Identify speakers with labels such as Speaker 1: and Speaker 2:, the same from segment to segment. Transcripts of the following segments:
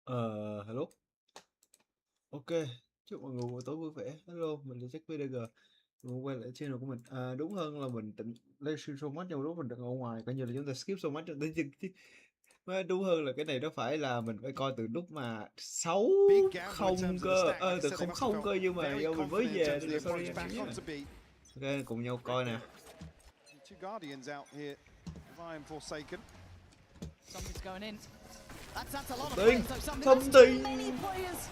Speaker 1: Hello. Ok, chúc mọi người buổi tối vui vẻ. Hello, mình là chắc VDG. Mình quay lại channel của mình. Đúng hơn là mình định livestream so much nhưng mà lúc mình đang ở ngoài, coi như là chúng ta skip so much cho đến chừng chứ. Đúng hơn là cái này nó phải là mình phải coi từ lúc mà 6-0 cơ, từ 0-0 cơ, nhưng mà do mình mới về nên là sorry anh nhé. Ok, cùng nhau coi nè.
Speaker 2: Something's going in. That's a lot of
Speaker 1: Something.
Speaker 2: players, though.
Speaker 1: Something.
Speaker 2: Many players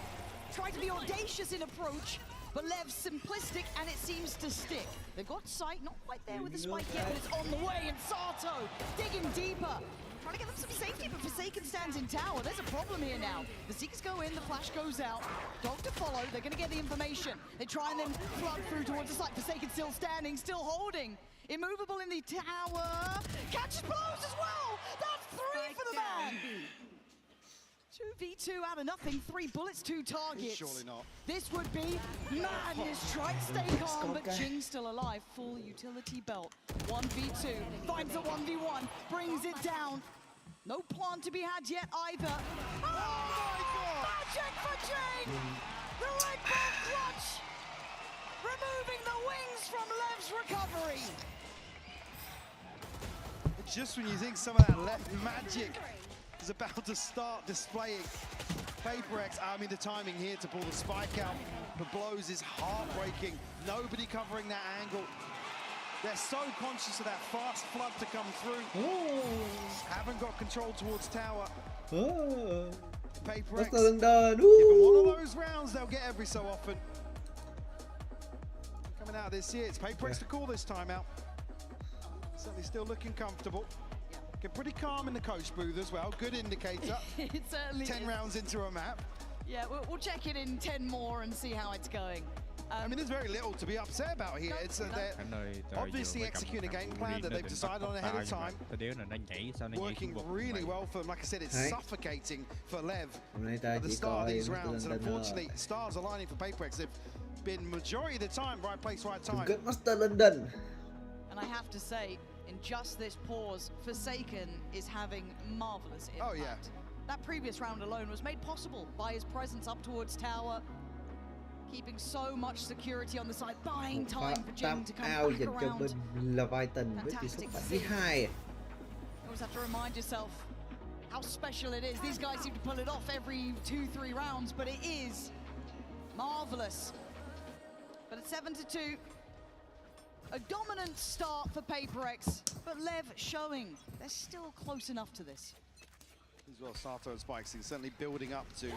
Speaker 2: try to be audacious in approach, but Lev's simplistic and it seems to stick. They've got sight, not quite there with the spike yet, but it's on the way. And Sato digging deeper, trying to get them some safety, but Forsaken stands in tower. There's a problem here now. The Seekers go in, the flash goes out. Dog to follow. They're going to get the information. They try and then flood through towards the site. Forsaken still standing, still holding. Immovable in the tower. Catches blows as well. That's 3 for the man. 2v2 out of nothing, 3 bullets, 2 targets.
Speaker 3: Surely not.
Speaker 2: This would be madness. Try to stay calm, but Jing's still alive. Full utility belt. 1v2, finds a 1v1, brings it down. No pawn to be had yet either. Oh my god! Magic for Jing! The leg ball clutch! Removing the wings from Lev's recovery.
Speaker 3: Just when you think some of that left magic is about to start displaying, PaperX, I mean the timing here to pull the spike out, the blows is heartbreaking. Nobody covering that angle. They're so conscious of that fast flood to come through. Haven't got control towards tower. PaperX, give them one of those rounds they'll get every so often. Coming out of this here, it's PaperX to call this timeout. Certainly still looking comfortable. Looking pretty calm in the coach booth as well. Good indicator.
Speaker 2: It certainly
Speaker 3: 10
Speaker 2: is.
Speaker 3: rounds into a map.
Speaker 2: Yeah, we'll check it in 10 more and see how it's going.
Speaker 3: I mean, there's very little to be upset about here. It's they're obviously executing a game plan that they've decided on ahead of time. Working really well for them. Like I said, it's suffocating for Lev at the start of these rounds. And unfortunately, stars aligning for PaperX. They've been majority of the time right place, right time.
Speaker 2: And I have to say, in just this pause, Forsaken is having marvelous impact.
Speaker 3: Oh yeah.
Speaker 2: That previous round alone was made possible by his presence up towards tower, keeping so much security on the side, buying time for Jing to come back around. Fantastic to see. You always have to remind yourself how special it is. These guys seem to pull it off every 2-3 rounds, but it is marvelous. But at 7-2, a dominant start for PaperX, but Lev showing they're still close enough to this.
Speaker 3: As well, Sato and Spikes certainly building up to.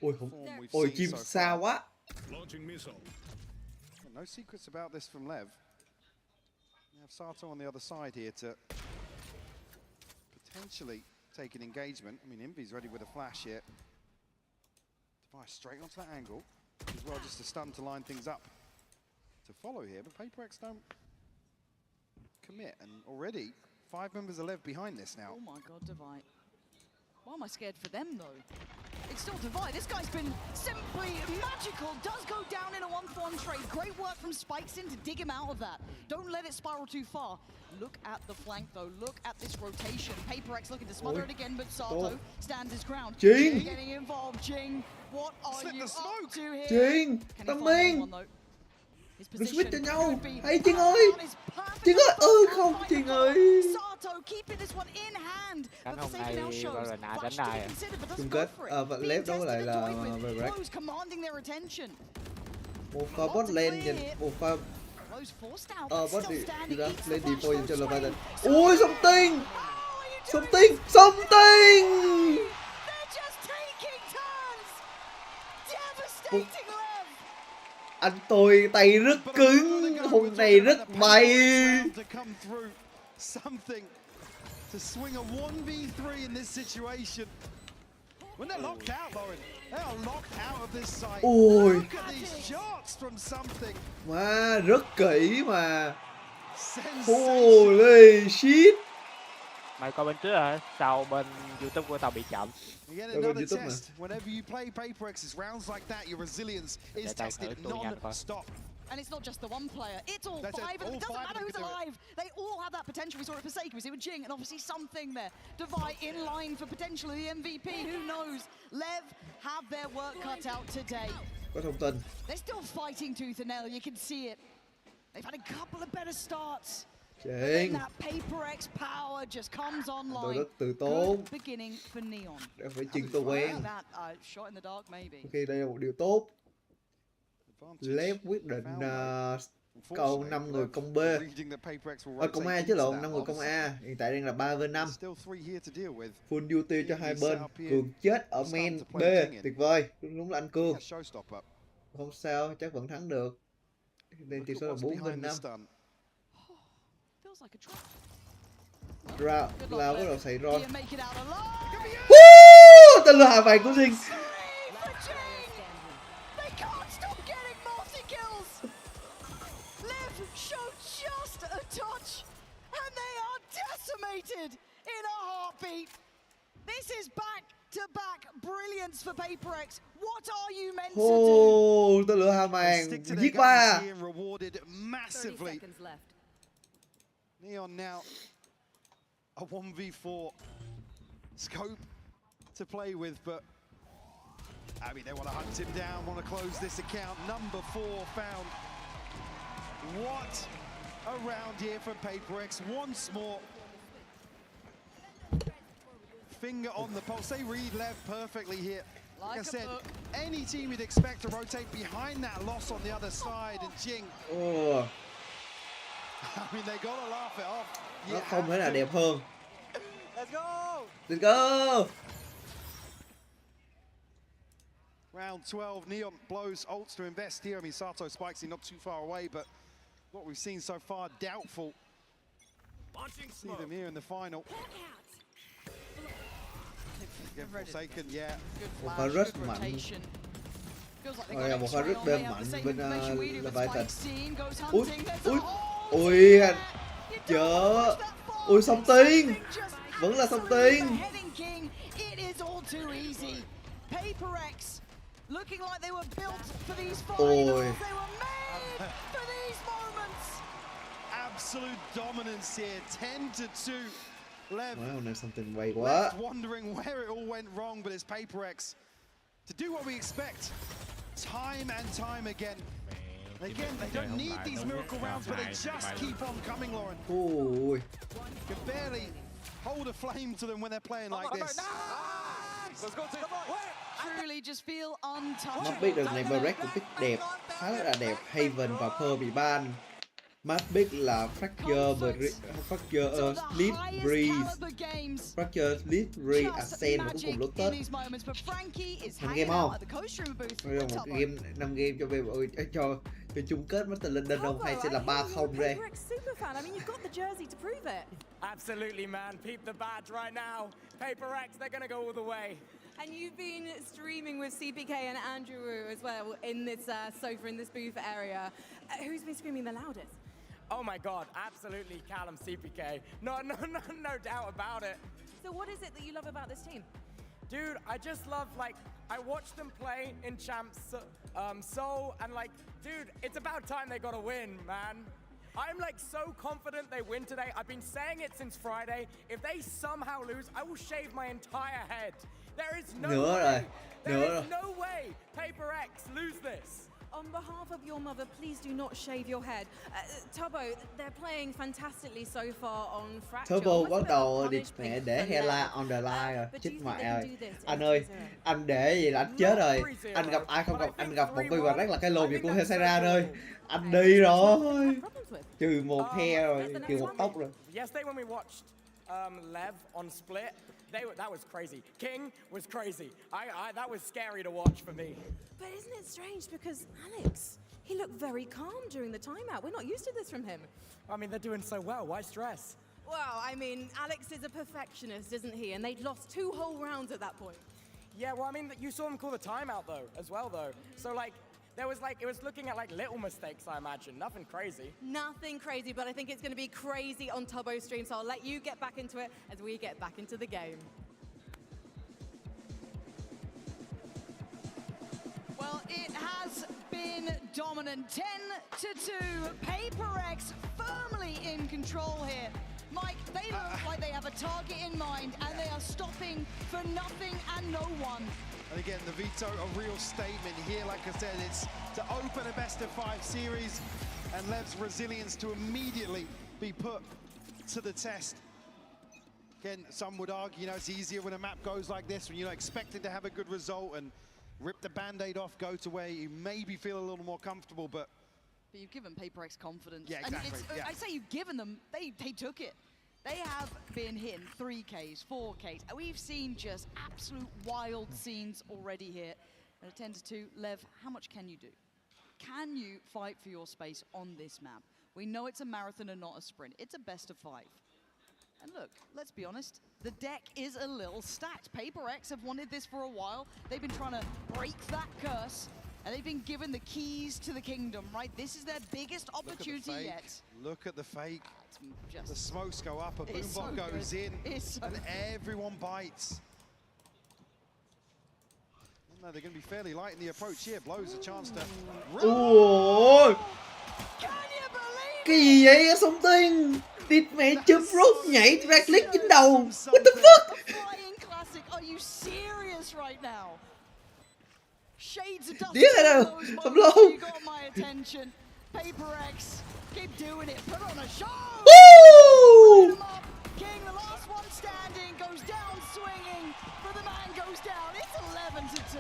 Speaker 1: Ôi chim xa quá.
Speaker 3: No secrets about this from Lev. You have Sato on the other side here to potentially take an engagement. I mean, Envy's ready with a flash here. Device straight onto that angle. As well, just a stun to line things up to follow here, but PaperX don't commit, and already 5 members of Lev behind this now.
Speaker 2: Oh my god, Divide. Why am I scared for them though? It's still Divide. This guy's been simply magical. Does go down in a 1-for-1 trade. Great work from Spikes in to dig him out of that. Don't let it spiral too far. Look at the flank though. Look at this rotation. PaperX looking to smother it again, but Sato stands his ground.
Speaker 1: Jing
Speaker 2: getting involved. Jing, what are you up to here?
Speaker 1: Jing,
Speaker 2: Tâm Minh.
Speaker 1: đừng switch cho nhau. Hay Jing ơi. Jing ơi, không Jing ơi.
Speaker 4: Khánh hôm nay gọi là nạ đánh này.
Speaker 1: Chung kết vẫn lép đấu lại là về break. Một pha bot lane dành một pha bot đi ra lên default dành cho Leviathan. Ui something. Anh tôi tay rất cứng, hôm nay rất bay.
Speaker 3: To swing a 1v3 in this situation. When they're locked out, Lauren, they are locked out of this site.
Speaker 1: Ôi.
Speaker 3: Look at these shots from something.
Speaker 1: Wow, rất kỹ mà. Holy shit.
Speaker 4: Mày coi bên trước hả? Sau bên YouTube của tao bị chậm.
Speaker 3: Again, another test. Whenever you play PaperX's rounds like that, your resilience is tested non-stop.
Speaker 2: And it's not just the one player, it's all
Speaker 3: That's it,
Speaker 2: five. And
Speaker 3: all
Speaker 2: it doesn't
Speaker 3: five
Speaker 2: matter
Speaker 3: of
Speaker 2: who's
Speaker 3: them can do it.
Speaker 2: alive. They all have that potential. We saw it for Forsaken, we see it with Jing, and obviously something there. Devi in line for potentially the MVP, who knows? Lev have their work cut out today.
Speaker 1: Có thông tin.
Speaker 2: They're still fighting tooth and nail, you can see it. They've had a couple of better starts.
Speaker 1: Chính.
Speaker 2: That Paper X power just comes
Speaker 1: Tôi
Speaker 2: online.
Speaker 1: rất từ tốn.
Speaker 2: Good beginning for Neon.
Speaker 1: Để phải chừng tôi quen.
Speaker 2: That shot in the dark maybe.
Speaker 1: Khi đây là một điều tốt.
Speaker 3: Advantage
Speaker 1: Lev quyết định
Speaker 3: found,
Speaker 1: câu 5 người công B.
Speaker 3: reading that Paper X will
Speaker 1: Công A
Speaker 3: rotate
Speaker 1: chứ
Speaker 3: into
Speaker 1: lộn,
Speaker 3: that
Speaker 1: 5 người
Speaker 3: loss.
Speaker 1: công A. Hiện tại đang là 3v5.
Speaker 3: Still 3 here to deal with.
Speaker 1: Full duty cho hai bên. Cường chết ở main B. Tuyệt vời. Đúng là anh Cương.
Speaker 3: Yeah, showstopper.
Speaker 1: Không sao, chắc vẫn thắng được. Nên tỷ số là 4v5.
Speaker 2: Feels like a trap.
Speaker 1: Ra là bắt đầu xảy ra.
Speaker 2: Here, make it out alive.
Speaker 1: Tên lửa hạ vàng của Jing.
Speaker 2: They can't stop getting multi kills. Liv showed just a touch, and they are decimated in a heartbeat. This is back-to-back brilliance for Paper X. What are you meant to do?
Speaker 1: Tên lửa hạ vàng
Speaker 3: Stick to their
Speaker 1: giết
Speaker 3: guns
Speaker 1: ba.
Speaker 3: here and rewarded
Speaker 5: 30
Speaker 3: massively.
Speaker 5: seconds left.
Speaker 3: Neon now a 1v4 scope to play with, but I mean, they want to hunt him down, want to close this account. Number 4 found. What a round here for Paper X. Once more. Finger on the pulse. They read Lev perfectly here. Like I said, any team you'd expect to rotate behind that loss on the other side, and Jing,
Speaker 1: Ồ,
Speaker 3: I mean, they gotta laugh it off.
Speaker 1: nó không thể nào đẹp hơn.
Speaker 3: Let's go!
Speaker 1: Let's go!
Speaker 3: Round 12, Neon blows ults to invest here. I mean, Sato spikes not too far away, but what we've seen so far, doubtful. See them here in the final. Again, Forsaken, yeah.
Speaker 1: Một pha rất mạnh. Rồi là một pha rất đêm mạnh bên Leviathan. Ui, ui, ui, chớ. Ui, song tiên. Vẫn là song tiên.
Speaker 2: Looking like they were built for these
Speaker 1: Ôi.
Speaker 2: finals. They were made for these moments.
Speaker 3: Absolute dominance here, 10-2. Lev
Speaker 1: Wow, hôm nay song tiên quay quá.
Speaker 3: left wondering where it all went wrong, but it's Paper X to do what we expect time and time again. Again, they don't need these miracle rounds, but they just keep on coming, Lauren.
Speaker 1: Ui,
Speaker 3: Can barely hold a flame to them when they're playing like this.
Speaker 2: Truly just feel
Speaker 1: mắt
Speaker 2: untouchable.
Speaker 1: biết được này Break cũng thích đẹp, khá là đẹp. Haven và Pearl bị ban. Mắt biết là Fracture, Split Breeze, Fracture, Split Breeze, Ascent và cuối cùng Lotus. 5 game không? Rồi một game, 5 game cho cho chung kết Master London không? Hay sẽ là 3-0 đây?
Speaker 5: Super fan. I mean, you've got the jersey to prove it.
Speaker 6: Absolutely, man. Peep the badge right now. Paper X, they're gonna go all the way.
Speaker 5: And you've been streaming with CPK and Andrew Wu as well in this sofa, in this booth area. Who's been screaming the loudest?
Speaker 6: Oh my God, absolutely Callum CPK. No doubt about it.
Speaker 5: So what is it that you love about this team?
Speaker 6: Dude, I just love, like, I watched them play in Champs Seoul, and like, dude, it's about time they got a win, man. I'm like so confident they win today. I've been saying it since Friday. If they somehow lose, I will shave my entire head. There is no way. There is no way Paper X lose this.
Speaker 5: On behalf of your mother, please do not shave your head. Tubbo, they're playing fantastically so far on Fracture.
Speaker 1: Turbo bắt đầu mẹ để Hela on the line rồi, chết mẹ ơi, anh để gì là anh chết rồi. Anh gặp ai không gặp, anh gặp một người rất là cái lồn gì của Hesera ơi. Anh đi rồi. Trừ một hair rồi, trừ một tóc rồi.
Speaker 6: Yesterday when we watched Lev on Split, that was crazy. King was crazy. That was scary to watch for me.
Speaker 5: But isn't it strange because Alex, he looked very calm during the timeout. We're not used to this from him.
Speaker 6: I mean, they're doing so well. Why stress?
Speaker 5: Well, I mean, Alex is a perfectionist, isn't he? And they'd lost 2 whole rounds at that point.
Speaker 6: Yeah, well, I mean, you saw him call the timeout though, as well though. So like, there was like, it was looking at like little mistakes, I imagine. Nothing crazy.
Speaker 5: Nothing crazy, but I think it's going to be crazy on Tubbo's stream. So I'll let you get back into it as we get back into the game.
Speaker 2: Well, Well, it has been dominant. 10-2. Paper X firmly in control here. Mike, they look like they have a target in mind, and they are stopping for nothing and no one.
Speaker 3: And again, the veto, a real statement here. Like I said, it's to open a best-of-5 series, and Lev's resilience to immediately be put to the test. Again, some would argue, you know, it's easier when a map goes like this, when you're not expected to have a good result, and rip the Band-Aid off, go to where you maybe feel a little more comfortable, but
Speaker 2: you've given Paper X confidence.
Speaker 3: Yeah, exactly.
Speaker 2: And I say you've given them, they took it. They have been hitting 3Ks, 4Ks. We've seen just absolute wild scenes already here. And at 10-2, Lev, how much can you do? Can you fight for your space on this map? We know it's a marathon and not a sprint. It's a best-of-5. And look, let's be honest, the deck is a little stacked. Paper X have wanted this for a while. They've been trying to break that curse, and they've been given the keys to the kingdom, right? This is their biggest opportunity yet.
Speaker 3: Look at the fake.
Speaker 2: Just
Speaker 3: the smokes go up, a boombot
Speaker 2: so
Speaker 3: goes in,
Speaker 2: so
Speaker 3: and everyone bites. No, they're going to be fairly light in the approach here. Blows a chance to...
Speaker 1: Ôi, cái gì vậy Song Tiên? Địt mẹ chụp rút nhảy ra click trên đầu. What the fuck?
Speaker 2: Are you serious right now? Shades of dust.
Speaker 1: Điếc hay đâu? Không lâu.
Speaker 2: You got my attention. Paper X, keep doing it. Put on a show.
Speaker 1: Woo!
Speaker 2: King, the last one standing, goes down swinging, but the man goes down. It's 11-2.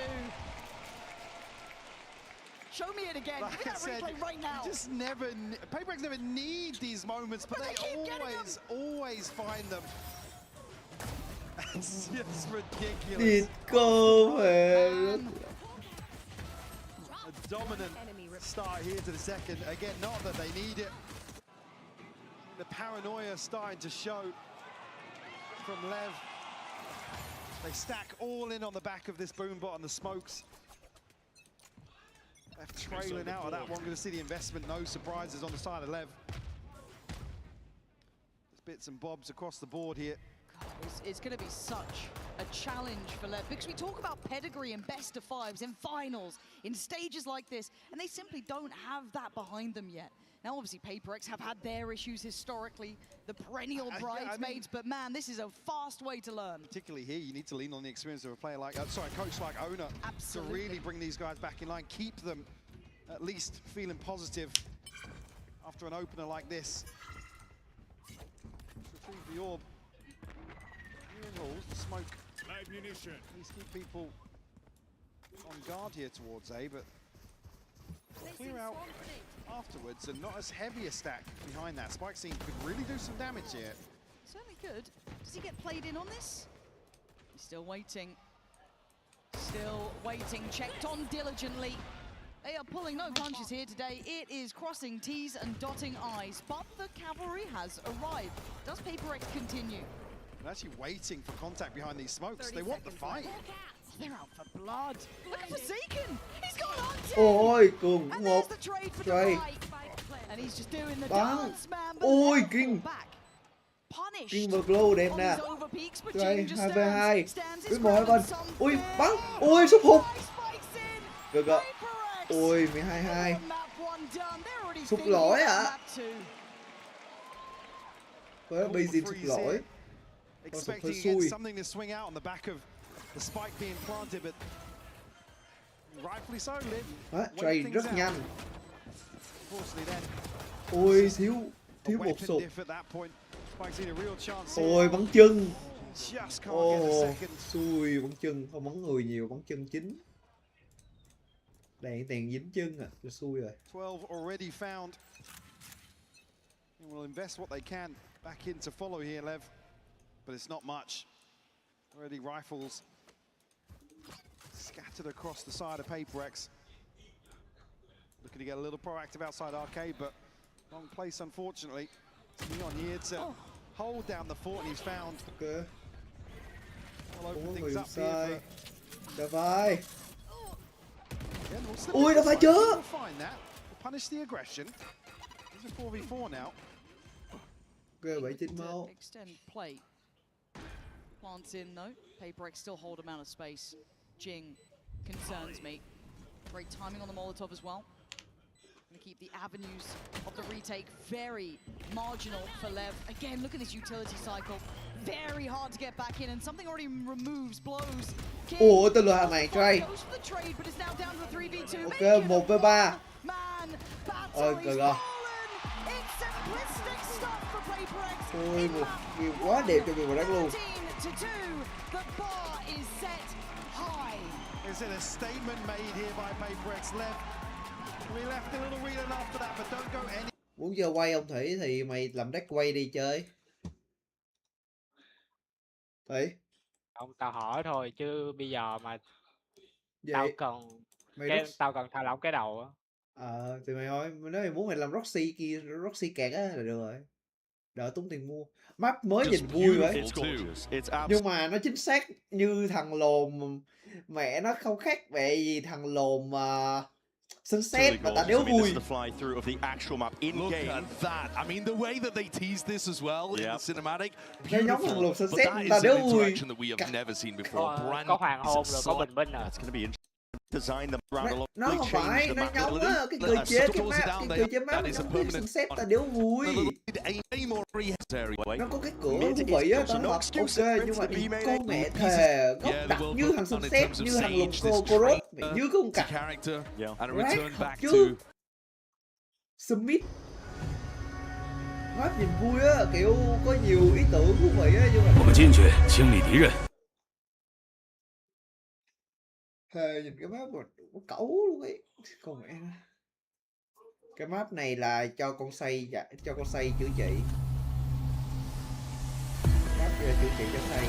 Speaker 2: Show me it again.
Speaker 3: Like
Speaker 2: Give me that replay right now.
Speaker 3: Just never, Paper X never need these moments, but they always find them. It's just ridiculous.
Speaker 1: Địt cô hề.
Speaker 3: A dominant start here to the second. Again, not that they need it. The paranoia starting to show from Lev. They stack all in on the back of this boombot and the smokes. Left trailing out of that one. Going to see the investment. No surprises on the side of Lev. There's bits and bobs across the board here.
Speaker 2: It's going to be such a challenge for Lev, because we talk about pedigree in best-of-5s, in finals, in stages like this, and they simply don't have that behind them yet. Now, obviously, Paper X have had their issues historically, the perennial bridesmaids, but man, this is a fast way to learn.
Speaker 3: Particularly here, you need to lean on the experience of a player like, coach like Ona, to really bring these guys back in line, keep them at least feeling positive after an opener like this. Retrieve the orb. The smoke. Munition. At least keep people on guard here towards A, but clear out afterwards, and not as heavy a stack behind that. Spike scene could really do some damage here.
Speaker 2: Certainly could. Does he get played in on this? He's still waiting. Still waiting. Checked on diligently. They are pulling no punches here today. It is crossing T's and dotting I's, but the cavalry has arrived. Does Paper X continue?
Speaker 3: They're actually waiting for contact behind these smokes. They want the fight.
Speaker 2: They're out for blood. Look at Forsaken. He's gone on
Speaker 1: Ôi, cùng
Speaker 2: and
Speaker 1: một
Speaker 2: there's the trade for
Speaker 1: trade.
Speaker 2: And he's just doing the
Speaker 1: Bắn.
Speaker 2: dance, man. But
Speaker 1: Ôi,
Speaker 2: they'll
Speaker 1: King.
Speaker 2: fall back. Punished.
Speaker 1: King và Glow đẹp
Speaker 2: on
Speaker 1: nè.
Speaker 2: his overpeaks, but
Speaker 1: Trade
Speaker 2: Jing just
Speaker 1: 2v2.
Speaker 2: stands his
Speaker 1: Với mọi
Speaker 2: ground.
Speaker 1: bên. Ui, bắn. Ui, xúc hụt.
Speaker 2: Spikes in.
Speaker 1: Được rồi.
Speaker 2: Paper X.
Speaker 1: Ui, 12-2.
Speaker 2: Map one done. They're already
Speaker 1: Sụt
Speaker 2: thinking
Speaker 1: lỗi
Speaker 2: about
Speaker 1: hả?
Speaker 2: map two.
Speaker 1: Với BZ sụt lỗi.
Speaker 3: Expecting again something to swing out on the back of the spike being planted, but rightfully so, Liv.
Speaker 1: Trade rất nhanh.
Speaker 3: Unfortunately then,
Speaker 1: Ôi, thiếu một
Speaker 3: weapon
Speaker 1: sụt.
Speaker 3: diff at that point. Spike's in a real chance.
Speaker 1: Ôi, bắn chân.
Speaker 3: Just can't get a
Speaker 1: Ồ,
Speaker 3: second.
Speaker 1: xui bắn chân, không bắn người nhiều, bắn chân chính. Đạn tàn dính chân à, là xui rồi.
Speaker 3: 12 already found. And will invest what they can back in to follow here, Lev. But it's not much. Already rifles scattered across the side of Paper X. Looking to get a little proactive outside arcade, but wrong place, unfortunately. Neon here to hold down the fort, and he's found.
Speaker 1: Ok.
Speaker 3: I'll open
Speaker 1: Ủa,
Speaker 3: things
Speaker 1: người
Speaker 3: up
Speaker 1: sai.
Speaker 3: here.
Speaker 1: Đã vai.
Speaker 3: Ui,
Speaker 1: đã phải chưa?
Speaker 3: Find that. Punish the aggression. This is 4v4 now.
Speaker 1: Ok, 7-9 máu.
Speaker 2: Extend play. Plants in though. Paper X still hold amount of space. Jing concerns me. Great timing on the Molotov as well. Gonna keep the avenues of the retake very marginal for Lev. Again, look at this utility cycle. Very hard to get back in, and something already removes blows.
Speaker 1: Ủa, tên lừa hàng này Trey.
Speaker 2: Goes for the trade, but it's now down to a 3v2.
Speaker 1: Ok, 1v3.
Speaker 2: Man,
Speaker 1: Ôi,
Speaker 2: battle
Speaker 1: trời
Speaker 2: is
Speaker 1: ơi.
Speaker 2: fallen. It's simplistic stuff for PaperX.
Speaker 1: Ôi, một điều quá đẹp cho người đánh luôn.
Speaker 2: 14-2, the bar is set high.
Speaker 3: Is it a statement made here by PaperX? We left a little reeling after that, but don't go any.
Speaker 1: Muốn giờ quay ông Thủy thì mày làm deck quay đi chơi. Thủy.
Speaker 4: Không, tao hỏi thôi chứ bây giờ mà
Speaker 1: Vậy
Speaker 4: tao cần
Speaker 1: mày
Speaker 4: tao cần thả lỏng cái đầu á.
Speaker 1: thì mày nói mày muốn mày làm Roxy kia, Roxy kẹt á là được rồi. Đỡ tốn tiền mua. Map mới nhìn vui vậy. Nhưng mà nó chính xác như thằng lồn mẹ nó không khác mẹ gì thằng lồn Sunset mà ta đéo vui.
Speaker 7: Look at that. I mean, the way that they teased this as well in the cinematic,
Speaker 1: Nó giống thằng lồn
Speaker 7: beautiful. But
Speaker 1: Sunset
Speaker 7: that is
Speaker 1: ta
Speaker 7: an
Speaker 1: đéo vui.
Speaker 7: interaction that we have never seen before. Brand
Speaker 4: Có hoàng hôn rồi có
Speaker 7: solid.
Speaker 4: bình minh à.
Speaker 7: That's going to be interesting. Design them around a lot.
Speaker 1: Nó không phải, nó giống á, cái cơ chế cái map nó giống cái Sunset ta đéo vui. Nó có cái cửa thú vị á, tao học ok, nhưng mà đi cô mẹ thề góc đặt như thằng Sunset, như thằng lục cô rốt, mẹ như có một cặp rác chứ. Smith map nhìn vui á, kiểu có nhiều ý tưởng thú vị á, nhưng mà thề nhìn cái map mà nó cẩu luôn ấy, con mẹ nó. Cái map này là cho con xây chữa trị. Map là chữa trị cho xây.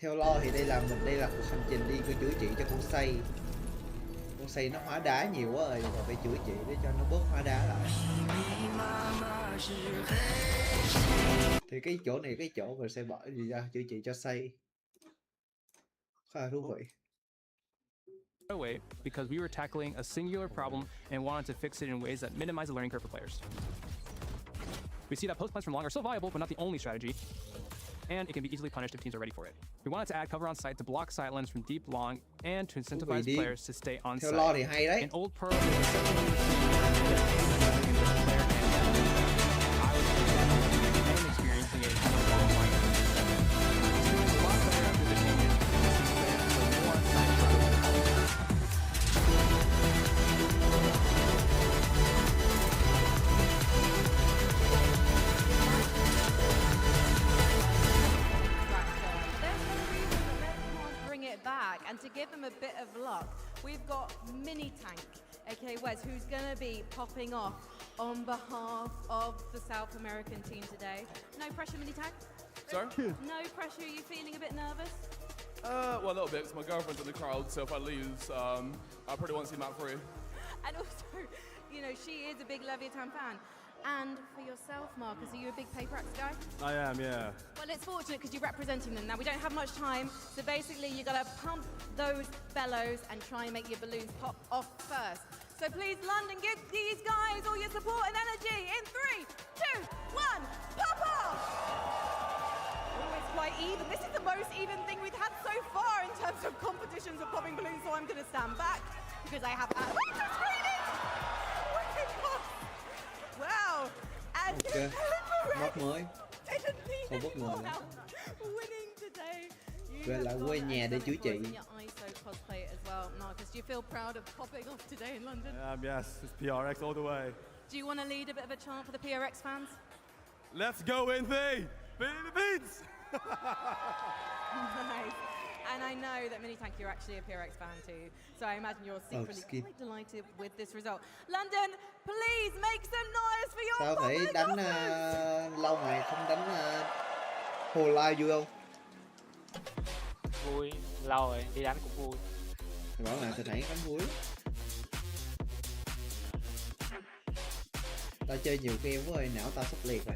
Speaker 1: Theo lo thì đây là cuộc hành trình đi chữa trị cho con xây. Con xây nó hóa đá nhiều quá rồi, còn phải chữa trị để cho nó bớt hóa đá lại. Thì cái chỗ này cái chỗ mình sẽ bỏ gì ra chữa trị cho xây. Khá là thú vị.
Speaker 8: Because we were tackling a singular problem and wanted to fix it in ways that minimize the learning curve for players. We see that post plans from long are still viable, but not the only strategy. And it can be easily punished if teams are ready for it. We wanted to add cover on site to block sight lens from deep long and to incentivize players to stay on site.
Speaker 1: Lo thì hay đấy.
Speaker 8: In Old Pearl,
Speaker 5: and to give them a bit of luck, we've got Mini Tank, aka Wes, who's going to be popping off on behalf of the South American team today. No pressure, Mini Tank.
Speaker 9: Sorry?
Speaker 5: No pressure. Are you feeling a bit nervous?
Speaker 9: Well, a little bit, because my girlfriend's in the crowd, so if I lose, I pretty want to see map 3.
Speaker 5: And also, you know, she is a big Leviathan fan. And for yourself, Marcus, are you a big Paper Axe guy?
Speaker 10: I am, yeah.
Speaker 5: Well, it's fortunate because you're representing them. Now, we don't have much time, so basically you got to pump those bellows and try and make your balloons pop off first. So please, London, give these guys all your support and energy in 3, 2, 1, pop off! Oh, it's quite even. This is the most even thing we've had so far in terms of competitions of popping balloons, so I'm going to stand back because I have that. Wow! And
Speaker 1: Ok, map mới, không bất ngờ nữa. Về lại quê nhà để chữa trị.
Speaker 5: Marcus, do you feel proud of popping off today in London?
Speaker 10: Yes, it's PRX all the way.
Speaker 5: Do you want to lead a bit of a chant for the PRX fans?
Speaker 10: Let's go in the Philippines!
Speaker 5: Nice. And I know that Mini Tank, you're actually a PRX fan too, so I imagine you're secretly quite delighted with this result. London, please make some noise for your
Speaker 1: Sao phải đánh lâu ngày không đánh hồ live vui không?
Speaker 4: Vui, lâu rồi, đi đánh cũng vui.
Speaker 1: Thì bảo là thịt hãy đánh vui. Tao chơi nhiều game quá rồi, não tao sắp liệt rồi.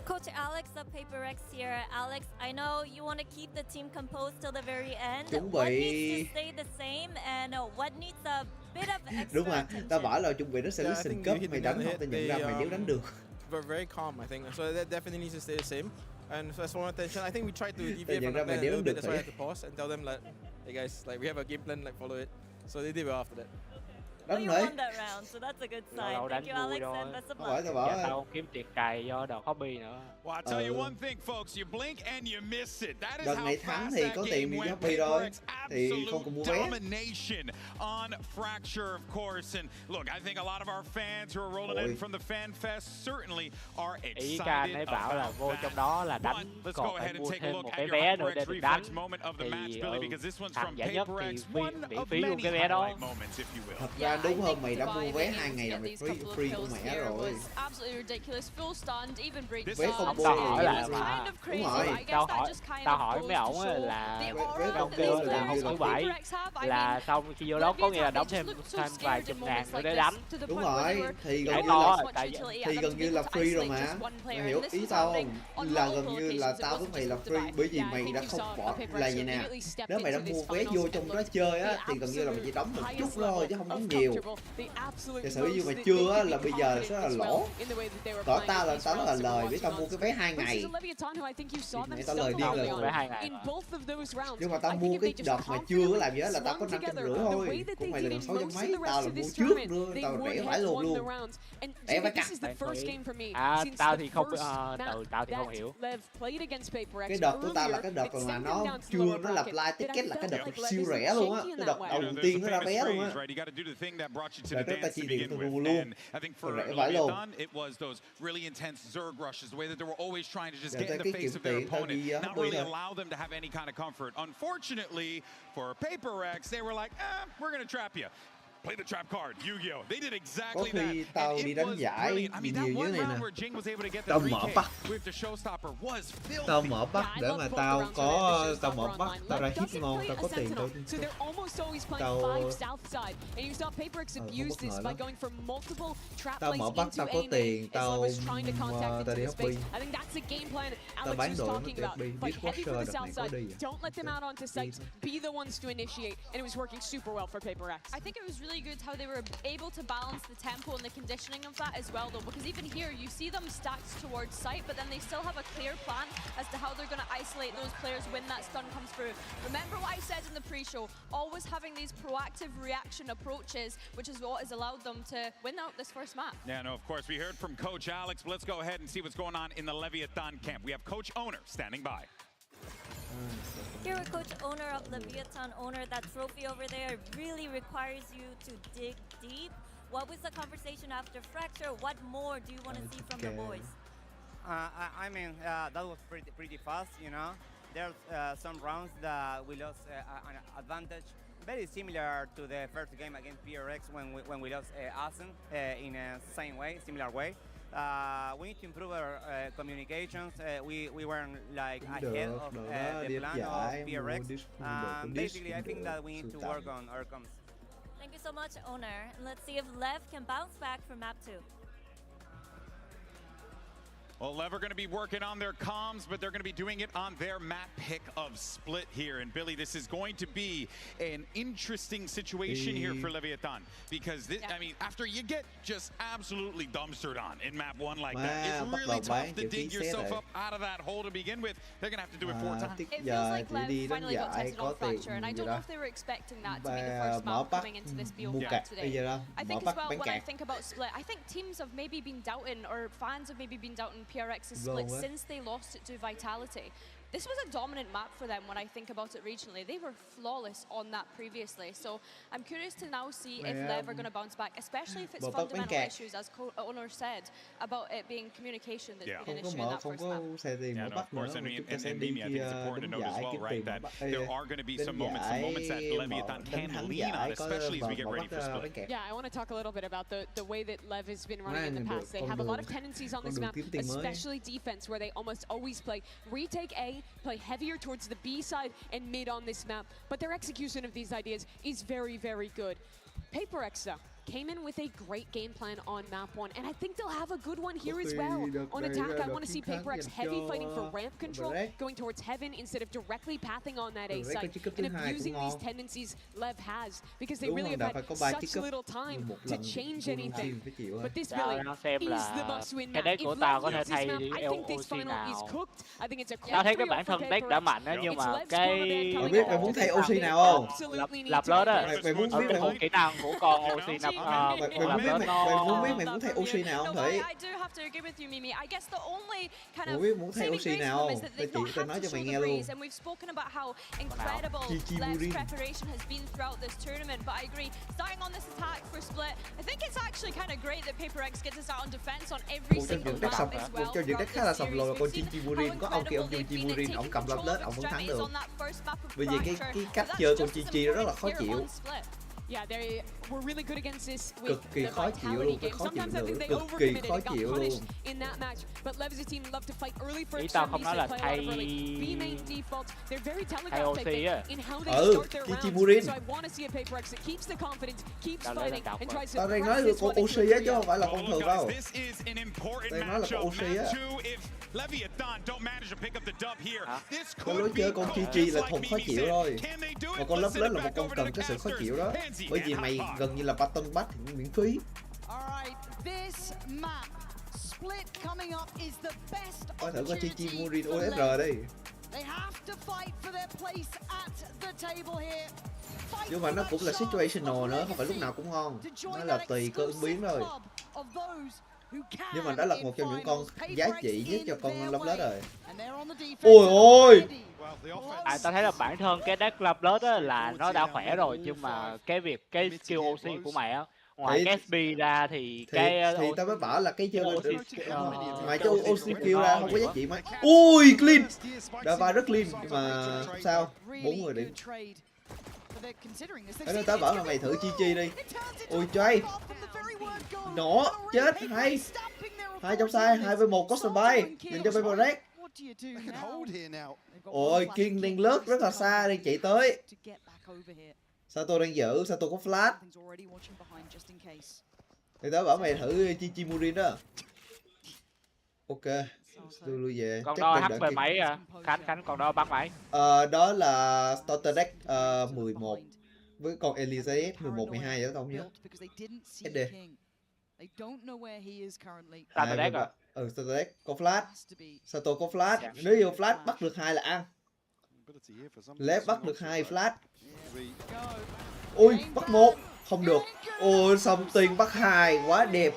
Speaker 11: Coach Alex of Paper X here. Alex, I know you want to keep the team composed till the very end. What needs to stay the same and what needs a bit of extra
Speaker 1: Đúng rồi, tao
Speaker 11: attention?
Speaker 1: bảo là chuẩn bị nó sẽ listen cấp, mày đánh không tao nhận ra mày nếu đánh được.
Speaker 12: But very calm, I think. So that definitely needs to stay the same. And so that's one attention. I think we tried to deviate from the plan a little bit. That's why I had to pause and tell them like, hey guys, like we have a game plan, like follow it. So they did well after that.
Speaker 11: Well, you won that round, so that's a good sign. Thank you, Alex, and best of luck.
Speaker 4: Tao không kiếm tiền cày do đầu hobby nữa.
Speaker 13: Well, I'll tell you one thing, folks. You blink and you miss it. That is
Speaker 1: Đợt
Speaker 13: how
Speaker 1: này thắng
Speaker 13: fast
Speaker 1: thì
Speaker 13: that
Speaker 1: có
Speaker 13: game
Speaker 1: tiền đi
Speaker 13: went.
Speaker 1: hobby rồi, thì không
Speaker 13: Absolute
Speaker 1: cần mua vé.
Speaker 13: domination on Fracture, of course. And look, I think a lot of our fans who are rolling in from the Fan Fest certainly are
Speaker 4: Ý ca
Speaker 13: excited
Speaker 4: ấy bảo là
Speaker 13: about
Speaker 4: vô trong đó là đánh
Speaker 13: Let's
Speaker 4: còn
Speaker 13: go
Speaker 4: phải
Speaker 13: ahead and
Speaker 4: mua
Speaker 13: take a
Speaker 4: thêm
Speaker 13: look
Speaker 4: một
Speaker 13: at
Speaker 4: cái
Speaker 13: your
Speaker 4: vé nữa để
Speaker 13: HyperX
Speaker 4: được đánh.
Speaker 13: reflex moment of the
Speaker 4: Thì
Speaker 13: match, Billy, because this one's
Speaker 4: thằng
Speaker 13: from
Speaker 4: giải nhất
Speaker 13: PaperX,
Speaker 4: thì
Speaker 13: one
Speaker 4: miễn
Speaker 13: of
Speaker 4: phí luôn
Speaker 13: many
Speaker 4: cái vé đó.
Speaker 13: highlight moments, if you will.
Speaker 1: Thật ra đúng hơn mày đã mua vé 2 ngày là mày free của mẹ rồi.
Speaker 14: Absolutely ridiculous. Full stand, even break
Speaker 1: Vé
Speaker 14: stand.
Speaker 1: combo
Speaker 4: Tao hỏi là
Speaker 14: It's kind of crazy,
Speaker 1: đúng rồi.
Speaker 14: but I guess that just kind
Speaker 4: Tao
Speaker 14: of
Speaker 4: hỏi
Speaker 14: goes
Speaker 4: mấy
Speaker 14: to
Speaker 4: ổng
Speaker 14: show
Speaker 4: là
Speaker 14: the
Speaker 1: vé
Speaker 14: aura
Speaker 1: combo
Speaker 14: that these
Speaker 1: là
Speaker 14: players
Speaker 1: như
Speaker 14: of
Speaker 4: thứ bảy
Speaker 14: PaperX have. I
Speaker 4: là
Speaker 14: mean,
Speaker 4: xong khi vô đó có nghĩa là đóng thêm
Speaker 14: looked so
Speaker 4: thêm vài
Speaker 14: scared
Speaker 4: chục
Speaker 14: in
Speaker 4: ngàn
Speaker 14: moments
Speaker 4: nữa
Speaker 14: like
Speaker 4: để
Speaker 14: this,
Speaker 4: đánh.
Speaker 14: to the
Speaker 1: Đúng
Speaker 14: point where they
Speaker 1: rồi,
Speaker 14: were
Speaker 1: thì
Speaker 14: there
Speaker 1: gần
Speaker 14: was
Speaker 1: như
Speaker 14: so
Speaker 1: là
Speaker 14: much utility at
Speaker 1: thì
Speaker 14: them
Speaker 1: gần
Speaker 14: to
Speaker 1: như
Speaker 14: be
Speaker 1: là
Speaker 14: able to
Speaker 1: free rồi
Speaker 14: isolate
Speaker 1: mà.
Speaker 14: just one player.
Speaker 1: Mày hiểu
Speaker 14: And this
Speaker 1: ý
Speaker 14: was
Speaker 1: tao
Speaker 14: happening
Speaker 1: không?
Speaker 14: on
Speaker 1: Là
Speaker 14: multiple
Speaker 1: gần như là
Speaker 14: occasions. It
Speaker 1: tao với
Speaker 14: wasn't
Speaker 1: mày
Speaker 14: just
Speaker 1: là
Speaker 14: with the
Speaker 1: free
Speaker 14: back.
Speaker 1: bởi vì
Speaker 14: Yeah, I
Speaker 1: mày
Speaker 14: think
Speaker 1: đã
Speaker 14: you
Speaker 1: không
Speaker 14: saw
Speaker 1: bỏ
Speaker 14: PaperX
Speaker 1: là vậy nè.
Speaker 14: immediately step
Speaker 1: Nếu mày đã
Speaker 14: into
Speaker 1: mua
Speaker 14: this
Speaker 1: vé
Speaker 14: finals
Speaker 1: vô
Speaker 14: and
Speaker 1: trong đó
Speaker 14: looked
Speaker 1: chơi á
Speaker 14: the
Speaker 1: thì gần như là mày chỉ đóng một
Speaker 14: absolute
Speaker 1: chút
Speaker 14: highest
Speaker 1: thôi
Speaker 14: level
Speaker 1: chứ không
Speaker 14: of
Speaker 1: đóng nhiều.
Speaker 14: comfortable, the absolute
Speaker 1: Giả sử như
Speaker 14: most
Speaker 1: mà
Speaker 14: that
Speaker 1: chưa
Speaker 14: they
Speaker 1: á
Speaker 14: could
Speaker 1: là
Speaker 14: be
Speaker 1: bây giờ
Speaker 14: confident
Speaker 1: sẽ là
Speaker 14: as
Speaker 1: lỗ.
Speaker 14: well in the way that they were
Speaker 1: Có
Speaker 14: playing
Speaker 1: tao là
Speaker 14: these
Speaker 1: tao là
Speaker 14: rounds
Speaker 1: lời
Speaker 14: and
Speaker 1: với tao mua cái vé 2
Speaker 14: versus
Speaker 1: ngày.
Speaker 14: Leviathan, who I think you saw them
Speaker 1: Mày tao lời
Speaker 14: step
Speaker 1: điên
Speaker 14: up
Speaker 1: là
Speaker 14: early
Speaker 4: vé
Speaker 14: on.
Speaker 4: 2 ngày
Speaker 14: In
Speaker 4: mà.
Speaker 14: both of those rounds,
Speaker 1: Nhưng mà tao
Speaker 14: I
Speaker 1: mua
Speaker 14: think if
Speaker 1: cái
Speaker 14: they just
Speaker 1: đợt mà chưa có làm gì hết là tao có
Speaker 14: swung
Speaker 1: 550
Speaker 14: together, the
Speaker 1: thôi.
Speaker 14: way that
Speaker 1: Của
Speaker 14: they
Speaker 1: mày là
Speaker 14: did
Speaker 1: gần
Speaker 14: in
Speaker 1: 600
Speaker 14: most
Speaker 1: mấy,
Speaker 14: of the
Speaker 1: tao
Speaker 14: rest
Speaker 1: là
Speaker 14: of
Speaker 1: mua
Speaker 14: this
Speaker 1: trước
Speaker 14: tournament,
Speaker 1: nữa,
Speaker 14: they
Speaker 1: tao
Speaker 14: would
Speaker 1: rẻ
Speaker 14: have
Speaker 1: vãi lồn
Speaker 14: won the
Speaker 1: luôn.
Speaker 14: rounds. And
Speaker 1: Rẻ vãi
Speaker 14: this
Speaker 1: cắt.
Speaker 14: is the first game for me since
Speaker 4: tao
Speaker 14: the
Speaker 4: thì không
Speaker 14: first
Speaker 4: tao thì không
Speaker 14: match
Speaker 4: hiểu.
Speaker 14: Lev played against PaperX
Speaker 1: Cái đợt của tao là
Speaker 14: earlier.
Speaker 1: cái đợt
Speaker 14: It
Speaker 1: mà
Speaker 14: sent
Speaker 1: nó
Speaker 14: them down to the
Speaker 1: chưa
Speaker 14: lower
Speaker 1: nó là
Speaker 14: bracket,
Speaker 1: fly
Speaker 14: but I
Speaker 1: ticket là cái
Speaker 14: felt
Speaker 1: đợt
Speaker 14: like Lev
Speaker 1: siêu
Speaker 14: isn't
Speaker 1: rẻ luôn á.
Speaker 14: shaky in
Speaker 1: Cái
Speaker 14: that
Speaker 1: đợt
Speaker 14: way.
Speaker 1: đầu
Speaker 13: There's
Speaker 1: tiên
Speaker 13: the
Speaker 1: nó ra
Speaker 13: famous
Speaker 1: vé luôn á.
Speaker 13: phrase, right? You got to do the thing that brought you to
Speaker 1: Đợt
Speaker 13: the
Speaker 1: đó tao
Speaker 13: dance
Speaker 1: chi
Speaker 13: to
Speaker 1: tiền
Speaker 13: begin
Speaker 1: tao
Speaker 13: with.
Speaker 1: mua luôn.
Speaker 13: And I think for
Speaker 1: Rẻ vãi luôn.
Speaker 13: Leviathan, it was those really intense Zerg rushes, the way that they were always trying to just
Speaker 1: Đợt
Speaker 13: get in
Speaker 1: đó
Speaker 13: the
Speaker 1: cái
Speaker 13: face
Speaker 1: kiếm
Speaker 13: of their
Speaker 1: tiền tao
Speaker 13: opponent,
Speaker 1: đi
Speaker 13: not
Speaker 1: hobby
Speaker 13: really
Speaker 1: thôi.
Speaker 13: allow them to have any kind of comfort. Unfortunately, for PaperX, they were like, we're going to trap you. Play the trap card, Yu-Gi-Oh! They did
Speaker 1: Có
Speaker 13: exactly
Speaker 1: khi
Speaker 13: that.
Speaker 1: tao
Speaker 13: And
Speaker 1: đi
Speaker 13: it
Speaker 1: đánh
Speaker 13: was
Speaker 1: giải
Speaker 13: brilliant. I mean, that
Speaker 1: nhiều như
Speaker 13: one
Speaker 1: này nè.
Speaker 13: round where Jing was able to get the
Speaker 1: Tao mở
Speaker 13: 3K
Speaker 1: bắt.
Speaker 13: with the showstopper was
Speaker 1: Tao
Speaker 13: filthy.
Speaker 1: mở bắt để mà tao có tao mở bắt tao ra hit ngon tao có tiền tao
Speaker 14: So they're almost always playing
Speaker 1: Tao-
Speaker 14: 5 south side, and you saw PaperX
Speaker 1: không
Speaker 14: abuse
Speaker 1: bất
Speaker 14: this
Speaker 1: ngờ
Speaker 14: by
Speaker 1: lắm.
Speaker 14: going for multiple trap
Speaker 1: Tao
Speaker 14: plays
Speaker 1: mở bắt
Speaker 14: into
Speaker 1: tao có
Speaker 14: A
Speaker 1: tiền
Speaker 14: main as
Speaker 1: tao
Speaker 14: Lev is trying to contact
Speaker 1: tao đi
Speaker 14: into the space.
Speaker 1: hobby.
Speaker 14: I think that's the game plan
Speaker 1: Tao
Speaker 14: Alex
Speaker 1: bán
Speaker 14: was
Speaker 1: đồ nó
Speaker 14: talking
Speaker 1: tiệc
Speaker 14: about.
Speaker 1: đi
Speaker 14: Fight heavy for
Speaker 1: dishwasher
Speaker 14: the
Speaker 1: đợt
Speaker 14: south
Speaker 1: này có
Speaker 14: side.
Speaker 1: đi à?
Speaker 14: Don't let them out onto sites. Be the ones to initiate, and it was working super well for PaperX.
Speaker 15: I think it was really good how they were able to balance the tempo and the conditioning of that as well, though, because even here you see them stacked towards sight, but then they still have a clear plan as to how they're going to isolate those players when that stun comes through. Remember what I said in the pre-show, always having these proactive reaction approaches, which is what has allowed them to win out this first map.
Speaker 13: Yeah, no, of course, we heard from Coach Alex, but let's go ahead and see what's going on in the Leviathan camp. We have Coach Owner standing by.
Speaker 11: Here with Coach Owner of the Leviathan Owner, that trophy over there really requires you to dig deep. What was the conversation after Fracture? What more do you want to see from the boys?
Speaker 16: I mean, that was pretty fast, you know. there's some rounds that we lost an advantage, very similar to the first game against PRX when we lost Asen in a similar way. We need to improve our communications. We weren't like ahead of the plan of PRX. Basically, I think that we need to work on our comms.
Speaker 11: Thank you so much, Owner. And let's see if Lev can bounce back from map 2.
Speaker 13: Well, Lev are going to be working on their comms, but they're going to be doing it on their map pick of Split here. And Billy, this is going to be an interesting situation here for Leviathan, because this, I mean, after you get just absolutely dumpstered on in map 1 like that, it's really tough to dig yourself up out of that hole to begin with. They're going to have to do it 4 times.
Speaker 15: It feels like Lev finally got tested on Fracture, and I don't know if they were expecting that to be the first map coming into this BO today. I think as well, when I think about Split, I think teams have maybe been doubting, or fans have maybe been doubting PRX's Split since they lost it to Vitality. This was a dominant map for them when I think about it regionally. They were flawless on that previously. So I'm curious to now see if Lev are going to bounce back, especially if it's fundamental issues, as owner said, about it being communication that's been an issue in that first map.
Speaker 13: Yeah, no, of course, and Mimi, I think it's important to note as well, right, that there are going to be some moments that Leviathan can lean on, especially as we get ready for Split.
Speaker 14: Yeah, I want to talk a little bit about the way that Lev has been running in the past. They have a lot of tendencies on this map, especially defense, where they almost always play retake A, play heavier towards the B side and mid on this map, but their execution of these ideas is very, very good. PaperX came in with a great game plan on map 1, and I think they'll have a good one here as well. On attack, I want to see PaperX heavy fighting for ramp control, going towards heaven instead of directly pathing on that A site, and abusing these tendencies Lev has, because they really have had such little time to change anything. But this really is the must-win map. If Lev wins this map, I think this final is cooked. I think it's a
Speaker 4: Tao thấy cái bản thân deck đã mạnh á, nhưng mà cái
Speaker 1: mày biết mày muốn thay OC nào không?
Speaker 4: Lập lết á,
Speaker 1: mày muốn biết mày muốn
Speaker 4: kỹ năng của con OC nằm
Speaker 1: mày muốn biết mày muốn thay OC nào không Thủy? Mày biết muốn thay OC nào không? Tao nói cho mày nghe luôn.
Speaker 15: Preparation has been throughout this tournament, but I agree. Starting on this attack for Split, I think it's actually kind of great that PaperX gets to start on defense on every single map as well.
Speaker 1: Một trong những deck khá là sầm lồ là con Chichiburin, có ông kia ông Chichiburin, ông cầm lập lết, ông vẫn thắng được. Bởi vì cái cách chơi con Chichi rất là khó chịu.
Speaker 14: Yeah, they were really good against this with
Speaker 1: cực kỳ khó chịu luôn,
Speaker 14: sometimes I think they overcommitted and got punished in that match. But Lev as a team love to fight early first.
Speaker 4: Tao không nói là thay
Speaker 14: B main default. They're very telegraphic in how they start their rounds. So I want to see a PaperX that keeps the confidence, keeps fighting, and tries to.
Speaker 1: Tao đang nói con OC á chứ không phải là con thường đâu. Đang nói là con OC á. Cái lối chơi con Chichi là thuần khó chịu thôi. Mà con lấp lết là một con cần cái sự khó chịu đó. Bởi vì mày gần như là button bắt miễn phí. Coi thử con Chichiburin OSR đi. Nhưng mà nó cũng là situational nữa, không phải lúc nào cũng ngon. Nó là tùy cơ ứng biến thôi. Nhưng mà đó là một trong những con giá trị nhất cho con lấp lết rồi. Ôi ôi!
Speaker 4: Tao thấy là bản thân cái deck lấp lết á là nó đã khỏe rồi, nhưng mà cái skill OC của mày á, ngoài cái SP ra thì
Speaker 1: tao mới bảo là cái chơi mày cho OC skill ra không có giá trị mấy. Ui clean! Đã vai rất clean, nhưng mà sao? 4 người điểm. Thế nên tao bảo là mày thử Chi đi. Ui chơi! Nổ! Chết! Hay! 2 trong sai, 2v1 custom buy dành cho PaperX. Ôi Kiên đang lướt rất là xa đang chạy tới. Sato đang giữ, Sato có flash. Thì tao bảo mày thử Chichiburin đó. Ok, tôi lui về.
Speaker 4: Còn đo HP mấy à? Khánh còn đo bắn mấy?
Speaker 1: Đó là starter deck 11 với con Elizabeth 11 12 vậy tao không nhớ. SD.
Speaker 4: Starter deck à?
Speaker 1: Starter deck có flash. Sato có flash. Nếu như flash bắt được 2 là ăn. Lép bắt được 2 flash. Ui, bắt 1 không được. Ôi xong tiền bắt 2 quá đẹp.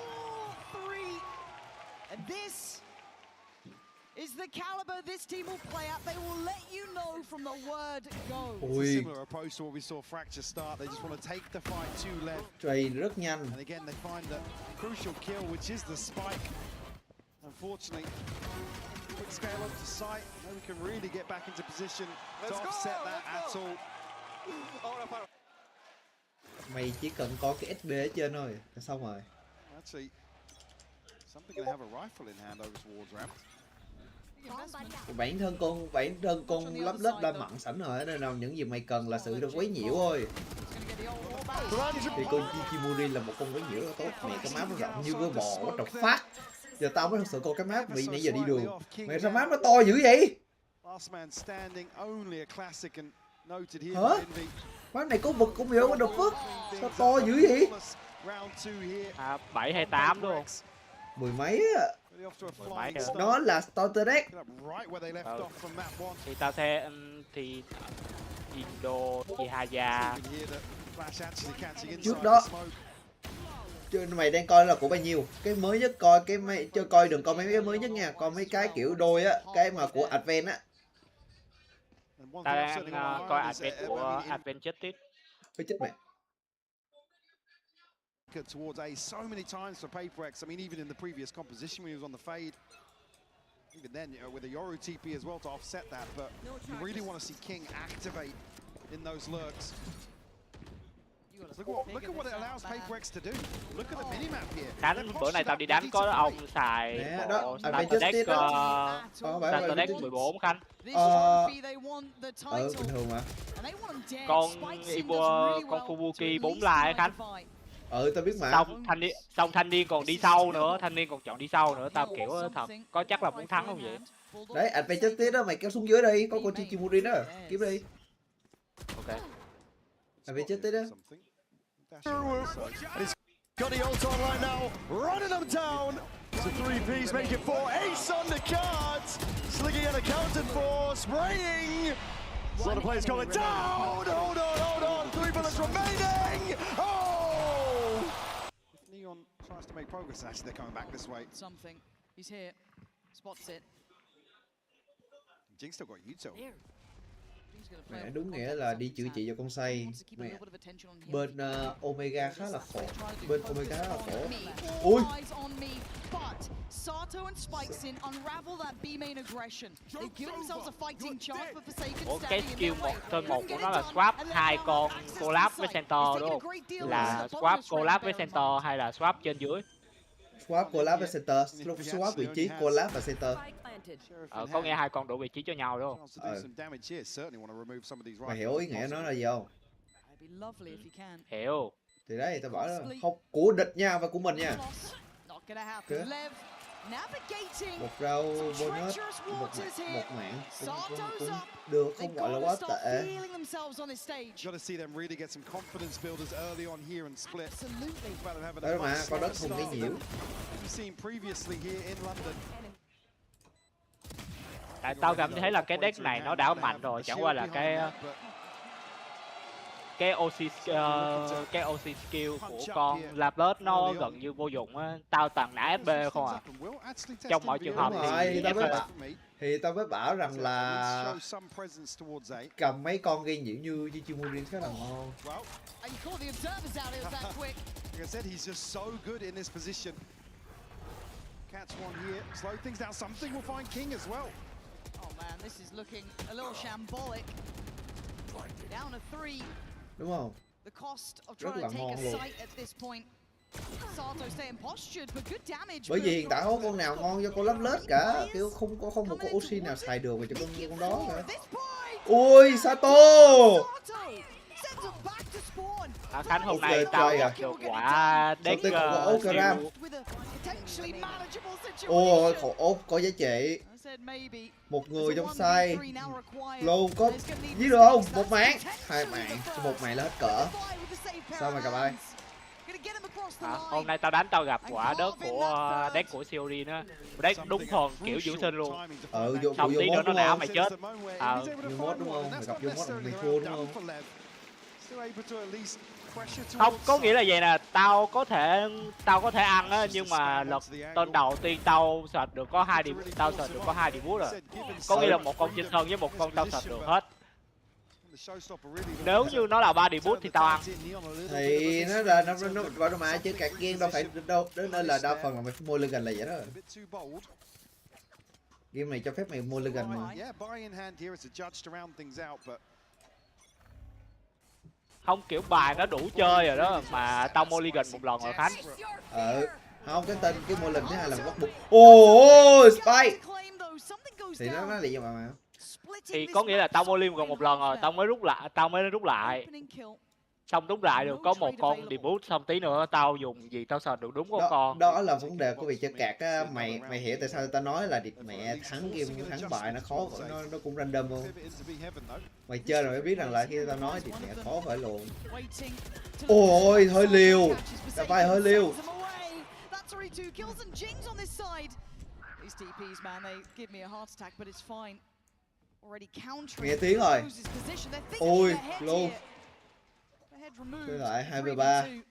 Speaker 2: Is the caliber this team will play at. They will let you know from the word go.
Speaker 3: It's a similar approach to what we saw Fracture start. They just want to take the fight to left.
Speaker 1: Trade rất nhanh.
Speaker 3: And again they find the crucial kill, which is the spike. Unfortunately, quick scale onto site. Now we can really get back into position to offset that at all.
Speaker 1: Mày chỉ cần có cái SB ở trên thôi, là xong rồi.
Speaker 3: Actually, something gonna have a rifle in hand over towards ramp.
Speaker 1: Bản thân con lắp lết đã mặn sẵn rồi, nên là những gì mày cần là sự được quấy nhiễu thôi. Thì con Chichimori là một con quấy nhiễu rất là tốt. Mẹ cái map nó rộng như cái bò what the fuck. Giờ tao mới thật sự coi cái map bị nãy giờ đi đường. Mày sao map nó to dữ vậy? Hả? Map này có vực cũng hiểu có được phước. Sao to dữ vậy?
Speaker 4: 7 hay 8 đúng không?
Speaker 1: Mười mấy á. Nó là starter deck.
Speaker 4: Thì tao sẽ thì Indo, Chihaya.
Speaker 1: Trước đó mày đang coi là của bao nhiêu? Cái mới nhất coi cái mày cho coi đừng coi mấy cái mới nhất nha, coi mấy cái kiểu đôi á, cái mà của Advent á.
Speaker 4: Tao đang coi Advent của Advent chết tiếp.
Speaker 1: Cái chết mẹ.
Speaker 3: Towards A so many times for PaperX. I mean, even in the previous composition when he was on the fade, even then with a Yoru TP as well to offset that. But you really want to see King activate in those lurks. Look at what it allows PaperX to do. Look at the minimap here.
Speaker 4: Khánh, bữa này tao đi đánh có ông xài bộ starter deck 14 Khánh.
Speaker 1: Bình thường mà.
Speaker 4: Con Fubuki 4 lại Khánh.
Speaker 1: Tao biết mà.
Speaker 4: Xong thanh niên còn đi sau nữa, thanh niên còn chọn đi sau nữa, tao kiểu thật có chắc là muốn thắng không vậy.
Speaker 1: Đấy, Advent chết đó, mày kéo xuống dưới đi, có con Chichimori đó, kiếm đi.
Speaker 4: Ok.
Speaker 1: Advent chết đó.
Speaker 7: Got the ult online now, running them down. So 3Ps make it 4, ace on the cards. Slicking unaccounted for, spraying. So the players call it down. Hold on, 3 bullets remaining. Oh!
Speaker 3: Neon tries to make progress. Actually, they're coming back this way.
Speaker 2: Something. He's here. Spots it.
Speaker 3: Jing still got Yuto.
Speaker 1: Mẹ đúng nghĩa là đi chữa trị cho con say. Mẹ. Bên Omega khá là khổ. Bên Omega khá là khổ. Ui.
Speaker 2: Sato and Spikesin unravel that B main aggression. They give themselves a fighting chance, but Forsaken
Speaker 4: Ủa, cái skill 1-1 của nó là swap 2 con collab với center đúng không? Là swap collab với center hay là swap trên dưới?
Speaker 1: Swap collab với center, swap vị trí collab và center.
Speaker 4: Có nghe 2 con đổi vị trí cho nhau đúng không?
Speaker 1: Mày hiểu ý nghĩa nó là gì không?
Speaker 4: Hiểu.
Speaker 1: Thì đấy, tao bảo đó, không của địch nha và của mình nha. Okay. Một rau bonus, một mạng cũng được, không gọi là quá tệ. Đó mà, con đất thùng cái nhiễu.
Speaker 4: Tại tao cảm thấy là cái deck này nó đã mạnh rồi, chẳng qua là cái OC skill của con Laplet nó gần như vô dụng á, tao toàn nã FB không à. Trong mọi trường hợp
Speaker 1: thì tao mới bảo rằng là cầm mấy con gây nhiễu như Chichimori khá là ngon.
Speaker 3: Like I said, he's just so good in this position. Catch one here, slow things down. Something will find King as well.
Speaker 2: Oh man, this is looking a little shambolic. Down to 3.
Speaker 1: Đúng không?
Speaker 2: The cost of trying to take a site at this point. Sato staying postured but good damage.
Speaker 1: Bởi vì hiện tại không có con nào ngon cho con lắp lết cả, kiểu không một con Oxy nào xài được mà cho con đó cả. Ui Sato!
Speaker 4: Khánh hôm nay tao gặp được quả deck
Speaker 1: ôi khổ ốt có giá trị. Một người trong say lâu có giết được không? Một mạng, 2 mạng, một mạng là hết cỡ. Sao mà gặp ai?
Speaker 4: Hôm nay tao gặp quả đất của deck của COD nữa, deck đúng thuần kiểu dưỡng sinh luôn. Xong tí nữa nó não mày chết.
Speaker 1: Vô mod đúng không? Mày gặp vô mod mày thua đúng không?
Speaker 4: Không, có nghĩa là vậy nè, tao có thể ăn á, nhưng mà lần tên đầu tiên tao search được có 2 debut rồi. Có nghĩa là một con trên thân với một con tao search được hết. Nếu như nó là 3 debut thì tao ăn.
Speaker 1: Thì nó gọi mà chứ cạc kiên đâu phải đâu, nên là đa phần là mày phải mua lên gần là vậy đó. Game này cho phép mày mulligan mà.
Speaker 4: Không, kiểu bài nó đủ chơi rồi đó mà tao mulligan một lần rồi Khánh.
Speaker 1: Không, cái tên cái mulligan thứ hai là bắt buộc. Ôi spike. Thì nó là gì mà.
Speaker 4: Thì có nghĩa là tao mulligan gần một lần rồi, tao mới rút lại. Xong rút lại được có một con debut, xong tí nữa tao dùng gì tao sờ được đúng con.
Speaker 1: Đó là vấn đề của việc chơi cạc á, mày hiểu tại sao tao nói là mẹ thắng game thắng bài nó khó, nó cũng random không? Mày chơi rồi mới biết rằng là khi tao nói thì mẹ khó phải luôn. Ôi hơi liều, đã vai hơi liều. Nghe tiếng rồi. Ôi luôn. Với lại 2v3.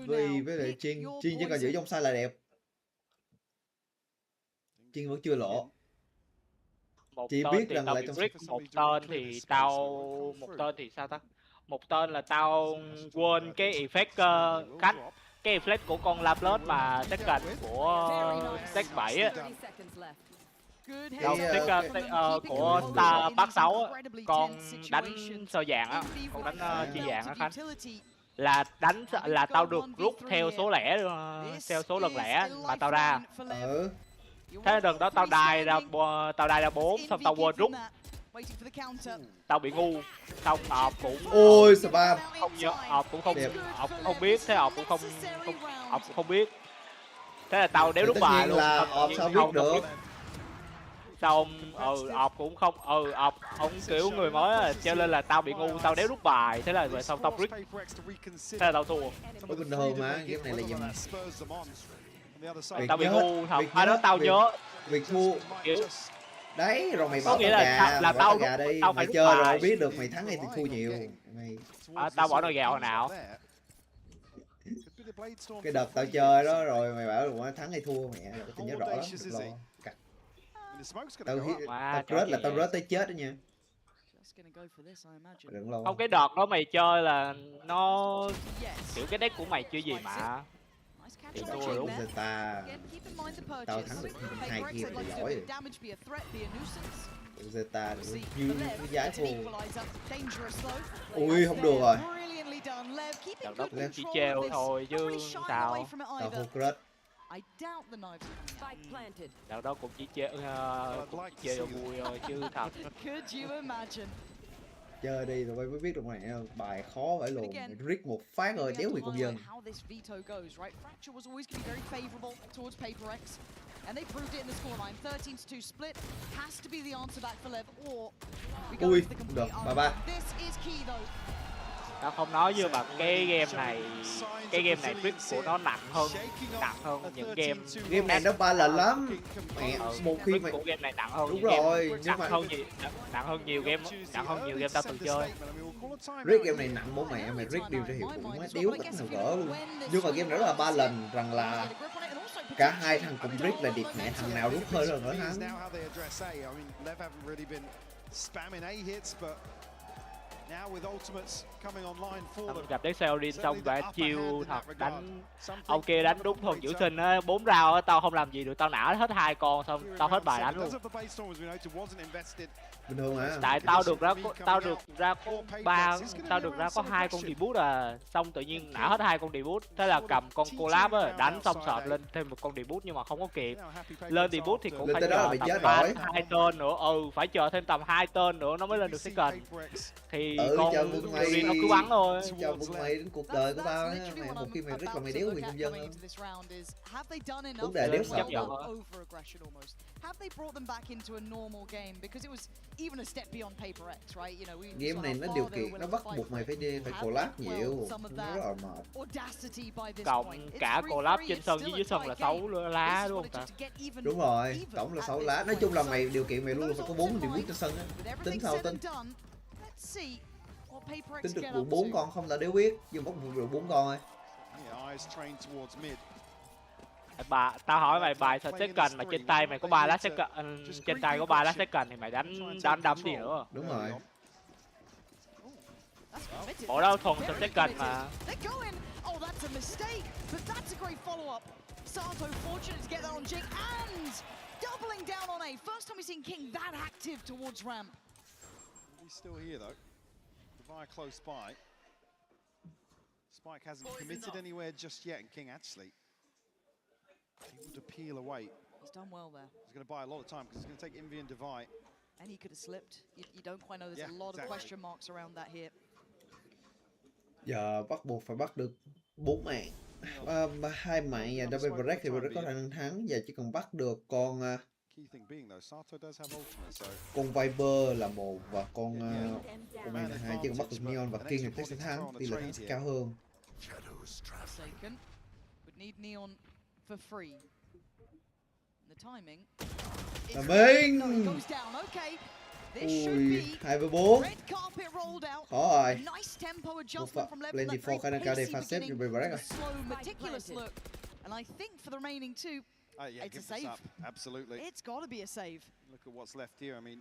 Speaker 1: Vì với lại Chiên chỉ còn giữ trong sai là đẹp. Chiên vẫn chưa lộ. Chỉ biết rằng là trong
Speaker 4: một tên thì sao ta? Một tên là tao quên cái effect cách cái effect của con Laplet mà second của stack 7 á. Của ta bác 6 á, con đánh sơ vàng á, con đánh chi vàng á Khánh. Là tao được rút theo số lẻ, theo số lần lẻ mà tao ra. Thế lần đó tao đai ra 4, xong tao quên rút. Tao bị ngu, xong ọp cũng
Speaker 1: ôi spam.
Speaker 4: Không nhớ, ọp cũng không biết, thế ọp cũng không biết. Thế là tao đéo rút bài luôn.
Speaker 1: Ọp sao biết được.
Speaker 4: Xong ọp cũng không ọp ông kiểu người mới á, cho nên là tao bị ngu, tao đéo rút bài, thế là rồi xong tao brick, thế là tao thua.
Speaker 1: Bình thường mà game này là gì mà
Speaker 4: tao bị ngu thật, đó tao nhớ
Speaker 1: việc thua
Speaker 4: kiểu
Speaker 1: đấy rồi mày bỏ tao gà đi, mày chơi rồi biết được mày thắng hay thì thua nhiều mày.
Speaker 4: Tao bỏ nồi gà hồi nào
Speaker 1: cái đợt tao chơi đó rồi mày bảo là thắng hay thua mẹ rồi tao nhớ rõ lắm, đừng lo. Tao rớt là tao rớt tới chết đó nha. Đừng lo.
Speaker 4: Không, cái đợt đó mày chơi là nó kiểu cái deck của mày chưa gì mà thì thua rồi đúng.
Speaker 1: Tao thắng được 2 game là giỏi rồi. Zeta như cái giá thua. Ui không được rồi.
Speaker 4: Đợt đó cũng chỉ treo thôi chứ sao.
Speaker 1: Tao thua crush.
Speaker 4: Đợt đó cũng chỉ chơi vui thôi chứ thật.
Speaker 1: Chơi đi rồi mới biết được mày bài khó phải luôn. Rick một phát rồi đéo bị công dân. Ui, được, 3-3.
Speaker 4: Tao không nói nhưng mà cái game này trick của nó nặng hơn những game
Speaker 1: này nó ba lần lắm. Mẹ một khi mà
Speaker 4: của game này nặng hơn
Speaker 1: đúng rồi,
Speaker 4: nặng hơn nhiều game tao từng chơi.
Speaker 1: Rick game này nặng bố mẹ mày, Rick điều cho hiệu quả má đéo cách nào gỡ luôn. Nhưng mà game đó là 3 lần rằng là cả hai thằng cùng Rick là điệp mẹ thằng nào rút hơi rồi nữa thắng.
Speaker 4: Ông gặp deck Celadin xong và chiêu thật đánh ông kia đánh đúng thuần giữ sinh á, 4 round á tao không làm gì được, tao nã hết 2 con xong tao hết bài đánh luôn.
Speaker 1: Bình thường mà.
Speaker 4: Tại tao được ra có 2 con debut à, xong tự nhiên nã hết 2 con debut, thế là cầm con collab á đánh xong sợt lên thêm một con debut nhưng mà không có kịp. Lên debut thì cũng phải chờ tầm 2 tên nữa, phải chờ thêm tầm 2 tên nữa nó mới lên được second. Thì con nó cứ bắn thôi.
Speaker 1: Chào mừng mày đến cuộc đời của tao á, mày một khi mày rất là mày đéo quyền công dân. Vấn đề đéo sợ. Game này nó điều kiện nó bắt buộc mày phải collab nhiều, nó rất là mệt.
Speaker 4: Cộng cả collab trên sân với dưới sân là 6 lá đúng không ta?
Speaker 1: Đúng rồi, tổng là 6 lá. Nói chung là mày điều kiện mày luôn là phải có 4 debut trên sân á. Tính sao tính? Tính được vụ 4 con không là đéo biết, nhưng bắt buộc được 4 con thôi.
Speaker 4: Tao hỏi mày bài second mà trên tay mày có 3 lá second, trên tay có 3 lá second thì mày đánh đấm gì nữa.
Speaker 1: Đúng rồi.
Speaker 4: Bộ đó thuần second mà.
Speaker 2: Sato fortunate to get that on Jing and doubling down on A. First time we've seen King that active towards ramp.
Speaker 3: He's still here though. Levi close by. Spike hasn't committed anywhere just yet, and King actually able to peel away.
Speaker 2: He's done well there.
Speaker 3: He's going to buy a lot of time because he's going to take Envy and Divide.
Speaker 2: And he could have slipped. You don't quite know. There's a lot of question marks around that here.
Speaker 1: Giờ bắt buộc phải bắt được 4 mạng. 2 mạng và double break thì break có khả năng thắng. Giờ chỉ cần bắt được con Viper là 1 và con này là 2. Chỉ cần bắt được Neon và King thì chắc sẽ thắng. Tỷ lệ thắng sẽ cao hơn. Là Mình. Ui, 2v4. Khó rồi. Một phạt lên thì for khả năng cao để phạt xếp cho break rồi.
Speaker 2: And I think for the remaining two, it's a save.
Speaker 3: Absolutely.
Speaker 2: It's got to be a save.
Speaker 3: Look at what's left here. I mean,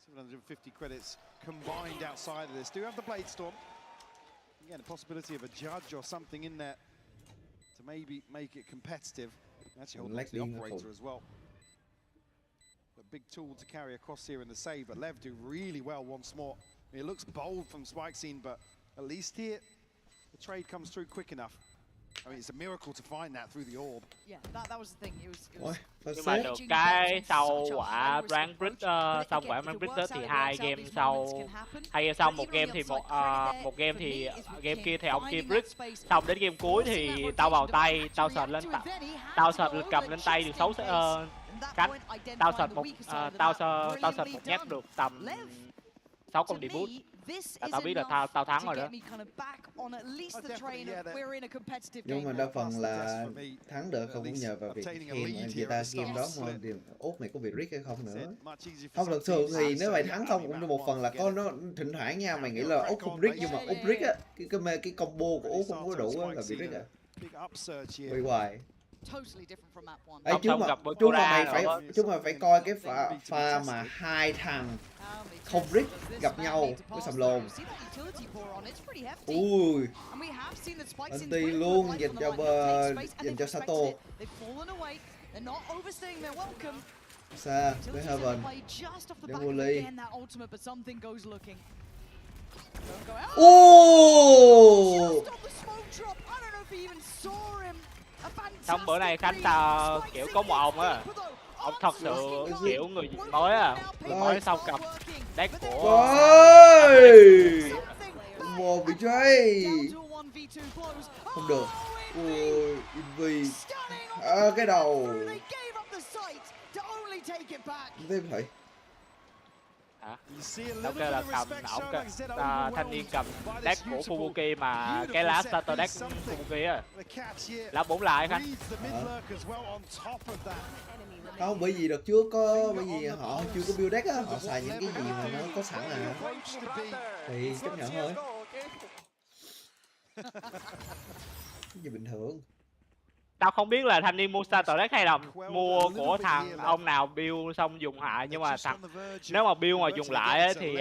Speaker 3: 750 credits combined outside of this. Do have the Blade Storm. Again, a possibility of a judge or something in there to maybe make it competitive. Actually hold on to the operator as well. A big tool to carry across here in the save, but Lev do really well once more. I mean, it looks bold from Spike scene, but at least here, the trade comes through quick enough. I mean, it's a miracle to find that through the orb.
Speaker 2: Yeah, that was the thing. It was
Speaker 4: nhưng mà được cái sau quả Brand Bridge, sau quả Brand Bridge thì hai game sau một game thì một game thì game kia thì ông kia Bridge, xong đến game cuối thì tao vào tay, tao sợt lên cầm lên tay được 6 cánh, tao sợt một nhát được tầm 6 con debut. Tao biết là tao thắng rồi đó.
Speaker 1: Nhưng mà đa phần là thắng được không cũng nhờ vào việc khen người ta game đó mà điều út mày có bị risk hay không nữa. Không, thật sự thì nếu mày thắng không cũng một phần là có nó thỉnh thoảng nha, mày nghĩ là út không risk nhưng mà út risk á, cái combo của út không có đủ á là bị risk á. Bị hoài. Ấy chúng mà phải coi cái pha mà hai thằng không risk gặp nhau với sầm lồn. Ui, anti luôn dành cho Sato. Xa với Heaven để mua ly.
Speaker 4: Xong bữa này Khánh ta kiểu có một ông á, ông thật sự kiểu người mới á, người mới sau cầm deck của
Speaker 1: một bị cháy không được. Ui, Envy cái đầu tiếp vậy.
Speaker 4: Đâu kêu là cầm thanh niên cầm deck của Fubuki mà cái lá starter deck Fubuki á, lá 4 lại Khánh.
Speaker 1: Không, bởi vì đợt trước bởi vì họ chưa có build deck á, họ xài những cái gì mà nó có sẵn thì chấp nhận thôi. Cái gì bình thường.
Speaker 4: Tao không biết là thanh niên mua starter deck hay là mua của thằng ông nào build xong dùng hại, nhưng mà nếu mà build mà dùng lại ấy, thì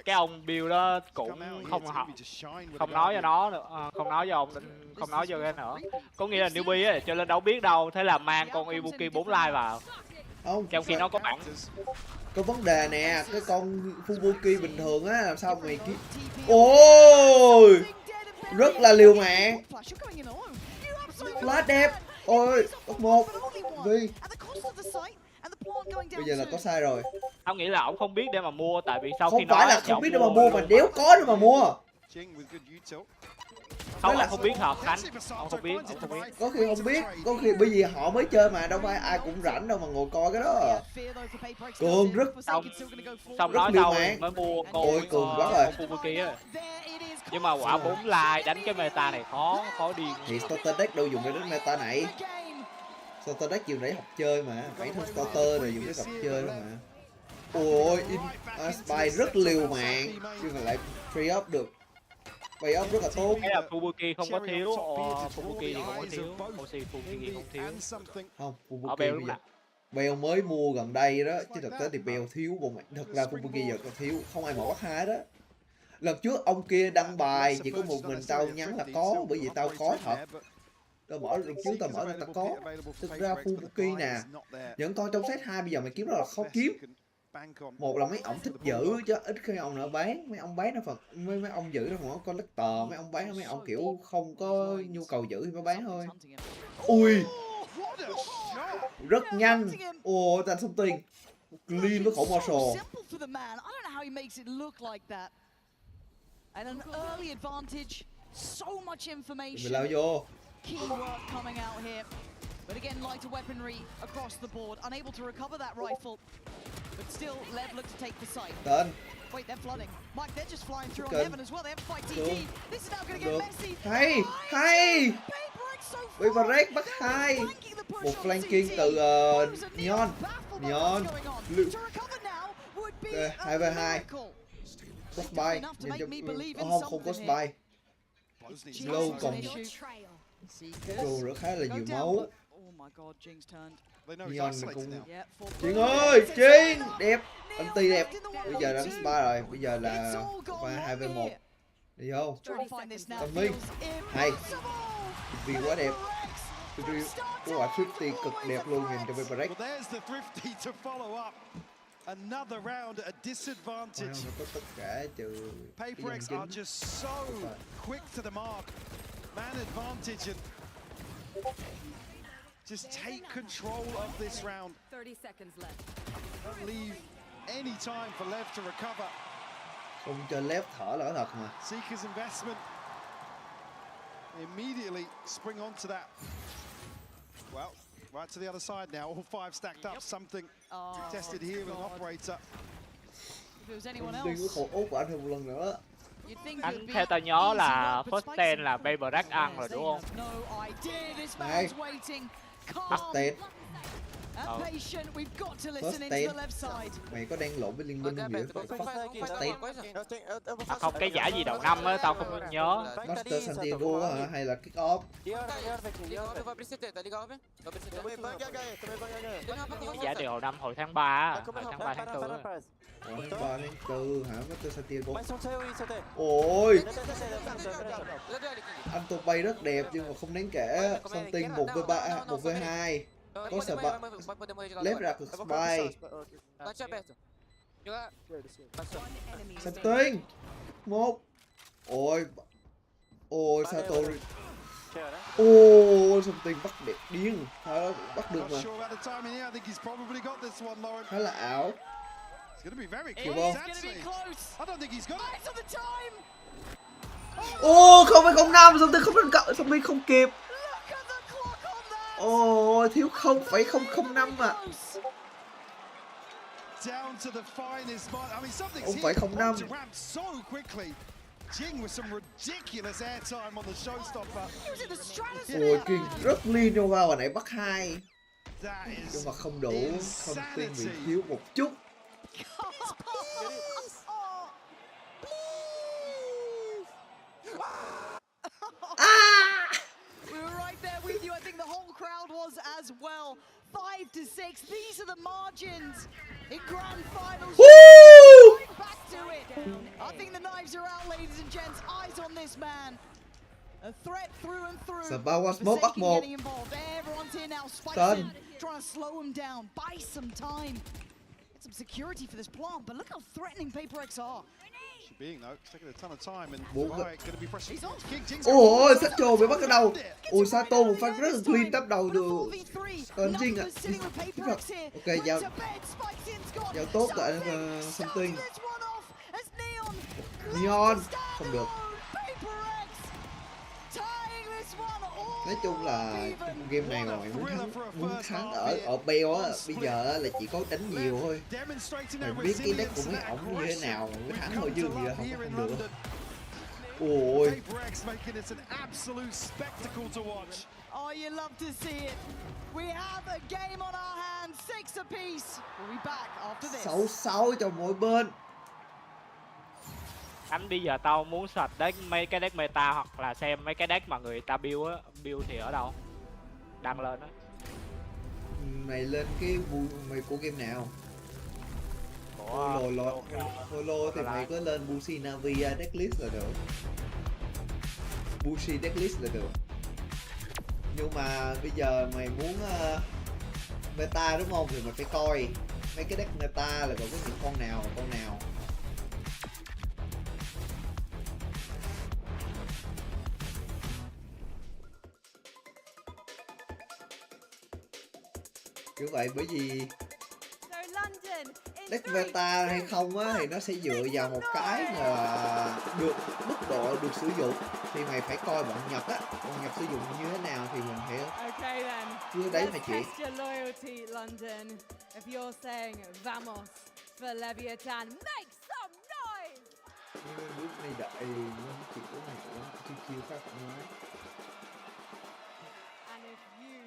Speaker 4: cái ông build đó cũng không nói cho nó nữa, không nói cho cái nữa. Có nghĩa là newbie ấy, cho nên đâu biết đâu, thế là mang con Ibuki 4 live vào. Trong khi nó có bản.
Speaker 1: Có vấn đề nè, cái con Fubuki bình thường á làm sao mày ôi rất là liều mạng. Flash đẹp. Ôi, top 1 vì bây giờ là có sai rồi.
Speaker 4: Tao nghĩ là ông không biết để mà mua, tại vì sau
Speaker 1: không
Speaker 4: khi
Speaker 1: phải là không biết để mà mua mà đéo có để mà mua.
Speaker 4: Không là không biết thật Khánh, ông không biết.
Speaker 1: Có khi không biết, có khi bởi vì họ mới chơi mà đâu phải ai cũng rảnh đâu mà ngồi coi cái đó. Cường rất
Speaker 4: xong nói đâu mới mua
Speaker 1: con
Speaker 4: Fubuki á. Nhưng mà quả 4 like đánh cái meta này khó điên.
Speaker 1: Thì starter deck đâu dùng để đánh meta này. Starter deck dùng để học chơi mà, bản thân starter rồi dùng để học chơi đó mà. Ôi, Spy rất liều mạng nhưng mà lại free up được. Free up rất là tốt.
Speaker 4: Cái là Fubuki không có thiếu, Fubuki thì không có thiếu, Oxy Fubuki không thiếu.
Speaker 1: Không, Fubuki bây giờ Bell mới mua gần đây đó, chứ thực tế thì Bell thiếu bộ mạng. Thật ra Fubuki giờ có thiếu, không ai mở bắt hai đó. Lần trước ông kia đăng bài chỉ có một mình tao nhắn là có, bởi vì tao có thật. Tao mở được kiếm, tao mở ra tao có. Thực ra Fubuki nè, những con trong set 2 bây giờ mày kiếm rất là khó kiếm. Một là mấy ổng thích giữ chứ ít khi ông nào bán, mấy ông bán nó Phật, mấy ông giữ nó không có collector, mấy ông bán mấy ông kiểu không có nhu cầu giữ thì mới bán thôi. Ui, rất nhanh. Ồ, thành thông tin clean với khẩu Marshall.
Speaker 2: And an early advantage, so much information.
Speaker 1: Mình lao vô.
Speaker 2: Keyword coming out here. But again, lighter weaponry across the board, unable to recover that rifle. But still, Lev look to take the site.
Speaker 1: Tên.
Speaker 2: Wait, they're flooding. Mike, they're just flying through on heaven as well. They have to fight TD. This is now going to get messy.
Speaker 1: Hay, hay. Paperx bắt 2. Một flanking từ Neon. Neon. Ok, 2v2. Crossby. Không có spy. Lâu còn đồ rất khá là nhiều máu. Neon cũng... Chiến ơi, Chiến! Đẹp! Anti đẹp. Bây giờ đánh spy rồi. Bây giờ là 2v1. Đi vô. Còn Minh. Hay. Vì quá đẹp. Có quả Thrifty cực đẹp luôn nhìn cho Paperx.
Speaker 3: Another round at a disadvantage. Paperx are just so quick to the mark. Man advantage and just take control of this round.
Speaker 5: 30 seconds left.
Speaker 3: Don't leave any time for Lev to recover.
Speaker 1: Không cho Lev thở lỡ thật mà.
Speaker 3: Seeker's investment. Immediately spring onto that. Well, right to the other side now, all 5 stacked up, something tested here with an operator.
Speaker 1: Tiên của khổ út của anh thêm một lần nữa.
Speaker 4: Anh theo tao nhớ là first 10 là Paperx ăn rồi đúng không?
Speaker 1: Này, first 10. First 10. Mày có đang lộn với liên minh không vậy? First 10.
Speaker 4: À không, cái giải gì đầu năm á, tao không nhớ.
Speaker 1: Master Santiago hả? Hay là kick off?
Speaker 4: Cái giải đầu năm hồi tháng 3 á, hồi tháng 3 tháng 4 á.
Speaker 1: Tháng 3 tháng 4 hả? Master Santiago. Ôi! Anh tô bay rất đẹp nhưng mà không đáng kể. Something 1v3, 1v2. Có sợ bạn lép ra cực spy. Something 1. Ôi. Ôi Sato. Ôi Something bắt đẹp điên. Bắt được mà. Khá là ảo. Kìa không? Ô 0,05 Something không kịp. Ồ, thiếu 0,005 à. 0,05. Ôi, King rất clean cho vào hồi nãy bắt 2. Nhưng mà không đủ, không tiên bị thiếu một chút.
Speaker 2: I think the whole crowd was as well. 5-6. These are the margins in grand finals.
Speaker 1: Woo!
Speaker 2: Back to it. I think the knives are out, ladies and gents. Eyes on this man. A threat through and through.
Speaker 1: Sao bao smoke bắt một.
Speaker 2: Everyone's here now. Spicing, trying to slow him down. Buy some time. Get some security for this plant. But look how threatening Paperx are.
Speaker 1: Ôi, Sato bị bắt ở đâu? Ôi, Sato một phát rất là clean tắp đầu được. Jing ạ. Ok, giao tốt tại Something. Neon. Không được. Nói chung là game này mà mày muốn thắng ở Bell á, bây giờ là chỉ có đánh nhiều thôi. Mày biết cái deck của mấy ổng như thế nào mà mới thắng thôi chứ gì không được. Ôi.
Speaker 2: Oh, you love to see it. We have a game on our hands, 6 apiece. We'll be back after this.
Speaker 1: 6-6 cho mỗi bên.
Speaker 4: Anh bây giờ tao muốn search deck mấy cái deck meta hoặc là xem mấy cái deck mà người ta build á, build thì ở đâu? Đăng lên á.
Speaker 1: Mày lên cái mày của game nào? Holo thì mày có lên Bushi Navia decklist là được. Bushi decklist là được.
Speaker 17: Nhưng mà bây giờ mày muốn meta đúng không, thì mày phải coi mấy cái deck meta là còn có những con nào và con nào. Kiểu vậy, bởi vì deck meta hay không á thì nó sẽ dựa vào một cái mà được mức độ được sử dụng, thì mày phải coi bọn Nhật á, bọn Nhật sử dụng như thế nào thì mình phải cứ đấy mà chuyện.
Speaker 5: Test your loyalty, London. If you're saying vamos for Leviathan, make some noise.
Speaker 17: Lúc này đợi những chuyện của này cũng chiêu khác nói.
Speaker 5: And if you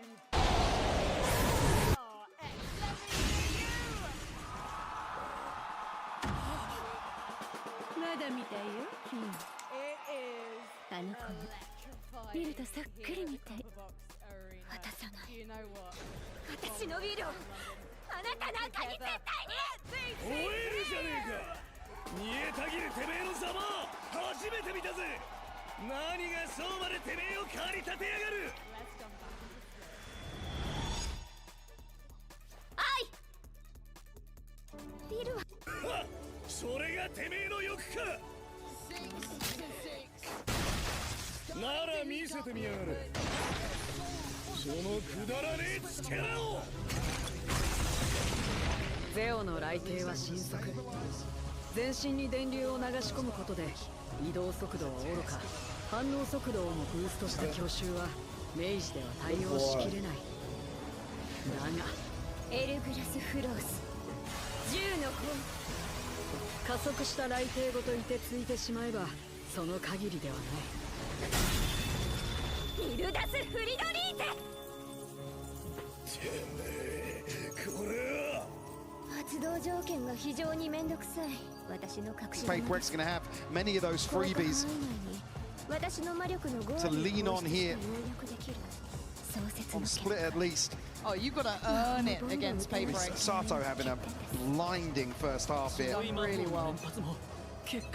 Speaker 18: まだ見たいよ、君。あの子見るとそっくりみたい。渡さない。私のビルをあなたなんかに絶対に。
Speaker 10: 燃えるじゃねえか。煮えたぎるてめえのざま初めて見たぜ。何がそうまでてめえを駆り立てやがる。
Speaker 18: ビルは
Speaker 10: それがてめえの欲か。なら見せてみやがれ。そのくだらねえ力を。
Speaker 19: ゼオの雷霆は神速。全身に電流を流し込むことで移動速度はおろか反応速度をもブーストした強襲は明治では対応しきれない。だが
Speaker 18: エルグラスフロース10の
Speaker 19: 加速した雷霆ごといてついてしまえばその限りではない。
Speaker 18: ミルダスフリドリーテ。
Speaker 10: てめえこれは
Speaker 18: 発動条件が非常にめんどくさい。私の隠し
Speaker 3: Paperx going to have many of those freebies
Speaker 18: 私の魔力の
Speaker 3: to lean on here on split at least.
Speaker 2: Oh, you've got to earn it against Paperx.
Speaker 3: Sato having a blinding first half here.
Speaker 2: Done really well.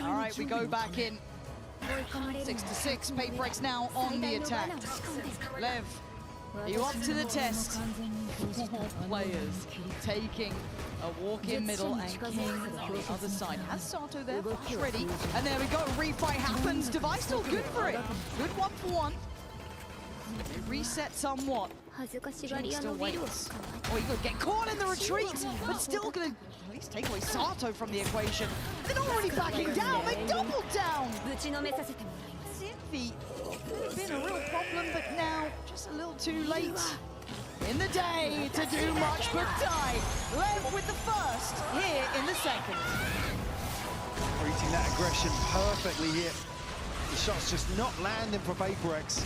Speaker 2: All right, we go back in. 6-6. Paperx now on the attack. Lev, are you up to the test? Players taking a walk in middle and King on the other side. Has Sato there, ready. And there we go, refight happens. Device still good for it. Good 1-for-1. It reset somewhat. Jing still waits. Oh, you could get caught in the retreat, but still gonna at least take away Sato from the equation. They're not already backing down, they doubled down! Sinvi, been a real problem, but now just a little too late in the day to do much but die. Lev with the first, here in the second.
Speaker 3: Reading that aggression perfectly here. The shot's just not landing for Paperx.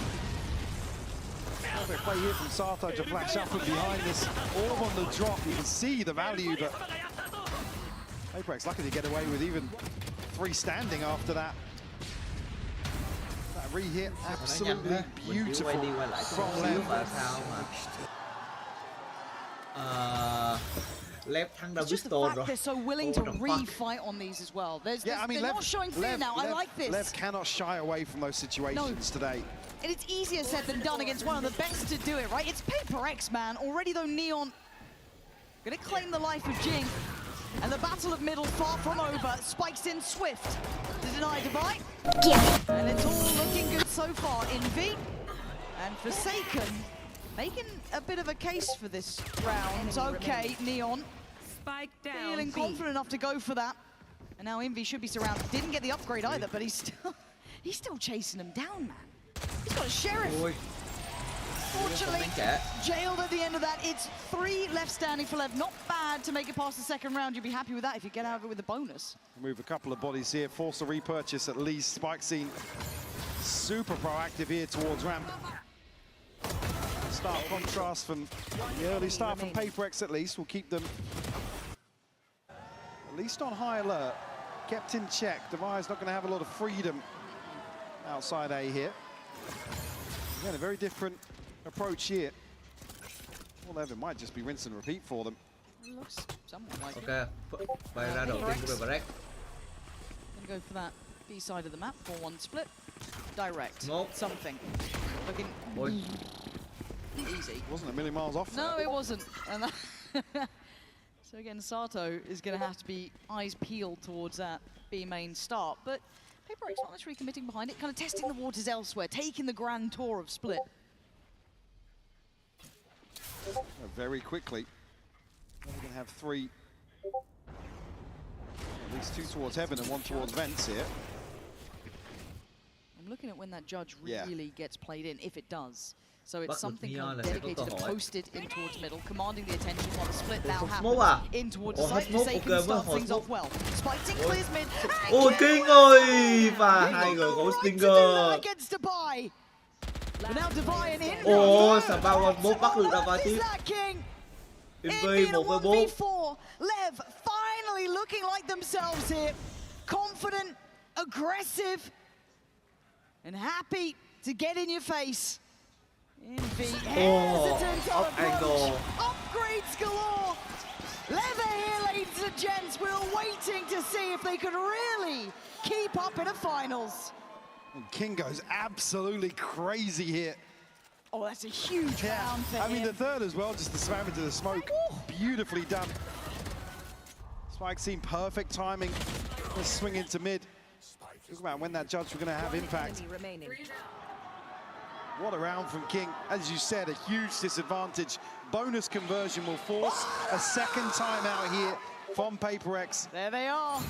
Speaker 3: Perfect play here from Sato to flash up and behind this orb on the drop. You can see the value, but Paperx lucky to get away with even 3 standing after that. That re-hit, absolutely beautiful from Lev.
Speaker 2: It's just the fact they're so willing to re-fight on these as well. They're not showing fear now. I like this.
Speaker 3: Lev cannot shy away from those situations today.
Speaker 2: And it's easier said than done against one of the best to do it, right? It's Paperx, man. Already, though, Neon gonna claim the life of Jing. And the battle of middle far from over. Spikes in swift to deny Dubai. And it's all looking good so far. Envy and Forsaken making a bit of a case for this round. Okay, Neon feeling confident enough to go for that. And now Envy should be surrounded. Didn't get the upgrade either, but he's still chasing him down, man. He's got a sheriff. Fortunately, jailed at the end of that. It's 3 left standing for Lev. Not bad to make it past the second round. You'd be happy with that if you get out of it with a bonus.
Speaker 3: Move a couple of bodies here, force a repurchase at least. Spike scene super proactive here towards ramp. Start contrast from the early start from Paperx at least will keep them at least on high alert. Kept in check. Devi's not going to have a lot of freedom outside A here. Again, a very different approach here. Well, Evan might just be rinse and repeat for them.
Speaker 2: Looks somewhat like
Speaker 17: Okay, bay ra đầu tiên của Paperx.
Speaker 2: Gonna go for that B side of the map, 4-1 split. Direct.
Speaker 17: Nope.
Speaker 2: Something. Looking. easy.
Speaker 3: It wasn't a million miles off.
Speaker 2: No,
Speaker 3: there.
Speaker 2: it wasn't. And so again, Sato is going to have to be eyes peeled towards that B main start. But PaperX not necessarily committing behind it, kind of testing the waters elsewhere, taking the grand tour of Split.
Speaker 3: Very quickly. We're going to have 3. At least 2 towards Heaven and 1 towards Vents here.
Speaker 2: I'm looking at when that judge really gets played in, if it does. So it's something kind of dedicated and posted in towards middle, commanding the attention while the split now happens in towards the side. They can start things off well. Spikes in, clears mid.
Speaker 17: Ôi kinh ơi, và hai người của Stinger.
Speaker 2: Against Dubai. But now Dubai and in.
Speaker 17: Ồ, sao bao con bố bắt được Dubai tiếp.
Speaker 2: MVP 1v4. Lev finally looking like themselves here. Confident, aggressive, and happy to get in your face. Envy hesitant on approach. Upgrades galore. Leather here, ladies and gents. We were waiting to see if they could really keep up in a finals.
Speaker 3: And King goes absolutely crazy here.
Speaker 2: Oh, that's a huge round for him.
Speaker 3: I mean, the third as well, just the slam into the smoke. Beautifully done. Spike seemed perfect timing. Let's swing into mid. Talk about when that judge were going to have impact. What a round from King. As you said, a huge disadvantage. Bonus conversion will force a second timeout here from PaperX.
Speaker 2: There they are.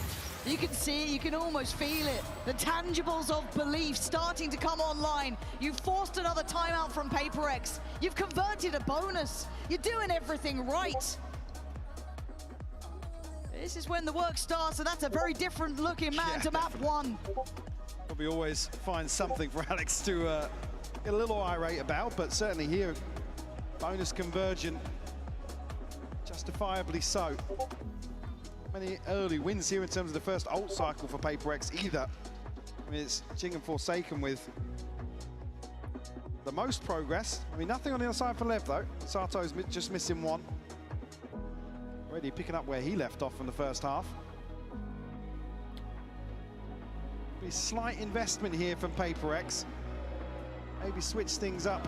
Speaker 2: You can see it, you can almost feel it. The tangibles of belief starting to come online. You've forced another timeout from PaperX. You've converted a bonus. You're doing everything right. This is when the work starts, and that's a very different looking man to map 1.
Speaker 3: Probably always find something for Alex to get a little irate about, but certainly here, bonus conversion, justifiably so. Many early wins here in terms of the first ult cycle for PaperX either. I mean, it's Jing and Forsaken with the most progress. I mean, nothing on the other side for Lev though. Sato's just missing 1. Already picking up where he left off from the first half. Be slight investment here from PaperX. Maybe switch things up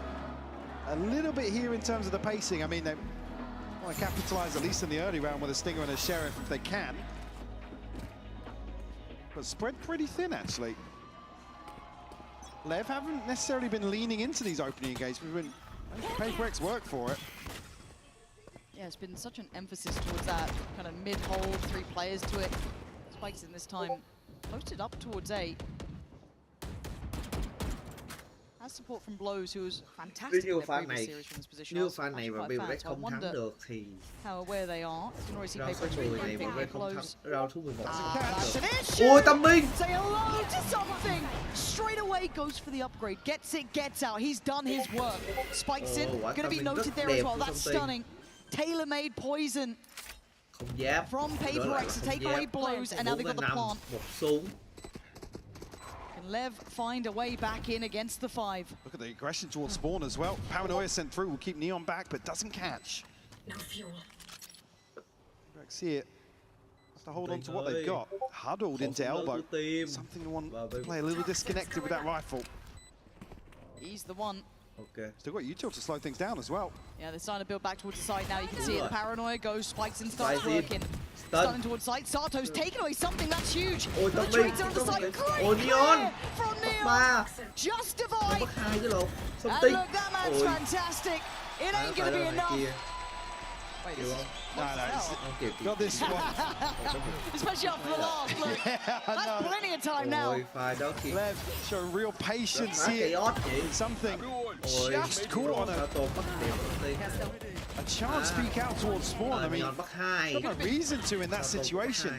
Speaker 3: a little bit here in terms of the pacing. I mean, they want to capitalize at least in the early round with a Stinger and a Sheriff if they can. But spread pretty thin, actually. Lev haven't necessarily been leaning into these opening engagements. We've been making PaperX work for it.
Speaker 2: Yeah, it's been such an emphasis towards that kind of mid-hold, 3 players to it. Spikes in this time posted up towards A. Has support from Blows, who was fantastic in their previous series from this position.
Speaker 17: Nếu pha này mà PaperX không thắng được thì
Speaker 2: how aware they are. You can already see
Speaker 17: round số
Speaker 2: PaperX
Speaker 17: 10 này
Speaker 2: really
Speaker 17: PaperX không
Speaker 2: Blows.
Speaker 17: thắng round số 11
Speaker 2: That's an
Speaker 17: không
Speaker 2: issue.
Speaker 17: Ôi Tâm Minh.
Speaker 2: Say hello to something. Straight away goes for the upgrade. Gets it, gets out. He's done his work. Spikes in. Going to be noted there as well. That's stunning. Tailor-made poison from PaperX to take away Blows, and now they've got the plant. Can Lev find a way back in against the 5?
Speaker 3: Look at the aggression towards spawn as well. Paranoia sent through, will keep Neon back, but doesn't catch.
Speaker 18: No fuel.
Speaker 3: PaperX here has to hold on to what they've got. Huddled into elbow. Something to want to play a little disconnected with that rifle.
Speaker 2: He's the one.
Speaker 17: Okay.
Speaker 3: Still got util to slow things down as well.
Speaker 2: Yeah, they're starting to build back towards the side now. You can see it. The Paranoia goes, spikes and starts working. Stunning towards side. Sato's taking away something that's huge. The trades on the side. Great clear from Neon. Justified. And look, that man's fantastic. It ain't going to be enough. Wait, this is...
Speaker 3: No, got this one.
Speaker 2: Especially after the last, look. That's plenty of time now.
Speaker 3: Lev showing real patience here. Something just caught on a chance to peek out towards spawn. I mean, no reason to in that situation.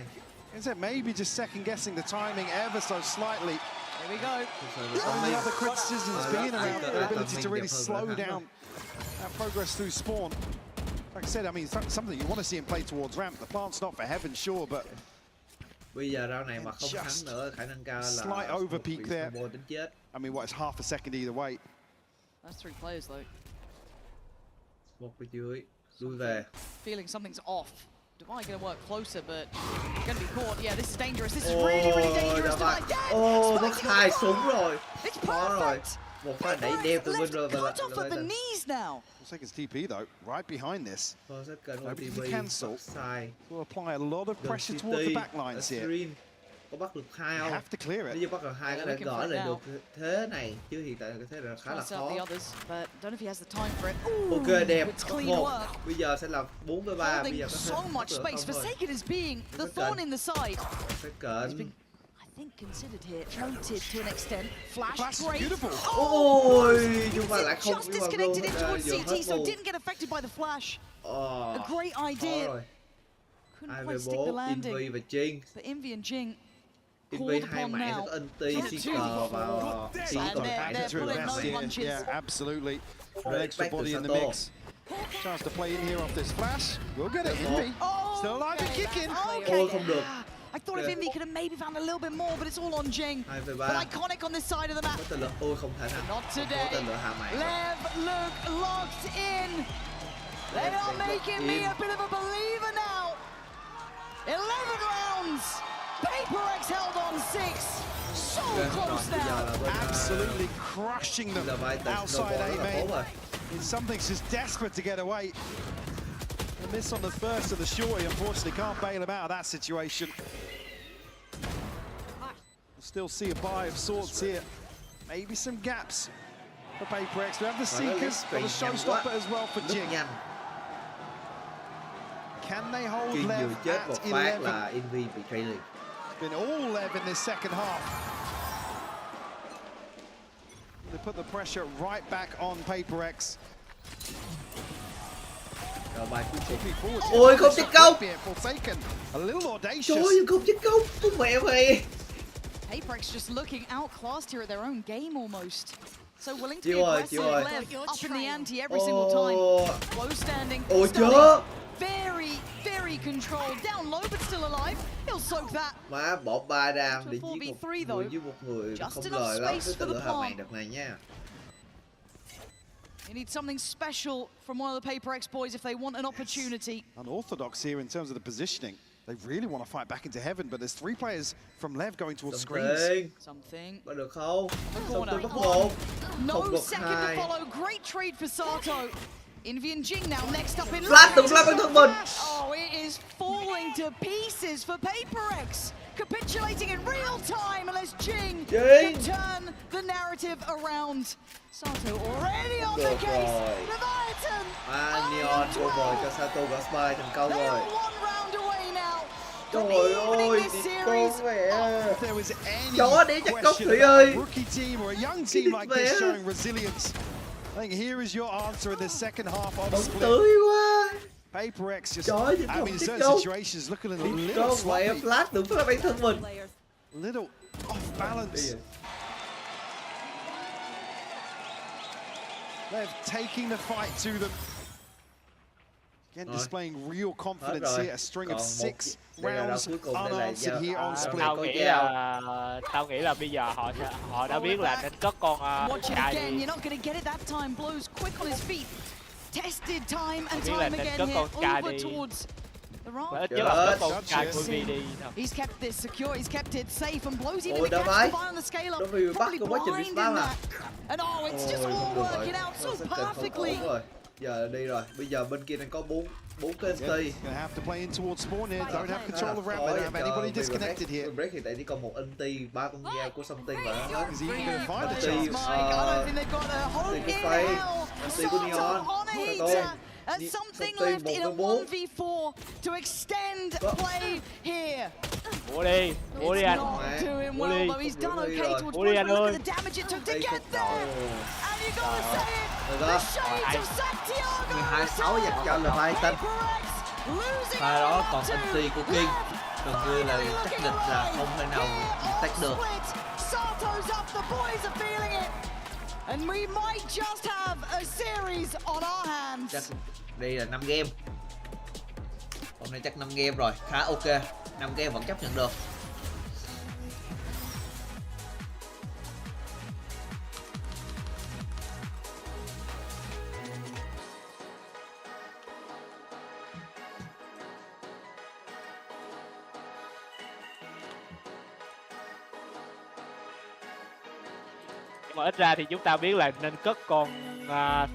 Speaker 3: Is it maybe just second guessing the timing ever so slightly?
Speaker 2: Here we go.
Speaker 3: One of the other criticisms being around the ability to really slow down that progress through spawn. Like I said, I mean, something you want to see him play towards ramp. The plant's not for heaven, sure, but just slight over peak there. I mean, what, it's half a second either way.
Speaker 2: That's 3 players, though.
Speaker 17: Lui về.
Speaker 2: Feeling something's off. Dubai going to work closer, but going to be caught. Yeah, this is dangerous. This is really, really dangerous.
Speaker 17: Mất 2 súng rồi.
Speaker 2: It's perfect.
Speaker 17: Một pha đẩy đeo tụi mình rồi
Speaker 2: cut off at the knees now.
Speaker 3: Seconds TP though, right behind this. Nobody can
Speaker 17: TP
Speaker 3: cancel.
Speaker 17: sai.
Speaker 3: Will apply a lot of pressure towards the back lines here.
Speaker 17: Có bắt được 2
Speaker 3: You
Speaker 17: không?
Speaker 3: have to clear it.
Speaker 17: Nếu như bắt được 2 có thể gỡ lại được thế này, chứ hiện tại cái thế là khá là khó. Ok đẹp, top 1. Bây giờ sẽ là 4 với 3. Bây giờ có
Speaker 2: so much space. Forsaken is being the thorn in the side.
Speaker 17: Forsaken.
Speaker 2: I think considered here, floated to an extent. Flash great.
Speaker 3: Beautiful.
Speaker 17: Ôi, nhưng mà lại không
Speaker 2: just disconnected it towards CT, so didn't get affected by the flash. A great idea. Couldn't quite stick the landing.
Speaker 17: Envy và Jing.
Speaker 2: But Envy and Jing
Speaker 17: Envy hai mạng nó có anti seeker và seeker.
Speaker 3: Yeah, absolutely. An extra body in the mix. Chance to play in here off this flash. We'll get it, Envy. Still alive and kicking.
Speaker 17: Ôi không được.
Speaker 2: I thought if Envy could have maybe found a little bit more, but it's all on Jing. But iconic on this side of the map.
Speaker 17: Ôi không thể nào.
Speaker 2: Not today. Lev look locked in. They are making me a bit of a believer now. 11 rounds. Paper X held on 6. So close now.
Speaker 3: Absolutely crushing them outside A main. Something's just desperate to get away. A miss on the first of the shorty, unfortunately can't bail him out of that situation. We'll still see a buy of sorts here. Maybe some gaps for Paper X. We have the Seekers, but the showstopper as well for Jing. Can they hold Lev at 11?
Speaker 17: Là Envy bị trailing.
Speaker 3: It's been all Lev in this second half. They put the pressure right back on Paper X.
Speaker 17: Rồi bài cuối cùng. Ôi không chết công. Trời ơi không chết công. Con mẹ mày.
Speaker 2: Paper X just looking outclassed here at their own game almost. So willing to be aggressive, Lev up in the ante every single time. Low standing.
Speaker 17: Ôi chưa.
Speaker 2: Very controlled. Down low but still alive. He'll soak that.
Speaker 17: Má bỏ 3 đam để giết một người với một người không lời lắm với tựa hạ màn đợt này nha.
Speaker 2: They need something special from one of the Paper X boys if they want an opportunity.
Speaker 3: Unorthodox here in terms of the positioning. They really want to fight back into heaven, but there's 3 players from Lev going towards screens.
Speaker 2: Something.
Speaker 17: Có được không?
Speaker 2: Something bắt một. No second to follow. Great trade for Sato. Envy and Jing now next up in
Speaker 17: Flash tự Flash bản thân mình.
Speaker 2: Oh, it is falling to pieces for Paper X. Capitulating in real time unless Jing can turn the narrative around. Sato already on the case. Leviathan.
Speaker 17: Neon cô vời cho Sato gõ spy thành công rồi.
Speaker 2: One round away now.
Speaker 17: Trời ơi, con mẹ. Chó để chắc cốc Thủy ơi.
Speaker 3: Rookie team or a young team like this showing resilience. I think here is your answer in the second half of the split.
Speaker 17: Tươi quá.
Speaker 3: Paper X just, I mean, in certain situations, looking a little sloppy.
Speaker 17: Flash tự Flash bản thân mình.
Speaker 3: Little off balance. They're taking the fight to them. Again, displaying real confidence here. A string of 6 rounds unanswered here on split.
Speaker 4: Tao nghĩ là bây giờ họ đã biết là nên cất con cài đi.
Speaker 2: You're not going to get it that time. Blows quick on his feet. Tested time and time again here. Over towards the right. He's kept this secure. He's kept it safe and blows even the catch the buy on the scale up. Probably blind in that. And oh, it's just all working out so perfectly.
Speaker 17: Giờ đi rồi. Bây giờ bên kia đang có 4 cái NT.
Speaker 3: Gonna have to play in towards spawn here. Don't have control of ramp. They don't have anybody disconnected here.
Speaker 17: Break hiện tại chỉ còn một NT, 3 con dao của something và hết.
Speaker 3: Is he even gonna find a chance?
Speaker 2: NT của Faye, NT của Neon. Something left in a 1v4 to extend play here.
Speaker 4: Mua đi anh.
Speaker 2: Doing well, though he's done okay towards push, but look at the damage it took to get there. And you gotta say it, the shades of Santiago.
Speaker 17: 26 dành cho Leviathan. Pha đó còn NT của King. Gần như là chắc định là không thể nào tách được.
Speaker 2: Sato's up, the boys are feeling it. And we might just have a series on our hands.
Speaker 17: Chắc đây là 5 game. Hôm nay chắc 5 game rồi, khá ok. 5 game vẫn chấp nhận được.
Speaker 4: Nhưng mà ít ra thì chúng ta biết là nên cất con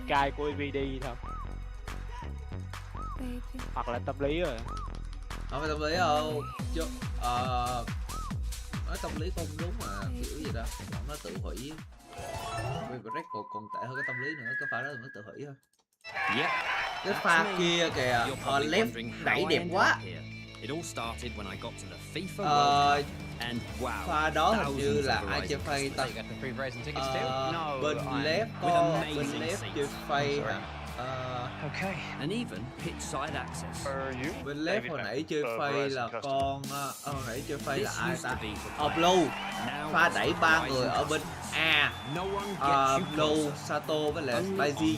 Speaker 4: Sky của EVD thôi. Hoặc là tâm lý rồi.
Speaker 17: Không phải tâm lý đâu. Chứ nói tâm lý không đúng mà kiểu gì đó. Nó tự hủy. Vì Break còn tệ hơn cái tâm lý nữa, cái pha đó nó tự hủy thôi. Cái pha kia kìa, left đẩy đẹp quá. Pha đó hình như là ai chơi phay ta? Bên left có bên left chơi phay hả? Bên left hồi nãy chơi phay là con hồi nãy chơi phay là ai ta? Blue. Pha đẩy 3 người ở bên A. Blue, Sato với lại Spicy.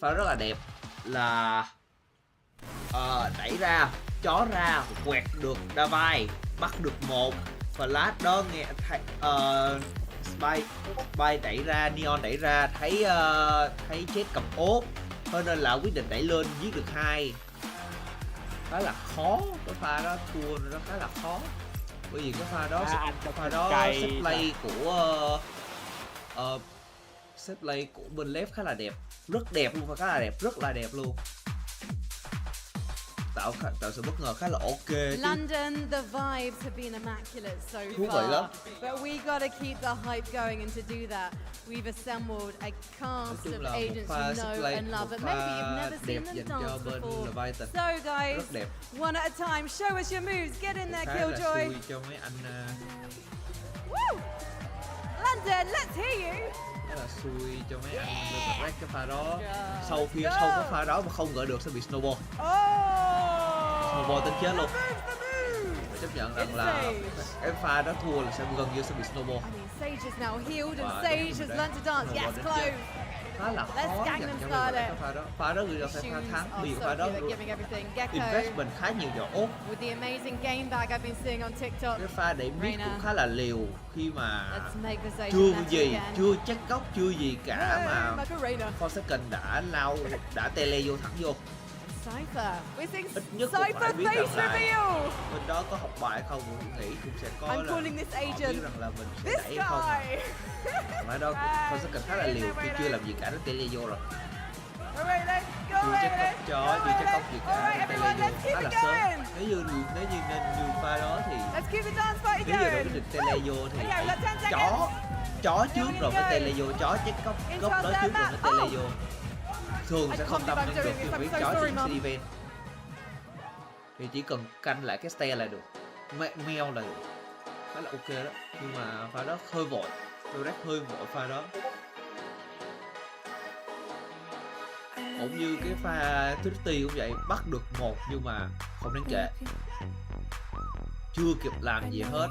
Speaker 17: Pha rất là đẹp là đẩy ra, chó ra, quẹt được Davai, bắt được một và lát đó nghe thấy Spy đẩy ra, Neon đẩy ra, thấy chết cầm ốp, cho nên là quyết định đẩy lên giết được 2. Khá là khó, cái pha đó thua nó khá là khó, bởi vì cái pha đó set play của set play của bên left khá là đẹp, rất đẹp luôn, và khá là đẹp, rất là đẹp luôn, tạo sự bất ngờ khá là ok.
Speaker 5: London, the vibes have been immaculate so
Speaker 17: Thú vị
Speaker 5: far,
Speaker 17: lắm.
Speaker 5: but we gotta keep the hype going, and to do that, we've assembled a cast of agents you know and love, but maybe you've never seen them dance before. So guys, one at a time, show us your moves, get in there, Killjoy.
Speaker 17: Cho mấy anh
Speaker 5: Woo! London, let's hear you.
Speaker 17: rất là xui cho mấy anh break cái pha đó. Sau cái pha đó mà không gỡ được sẽ bị snowball. Snowball tính chết luôn. Phải chấp nhận rằng là cái pha đó thua là sẽ gần như sẽ bị snowball.
Speaker 5: Sage is now healed and Sage has learned to dance. Yes, close.
Speaker 17: Khá là khó dành cho người cái pha đó. Pha đó người ta sẽ pha thắng, vì pha đó investment khá nhiều vào ốp.
Speaker 5: With the amazing game bag I've been seeing on TikTok.
Speaker 17: Cái pha đẩy mid cũng khá là liều khi mà chưa check góc, chưa gì cả mà 4 second đã tele vô thẳng vô. Ít nhất cũng phải biết rằng là bên đó có học bài không, mình nghĩ cũng sẽ có là biết rằng là mình sẽ đẩy không. Mà đó con sẽ cần khá là liều khi chưa làm gì cả, nó tele vô rồi. Chưa check góc chó, chưa check góc gì cả, nó tele vô khá là sớm. Nếu như nên như pha đó thì nếu như quyết định tele vô thì chó trước rồi mới tele vô, chó check góc đó trước rồi mới tele vô. Thường sẽ không tâm được khi biết chó trên CD ven, thì chỉ cần canh lại cái stair là được, meo là được, khá là ok đó. Nhưng mà pha đó hơi vội, tôi hơi vội pha đó. Cũng như cái pha Twisty cũng vậy, bắt được một nhưng mà không đáng kể, chưa kịp làm gì hết.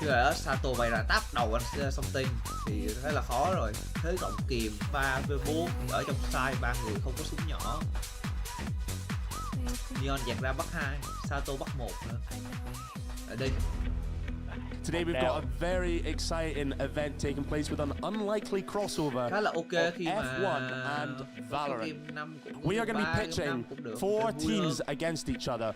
Speaker 17: Khi ở Sato bày ra táp đầu anh something thì thấy là khó rồi. Thế cộng kìm 3v4 ở trong side 3 người không có súng nhỏ. Neon dạt ra bắt 2, Sato bắt 1 nữa. Ở đây
Speaker 10: Today we've got a very exciting event taking place with an unlikely crossover
Speaker 17: khá là ok khi mà
Speaker 10: F1 and Valorant. We are going to be pitching 4 teams against each other.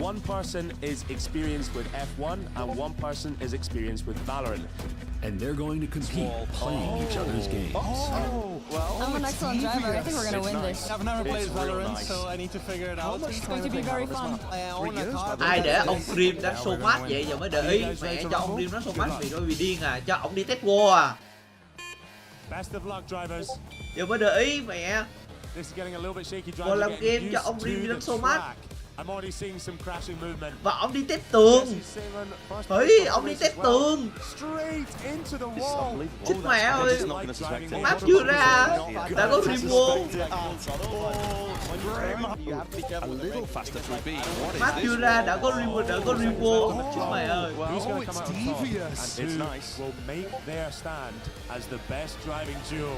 Speaker 10: One person is experienced with F1 and one person is experienced with Valorant.
Speaker 20: And they're going to compete playing each other's games.
Speaker 10: Well,
Speaker 21: I'm an excellent driver. I think we're going to win this.
Speaker 7: I've never played Valorant, so I need to figure it out.
Speaker 21: It's going to be very fun.
Speaker 17: Ai để ông Dream đánh so match vậy giờ mới để ý. Mẹ cho ông Dream đánh so match vì điên à, cho ông đi test war à.
Speaker 10: Best of luck, drivers.
Speaker 17: Giờ mới để ý mẹ.
Speaker 10: This is getting a little bit shaky.
Speaker 17: Vừa làm game cho ông Dream đi đánh so match.
Speaker 10: I'm already seeing some crashing movement.
Speaker 17: Và ông đi test tường. Ông đi test tường. Chết mẹ ơi. Map chưa ra. Đã có Rimo. Map chưa ra đã có Rimo, Chết mẹ ơi.
Speaker 10: Who's going to come out on top and will make their stand as the best driving duo.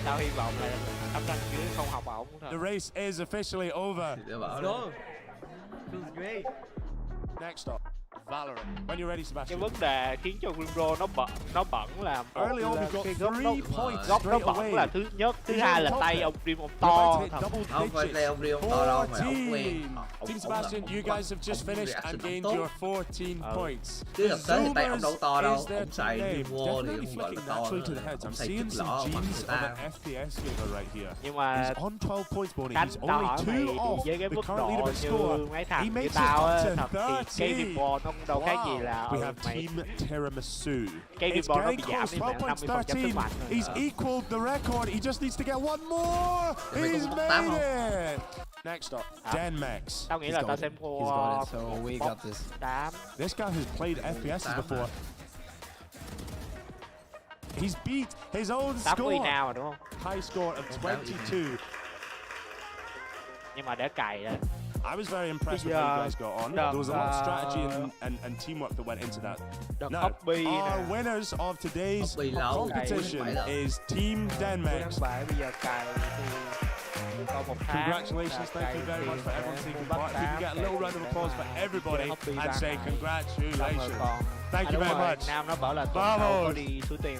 Speaker 4: Tao hy vọng là âm thanh dưới không học ổng.
Speaker 10: The race is officially over.
Speaker 17: Let's go.
Speaker 10: Next up, Valorant. When you're ready, Sebastian.
Speaker 4: Cái vấn đề khiến cho Grimro nó bẩn là một
Speaker 10: Early on,
Speaker 4: là
Speaker 10: we've got
Speaker 4: cái góc
Speaker 10: 3
Speaker 4: nó
Speaker 10: points
Speaker 4: góc nó
Speaker 10: straight
Speaker 4: bẩn
Speaker 10: away.
Speaker 4: là thứ nhất, thứ hai là tay ông Grim ông to thật.
Speaker 17: Không phải tay ông Grim ông to đâu mà ông quen.
Speaker 10: Team Sebastian, you guys have just finished and gained your 14 points.
Speaker 17: Chứ thực tế thì tay ông đâu to đâu,
Speaker 10: Is their
Speaker 17: ông xài
Speaker 10: name.
Speaker 17: Grim Wall thì
Speaker 10: Definitely
Speaker 17: ông gọi là
Speaker 10: flicking
Speaker 17: to.
Speaker 10: naturally to the heads. I'm
Speaker 17: Ông xài
Speaker 10: seeing
Speaker 17: chút
Speaker 10: some
Speaker 17: lõ bằng
Speaker 10: genes
Speaker 17: người
Speaker 10: of
Speaker 17: ta.
Speaker 10: an FPS gamer right here.
Speaker 4: Nhưng mà
Speaker 10: He's on 12 points, Bonnie.
Speaker 4: Khánh
Speaker 10: He's
Speaker 4: đòi
Speaker 10: only
Speaker 4: hỏi
Speaker 10: 2
Speaker 4: mày
Speaker 10: off
Speaker 4: với cái
Speaker 10: the
Speaker 4: mức
Speaker 10: current
Speaker 4: độ
Speaker 10: leaderboard
Speaker 4: như
Speaker 10: score.
Speaker 4: mấy
Speaker 10: He
Speaker 4: thằng như
Speaker 10: makes
Speaker 4: tao á,
Speaker 10: it
Speaker 4: thật
Speaker 10: up to
Speaker 4: thì cái
Speaker 10: 30.
Speaker 4: Vietball nó cũng đâu khác gì là
Speaker 10: We have
Speaker 4: mày
Speaker 10: Team Tiramisu.
Speaker 4: cái
Speaker 10: It's
Speaker 4: Vietball nó
Speaker 10: getting
Speaker 4: bị giảm
Speaker 10: close,
Speaker 4: đi
Speaker 10: 12
Speaker 4: mà
Speaker 10: points,
Speaker 4: 50% sức
Speaker 10: 13.
Speaker 4: mạnh rồi.
Speaker 10: He's equaled the record. He just needs to get one more. He's made it. Next up, Denmax.
Speaker 4: Tao nghĩ là tao xem thua
Speaker 12: so we got this.
Speaker 4: 8.
Speaker 10: This guy has played FPSs before. He's beat his own
Speaker 4: 80
Speaker 10: score.
Speaker 4: nào mà đúng không?
Speaker 10: High score of 22.
Speaker 4: Nhưng mà để cày á.
Speaker 10: I was very impressed with how you guys got on. There was a lot of strategy and teamwork that went into that. Now, our winners of today's competition is Team Denmax.
Speaker 4: Bây giờ cày còn một tháng.
Speaker 10: Congratulations, thank you very much for everyone taking part. If we can get a little round of applause for everybody and say congratulations. Thank you very much.
Speaker 4: Nam nó bảo là tuần sau có đi Suối Tiên.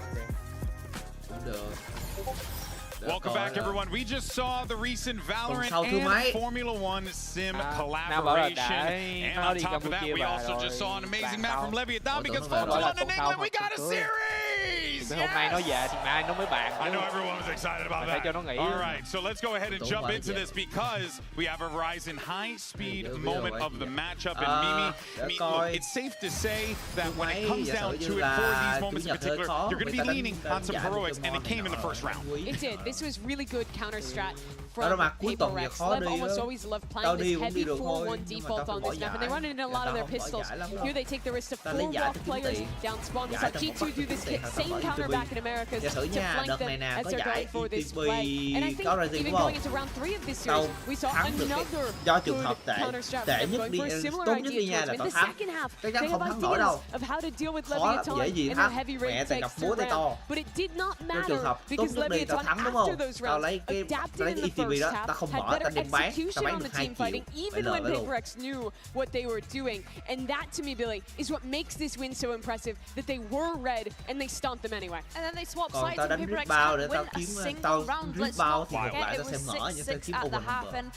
Speaker 13: Welcome back, everyone. We just saw the recent Valorant and Formula One sim collaboration. And on top of that, we also just saw an amazing map from Leviathan because folks in London, England, we got a series!
Speaker 4: Hôm nay nó về thì mai nó mới bàn.
Speaker 13: I know everyone was excited about that. All right, so let's go ahead and jump into this because we have a Verizon high-speed moment of the matchup. And Mimi, look, it's safe to say that when it comes down to it for these moments in particular, you're going to be leaning on some heroics, and it came in the first round.
Speaker 14: It did. This was really good counter strat from Paper Rex. Lev almost always loved playing this heavy 4-1 default on this map, and they run it in a lot of their pistols. Here they take the risk to full walk players down spawn. We saw G2 do this same counter back in Americas to flank them as they're going for this play. And I think even going into round 3 of this series, we saw another good counter strat from them going for a similar idea towards win. The second half, they have ideas of how to deal with Leviathan in their heavy rate takes to round. But it did not matter because Leviathan, after those rounds, adapted in the first half, had better execution on the team fighting, even when Paper Rex knew what they were doing. And that, to me, Billy, is what makes this win so impressive, that they were red and they stomped them anyway.
Speaker 15: And then they swapped sides and Paper Rex can't win a single round. Let's not forget it was 6-6 at the half. And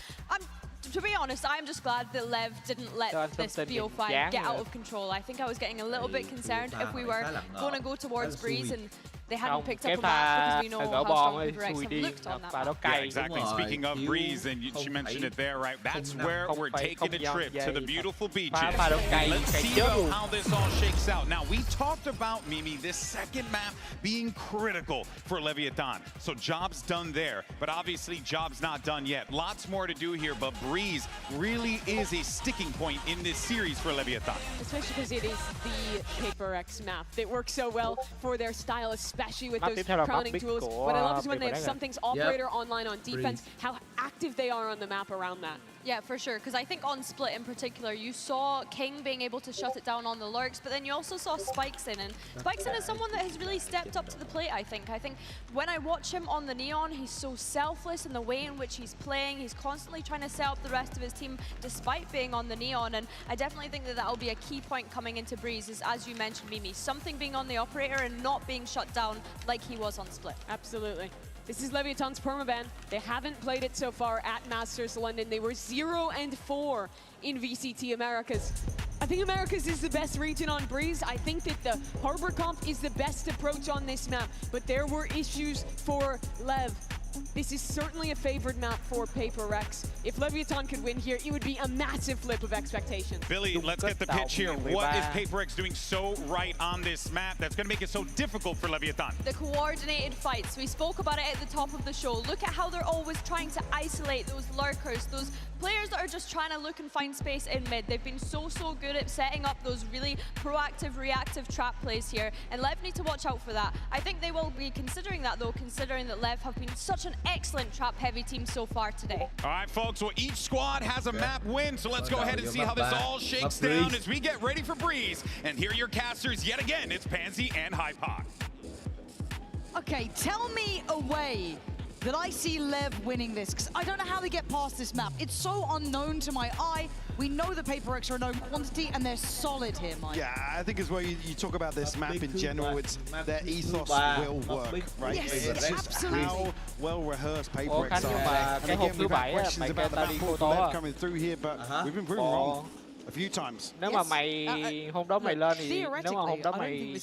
Speaker 15: to be honest, I'm just glad that Lev didn't let this BO5 get out of control. I think I was getting a little bit concerned if we were going to go towards Breeze and they hadn't picked up a map because we know how strong Paper Rex have looked on that map.
Speaker 13: Yeah, exactly. Speaking of Breeze, and she mentioned it there, right? That's where we're taking a trip to the beautiful beaches. Let's see how this all shakes out. Now, we talked about, Mimi, this second map being critical for Leviathan. So job's done there, but obviously job's not done yet. Lots more to do here, but Breeze really is a sticking point in this series for Leviathan.
Speaker 14: Especially because it is the Paper X map. It works so well for their style, especially with those crowning tools. What I love is when they have something's operator online on defense, how active they are on the map around that.
Speaker 15: Yeah, for sure, because I think on Split in particular, you saw King being able to shut it down on the lurks, but then you also saw Spikeson, and Spikeson is someone that has really stepped up to the plate, I think. I think when I watch him on the Neon, he's so selfless in the way in which he's playing. He's constantly trying to set up the rest of his team despite being on the Neon, and I definitely think that that'll be a key point coming into Breeze, is, as you mentioned, Mimi, something being on the operator and not being shut down like he was on Split.
Speaker 14: Absolutely. This is Leviathan's permaban. They haven't played it so far at Masters London. They were 0-4 in VCT Americas. I think Americas is the best region on Breeze. I think that the Harbor Comp is the best approach on this map, but there were issues for Lev. This is certainly a favored map for Paper Rex. If Leviathan could win here, it would be a massive flip of expectations.
Speaker 13: Billy, let's get the pitch here. What is Paper Rex doing so right on this map that's going to make it so difficult for Leviathan?
Speaker 15: The coordinated fights. We spoke about it at the top of the show. Look at how they're always trying to isolate those lurkers, those players that are just trying to look and find space in mid. They've been so good at setting up those really proactive, reactive trap plays here, and Lev need to watch out for that. I think they will be considering that, though, considering that Lev have been such an excellent trap-heavy team so far today.
Speaker 13: All right, folks, well, each squad has a map win, so let's go ahead and see how this all shakes down as we get ready for Breeze. And here are your casters yet again. It's Pansy and Hypoc.
Speaker 2: Okay, tell me a way that I see Lev winning this, because I don't know how they get past this map. It's so unknown to my eye. We know the Paper X are a known quantity and they're solid here, Mike.
Speaker 3: Yeah, I think as well you talk about this map in general, it's their ethos will work, right?
Speaker 2: Yes,
Speaker 3: it's just
Speaker 2: absolutely.
Speaker 3: how well rehearsed Paper X
Speaker 4: Khánh,
Speaker 3: are.
Speaker 4: cái hộp thứ 7 á, mày kêu tao đi photo
Speaker 3: coming through here, but we've been proven wrong a few times.
Speaker 4: Nếu mà mày hôm đó mày lên thì nếu mà hôm đó mày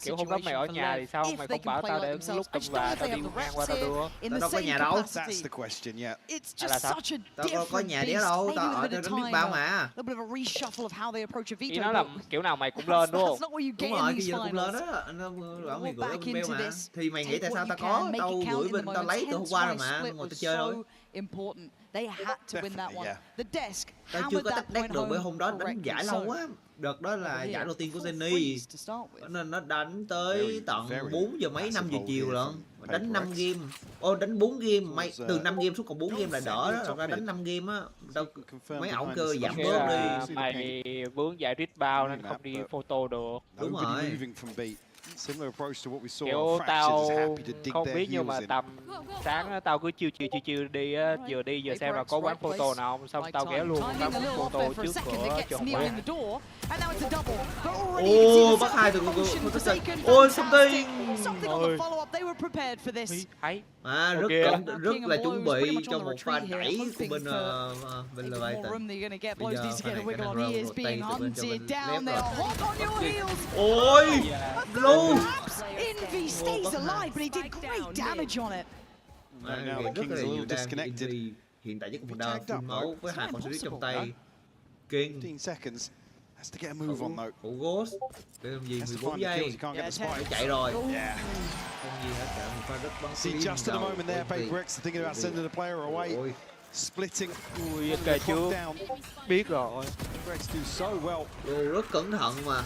Speaker 4: kiểu hôm đó mày ở nhà thì sao mày không bảo tao để lúc tầm và tao đi ngang qua tao đưa?
Speaker 17: Tao đâu có nhà đâu.
Speaker 3: That's the question, yeah.
Speaker 2: It's just such a
Speaker 17: Tao có
Speaker 2: different
Speaker 17: nhà đĩa
Speaker 2: beast.
Speaker 17: đâu,
Speaker 2: Maybe
Speaker 17: tao
Speaker 2: with
Speaker 17: ở
Speaker 2: a
Speaker 17: trên
Speaker 2: bit
Speaker 17: đánh
Speaker 2: of
Speaker 17: biết
Speaker 2: time,
Speaker 17: bao mà.
Speaker 2: a little bit of a reshuffle of how they approach a
Speaker 4: Ý
Speaker 2: veto.
Speaker 4: nói là kiểu nào mày cũng lên đúng không?
Speaker 2: That's not what you
Speaker 17: Đúng
Speaker 2: get
Speaker 17: rồi,
Speaker 2: in
Speaker 17: cái
Speaker 2: these
Speaker 17: gì cũng lên
Speaker 2: finals.
Speaker 17: đó. Anh bảo mày gửi
Speaker 2: Back
Speaker 17: bên
Speaker 2: into
Speaker 17: mail mà.
Speaker 2: this.
Speaker 17: Thì mày nghĩ
Speaker 2: Take
Speaker 17: tại sao
Speaker 2: what
Speaker 17: tao
Speaker 2: you can,
Speaker 17: có?
Speaker 2: make
Speaker 17: Tao
Speaker 2: it count
Speaker 17: gửi
Speaker 2: in
Speaker 17: bên
Speaker 2: the
Speaker 17: tao lấy
Speaker 2: moment.
Speaker 17: từ hôm
Speaker 2: Hence
Speaker 17: qua rồi
Speaker 2: why
Speaker 17: mà.
Speaker 2: Split
Speaker 17: Ngồi
Speaker 2: was
Speaker 17: tao chơi thôi.
Speaker 2: so important. They had to win that one.
Speaker 3: yeah.
Speaker 2: The desk
Speaker 17: Tao chưa
Speaker 2: hammered
Speaker 17: có
Speaker 2: that
Speaker 17: tách deck
Speaker 2: point
Speaker 17: được bởi
Speaker 2: home
Speaker 17: hôm đó đánh
Speaker 2: correctly.
Speaker 17: giải
Speaker 2: So,
Speaker 17: lâu quá. Đợt đó là
Speaker 2: here,
Speaker 17: giải đầu tiên của
Speaker 2: 4
Speaker 17: Zenny.
Speaker 2: frees to start with.
Speaker 17: Nên nó đánh tới tận 4 giờ mấy, 5 giờ chiều lận. Đánh
Speaker 3: Paper
Speaker 17: 5
Speaker 3: X.
Speaker 17: game. Đánh 4 game. Mày từ 5 game xuống còn 4 game là đỡ đó. Thật ra đánh 5 game á. Mấy ổng cơ giảm
Speaker 4: Nghĩa
Speaker 17: bớt
Speaker 4: là
Speaker 17: đi.
Speaker 4: mày vướng giải rít bao nên không đi photo được.
Speaker 17: Đúng
Speaker 3: Nobody
Speaker 17: rồi.
Speaker 3: moving from B. Similar approach to what we saw.
Speaker 4: Kiểu
Speaker 3: Fractured
Speaker 4: tao
Speaker 3: is happy to dig
Speaker 4: không
Speaker 3: their
Speaker 4: biết nhưng mà
Speaker 3: heels in.
Speaker 4: tầm sáng á, tao cứ chiêu đi á, vừa đi vừa xem là có quán photo nào không, xong tao ghé luôn quán photo trước cửa cho không quán.
Speaker 17: Ô, bắt hai từ ôi something.
Speaker 4: Ôi.
Speaker 2: Thấy.
Speaker 17: À, rất là chuẩn bị cho một pha đẩy của bên bên Leviathan. Bây giờ pha này khả năng roll rotate từ bên cho bên left rồi. Ôi, blue.
Speaker 2: Envy stays alive, but he did great damage on it.
Speaker 17: Rất là nhiều damage. Hiện tại chắc cũng đang full máu với hai con switch trong tay. King.
Speaker 3: 15 seconds. Has to get a move on though.
Speaker 17: Phụ Ghost. Để làm gì 14 giây. Phải chạy rồi.
Speaker 3: Yeah.
Speaker 17: Không gì hết cả, một pha rất bắn
Speaker 3: See just at the moment there, Paper X thinking about sending the player away. Splitting.
Speaker 4: Ui, kề chưa. Biết rồi.
Speaker 3: Paper X do so well.
Speaker 17: Rất cẩn thận mà.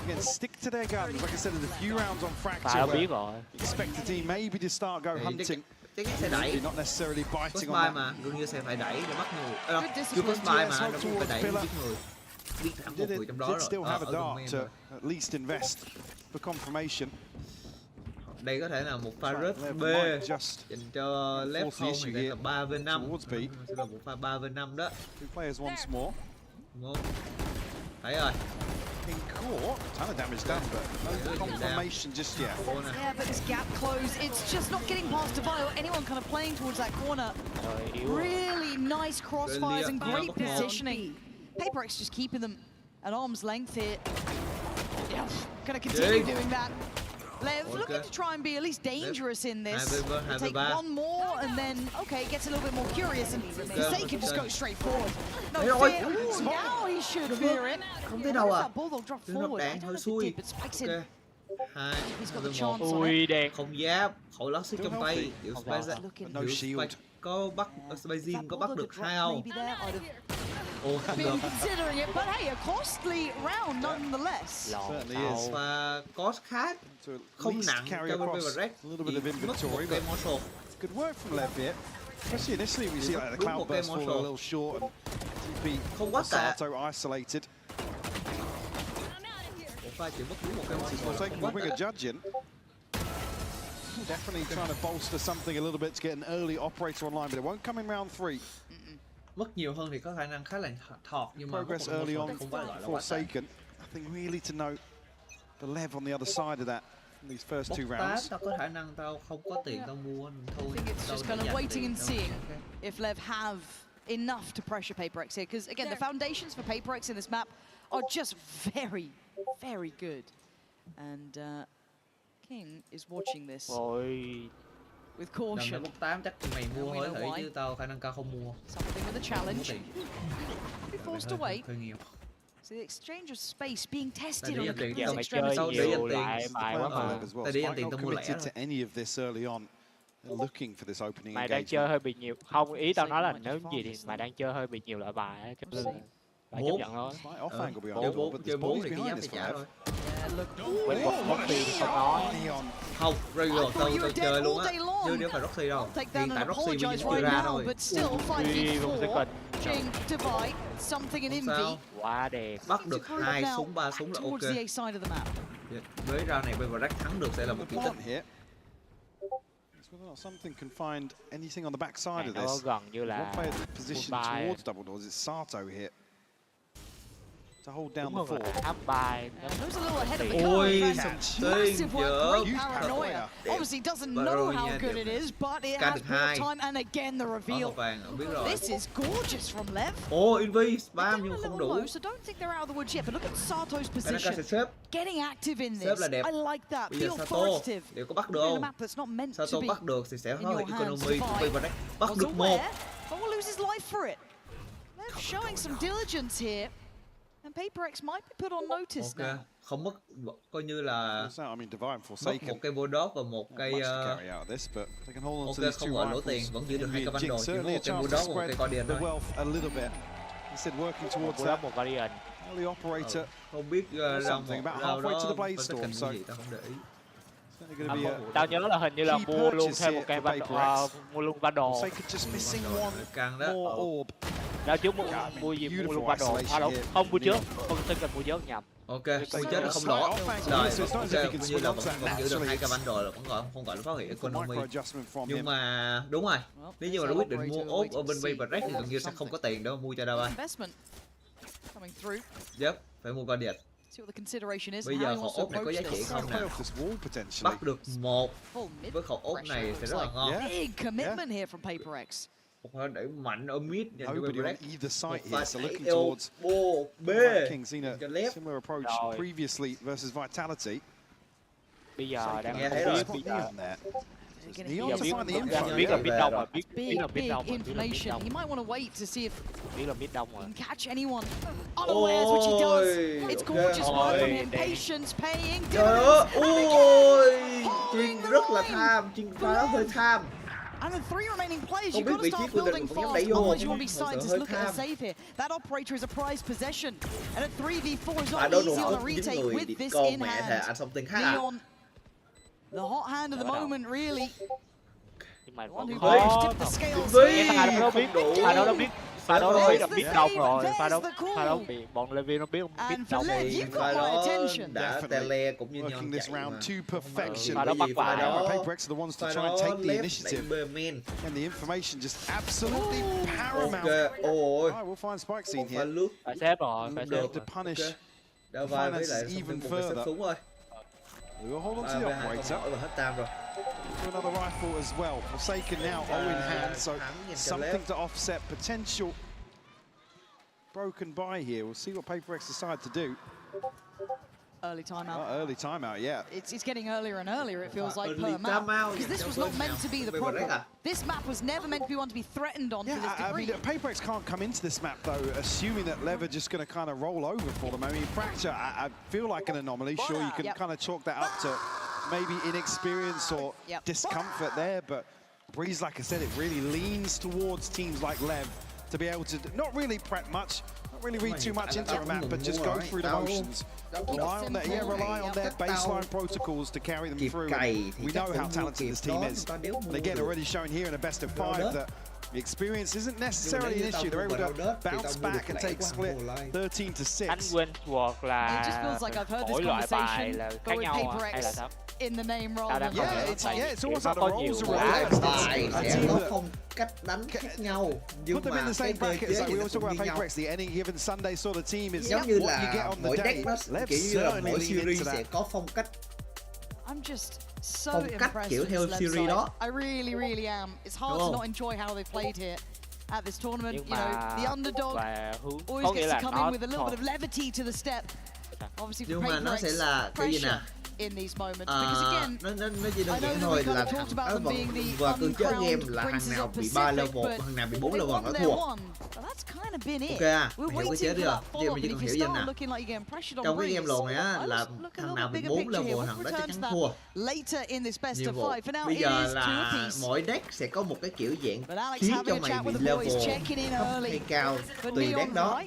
Speaker 3: Again, stick to their guns. Like I said, there's a few rounds on
Speaker 4: Tao biết
Speaker 3: Fracture.
Speaker 4: rồi.
Speaker 3: Expect the team maybe to start go hunting.
Speaker 17: Chắc sẽ đẩy.
Speaker 3: Not necessarily biting
Speaker 17: First
Speaker 3: on
Speaker 17: buy
Speaker 3: that.
Speaker 17: mà, gần như sẽ phải đẩy để bắt người. Chưa first buy mà, nó cũng phải đẩy giết người. Biết thẳng một người trong đó
Speaker 3: Did still
Speaker 17: rồi.
Speaker 3: have a dart to at least invest for confirmation.
Speaker 17: Đây có thể là một pha rớt B dành cho left home thì đây là 3v5. Sẽ là một pha 3v5 đó.
Speaker 3: Two players once more.
Speaker 17: Một. Thấy rồi.
Speaker 3: In court, ton of damage done, but no confirmation just yet.
Speaker 2: Yeah, but this gap close, it's just not getting past Divide or anyone kind of playing towards that corner. Really nice crossfires and great positioning. Paper X just keeping them at arm's length here. Yeah, gonna continue doing that. Lev looking to try and be at least dangerous in this. Take one more and then, okay, gets a little bit more curious and they can just go straight forward. No fear. Ooh, now he should fear it.
Speaker 17: Không thấy đâu à.
Speaker 2: Bulldog drop
Speaker 17: Nó
Speaker 2: forward.
Speaker 17: đạn hơi xui. Hai, một.
Speaker 4: Ui đèn.
Speaker 17: Không giáp, khẩu lót xích trong tay. Điệu Spike có bắt Spazin có bắt được hai không? Ồ, không được.
Speaker 2: Considering it, but hey, a costly round nonetheless.
Speaker 3: Certainly is.
Speaker 17: Và cost khác không nặng cho bên Paper X.
Speaker 3: A little bit of inventory, but good work from Lev here. Especially initially, we see like the cloud burst fall a little short and TP Sato isolated. We'll bring a judge in. Definitely trying to bolster something a little bit to get an early operator online, but it won't come in round 3.
Speaker 17: Mất nhiều hơn thì có khả năng khá là thọt nhưng mà
Speaker 3: Progress early on
Speaker 17: không phải gọi là quá tệ.
Speaker 3: Forsaken. Nothing really to note. The Lev on the other side of that from these first two rounds.
Speaker 17: Tao có khả năng tao không có tiền tao mua thôi.
Speaker 2: I think it's just kind of waiting and seeing if Lev have enough to pressure Paper X here, because again, the foundations for Paper X in this map are just very, very good. And King is watching this with caution.
Speaker 17: Lần 8 chắc mày mua hối hủy chứ tao khả năng cao không mua.
Speaker 2: Something with a challenge. Be forced to wait. So the exchange of space being tested on a couple of extremities.
Speaker 17: Tao đi ăn tiền tao mua lẻ
Speaker 3: to any of this early on. They're looking for this opening
Speaker 4: mày đang chơi hơi bị nhiều. Không, ý tao nói là nếu gì thì mày đang chơi hơi bị nhiều loại bài á, cho nên phải chấp nhận thôi.
Speaker 17: Chơi 4 thì cái giá phải trả thôi.
Speaker 4: Quên mất tiền không nói.
Speaker 17: Không, regular tao chơi luôn á. Chứ nếu phải Roxy đâu. Hiện tại Roxy bây giờ chưa ra thôi.
Speaker 2: Sao?
Speaker 4: Quá đẹp.
Speaker 17: Bắt được 2 súng 3 súng là ok. Với round này bên Rack thắng được sẽ là một kỳ tích.
Speaker 3: Something can find anything on the back side of
Speaker 4: this. Gần như là
Speaker 3: one player position towards double doors. It's Sato here. to hold down the fort.
Speaker 4: Áp bài.
Speaker 1: Ôi, sầm
Speaker 2: Massive work, great
Speaker 3: Huge
Speaker 2: paranoia.
Speaker 3: paranoia.
Speaker 2: Obviously doesn't know how good it is, but it has brought time and again the reveal. This is gorgeous from Lev.
Speaker 1: Invi spam nhưng không đủ.
Speaker 2: So don't think they're out of the woods yet, but look at Sato's
Speaker 1: Kanaka
Speaker 2: position.
Speaker 1: sẽ xếp.
Speaker 2: Getting active in
Speaker 1: Xếp
Speaker 2: this.
Speaker 1: là đẹp.
Speaker 2: I like that.
Speaker 1: Bây giờ
Speaker 2: Feel
Speaker 1: Sato
Speaker 2: authoritative.
Speaker 1: liệu có bắt được
Speaker 2: In a
Speaker 1: không?
Speaker 2: map that's not meant
Speaker 1: Sato
Speaker 2: to be
Speaker 1: bắt được thì sẽ
Speaker 2: in
Speaker 1: hơi
Speaker 2: your hands
Speaker 1: economy
Speaker 2: to
Speaker 1: của
Speaker 2: fight.
Speaker 1: Vivarex. Bắt
Speaker 2: Was
Speaker 1: được một.
Speaker 2: aware, but will lose his life for it. They're showing some diligence here. And PaperX might be put on notice now.
Speaker 1: Không mất, coi như là
Speaker 3: mất
Speaker 1: một cây Bulldog và một cây không gọi lỗ tiền, vẫn giữ được 2 cái bánh đồ, chỉ có một cây Bulldog và một cây Guardian thôi.
Speaker 4: Một Guardian.
Speaker 1: Không biết ra đâu đó phải tất cả gì ta không để ý.
Speaker 4: Tao nhớ là hình như là mua luôn thêm một cây mua luôn bánh đồ.
Speaker 1: Càng đó.
Speaker 4: Đã trước mua gì mua luôn bánh đồ. Không mua trước, không cần mua trước nhầm.
Speaker 1: Ok, mua chết là không lỗ. Rồi, ok, coi như là vẫn giữ được 2 cái bánh đồ là vẫn không gọi là phá hủy economy. Nhưng mà đúng rồi, nếu như mà nó quyết định mua ốp ở bên Vivarex thì gần như sẽ không có tiền để mà mua cho đâu anh. Yep, phải mua Guardian. Bây giờ khẩu ốp này có giá trị không nè? Bắt được một với khẩu ốp này sẽ rất là ngon.
Speaker 2: Big commitment here from PaperX.
Speaker 1: Một pha đẩy mạnh ở mid dành cho
Speaker 3: Nobody on
Speaker 1: Vivarex.
Speaker 3: either side
Speaker 1: Một
Speaker 3: here,
Speaker 1: pha
Speaker 3: so
Speaker 1: đẩy
Speaker 3: looking
Speaker 1: eo
Speaker 3: towards
Speaker 1: bô B.
Speaker 3: Kings in a similar approach previously versus Vitality.
Speaker 4: Bây giờ đang
Speaker 1: nghe thấy rồi.
Speaker 4: bây giờ
Speaker 3: Neon to find the info.
Speaker 4: biết là biết đâu mà biết là biết
Speaker 2: Big
Speaker 4: đâu mà
Speaker 2: information. He might want to wait to see if
Speaker 4: biết là biết đâu mà.
Speaker 2: he can catch anyone unawares, which he does. It's gorgeous work from him. Patience paying
Speaker 1: Trời
Speaker 2: dividends.
Speaker 1: ơi, ôi, Trinh rất là tham, Trinh pha đó hơi tham.
Speaker 2: And the 3 remaining players,
Speaker 1: Không
Speaker 2: you've
Speaker 1: biết
Speaker 2: got to
Speaker 1: vị trí
Speaker 2: start
Speaker 1: của
Speaker 2: building
Speaker 1: địch vẫn dám
Speaker 2: fast.
Speaker 1: đẩy vô.
Speaker 2: Otherwise, you won't be starting
Speaker 1: Sợ
Speaker 2: to
Speaker 1: hơi
Speaker 2: look at a
Speaker 1: tham.
Speaker 2: save here. That operator is a prized possession. And a 3v4 is
Speaker 1: À
Speaker 2: not
Speaker 1: đâu
Speaker 2: easy on
Speaker 1: đủ
Speaker 2: a
Speaker 1: những
Speaker 2: retake
Speaker 1: người
Speaker 2: with
Speaker 1: đi
Speaker 2: this
Speaker 1: con
Speaker 2: in
Speaker 1: mẹ thề
Speaker 2: hand.
Speaker 1: anh xong tiếng khác à.
Speaker 2: Neon, the hot hand of the moment, really.
Speaker 4: Nhưng mà
Speaker 2: One who
Speaker 4: có
Speaker 2: tipped the scales.
Speaker 4: cái pha đó biết, pha đó biết. Pha đó biết là biết đông rồi, pha đó bị bọn Levi nó biết biết đông rồi.
Speaker 1: Pha đó đã tele cũng như nhau
Speaker 3: Working this
Speaker 1: chạy
Speaker 3: round
Speaker 1: mà.
Speaker 3: to perfection.
Speaker 4: Pha đó bắt bài.
Speaker 3: PaperX are the ones to try and take the initiative. And the information just absolutely paramount.
Speaker 1: Ok, ôi.
Speaker 3: Right, we'll find Spike scene
Speaker 1: Pha
Speaker 3: here.
Speaker 1: lướt.
Speaker 4: Phải xếp rồi, phải xếp.
Speaker 3: To punish
Speaker 1: Đeo vai với lại
Speaker 3: even
Speaker 1: xong cũng phải xếp
Speaker 3: further.
Speaker 1: súng rồi.
Speaker 3: We will hold on to the operator.
Speaker 1: Và hết tam rồi.
Speaker 3: To another rifle as well. Forsaken now, 0 in hand, so something to offset potential broken by here. We'll see what PaperX decide to do.
Speaker 2: Early timeout.
Speaker 3: Early timeout, yeah.
Speaker 2: It's getting earlier and earlier, it feels like,
Speaker 1: Early
Speaker 2: per map.
Speaker 1: timeout.
Speaker 2: Because this was not meant to be the problem. This map was never meant to be one to be threatened on to this
Speaker 3: I
Speaker 2: degree.
Speaker 3: mean, PaperX can't come into this map, though, assuming that Lev are just going to kind of roll over for them. I mean, Fracture, I feel like an anomaly. Sure, you can kind of chalk that up to maybe inexperience or discomfort there, but Breeze, like I said, it really leans towards teams like Lev to be able to not really prep much, not really read too much into a map, but just go through the motions. Rely on their baseline protocols to carry them through. We know how talented this team is. And again, already shown here in a best of 5 that the experience isn't necessarily an issue. They're able to bounce back and take split 13 to 6.
Speaker 4: Anh quên thuộc là
Speaker 2: It just feels like I've heard this
Speaker 4: mỗi loại bài
Speaker 2: conversation,
Speaker 4: là
Speaker 2: but
Speaker 4: khác
Speaker 2: with
Speaker 4: nhau hay là
Speaker 2: PaperX
Speaker 4: sao?
Speaker 2: in the name rather than
Speaker 3: It's almost like the
Speaker 4: có
Speaker 3: roles
Speaker 4: nhiều
Speaker 3: are reversed.
Speaker 1: Bài
Speaker 3: A
Speaker 1: sẽ
Speaker 3: team
Speaker 1: có
Speaker 3: that
Speaker 1: phong cách đánh khác nhau. Nhưng
Speaker 3: put them in
Speaker 1: mà
Speaker 3: the same
Speaker 1: cái cơ
Speaker 3: bracket.
Speaker 1: chế
Speaker 3: It's like
Speaker 1: thì
Speaker 3: we
Speaker 1: nó
Speaker 3: always talk
Speaker 1: cũng
Speaker 3: about
Speaker 1: như nhau.
Speaker 3: PaperX, the any given Sunday sort of team is
Speaker 1: Giống như
Speaker 3: what you get
Speaker 1: là
Speaker 3: on the
Speaker 1: mỗi
Speaker 3: day.
Speaker 1: deck nó
Speaker 3: Let's
Speaker 1: kiểu như là
Speaker 3: certainly
Speaker 1: mỗi
Speaker 3: lean
Speaker 1: series
Speaker 3: into
Speaker 1: sẽ
Speaker 3: that.
Speaker 1: có phong cách.
Speaker 2: I'm just so
Speaker 1: Phong cách
Speaker 2: impressed
Speaker 1: kiểu
Speaker 2: with
Speaker 1: theo
Speaker 2: this left
Speaker 1: series
Speaker 2: side.
Speaker 1: đó.
Speaker 2: I really, really am. It's hard to not enjoy how they've played here at this tournament.
Speaker 4: Nhưng
Speaker 2: You know,
Speaker 4: mà
Speaker 2: the underdog
Speaker 4: có
Speaker 2: always
Speaker 4: nghĩa
Speaker 2: gets
Speaker 4: là
Speaker 2: to come in with a little bit of levity to the step. Obviously,
Speaker 1: Nhưng
Speaker 2: for
Speaker 1: mà nó sẽ là cái gì nè?
Speaker 2: pressure in these moments because again,
Speaker 1: nó chỉ đơn giản thôi là thằng nó vẫn và cơ chế game là thằng nào bị 3 level, thằng nào bị 4 level nó thua. Ok à, mày hiểu cơ chế đi à? Giờ mày chỉ cần hiểu gì nè. Trong cái game lồn này á là thằng nào bị 4 level thằng đó chắc chắn thua. Nhiệm vụ bây giờ là mỗi deck sẽ có một cái kiểu dạng khiến cho mày bị level thấp hay cao tùy deck đó.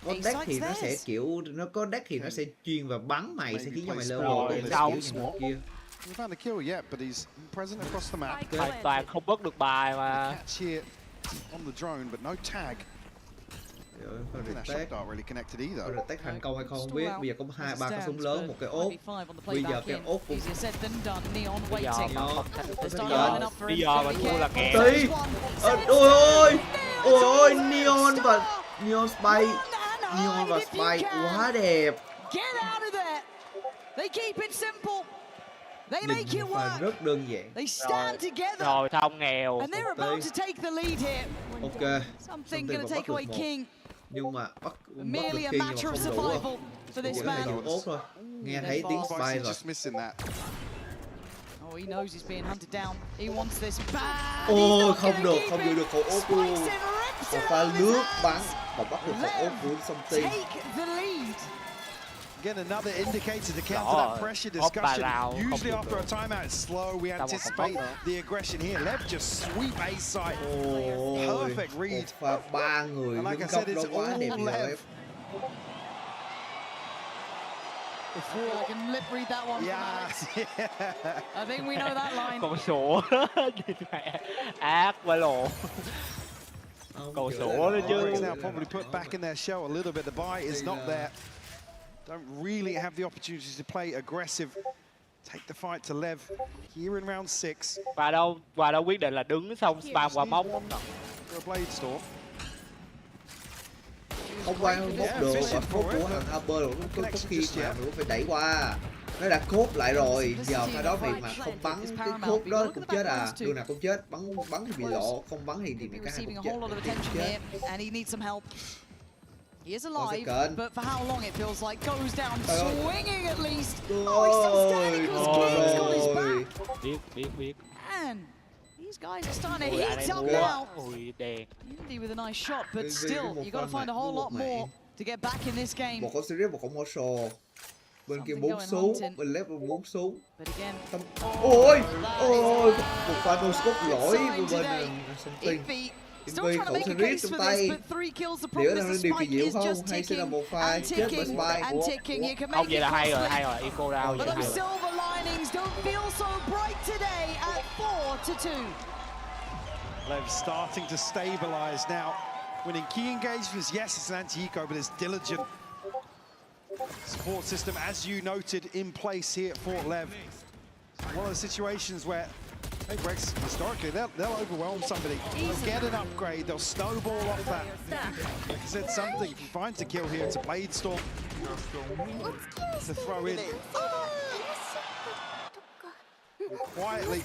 Speaker 1: Có deck thì nó sẽ kiểu nó có deck thì nó sẽ chuyên vào bắn mày sẽ khiến cho mày level kia.
Speaker 3: We found the kill yet, but he's present across the map.
Speaker 4: Hoàn toàn không bớt được bài mà.
Speaker 3: Catch here on the drone, but no tag. That shot dart really connected either.
Speaker 1: Rồi tag thành công hay không biết. Bây giờ có 2-3 cái súng lớn, một cái ốt. Bây giờ cái ốt cũng
Speaker 4: Bây giờ mà thua là kẹt.
Speaker 1: Ôi ôi, ôi Neon và Neon Spy.
Speaker 17: Neon và Spike quá đẹp.
Speaker 2: Get out of there. They keep it simple. They
Speaker 17: Nhìn
Speaker 2: make it
Speaker 17: một pha
Speaker 2: work.
Speaker 17: rất đơn giản.
Speaker 2: They stand together.
Speaker 4: Rồi xong nghèo.
Speaker 2: And they're about to take the lead here.
Speaker 17: Ok.
Speaker 2: Something gonna take away King.
Speaker 17: Nhưng mà bắt được
Speaker 2: Merely a
Speaker 17: King
Speaker 2: matter
Speaker 17: nhưng
Speaker 2: of
Speaker 17: mà không đủ
Speaker 2: survival
Speaker 17: rồi.
Speaker 2: for this
Speaker 17: Cái này
Speaker 2: man.
Speaker 17: đủ tốt thôi. Nghe thấy tiếng Spike rồi.
Speaker 2: Oh, he knows he's being hunted down. He wants this bad.
Speaker 17: Ôi không được, không giữ được khẩu ốp luôn. Một pha lướt bắn và bắt được khẩu ốp của something.
Speaker 2: Take the lead.
Speaker 3: Again, another indicator to counter that pressure discussion. Usually after a timeout, it's slow. We anticipate the aggression here. Lev just sweep A side. Perfect read.
Speaker 17: Một pha ba người
Speaker 3: And like I
Speaker 17: đứng
Speaker 3: said,
Speaker 17: góc đó
Speaker 3: it's
Speaker 17: quá đẹp
Speaker 3: all
Speaker 17: rồi.
Speaker 3: Lev.
Speaker 2: I can lip read that one.
Speaker 3: Yeah.
Speaker 2: I think we know that line.
Speaker 4: Con sủa. Ác quá lộ. Cầu sủa đó chứ.
Speaker 3: Now probably put back in their shell a little bit. The buy is not there. Don't really have the opportunities to play aggressive. Take the fight to Lev here in round 6.
Speaker 4: Và đâu quyết định là đứng xong spam qua mốc.
Speaker 3: A blade storm.
Speaker 17: Không qua mốc được và phốt của thằng Harper rồi có khi mà mình cũng phải đẩy qua. Nó đã cốt lại rồi, giờ cái đó việc mà không bắn cái cốt đó cũng chết à, đường nào cũng chết, bắn thì bị lộ, không bắn thì cả hai cũng chết.
Speaker 2: And he needs some help. He is alive, but for how long it feels like goes down, swinging at least. Oh, he's still standing because King's got his back.
Speaker 4: Biết.
Speaker 2: Man, these guys are starting to heat up now.
Speaker 4: Ui, đèn.
Speaker 2: Indy with a nice shot, but still, you got to find a whole lot more to get back in this game.
Speaker 17: Một con series, một con Marshall. Bên kia 4 súng, bên left 4 súng. Ôi, một pha no scope lỗi của bên something. Invi khẩu series trong tay. Liệu là điều kỳ diệu không? Hay sẽ là một pha chết bởi Spike?
Speaker 4: Không, vậy là hay rồi, eco down.
Speaker 2: But those silver linings don't feel so bright today at 4-2.
Speaker 3: Lev starting to stabilize now. Winning key engagements, yes, it's an anti-eco, but it's diligent. Support system, as you noted, in place here at Fort Lev. One of the situations where Breaks, historically, they'll overwhelm somebody. They'll get an upgrade, they'll snowball off that. Like I said, something fine to kill here. It's a blade storm to throw in. Quietly,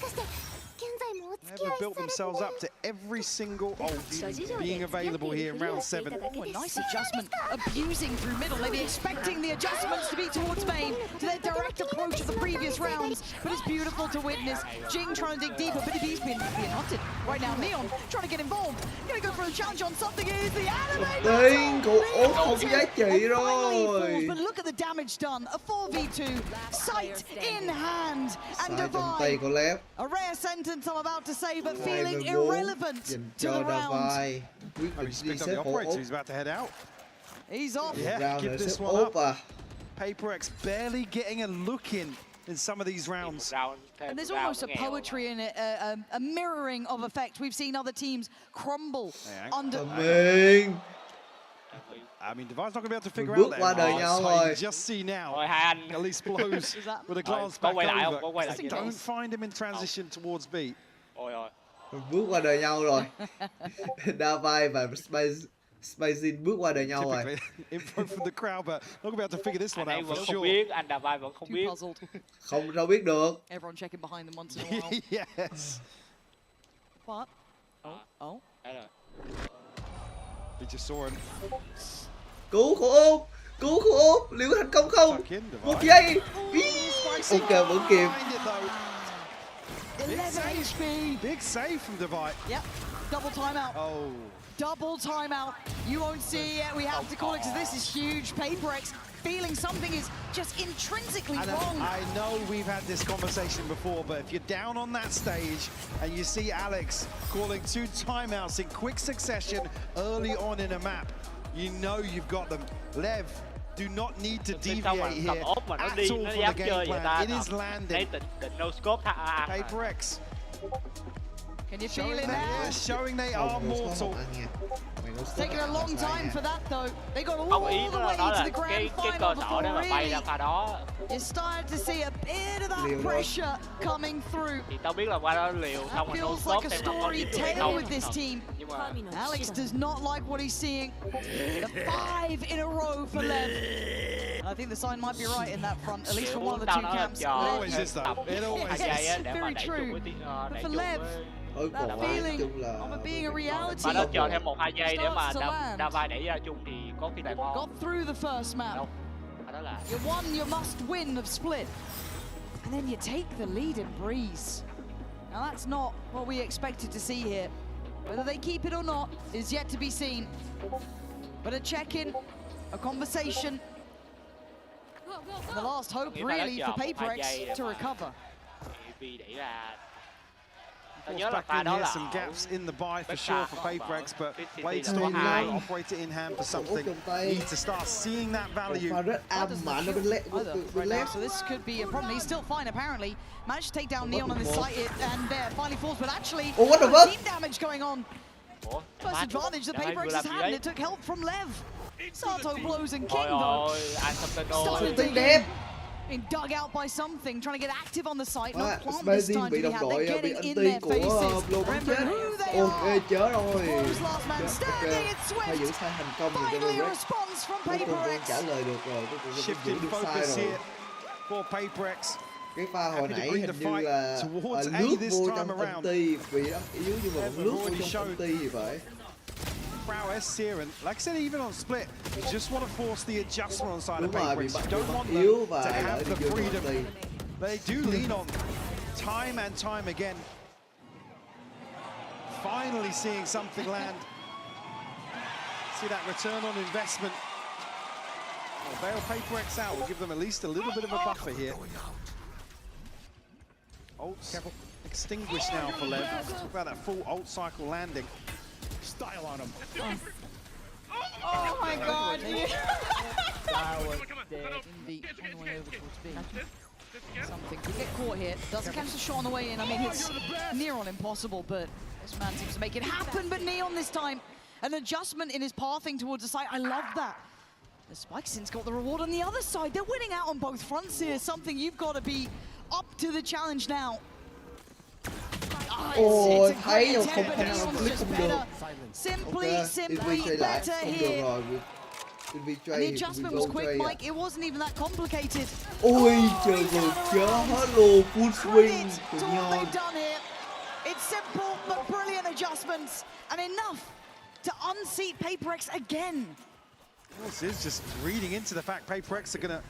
Speaker 3: they've built themselves up to every single ult being available here in round 7.
Speaker 2: Oh, a nice adjustment, abusing through middle. Maybe expecting the adjustments to be towards Bane, to their direct approach of the previous rounds. But it's beautiful to witness. Jing trying to dig deeper, but he's being hunted. Right now, Neon trying to get involved. Gonna go for a challenge on something. It is the anime. But look at the damage done. A 4v2, sight in hand, and Divide. A rare sentence I'm about to say, but feeling irrelevant to the round.
Speaker 3: He's picked up the operator, he's about to head out.
Speaker 2: He's off.
Speaker 3: Yeah, give this one up. Paper X barely getting a look in some of these rounds.
Speaker 2: And there's almost a poetry in it, a mirroring of effect. We've seen other teams crumble under...
Speaker 3: I mean, Divide's not going to be able to figure out that. You just see now, at least blows with a glance back over. Don't find him in transition towards B.
Speaker 17: Bước qua đời nhau rồi. Davai và Spacing bước qua đời nhau rồi.
Speaker 3: Info from the crowd, but not going to be able to figure this one out for sure.
Speaker 4: Anh Davai vẫn không biết.
Speaker 17: Không đâu biết được.
Speaker 2: Everyone checking behind them once in a while.
Speaker 3: Yes.
Speaker 2: But, oh.
Speaker 3: We just saw him.
Speaker 17: Cứu khổ ốp, liệu có thành công không? 1 giây. Ok, vẫn kịp.
Speaker 2: 11 HP.
Speaker 3: Big save from Divide.
Speaker 2: Yep, double timeout.
Speaker 3: Oh.
Speaker 2: Double timeout. You won't see it yet. We have to call it because this is huge. Paper X feeling something is just intrinsically wrong.
Speaker 3: I know we've had this conversation before, but if you're down on that stage and you see Alex calling 2 timeouts in quick succession early on in a map, you know you've got them. Lev, do not need to deviate here at all from the game plan. It is landing. Paper X.
Speaker 2: Can you feel it now?
Speaker 3: Showing they are mortal.
Speaker 2: It's taken a long time for that though. They got all the way to the grand final before really. You started to see a bit of that pressure coming through.
Speaker 4: Thì tao biết là qua đó liều xong rồi
Speaker 2: feels like a story tale with this team. Alex does not like what he's seeing. The 5 in a row for Lev. And I think the sign might be right in that front, at least for one of the two camps.
Speaker 3: It always is though. It always
Speaker 2: is. Very true. But for Lev, that feeling of it being a reality.
Speaker 4: Mà nó chờ thêm 1-2 giây để mà đa vai đẩy ra chung thì có khi lại ngon.
Speaker 2: Got through the first map. You won your must win of Split. And then you take the lead in Breeze. Now that's not what we expected to see here. Whether they keep it or not is yet to be seen. But a check-in, a conversation. The last hope really for PaperX to recover.
Speaker 3: Forced back in here, some gaps in the buy for sure for PaperX, but Blade Storm now operate it in hand for something. Need to start seeing that value.
Speaker 2: So this could be a problem. He's still fine apparently. Managed to take down Neon on this site and there finally falls, but actually team damage going on. First advantage that PaperX has had, and it took help from Lev. Sato blows and King though. Started being dug out by something, trying to get active on the site. Not plant this time to be had. They're getting in their faces. Remember who they are. Who's last man standing? It's Swift. Finally a response from PaperX.
Speaker 3: Shifting focus here for PaperX.
Speaker 17: Cái pha hồi nãy hình như là lướt vô trong công ty vì đó yếu nhưng mà vẫn lướt vô trong công ty thì phải.
Speaker 3: Prowess here, and like I said, even on Split, you just want to force the adjustment on side of PaperX. You don't want them to have the freedom. But they do lean on time and time again. Finally seeing something land. See that return on investment. Well, bail PaperX out will give them at least a little bit of a buffer here. Ults extinguished now for Lev. Talk about that full ult cycle landing. Style on him.
Speaker 2: Oh my god! Something could get caught here. Does catch the shot on the way in. I mean, it's near on impossible, but this man seems to make it happen. But Neon this time, an adjustment in his pathing towards the site. I love that. The Spikesin's got the reward on the other side. They're winning out on both fronts here. Something you've got to be up to the challenge now.
Speaker 17: Ồ, thấy rồi không click không được.
Speaker 2: Simply better here. And the adjustment was quick, Mike. It wasn't even that complicated.
Speaker 17: Ôi trời ơi, hello, full swing của
Speaker 2: Nhon. It's simple but brilliant adjustments and enough to unseat PaperX again.
Speaker 3: This is just reading into the fact PaperX are going to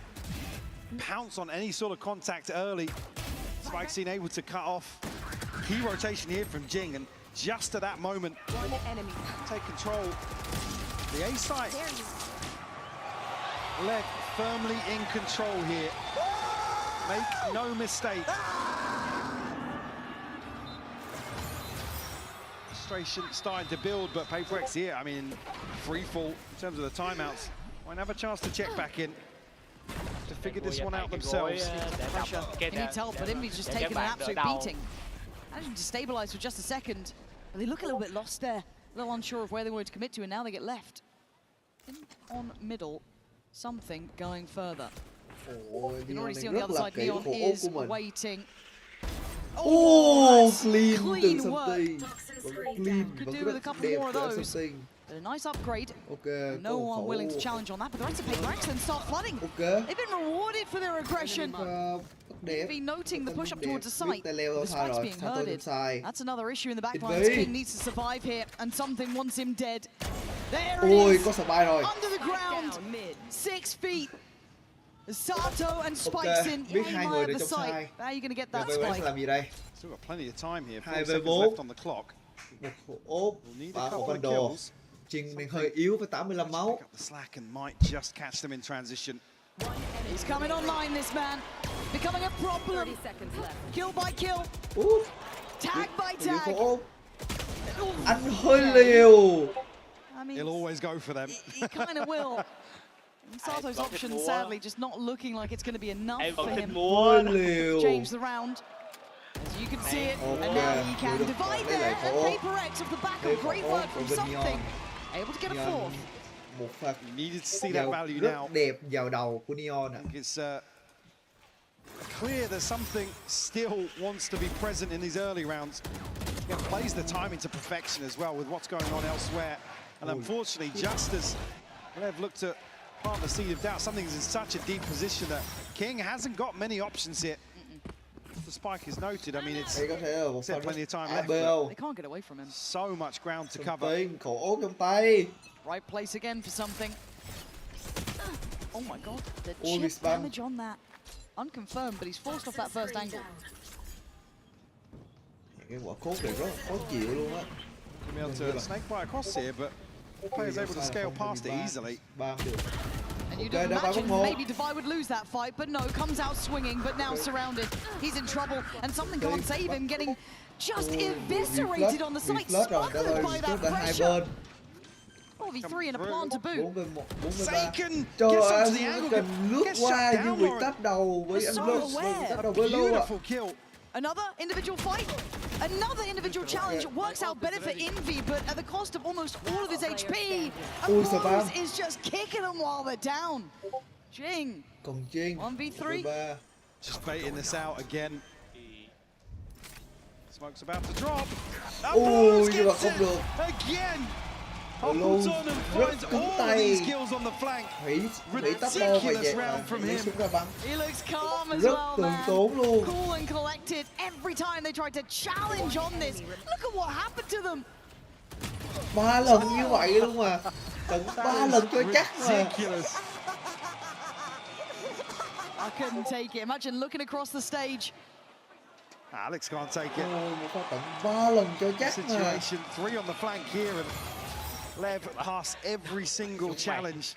Speaker 3: pounce on any sort of contact early. Spikesin able to cut off. Key rotation here from Jing, and just at that moment, take control. The A site, Lev firmly in control here. Make no mistake. Frustration starting to build, but PaperX here, I mean, free fall in terms of the timeouts. Might have a chance to check back in to figure this one out themselves.
Speaker 2: Pressure. He needs help, but Invy's just taking an absolute beating. Managing to stabilize for just a second. But they look a little bit lost there. A little unsure of where they wanted to commit to, and now they get left. In on middle, something going furder. You can already see on the other side, Neon is waiting.
Speaker 17: Oh, clean
Speaker 2: work. Could do with a couple more of those. A nice upgrade. No one willing to challenge on that, but the rest of PaperX then start flooding. They've been rewarded for their aggression. Be noting the push up towards the site. The spike's being herded. That's another issue in the backlines. King needs to survive here, and something wants him dead. There it is. Under the ground. 6 feet. Sato and Spikesin aim at the site. How are you going to get that spike?
Speaker 3: Still got plenty of time here. 4 seconds left on the clock.
Speaker 17: Ốp và một con đồ. Jing đang hơi yếu với 85 máu.
Speaker 3: The slack and might just catch them in transition.
Speaker 2: He's coming online, this man. Becoming a problem. Kill by kill. Tag by tag.
Speaker 17: Anh hơi liều.
Speaker 3: He'll always go for them.
Speaker 2: He kind of will. And Sato's option, sadly, just not looking like it's going to be enough for him to change the round. As you can see it, and now he can divide there. And PaperX off the back of great work from something, able to get a fourth.
Speaker 17: Một pha
Speaker 3: needed to see that value now.
Speaker 17: Đẹp vào đầu của Neon.
Speaker 3: It's clear that something still wants to be present in these early rounds. Again, plays the timing to perfection as well with what's going on elsewhere. And unfortunately, just as Lev looked to plant the seed of doubt, something's in such a deep position that King hasn't got many options here. The spike is noted. I mean, it's plenty of time left.
Speaker 2: They can't get away from him.
Speaker 3: So much ground to cover.
Speaker 2: Right place again for something. Oh my god, the chip damage on that. Unconfirmed, but he's forced off that first angle.
Speaker 17: Cái quả cốt này rất khó chịu luôn á.
Speaker 3: Be able to snake bite across here, but the player's able to scale past it easily.
Speaker 2: And you'd imagine maybe Devi would lose that fight, but no, comes out swinging, but now surrounded. He's in trouble, and something can't save him, getting just eviscerated on the side, smothered by that pressure. Oh, V3 and a plant to boot.
Speaker 3: Saken gets onto the angle, gets shut down, beautiful kill.
Speaker 2: Another individual fight, another individual challenge. Works out better for Envy, but at the cost of almost all of his HP. And Rose is just kicking them while they're down. Jing. 1v3.
Speaker 3: Just baiting this out again. Smoke's about to drop. Oh, gets it again. Holds on and finds all of these kills on the flank. Ridiculous round from him.
Speaker 2: He looks calm as well, man. Cool and collected every time they tried to challenge on this. Look at what happened to them.
Speaker 17: 3 lần như vậy luôn mà. Tận 3 lần cho chắc mà.
Speaker 2: I couldn't take it. Imagine looking across the stage.
Speaker 3: Alex can't take it.
Speaker 17: Tận 3 lần cho chắc mà.
Speaker 3: Situation 3 on the flank here, and Lev passed every single challenge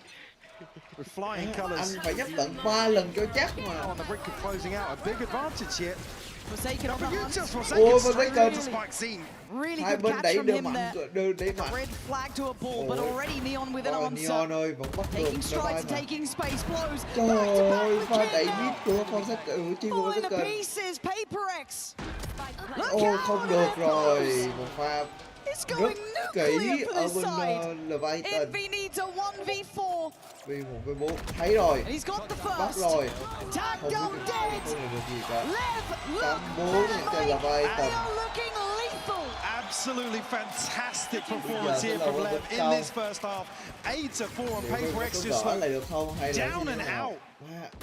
Speaker 3: with flying colours.
Speaker 17: Anh phải nhấp tận 3 lần cho chắc mà.
Speaker 3: On the brink of closing out, a big advantage here.
Speaker 2: Forsaken on the hunt.
Speaker 3: Forsaken spike scene.
Speaker 2: Really good catch from him there. Red flag to a ball, but already Neon with an answer. Taking strides, taking space, blows.
Speaker 17: Trời ơi, pha đẩy mid của Forsaken.
Speaker 2: Falling to pieces, Paper-X.
Speaker 17: Ô, không được rồi. Một pha
Speaker 2: rất
Speaker 17: kỹ ở bên Leviathan.
Speaker 2: Envy needs a 1v4.
Speaker 17: Vì 1v4 thấy rồi. Bắt rồi.
Speaker 2: Tag don't dead.
Speaker 17: Không được gì cả.
Speaker 2: Lev
Speaker 17: 8-4 cho Leviathan.
Speaker 3: Absolutely fantastic performance here from Lev in this first half. 8-4 on Paper-X, just like down and out.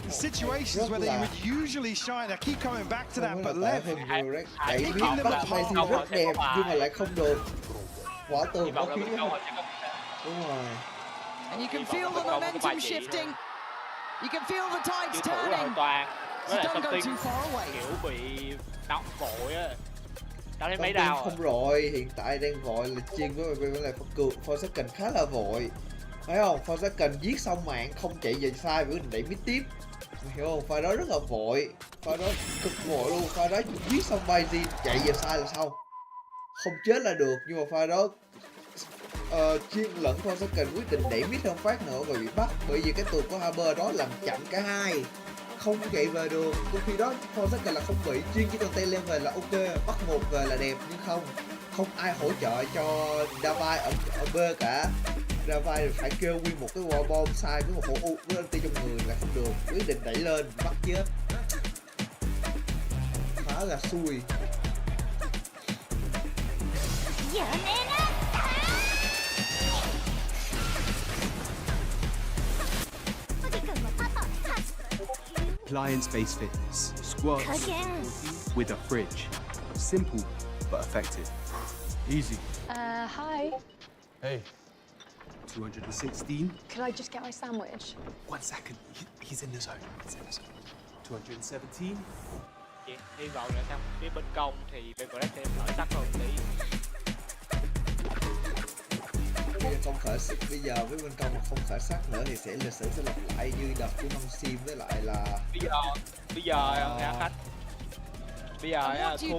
Speaker 3: Situations where they would usually shine. I keep coming back to that, but Lev
Speaker 17: picking them apart. Rất đẹp nhưng mà lại không được. Quả tường có khí. Đúng rồi.
Speaker 2: And you can feel the momentum shifting. You can feel the tides turning. So don't go too far away.
Speaker 4: Kiểu bị nóng vội á. Tao thấy mấy đào
Speaker 17: không rồi, hiện tại đang vội là Chiên với lại Forsaken khá là vội. Thấy không? Forsaken giết xong mạng không chạy về sai với đẩy mid tiếp. Hiểu không? Pha đó rất là vội. Pha đó cực vội luôn. Pha đó giết xong Baiji chạy về sai là sao? Không chết là được, nhưng mà pha đó Chiên lẫn Forsaken quyết định đẩy mid không phát nữa và bị bắt, bởi vì cái tụt của Haber đó làm chặn cả hai, không chạy về được. Trong khi đó Forsaken là không bị, Chiên chỉ cần tay lên về là ok, bắt một về là đẹp, nhưng không ai hỗ trợ cho Devi ở B cả. Devi phải kêu nguyên một cái wall bomb sai với một khẩu U với ulti trong người là không được, quyết định đẩy lên bắt chết, khá là xui.
Speaker 6: Appliance-based fitness, squats with a fridge. Simple but effective. Easy.
Speaker 22: Hi.
Speaker 6: Hey. 216.
Speaker 22: Could I just get my sandwich?
Speaker 6: 1 second. He's in the zone. 217.
Speaker 4: Hy vọng là sang phía bên công thì bên có thêm lợi sắc hơn tí.
Speaker 17: Không khởi sắc bây giờ với bên công mà không khởi sắc nữa thì lịch sử sẽ lặp lại như đợt của Mong Sim với lại là
Speaker 4: bây giờ Khánh. Bây giờ thua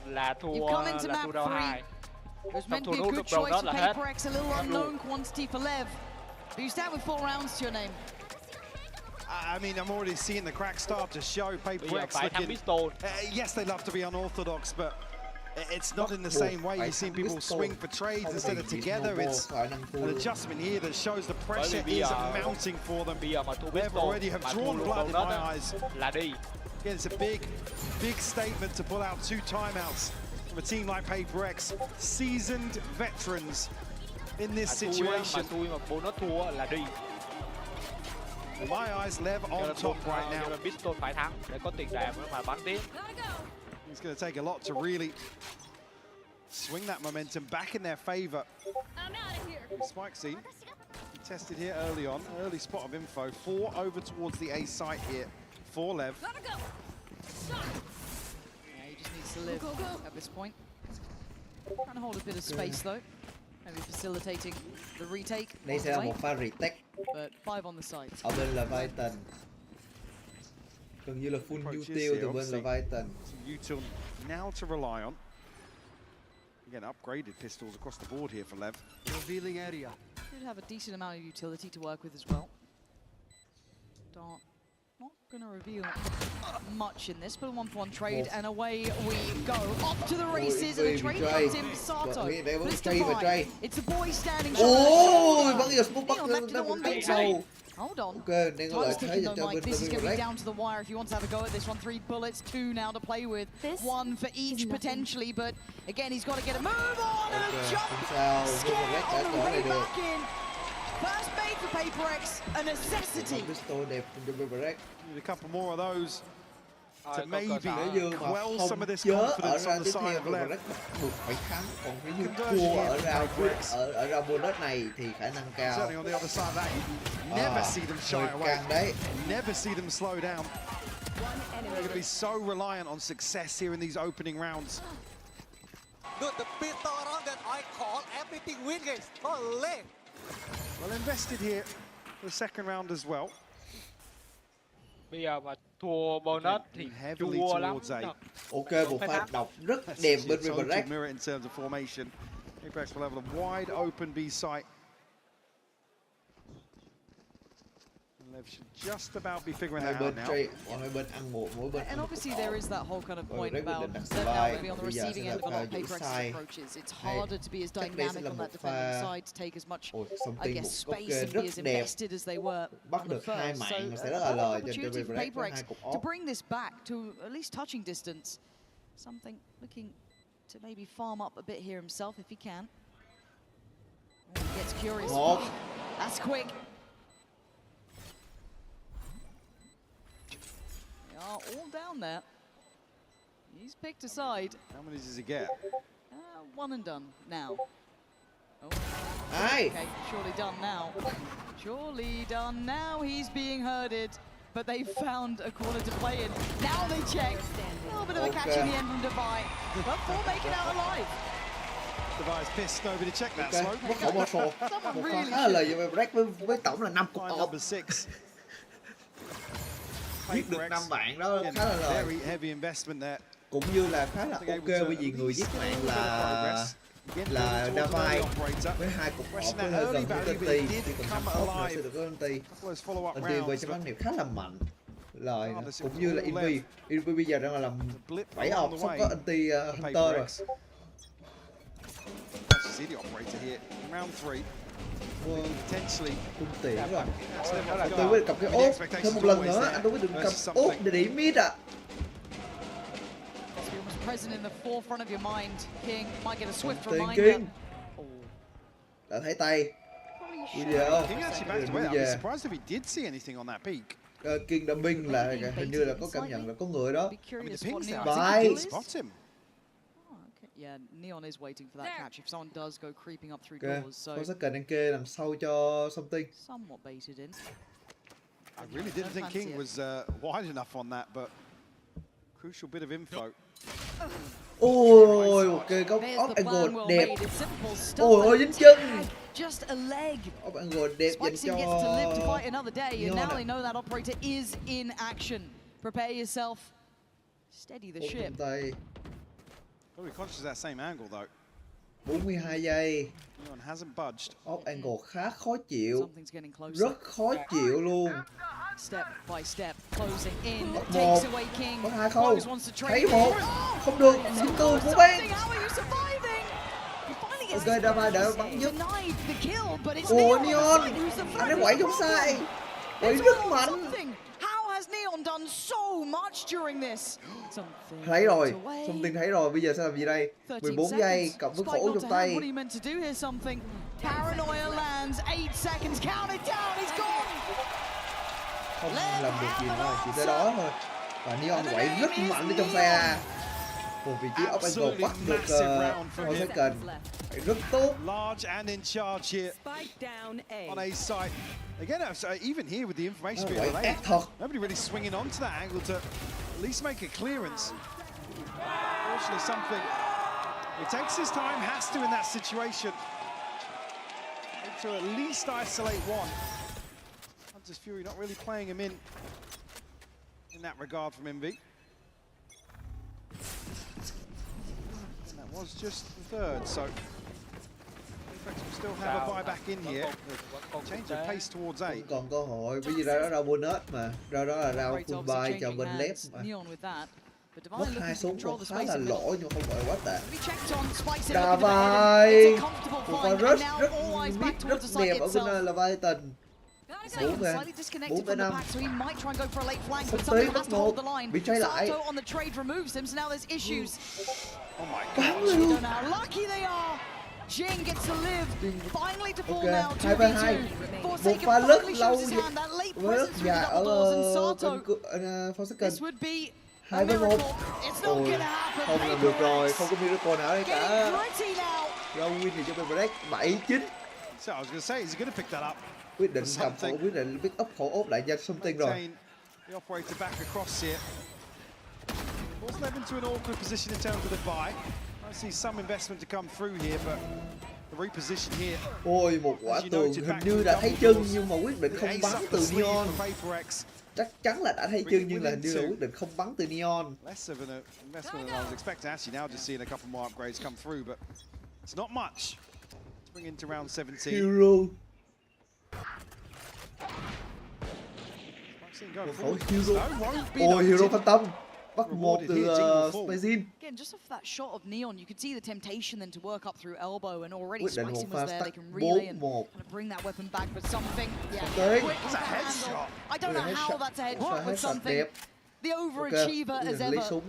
Speaker 4: là thua đâu 2.
Speaker 2: It was meant to be a good choice for Paper-X, a little unknown quantity for Lev. But you stand with 4 rounds to your name.
Speaker 3: I mean, I'm already seeing the cracks start to show. Paper-X looking... yes, they love to be unorthodox, but it's not in the same way. You've seen people swing for trades instead of together. It's an adjustment here that shows the pressure is mounting for them. They already have drawn blood in my eyes. Again, it's a big statement to pull out 2 timeouts from a team like Paper X. Seasoned veterans in this situation. In my eyes, Lev on top right now. It's going to take a lot to really swing that momentum back in their favor. Spike scene tested here early on, early spot of info. 4 over towards the A site here for Lev.
Speaker 2: Yeah, he just needs to live at this point. Trying to hold a bit of space though. Maybe facilitating the retake.
Speaker 17: Đây sẽ là một pha retake.
Speaker 2: But 5 on the side.
Speaker 17: Ở bên là Viton. Gần như là full ưu tiêu từ bên là Viton.
Speaker 3: Util now to rely on. Again, upgraded pistols across the board here for Lev.
Speaker 2: Revealing area. Did have a decent amount of utility to work with as well. Dart not going to reveal much in this, but a 1-for-1 trade, and away we go. Off to the races, and the trade comes in for Sato. But it's Divide. It's a boy standing short.
Speaker 17: Ôi, bắn giờ smoke
Speaker 2: Neon left it at 1v2. Hold on.
Speaker 17: Okay, đang có lợi
Speaker 2: Time's
Speaker 17: thế
Speaker 2: ticking
Speaker 17: dành
Speaker 2: though,
Speaker 17: cho
Speaker 2: Mike.
Speaker 17: bên
Speaker 2: This is going to be
Speaker 17: Direct.
Speaker 2: down to the wire if he wants to have a go at this one. 3 bullets, 2 now to play with. 1 for each potentially, but again, he's got to get a move on and a jump.
Speaker 17: Sao
Speaker 2: Scare
Speaker 17: Direct đã
Speaker 2: on the
Speaker 17: trở
Speaker 2: way
Speaker 17: lại được.
Speaker 2: back in. First made for Paper X, a necessity.
Speaker 17: Pistol đẹp cho Direct.
Speaker 3: Need a couple more of those to maybe
Speaker 17: Nếu như mà
Speaker 3: quell some of this
Speaker 17: chớ ở
Speaker 3: confidence
Speaker 17: ra
Speaker 3: on the
Speaker 17: tiếp
Speaker 3: side
Speaker 17: theo
Speaker 3: of Lev.
Speaker 17: Direct buộc phải thắng, còn nếu như thua ở ra bonus này thì khả năng cao.
Speaker 3: Certainly on the other side of that, you never see them shy away.
Speaker 17: Căng đấy.
Speaker 3: Never see them slow down. They're going to be so reliant on success here in these opening rounds.
Speaker 8: Dude, the pistol around that I call everything win, guys. Holy!
Speaker 3: Well invested here for the second round as well.
Speaker 4: Bây giờ mà thua bonus thì chua lắm.
Speaker 17: Ok, một pha đọc rất đẹp bên Direct.
Speaker 3: Mirror in terms of formation. Apex will have a wide open B site. Lev should just about be figuring that out now.
Speaker 17: Hai bên ăn một, mỗi bên
Speaker 2: And obviously there is that whole kind of point about them now maybe on the receiving end of a lot of Paper X's approaches. It's harder to be as dynamic on that defending side, to take as much, I guess, space and be as invested as they were
Speaker 17: bắt
Speaker 2: on the
Speaker 17: được 2
Speaker 2: first.
Speaker 17: mạng
Speaker 2: So
Speaker 17: sẽ rất là lời cho
Speaker 2: opportunity for
Speaker 17: Direct
Speaker 2: Paper
Speaker 17: với
Speaker 2: X
Speaker 17: 2 cục
Speaker 2: to
Speaker 17: ốp.
Speaker 2: bring this back to at least touching distance. Something looking to maybe farm up a bit here himself if he can. Oh, he gets curious. That's quick. All down there. He's picked a side.
Speaker 3: How many does he get?
Speaker 2: 1 and done now. Oh.
Speaker 17: Ai?
Speaker 2: Okay, surely done now. Surely done now. He's being herded, but they found a corner to play in. Now they check. A little bit of a catch in the end from Divide, but 4 make it out alive.
Speaker 3: Divide's pissed. Nobody checked that
Speaker 17: Okay.
Speaker 3: smoke.
Speaker 17: Mất khẩu một số. Một pha khá là lời cho Direct với tổng là 5 cục
Speaker 3: Find
Speaker 17: ốp.
Speaker 3: number 6.
Speaker 17: Giết được 5 bạn đó khá là lời.
Speaker 3: Very heavy investment there.
Speaker 17: Cũng như là khá là ok bởi vì người giết mạng là Davai với 2 cục ốp với hơi gần với Conti, thì còn 5 ốp nữa sẽ được có Conti. Conti về trong ván này khá là mạnh. Lời cũng như là Envy bây giờ đang là làm 7 ốp sắp có Anti Hunter rồi.
Speaker 3: See the operator here in round 3. Potentially
Speaker 17: Cung tiễn rồi. Tôi mới được cầm cái ốp thêm một lần nữa, anh tôi mới được cầm ốp để điểm mid ạ.
Speaker 2: Present in the forefront of your mind, King might get a swift
Speaker 17: Tiền
Speaker 2: reminder.
Speaker 17: King đã thấy tay video.
Speaker 3: King actually backed away. I was surprised if he did see anything on that peak.
Speaker 17: King đã binh là hình như là có cảm nhận là có người đó.
Speaker 3: Bye. Spot him.
Speaker 2: Yeah, Neon is waiting for that catch. If someone does go creeping up through
Speaker 17: Okay.
Speaker 2: doors, so
Speaker 17: Có second anh kê làm sâu cho something.
Speaker 2: somewhat baited in.
Speaker 3: I really didn't think King was wide enough on that, but crucial bit of info.
Speaker 17: Ôi, ok, góc off angle đẹp. Ôi ôi dính chân.
Speaker 2: Just a leg.
Speaker 17: Off angle đẹp dành
Speaker 2: Spikesing gets to live to
Speaker 17: cho
Speaker 2: fight another day, and now they know that operator is in action. Prepare yourself. Steady the ship.
Speaker 3: Probably conscious of that same angle though.
Speaker 17: 42 giây.
Speaker 3: Neon hasn't budged.
Speaker 17: Off angle khá khó chịu. Rất khó chịu luôn.
Speaker 2: Step by step, closing in,
Speaker 17: Một,
Speaker 2: takes away King.
Speaker 17: có 2 không?
Speaker 2: Close wants to
Speaker 17: Thấy
Speaker 2: trade.
Speaker 17: một, không được, dính tường của bên.
Speaker 2: How are you surviving?
Speaker 17: Ok, Davai đã bắn giúp.
Speaker 2: Denied the kill, but it's
Speaker 17: Ủa
Speaker 2: Neon
Speaker 17: Neon,
Speaker 2: who's the
Speaker 17: anh ấy quẩy không sai. Quẩy rất mạnh.
Speaker 2: How has Neon done done so much during this.
Speaker 17: Thấy rồi, thông tin thấy rồi, bây giờ sẽ làm gì đây? 14 giây cộng với khổ trong tay.
Speaker 2: What are you meant to do here? Something. Paranoia lands. 8 seconds. Count it down. He's gone.
Speaker 17: Không làm được gì thôi, chỉ tới đó thôi. Và Neon quậy rất mạnh ở trong xe. Một vị trí off angle bắt được second. Rất tốt.
Speaker 3: Large and in charge here on A side. Again, even here with the information being relayed, nobody really swinging onto that angle to at least make a clearance. Fortunately, something it takes his time, has to in that situation. To at least isolate one. Hunter's Fury not really playing him in that regard from Envy. And that was just the third, so Apex will still have a buyback in here. Change of pace towards A.
Speaker 17: Không còn cơ hội, bởi vì ra đó ra bonus mà, ra đó là ra full buy cho bên lép mà. Mất 2 súng cũng khá là lỗi nhưng không phải quá tệ. Davai, một con rất đẹp ở bên Leviathan. 4-5. Sắp tới bắt một, bị trói lại. Bắn luôn.
Speaker 2: Jing gets to live. Finally to fall
Speaker 17: Okay,
Speaker 2: now.
Speaker 17: 2-2. Một pha rất lâu rất dài ở Forsaken. 2-1. Ôi, không làm được rồi, không có miracle nào đây cả. Round win thì cho bên Break 7-9.
Speaker 3: So I was going to say, is he going to pick that up?
Speaker 17: Quyết định cầm khổ, quyết định pick up khổ ốp lại cho something rồi.
Speaker 3: The operator back across here. Was led into an awkward position in terms of the buy. I see some investment to come through here, but the reposition here.
Speaker 17: Ôi, một quả tường hình như đã thấy chân nhưng mà quyết định không bắn từ Neon. Chắc chắn là đã thấy chân nhưng là hình như là quyết định không bắn từ Neon.
Speaker 3: Less of an investment than I was expecting. Actually, now just seeing a couple more upgrades come through, but it's not much to bring into round 17.
Speaker 17: Hero. Một khẩu Hero. Ôi, Hero phân tâm. Bắt một từ Spazin.
Speaker 2: Again, just off that shot of Neon, you could see the temptation then to work up through elbow, and already Spicing was there. They can relay and kind of bring that weapon back, but something. Yeah, quick
Speaker 3: a headshot.
Speaker 2: I don't know how that's a headshot, but something. The overachiever as ever.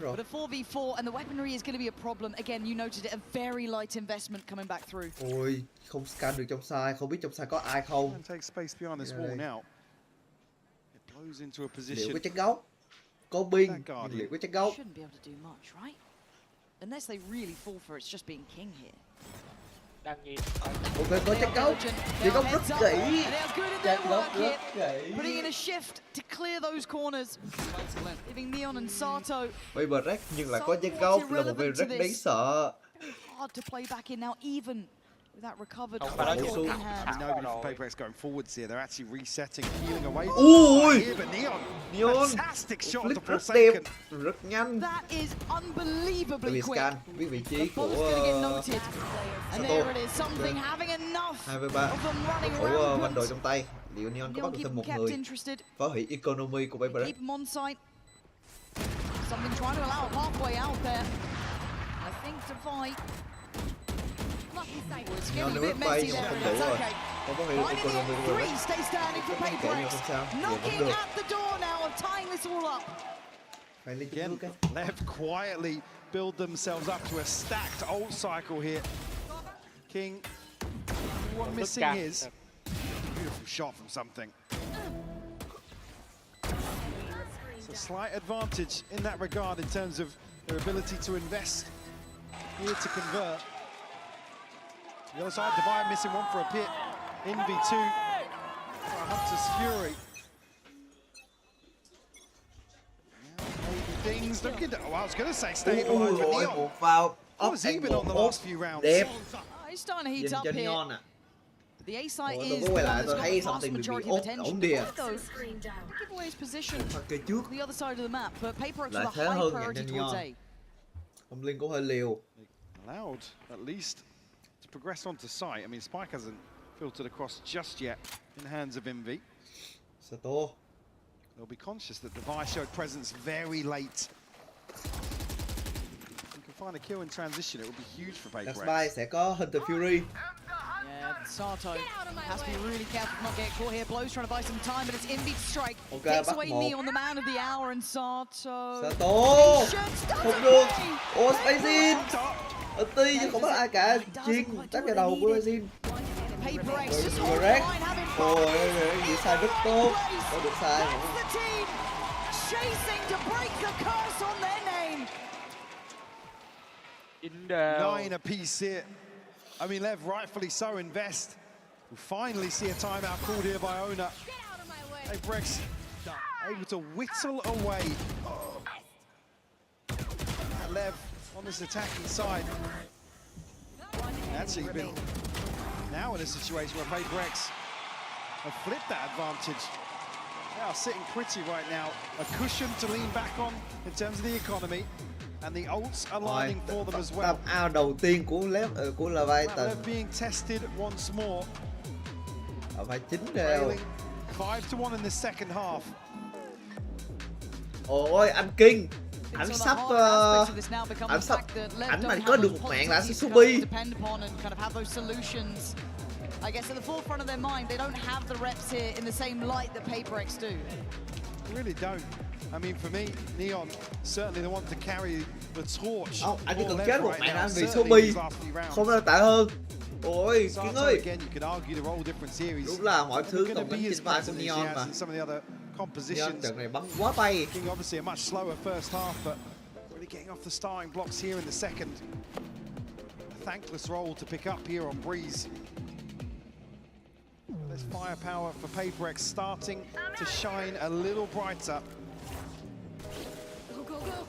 Speaker 2: But a 4v4, and the weaponry is going to be a problem. Again, you noted it, a very light investment coming back through.
Speaker 17: Ôi, không scan được trong side, không biết trong side có ai không.
Speaker 3: Take space behind this wall now. It blows into a position.
Speaker 17: Liệu có check gấu? Có binh, liệu có check gấu?
Speaker 2: Shouldn't be able to do much, right? Unless they really fall for it's just being king here.
Speaker 17: Ok, có check gấu. Check gấu rất kỹ. Check gấu rất kỹ.
Speaker 2: Putting in a shift to clear those corners. Leaving Neon and Sato.
Speaker 17: Bây giờ Rec nhưng lại có check gấu là một bên rất đáng sợ.
Speaker 2: Hard to play back in now even with that recovered
Speaker 3: Nobody from Paperx going forwards here. They're actually resetting, healing away.
Speaker 17: Ui!
Speaker 3: But
Speaker 17: Neon,
Speaker 3: fantastic shot to
Speaker 17: rất đẹp, rất nhanh.
Speaker 2: That is unbelievably quick.
Speaker 17: Scan, biết vị trí của
Speaker 2: And there it is, something having enough
Speaker 17: 2v3.
Speaker 2: of them running
Speaker 17: Khẩu văn đội trong tay. Liệu Neon có bắt được thêm một người? Phá hủy economy của Paperx.
Speaker 2: Keep them on site. Something trying to allow a pathway out there. I think to fight. It's getting a bit messy there. It's okay. Finding the three, stay standing for Paperx. Knocking at the door now of tying this all up.
Speaker 3: Again, Lev quietly build themselves up to a stacked ult cycle here. King, one missing is beautiful shot from something. It's a slight advantage in that regard in terms of their ability to invest here to convert. The other side, Divine missing one for a pit. Envy 2 for Hunter's Fury. Things looking to, oh, I was going to say stabilize, but Neon. What has he been on the last few rounds?
Speaker 2: He's starting to heat up here. The A site is
Speaker 17: the vast
Speaker 2: majority of attention. Give away his position to the other side of the map, but Paperx with a high priority towards A.
Speaker 17: Ông Linh có hơi liều.
Speaker 3: Allowed, at least, to progress onto site. I mean, Spike hasn't filtered across just yet in the hands of Envy.
Speaker 17: Sato.
Speaker 3: They'll be conscious that Device showed presence very late. If you can find a kill in transition, it would be huge for Paperx.
Speaker 17: Spy sẽ có Hunter Fury.
Speaker 2: Yeah, Sato has to be really careful not get caught here. Blows trying to buy some time, but it's Inbeat strike.
Speaker 17: Okay,
Speaker 2: Takes
Speaker 17: bắt
Speaker 2: away
Speaker 17: một.
Speaker 2: Neon, the man of the hour, and Sato.
Speaker 17: Không được. Ồ, Spacing. Ulti chứ không bắt ai cả. Jin tắt vào đầu của Spacing. Rồi, ôi, gì sai rất tốt. Có được sai mà.
Speaker 2: Chasing to break the curse on their name.
Speaker 3: 9 apiece here. I mean, Lev, rightfully so, invest. We finally see a timeout called here by owner. Paper-X able to whittle away. Lev on this attacking side. Actually been now in a situation where Paper-X have flipped that advantage. They are sitting pretty right now. A cushion to lean back on in terms of the economy. And the ults are lining for them as well.
Speaker 17: Tap out đầu tiên của Leviathan.
Speaker 3: Lev being tested once more.
Speaker 17: Phải chính đều.
Speaker 3: 5-1 in the second half.
Speaker 17: Ôi anh King, anh sắp anh mà có được một mạng là anh sẽ Subi.
Speaker 2: I guess at the forefront of their mind, they don't have the reps here in the same light that Paper-X do.
Speaker 3: They really don't. I mean, for me, Neon certainly the one to carry the torch.
Speaker 17: Anh chỉ cần chết một mạng anh vì Subi không là tệ hơn. Ôi, King ơi. Đúng là mọi thứ tổng đánh trên vai của Neon mà. Neon trận này bắn quá bay.
Speaker 3: King obviously a much slower first half, but really getting off the starting blocks here in the second. A thankless role to pick up here on Breeze. There's firepower for Paper-X starting to shine a little brighter.
Speaker 2: Go, go, go.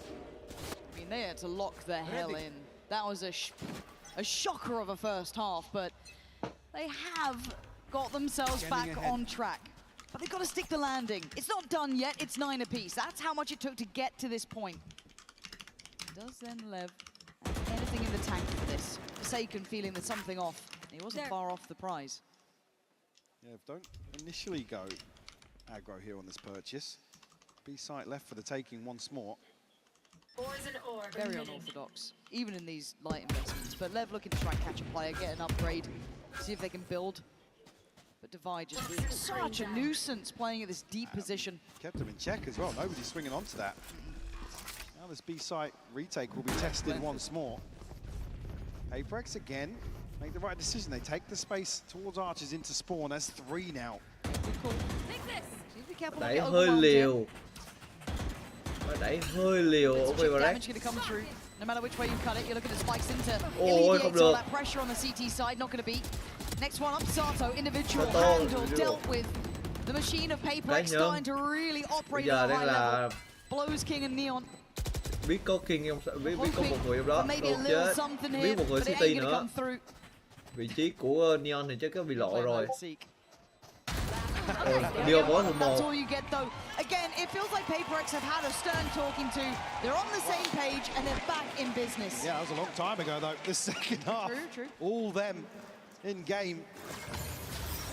Speaker 2: I mean, they had to lock the hell in. That was a shocker of a first half, but they have got themselves back on track. But they've got to stick the landing. It's not done yet, it's 9 apiece. That's how much it took to get to this point. Does then Lev have anything in the tank for this? Forsaken feeling there's something off. He wasn't far off the prize.
Speaker 3: Yeah, don't initially go aggro here on this purchase. B-site left for the taking once more.
Speaker 2: Very unorthodox, even in these light investments. But Lev looking to try and catch a player, get an upgrade, see if they can build. But Divide just such a nuisance playing at this deep position.
Speaker 3: Kept him in check as well. Nobody's swinging onto that. Now this B-site retake will be tested once more. Paper-X again. Make the right decision. They take the space towards Archers into spawn. That's 3 now.
Speaker 17: Đẩy hơi liều. Đẩy hơi liều ở
Speaker 2: Damage going to come through. No matter which way you cut it, you're looking at spikes into alleviate all that pressure on the CT side. Not going to be. Next one up, Sato. Individual handle dealt with. The machine of Paper-X starting to really operate at a high level. Blows King and Neon.
Speaker 17: Biết có King không? Biết có một người trong đó. Đồ chết. Biết một người City nữa. Vị trí của Neon thì chắc có bị lộ rồi. Neon có một.
Speaker 2: That's all you get though. Again, it feels like Paper-X have had a stern talking to. They're on the same page and they're back in business.
Speaker 3: Yeah, that was a long time ago though. The second half.
Speaker 2: True.
Speaker 3: All them in game.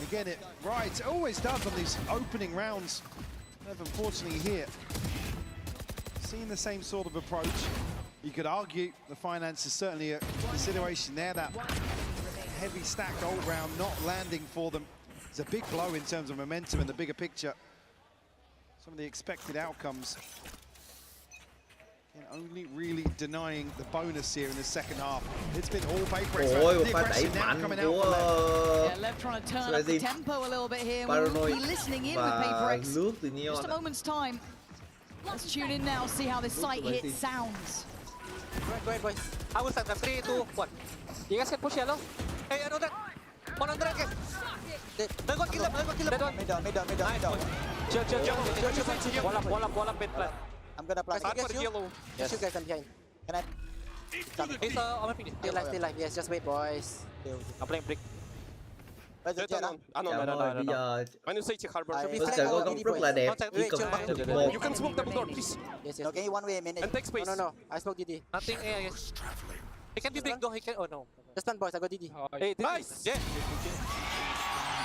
Speaker 3: Again, it always does on these opening rounds. Unfortunately here, seeing the same sort of approach. You could argue the finance is certainly a consideration there. That heavy stacked old round not landing for them. It's a big blow in terms of momentum and the bigger picture. Some of the expected outcomes. And only really denying the bonus here in the second half. It's been all Paper-X.
Speaker 17: Ôi, pha đẩy mạnh của
Speaker 2: Lev trying to turn up the tempo a little bit here. We'll be listening in with Paper-X. Just a moment's time. Let's tune in now, see how this site hit sounds.
Speaker 8: Wait. I will set 3, 2, 1. You guys can push yellow. Hey, another. 100 again. They're going to kill them. Mid down. Chill. Wall up, mid plan. I'm gonna plant against you. Yellow. Yes, you guys are behind. Can I? He's on my feet. Still alive. Yes, just wait, boys. I'm playing brick.
Speaker 17: Bây giờ tôi sẽ có góc rất là đẹp, chỉ cần bắt được một.
Speaker 8: You can smoke double door, please. Yes. Okay, one way a minute. And take space. No. I smoke DD. Nothing A, I guess. He can be big though. He can. Oh no. Just stand, boys. I got DD. Hey, nice. Yeah.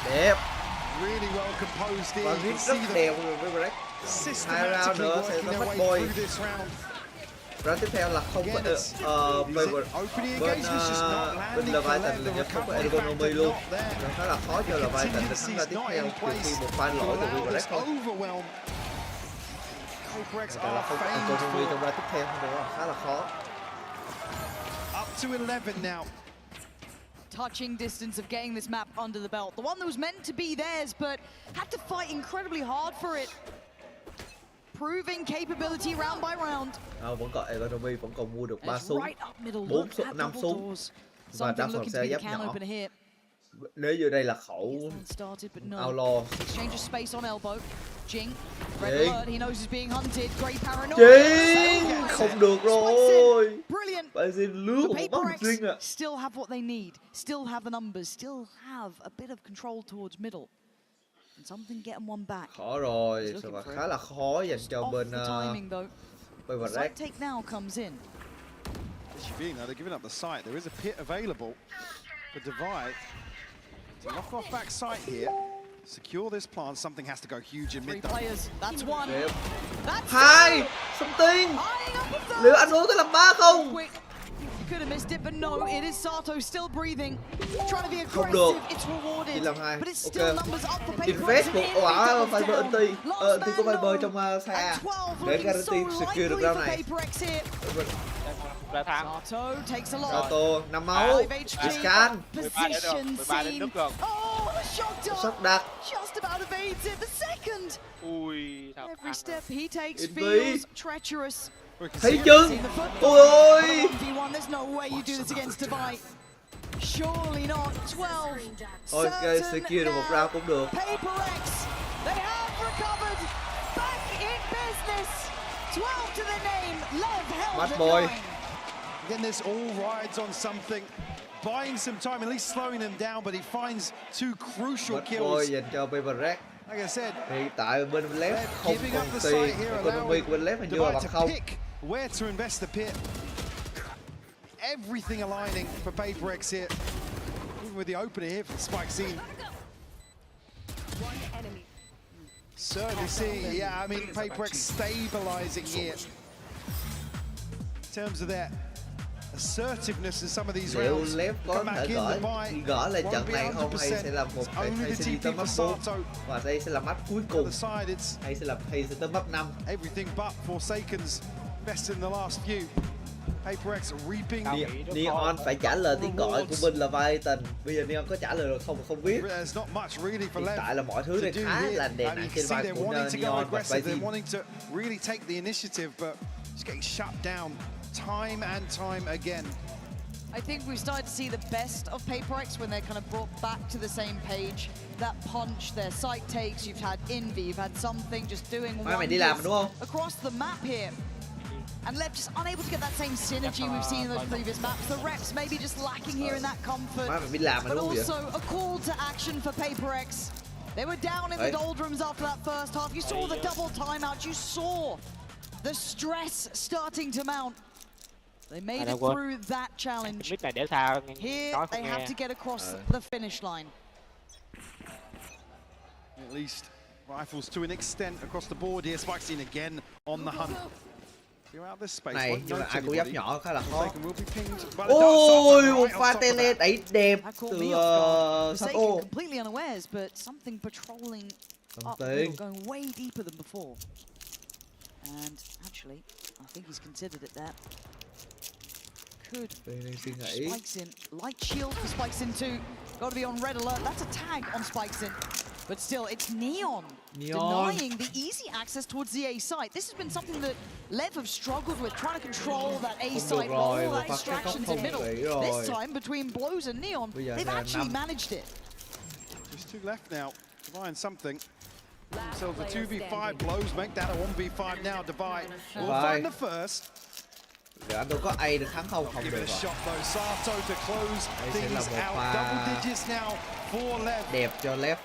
Speaker 17: Đẹp.
Speaker 3: Really well composed here.
Speaker 17: Và rất đẹp. Hai round nữa sẽ có match boy. Round tiếp theo là không phải bên Leviathan là không có ergonomy luôn. Nó khá là khó cho Leviathan để thắng ra tiếp theo trừ khi một pha lỗi từ Weaver thôi. Là không có ergonomy trong ra tiếp theo nên là khá là khó.
Speaker 3: Up to 11 now.
Speaker 2: Touching distance of getting this map under the belt. The one that was meant to be theirs, but had to fight incredibly hard for it. Proving capability round by round.
Speaker 17: Vẫn còn ergonomy, vẫn còn mua được 3 súng, 4 súng, 5 súng và đa phần xe giáp nhỏ. Nếu như đây là khẩu outlaw.
Speaker 2: Exchange of space on elbow. Jing, red alert, he knows he's being hunted. Great paranoia.
Speaker 17: Jing, không được rồi.
Speaker 2: Brilliant.
Speaker 17: Phải xin lướt một bóng Jing à.
Speaker 2: Still have what they need. Still have the numbers. Still have a bit of control towards middle. And something getting one back.
Speaker 17: Khó rồi, và khá là khó dành cho bên
Speaker 2: Side take now comes in.
Speaker 3: They're giving up the site. There is a pit available for Divide. To knock off back site here. Secure this plant. Something has to go huge in mid.
Speaker 2: 3 players. That's one. That's
Speaker 17: 2. Something. Liệu anh uống tới làm 3 không?
Speaker 2: You could have missed it, but no. It is Sato still breathing. Trying to be
Speaker 17: Không
Speaker 2: aggressive.
Speaker 17: được.
Speaker 2: It's rewarded.
Speaker 17: Chỉ làm 2.
Speaker 2: But it's still numbers up for
Speaker 17: Invest một quả Viper Anti. Anti có Viper trong xe A để guarantee secure được round này.
Speaker 2: Sato takes a lot.
Speaker 17: Sato 5 máu. Scan.
Speaker 2: Position seen. Oh, the
Speaker 17: Sốc đặt.
Speaker 2: just about evades it. The second. Every step he takes
Speaker 17: Envy.
Speaker 2: feels treacherous.
Speaker 17: Thấy chân. Ôi ôi.
Speaker 2: There's no way you do this against Divide. Surely not. 12.
Speaker 17: Ok, secure được một round cũng được.
Speaker 2: PaperX, they have recovered. Back in business. 12 to the name. Lev held
Speaker 17: Bad
Speaker 2: it
Speaker 17: boy.
Speaker 2: going.
Speaker 3: Again, this all rides on something. Buying some time, at least slowing them down, but he finds 2 crucial kills.
Speaker 17: Dành cho PaperX.
Speaker 3: Like I said,
Speaker 17: hiện tại bên left không còn tiền, economy của bên left hình như là bằng không.
Speaker 3: Where to invest the pit? Everything aligning for PaperX here. Even with the opener here for Spike Scene. Certainly see, yeah, I mean, PaperX stabilizing here. In terms of their assertiveness in some of these rounds.
Speaker 17: Left có thể gỡ lại trận này không, hay sẽ là một hay sẽ đi tới map 4 và đây sẽ là map cuối cùng, hay sẽ tới map 5.
Speaker 3: Everything but Forsaken's best in the last few. PaperX reaping.
Speaker 17: Neon phải trả lời tiếng gọi của bên Leviathan. Bây giờ Neon có trả lời được không biết. Hiện tại là mọi thứ đây khá là đè nặng trên vai của Neon và Fighting.
Speaker 3: Really take the initiative, but just getting shut down time and time again.
Speaker 2: I think we've started to see the best of PaperX when they're kind of brought back to the same page. That punch, their site takes, you've had Envy, you've had something just doing wonders across the map here. And Lev just unable to get that same synergy we've seen in those previous maps. The reps maybe just lacking here in that comfort. But also a call to action for PaperX. They were down in the doldrums after that first half. You saw the double timeout. You saw the stress starting to mount. They made it through that challenge. Here they have to get across the finish line.
Speaker 3: At least rifles to an extent across the board here. Spike Scene again on the hunt.
Speaker 17: Này, nhưng mà ai cũng giáp nhỏ khá là khó. Ôi, một pha tele đẩy đẹp từ Sato.
Speaker 2: Completely unawares, but something patrolling up, going way deeper than before. And actually, I think he's considered it there. Could Spikes in. Light shield for Spikes in too. Got to be on red alert. That's a tag on Spikes in. But still, it's Neon denying the easy access towards the A site. This has been something that Lev have struggled with, trying to control that A site, all that distractions in middle. This time, between Blows and Neon, they've actually managed it.
Speaker 3: Just 2 left now to find something. Themselves a 2v5. Blows make that a 1v5 now. Divide will find the first.
Speaker 17: Anh đâu có A được thắng không? Không được rồi.
Speaker 3: Sato to close things out. Double digits now for Lev.
Speaker 17: Đẹp cho Lev.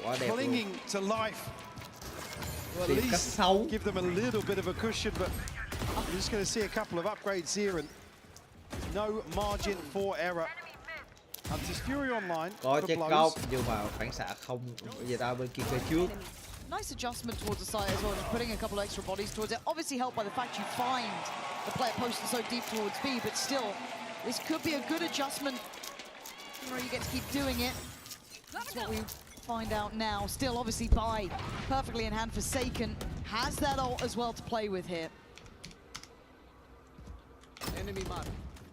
Speaker 17: Quá đẹp
Speaker 3: Clinging to life. Well, at least give them a little bit of a cushion, but you're just going to see a couple of upgrades here and no margin for error. Hunter's Fury online.
Speaker 17: Có check out nhưng mà phản xạ không. Bây giờ ta bên kia chơi trước.
Speaker 2: Nice adjustment towards the side as well, just putting a couple extra bodies towards it. Obviously helped by the fact you find the player posted so deep towards B, but still, this could be a good adjustment. You get to keep doing it. That's what we find out now. Still, obviously, Bai perfectly in hand. Forsaken has that ult as well to play with here.
Speaker 3: Enemy mark.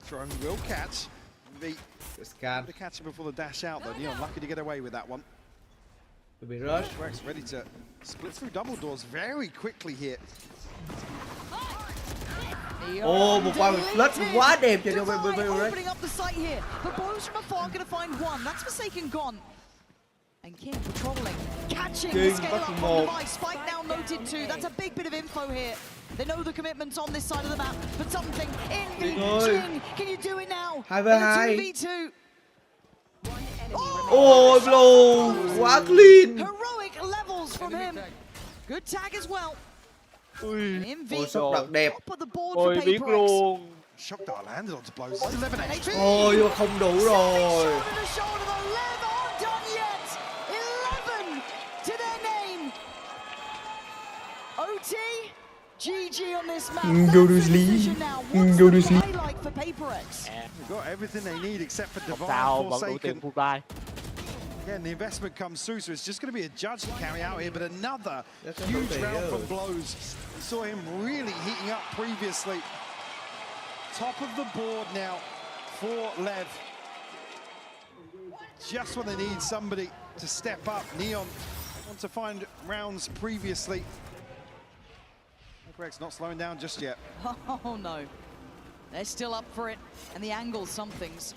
Speaker 3: Drone will catch. The scan. To catch him before the dash out, though. Neon lucky to get away with that one.
Speaker 17: To be rushed.
Speaker 3: Rex ready to split through double doors very quickly here.
Speaker 17: Một pha flash quá đẹp cho
Speaker 2: opening up the site here, but blows from afar going to find one. That's Forsaken gone. And King patrolling, catching the scale up from the device. Spike now noted too. That's a big bit of info here. They know the commitments on this side of the map, but something in the King. Can you do it now? 2v2.
Speaker 17: Ôi Blue, quá clean.
Speaker 2: Heroic levels from him. Good tag as well.
Speaker 17: Ôi sốc đặc đẹp.
Speaker 4: Ôi biết luôn.
Speaker 3: Shock dart landed onto blows. 11 HP.
Speaker 17: Ôi nhưng mà không đủ rồi.
Speaker 2: 11 to their name. OT. GG on this map.
Speaker 17: Go to sleep. Go to sleep.
Speaker 2: Highlight for PaperX.
Speaker 3: They've got everything they need except for Divine
Speaker 4: Sao vẫn đủ
Speaker 3: Forsaken.
Speaker 4: tiền full buy.
Speaker 3: Again, the investment comes through, so it's just going to be a judge to carry out here, but another huge round from blows. We saw him really heating up previously. Top of the board now for Lev. Just when they need somebody to step up. Neon want to find rounds previously. Greg's not slowing down just yet.
Speaker 2: Oh no. They're still up for it, and the angle something's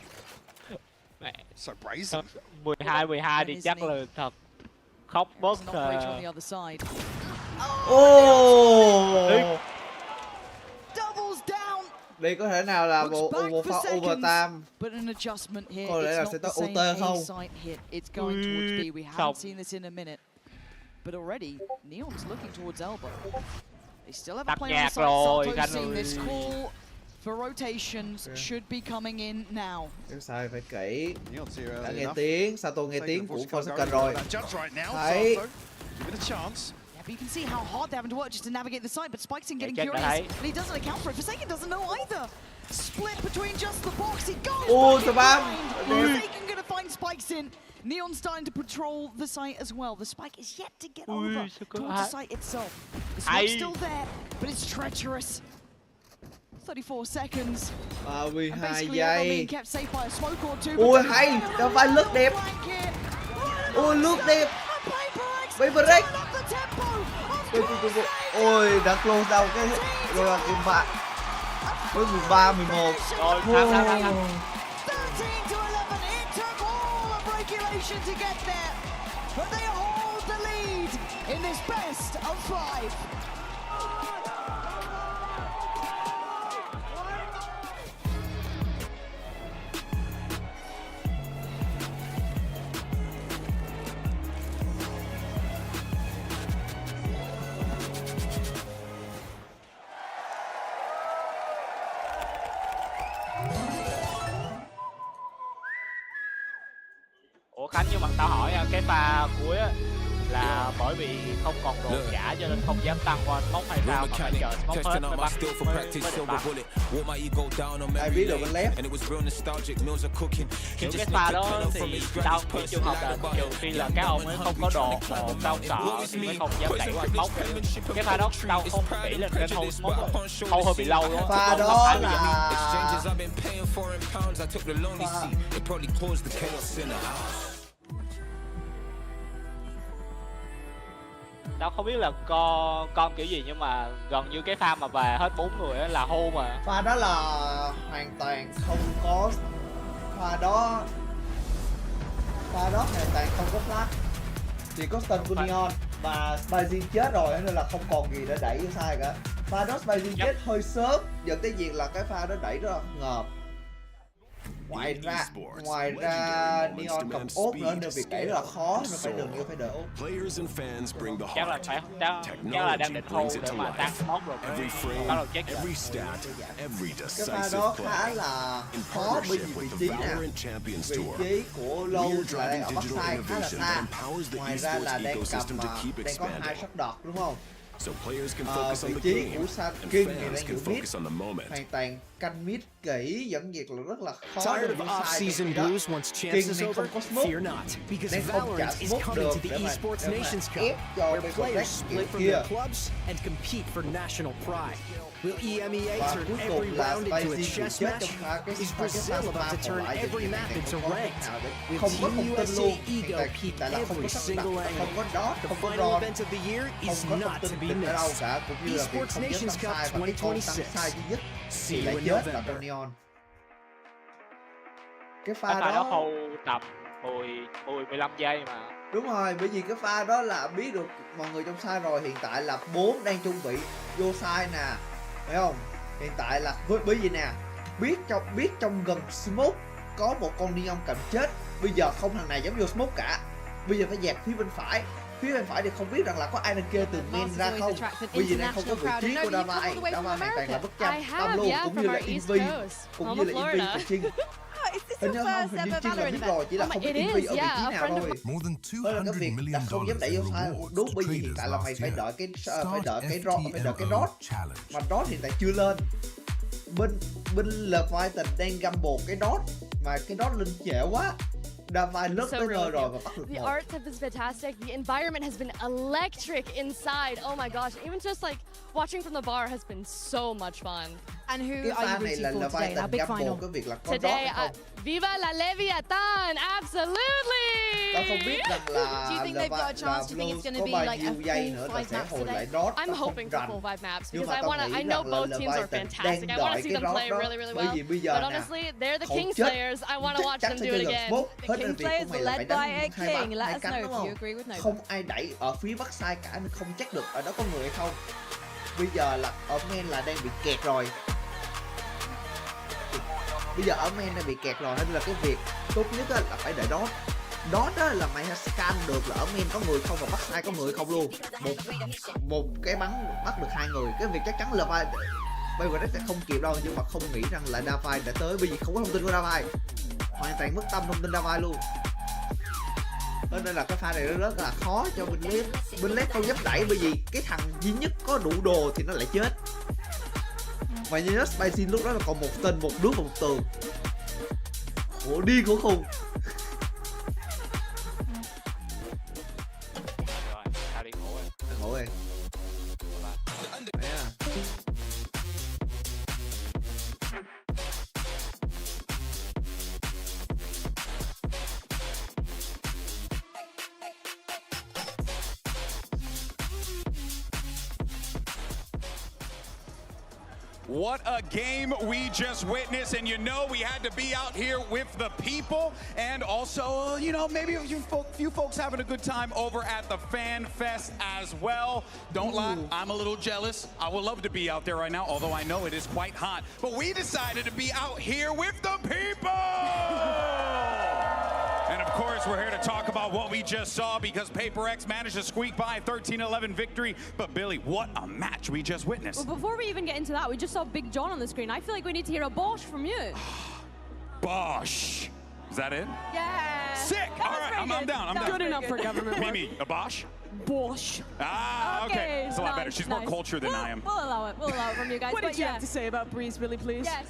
Speaker 3: so brazen.
Speaker 4: 12 thì chắc là thật khóc bớt.
Speaker 2: On the other side.
Speaker 17: Oh!
Speaker 2: Doubles down.
Speaker 17: Đây có thể nào là một pha overtime.
Speaker 2: But an adjustment here.
Speaker 17: Có lẽ là sẽ tới OT không?
Speaker 2: It's going towards B. We haven't seen this in a minute. But already, Neon's looking towards elbow. They still have a player on the side. Sato's seeing this call for rotations should be coming in now.
Speaker 17: Cái sai phải kỹ. Đã nghe tiếng, Sato nghe tiếng của Forsaken rồi. Thấy.
Speaker 2: But you can see how hard they're having to work just to navigate the site, but Spike's in getting curious, and he doesn't account for it. Forsaken doesn't know either. Split between just the box, he goes behind. Forsaken gonna find Spike's in. Neon starting to patrol the site as well. The spike is yet to get over towards the site itself. The smoke's still there, but it's treacherous. 34 seconds.
Speaker 17: 32 giây.
Speaker 2: Being kept safe by a smoke or two.
Speaker 17: Ôi hay, đó phải lướt đẹp. Ôi lướt đẹp. PaperX. Ôi đã close down cái rồi là game bạn. Với 13 11.
Speaker 4: Rồi thắng.
Speaker 2: To get there, but they hold the lead in this best of 5.
Speaker 4: Ủa Khánh, nhưng mà tao hỏi cái pha cuối á là bởi vì không còn đồ trả cho nên không dám tăng qua smoke hay sao mà phải chờ smoke hết mới bắt
Speaker 17: ai biết được bên lép.
Speaker 4: Những cái pha đó thì tao nghĩ trường hợp là trừ khi là các ông ấy không có đồ tao sợ thì mới không dám đẩy qua smoke. Cái pha đó tao không nghĩ là cái hold smoke hold hơi bị lâu luôn.
Speaker 17: Pha đó là
Speaker 4: tao không biết là con kiểu gì nhưng mà gần như cái pha mà về hết 4 người là hô mà.
Speaker 17: Pha đó là hoàn toàn không có hoàn toàn không có flash, chỉ có stun của Neon và Spicy chết rồi nên là không còn gì để đẩy sai cả. Pha đó Spicy chết hơi sớm dẫn tới việc là cái pha đó đẩy rất là ngợp. Ngoài ra Neon cầm ốp nữa nên việc đẩy rất là khó, nên phải đừng như phải đỡ ốp.
Speaker 4: Chắc là phải chắc là đang định hold để mà tăng móc rồi bắt đầu check rồi.
Speaker 17: Cái pha đó khá là khó bởi vì vị trí nè, vị trí của Low là đang ở backside khá là xa. Ngoài ra là đang có 2 shot đọt đúng không? Vị trí của San King thì đang giữ mid, hoàn toàn canh mid kỹ, dẫn việc là rất là khó để đi sai. King này không có smoke, nên không trả smoke được để mà ép cho bên Black kia. Và cuối cùng là Spicy bị chết trong cái pha còn lại, every map into ranked. Không có thông tin luôn, tại là không có sắp đặt, không có đó, không có ron, không có thông tin ở đâu cả, cũng như là việc không chết tăng sai và cái con tăng sai duy nhất thì lại chết là con Neon. Cái pha đó
Speaker 4: hold tầm 10-15 giây mà.
Speaker 17: Đúng rồi, bởi vì cái pha đó là biết được mọi người trong sai rồi, hiện tại là 4 đang chuẩn bị vô sai nè, phải không? Hiện tại là bởi vì nè, biết trong gần smoke có một con Neon cầm chết, bây giờ không thằng này dám vô smoke cả, bây giờ phải dạt phía bên phải thì không biết rằng là có ai đang kê từ main ra không, bởi vì này không có vị trí của Dava hoàn toàn là bất chăm tâm luôn, cũng như là Envy và Trinh. Hình như Trinh là biết rồi, chỉ là không biết Envy ở vị trí nào thôi. Đó là cái việc là không dám đẩy vô sai đúng, bởi vì hiện tại là mày phải đợi cái rod, mà rod hiện tại chưa lên. Bên Leviathan đang gamble cái rod, mà cái rod lên trễ quá. Davai lướt tới nơi rồi và bắt được
Speaker 9: The art type is fantastic. The environment has been electric inside. Oh my gosh. Even just like watching from the bar has been so much fun.
Speaker 5: And who are you rooting for today in our big final?
Speaker 9: Today, Viva la Leviathan! Absolutely!
Speaker 17: Tao không biết rằng là
Speaker 5: do you think they've got a chance? Do you think it's going to be like a full 5 maps today?
Speaker 9: I'm hoping for full 5 maps because I know both teams are fantastic. I want to see them play really, really well. But honestly, they're the Kingslayers. I want to watch them do it again.
Speaker 5: The Kingslayers led by a king. Let us know if you agree with Nova.
Speaker 17: Không ai đẩy ở phía bắc side cả nên không chắc được ở đó có người hay không. Bây giờ là ở main là đang bị kẹt rồi. Bây giờ ở main đang bị kẹt rồi nên là cái việc tốt nhất là phải đợi đó. Đó là mày scan được là ở main có người không và backside có người không luôn. Một cái bắn bắt được 2 người. Cái việc chắc chắn là bây giờ sẽ không kịp đâu, nhưng mà không nghĩ rằng là Davai đã tới bởi vì không có thông tin của Davai. Hoàn toàn mất tâm thông tin Davai luôn. Nên là cái pha này nó rất là khó cho bên led không dám đẩy, bởi vì cái thằng duy nhất có đủ đồ thì nó lại chết. Và như Spicy lúc đó là còn một tên, một đứa và một tường. Khổ điên khổ khùng. Ngủ rồi.
Speaker 13: What a game we just witnessed, and you know we had to be out here with the people, and also, you know, maybe a few folks having a good time over at the Fan Fest as well. Don't lie, I'm a little jealous. I would love to be out there right now, although I know it is quite hot. But we decided to be out here with the people! And of course, we're here to talk about what we just saw because Paper X managed to squeak by a 13-11 victory. But Billy, what a match we just witnessed.
Speaker 14: Well, before we even get into that, we just saw Big John on the screen. I feel like we need to hear a Bosch from you.
Speaker 13: Bosch. Is that it?
Speaker 14: Yeah.
Speaker 13: Sick. All right, I'm down. I'm down.
Speaker 14: Good enough for government.
Speaker 13: Mimi, a Bosch?
Speaker 14: Bosch.
Speaker 13: Ah, okay. It's a lot better. She's more cultured than I am.
Speaker 14: We'll allow it. We'll allow it from you guys.
Speaker 15: What did you have to say about Breeze, Billy, please?
Speaker 14: Yes.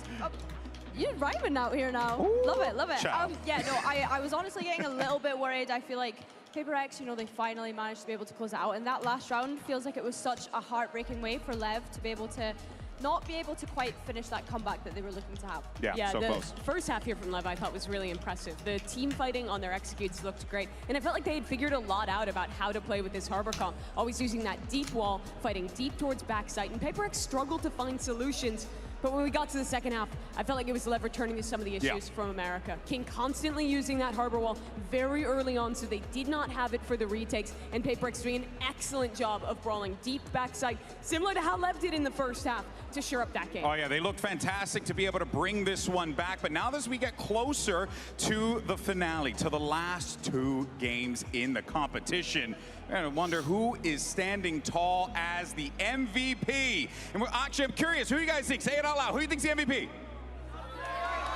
Speaker 14: You're rhyming out here now. Ooh, love it, love it. Yeah, no, I was honestly getting a little bit worried. I feel like Paper X, you know, they finally managed to be able to close it out. And that last round feels like it was such a heartbreaking way for Lev to be able to not be able to quite finish that comeback that they were looking to have.
Speaker 15: Yeah,
Speaker 13: so
Speaker 15: the
Speaker 13: close.
Speaker 15: First half here from Lev I thought was really impressive. The team fighting on their executes looked great. And it felt like they had figured a lot out about how to play with this harbor comp. Always using that deep wall, fighting deep towards backside. And Paper X struggled to find solutions.
Speaker 14: But when we got to the second half, I felt like it was Lev returning to some of the issues from America. King constantly using that harbor wall very early on, so they did not have it for the retakes. And PaperX doing an excellent job of brawling deep backside, similar to how Lev did in the first half, to shore up that game.
Speaker 13: Oh yeah, they looked fantastic to be able to bring this one back. But now as we get closer to the finale, to the last 2 games in the competition, I wonder who is standing tall as the MVP. And I'm curious, who you guys think? Say it out loud. Who do you think's the MVP?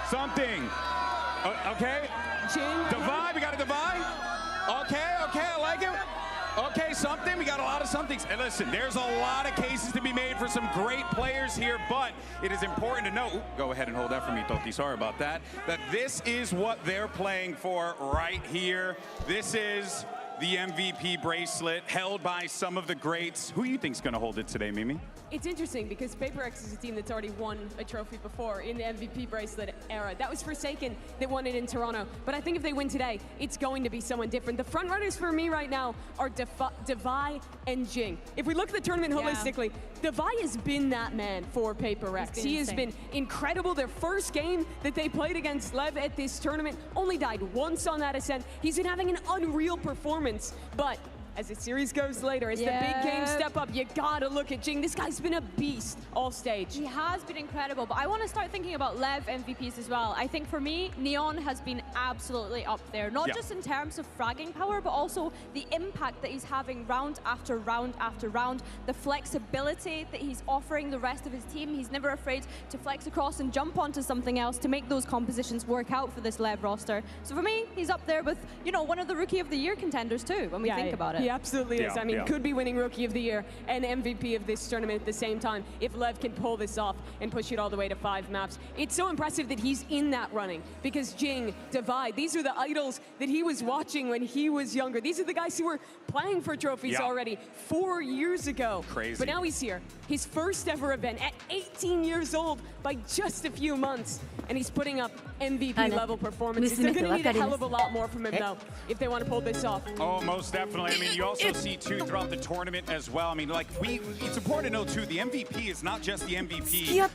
Speaker 13: Something. Okay. Divide. We got a divide. Okay. I like it. Okay, something. We got a lot of somethings. And listen, there's a lot of cases to be made for some great players here, but it is important to know, go ahead and hold that for me, Toki, sorry about that, that this is what they're playing for right here. This is the MVP bracelet held by some of the greats. Who do you think's going to hold it today, Mimi?
Speaker 14: It's interesting because PaperX is a team that's already won a trophy before in the MVP bracelet era. That was Forsaken that won it in Toronto. But I think if they win today, it's going to be someone different. The front runners for me right now are Devi and Jing. If we look at the tournament holistically, Devi has been that man for PaperX. He has been incredible. Their first game that they played against Lev at this tournament only died once on that ascent. He's been having an unreal performance, but as the series goes later, as the big games step up, you gotta look at Jing. This guy's been a beast all stage.
Speaker 15: He has been incredible, but I want to start thinking about Lev MVPs as well. I think for me, Neon has been absolutely up there, not just in terms of fragging power, but also the impact that he's having round after round after round, the flexibility that he's offering the rest of his team. He's never afraid to flex across and jump onto something else to make those compositions work out for this Lev roster. So for me, he's up there with, you know, one of the Rookie of the Year contenders too, when we think about it.
Speaker 14: He absolutely is. I mean, could be winning Rookie of the Year and MVP of this tournament at the same time if Lev can pull this off and push it all the way to 5 maps. It's so impressive that he's in that running because Jing, Divide, these are the idols that he was watching when he was younger. These are the guys who were playing for trophies already 4 years ago.
Speaker 13: Crazy.
Speaker 14: But now he's here. His first ever event at 18 years old by just a few months. And he's putting up MVP level performances. They're going to need a hell of a lot more from him though if they want to pull this off.
Speaker 13: Oh, most definitely. I mean, you also see too throughout the tournament as well. I mean, like it's important to know too, the MVP is not just the MVP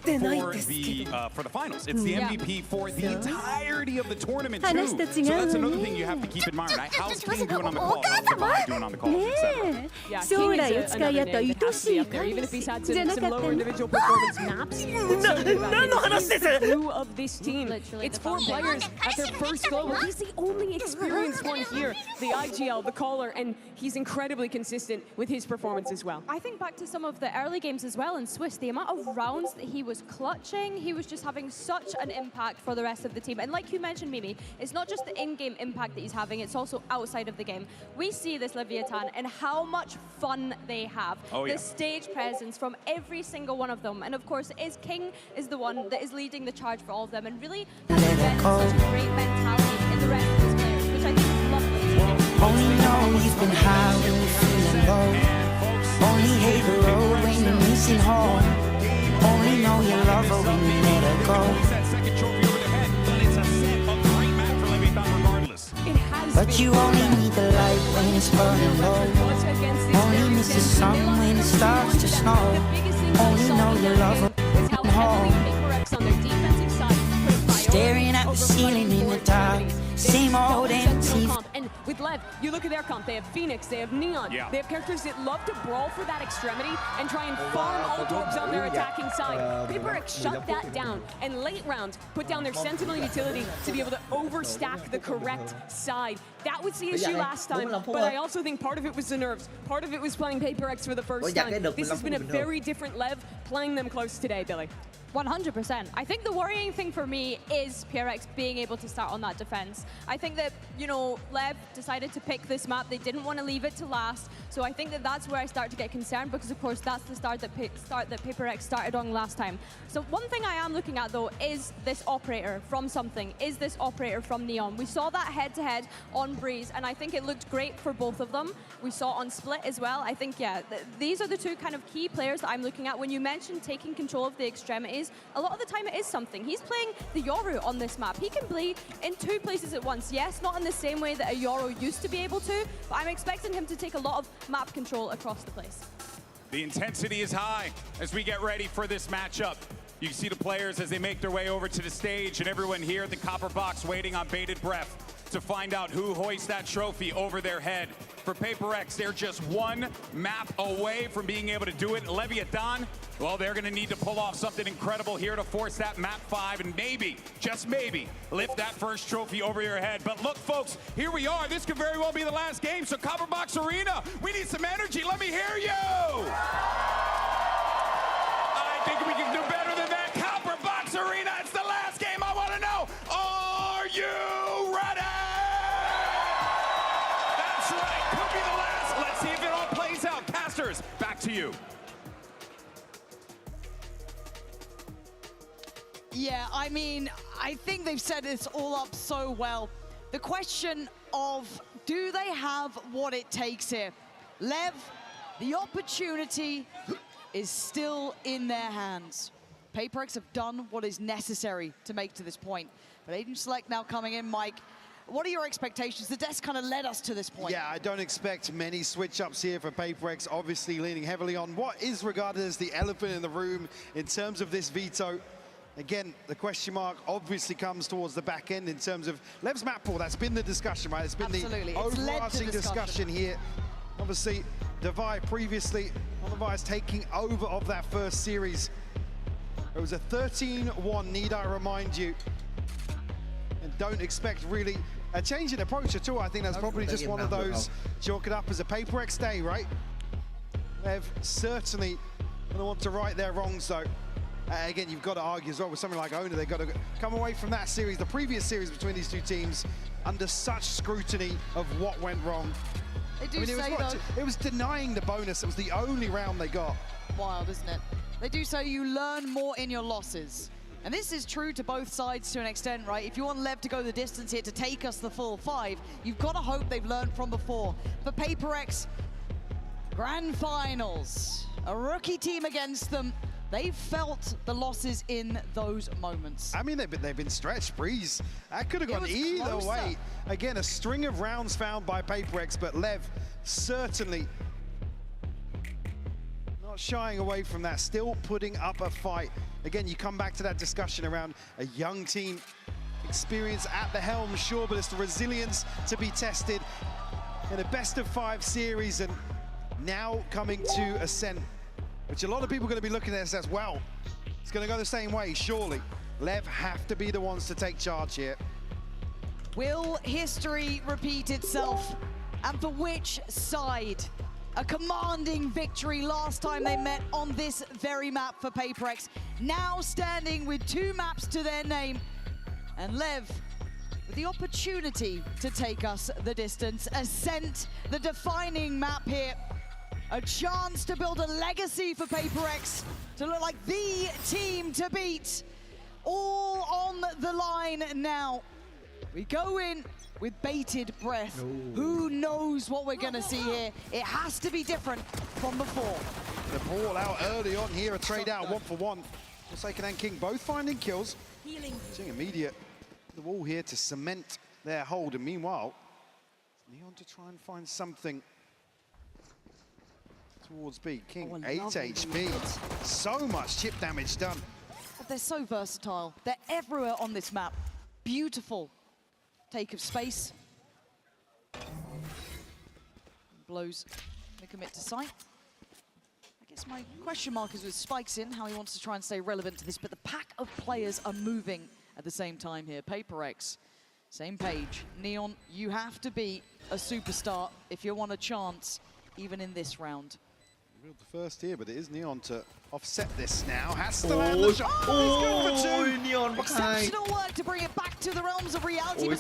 Speaker 13: for the finals. It's the MVP for the entirety of the tournament too. So that's another thing you have to keep in mind, right? How's King doing on the call? How's Divide doing on the call, etc.
Speaker 14: Yeah, King is another name that has to be up there, even if he's had some lower individual performance maps. The crew of this team. It's 4 players at their first global. He's the only experienced one here. The IGL, the caller, and he's incredibly consistent with his performance as well.
Speaker 15: I think back to some of the early games as well in Swiss, the amount of rounds that he was clutching, he was just having such an impact for the rest of the team. And like you mentioned, Mimi, it's not just the in-game impact that he's having, it's also outside of the game. We see this Leviathan and how much fun they have. The stage presence from every single one of them. And of course, King is the one that is leading the charge for all of them and really has embedded such a great mentality in the rest of his players, which I think is lovely.
Speaker 11: Only know you've been high when you're feeling low. Only hate the road when you're missing home. Only know you love her when you let her go. But you only need the light when it's burning low. Only miss the sun when it starts to snow. Only know you love her when home. Staring at the ceiling in the dark. Same old empty.
Speaker 14: And with Lev, you look at their comp, they have Phoenix, they have Neon, they have characters that love to brawl for that extremity and try and farm all orbs on their attacking side. PaperX shut that down, and late round put down their Sentinel utility to be able to overstack the correct side. That was the issue last time, but I also think part of it was the nerves. Part of it was playing PaperX for the first time. This has been a very different Lev playing them close today, Billy.
Speaker 15: 100%. I think the worrying thing for me is PRX being able to start on that defense. I think that, you know, Lev decided to pick this map. They didn't want to leave it to last. So I think that that's where I start to get concerned because, of course, that's the start that PaperX started on last time. So one thing I am looking at, though, is this operator from something. Is this operator from Neon? We saw that head-to-head on Breeze, and I think it looked great for both of them. We saw on Split as well. I think, yeah, these are the two kind of key players that I'm looking at. When you mentioned taking control of the extremities, a lot of the time it is something. He's playing the Yoru on this map. He can play in 2 places at once. Yes, not in the same way that a Yoru used to be able to, but I'm expecting him to take a lot of map control across the place.
Speaker 13: The intensity is high as we get ready for this matchup. You see the players as they make their way over to the stage, and everyone here at the copper box waiting on bated breath to find out who hoists that trophy over their head. For Paper X, they're just one map away from being able to do it. Leviathan, well, they're going to need to pull off something incredible here to force that map 5 and maybe, just maybe, lift that first trophy over your head. But look, folks, here we are. This could very well be the last game. So Copper Box Arena, we need some energy. Let me hear you. I think we can do better than that. Copper Box Arena, it's the last game. I want to know, are you ready? That's right, could be the last. Let's see if it all plays out. Casters, back to you.
Speaker 2: Yeah, I mean, I think they've set this all up so well. The question of, do they have what it takes here? Lev, the opportunity is still in their hands. Paper X have done what is necessary to make to this point. But Agent Select now coming in, Mike. What are your expectations? The desk kind of led us to this point.
Speaker 3: Yeah, I don't expect many switch-ups here for Paper X, obviously leaning heavily on what is regarded as the elephant in the room in terms of this veto. Again, the question mark obviously comes towards the back end in terms of Lev's map pool. That's been the discussion, right? It's been the overarching discussion here. Obviously, Devi previously on the Devi's taking over of that first series. It was a 13-1, need I remind you. And don't expect really a change in approach at all. I think that's probably just one of those chalk it up as a Paper X day, right? Lev certainly going to want to right their wrongs, though. Again, you've got to argue as well with something like Owner. They've got to come away from that series, the previous series between these two teams, under such scrutiny of what went wrong.
Speaker 2: They do say, though,
Speaker 3: it was denying the bonus. It was the only round they got.
Speaker 2: Wild, isn't it? They do say you learn more in your losses. And this is true to both sides to an extent, right? If you want Lev to go the distance here to take us the full 5, you've got to hope they've learned from before. For Paper X, Grand Finals, a rookie team against them. They've felt the losses in those moments.
Speaker 3: I mean, they've been stretched. Breeze, that could have gone either way. Again, a string of rounds found by Paper X, but Lev certainly not shying away from that, still putting up a fight. Again, you come back to that discussion around a young team, experience at the helm, sure, but it's the resilience to be tested in a best-of-5 series, and now coming to Ascent, which a lot of people are going to be looking at this as, well, it's going to go the same way, surely. Lev have to be the ones to take charge here.
Speaker 2: Will history repeat itself? And for which side? A commanding victory last time they met on this very map for Paper X. Now standing with 2 maps to their name. And Lev with the opportunity to take us the distance. Ascent, the defining map here. A chance to build a legacy for Paper X, to look like the team to beat. All on the line now. We go in with bated breath. Who knows what we're gonna see here? It has to be different from before.
Speaker 3: The ball out early on here, a trade out, 1-for-1. Forsaken and King both finding kills. Seeing immediate the wall here to cement their hold, and meanwhile, Neon to try and find something towards B. King, 8 HP. So much chip damage done.
Speaker 2: But they're so versatile. They're everywhere on this map. Beautiful take of space. Blows the commit to sight. I guess my question mark is with Spikes in, how he wants to try and stay relevant to this, but the pack of players are moving at the same time here. Paper X, same page. Neon, you have to be a superstar if you want a chance, even in this round.
Speaker 3: The first here, but it is Neon to offset this now. Has to land the shot. Oh, he's good for 2.
Speaker 17: Neon
Speaker 2: exceptional work to bring it back to the realms of reality. And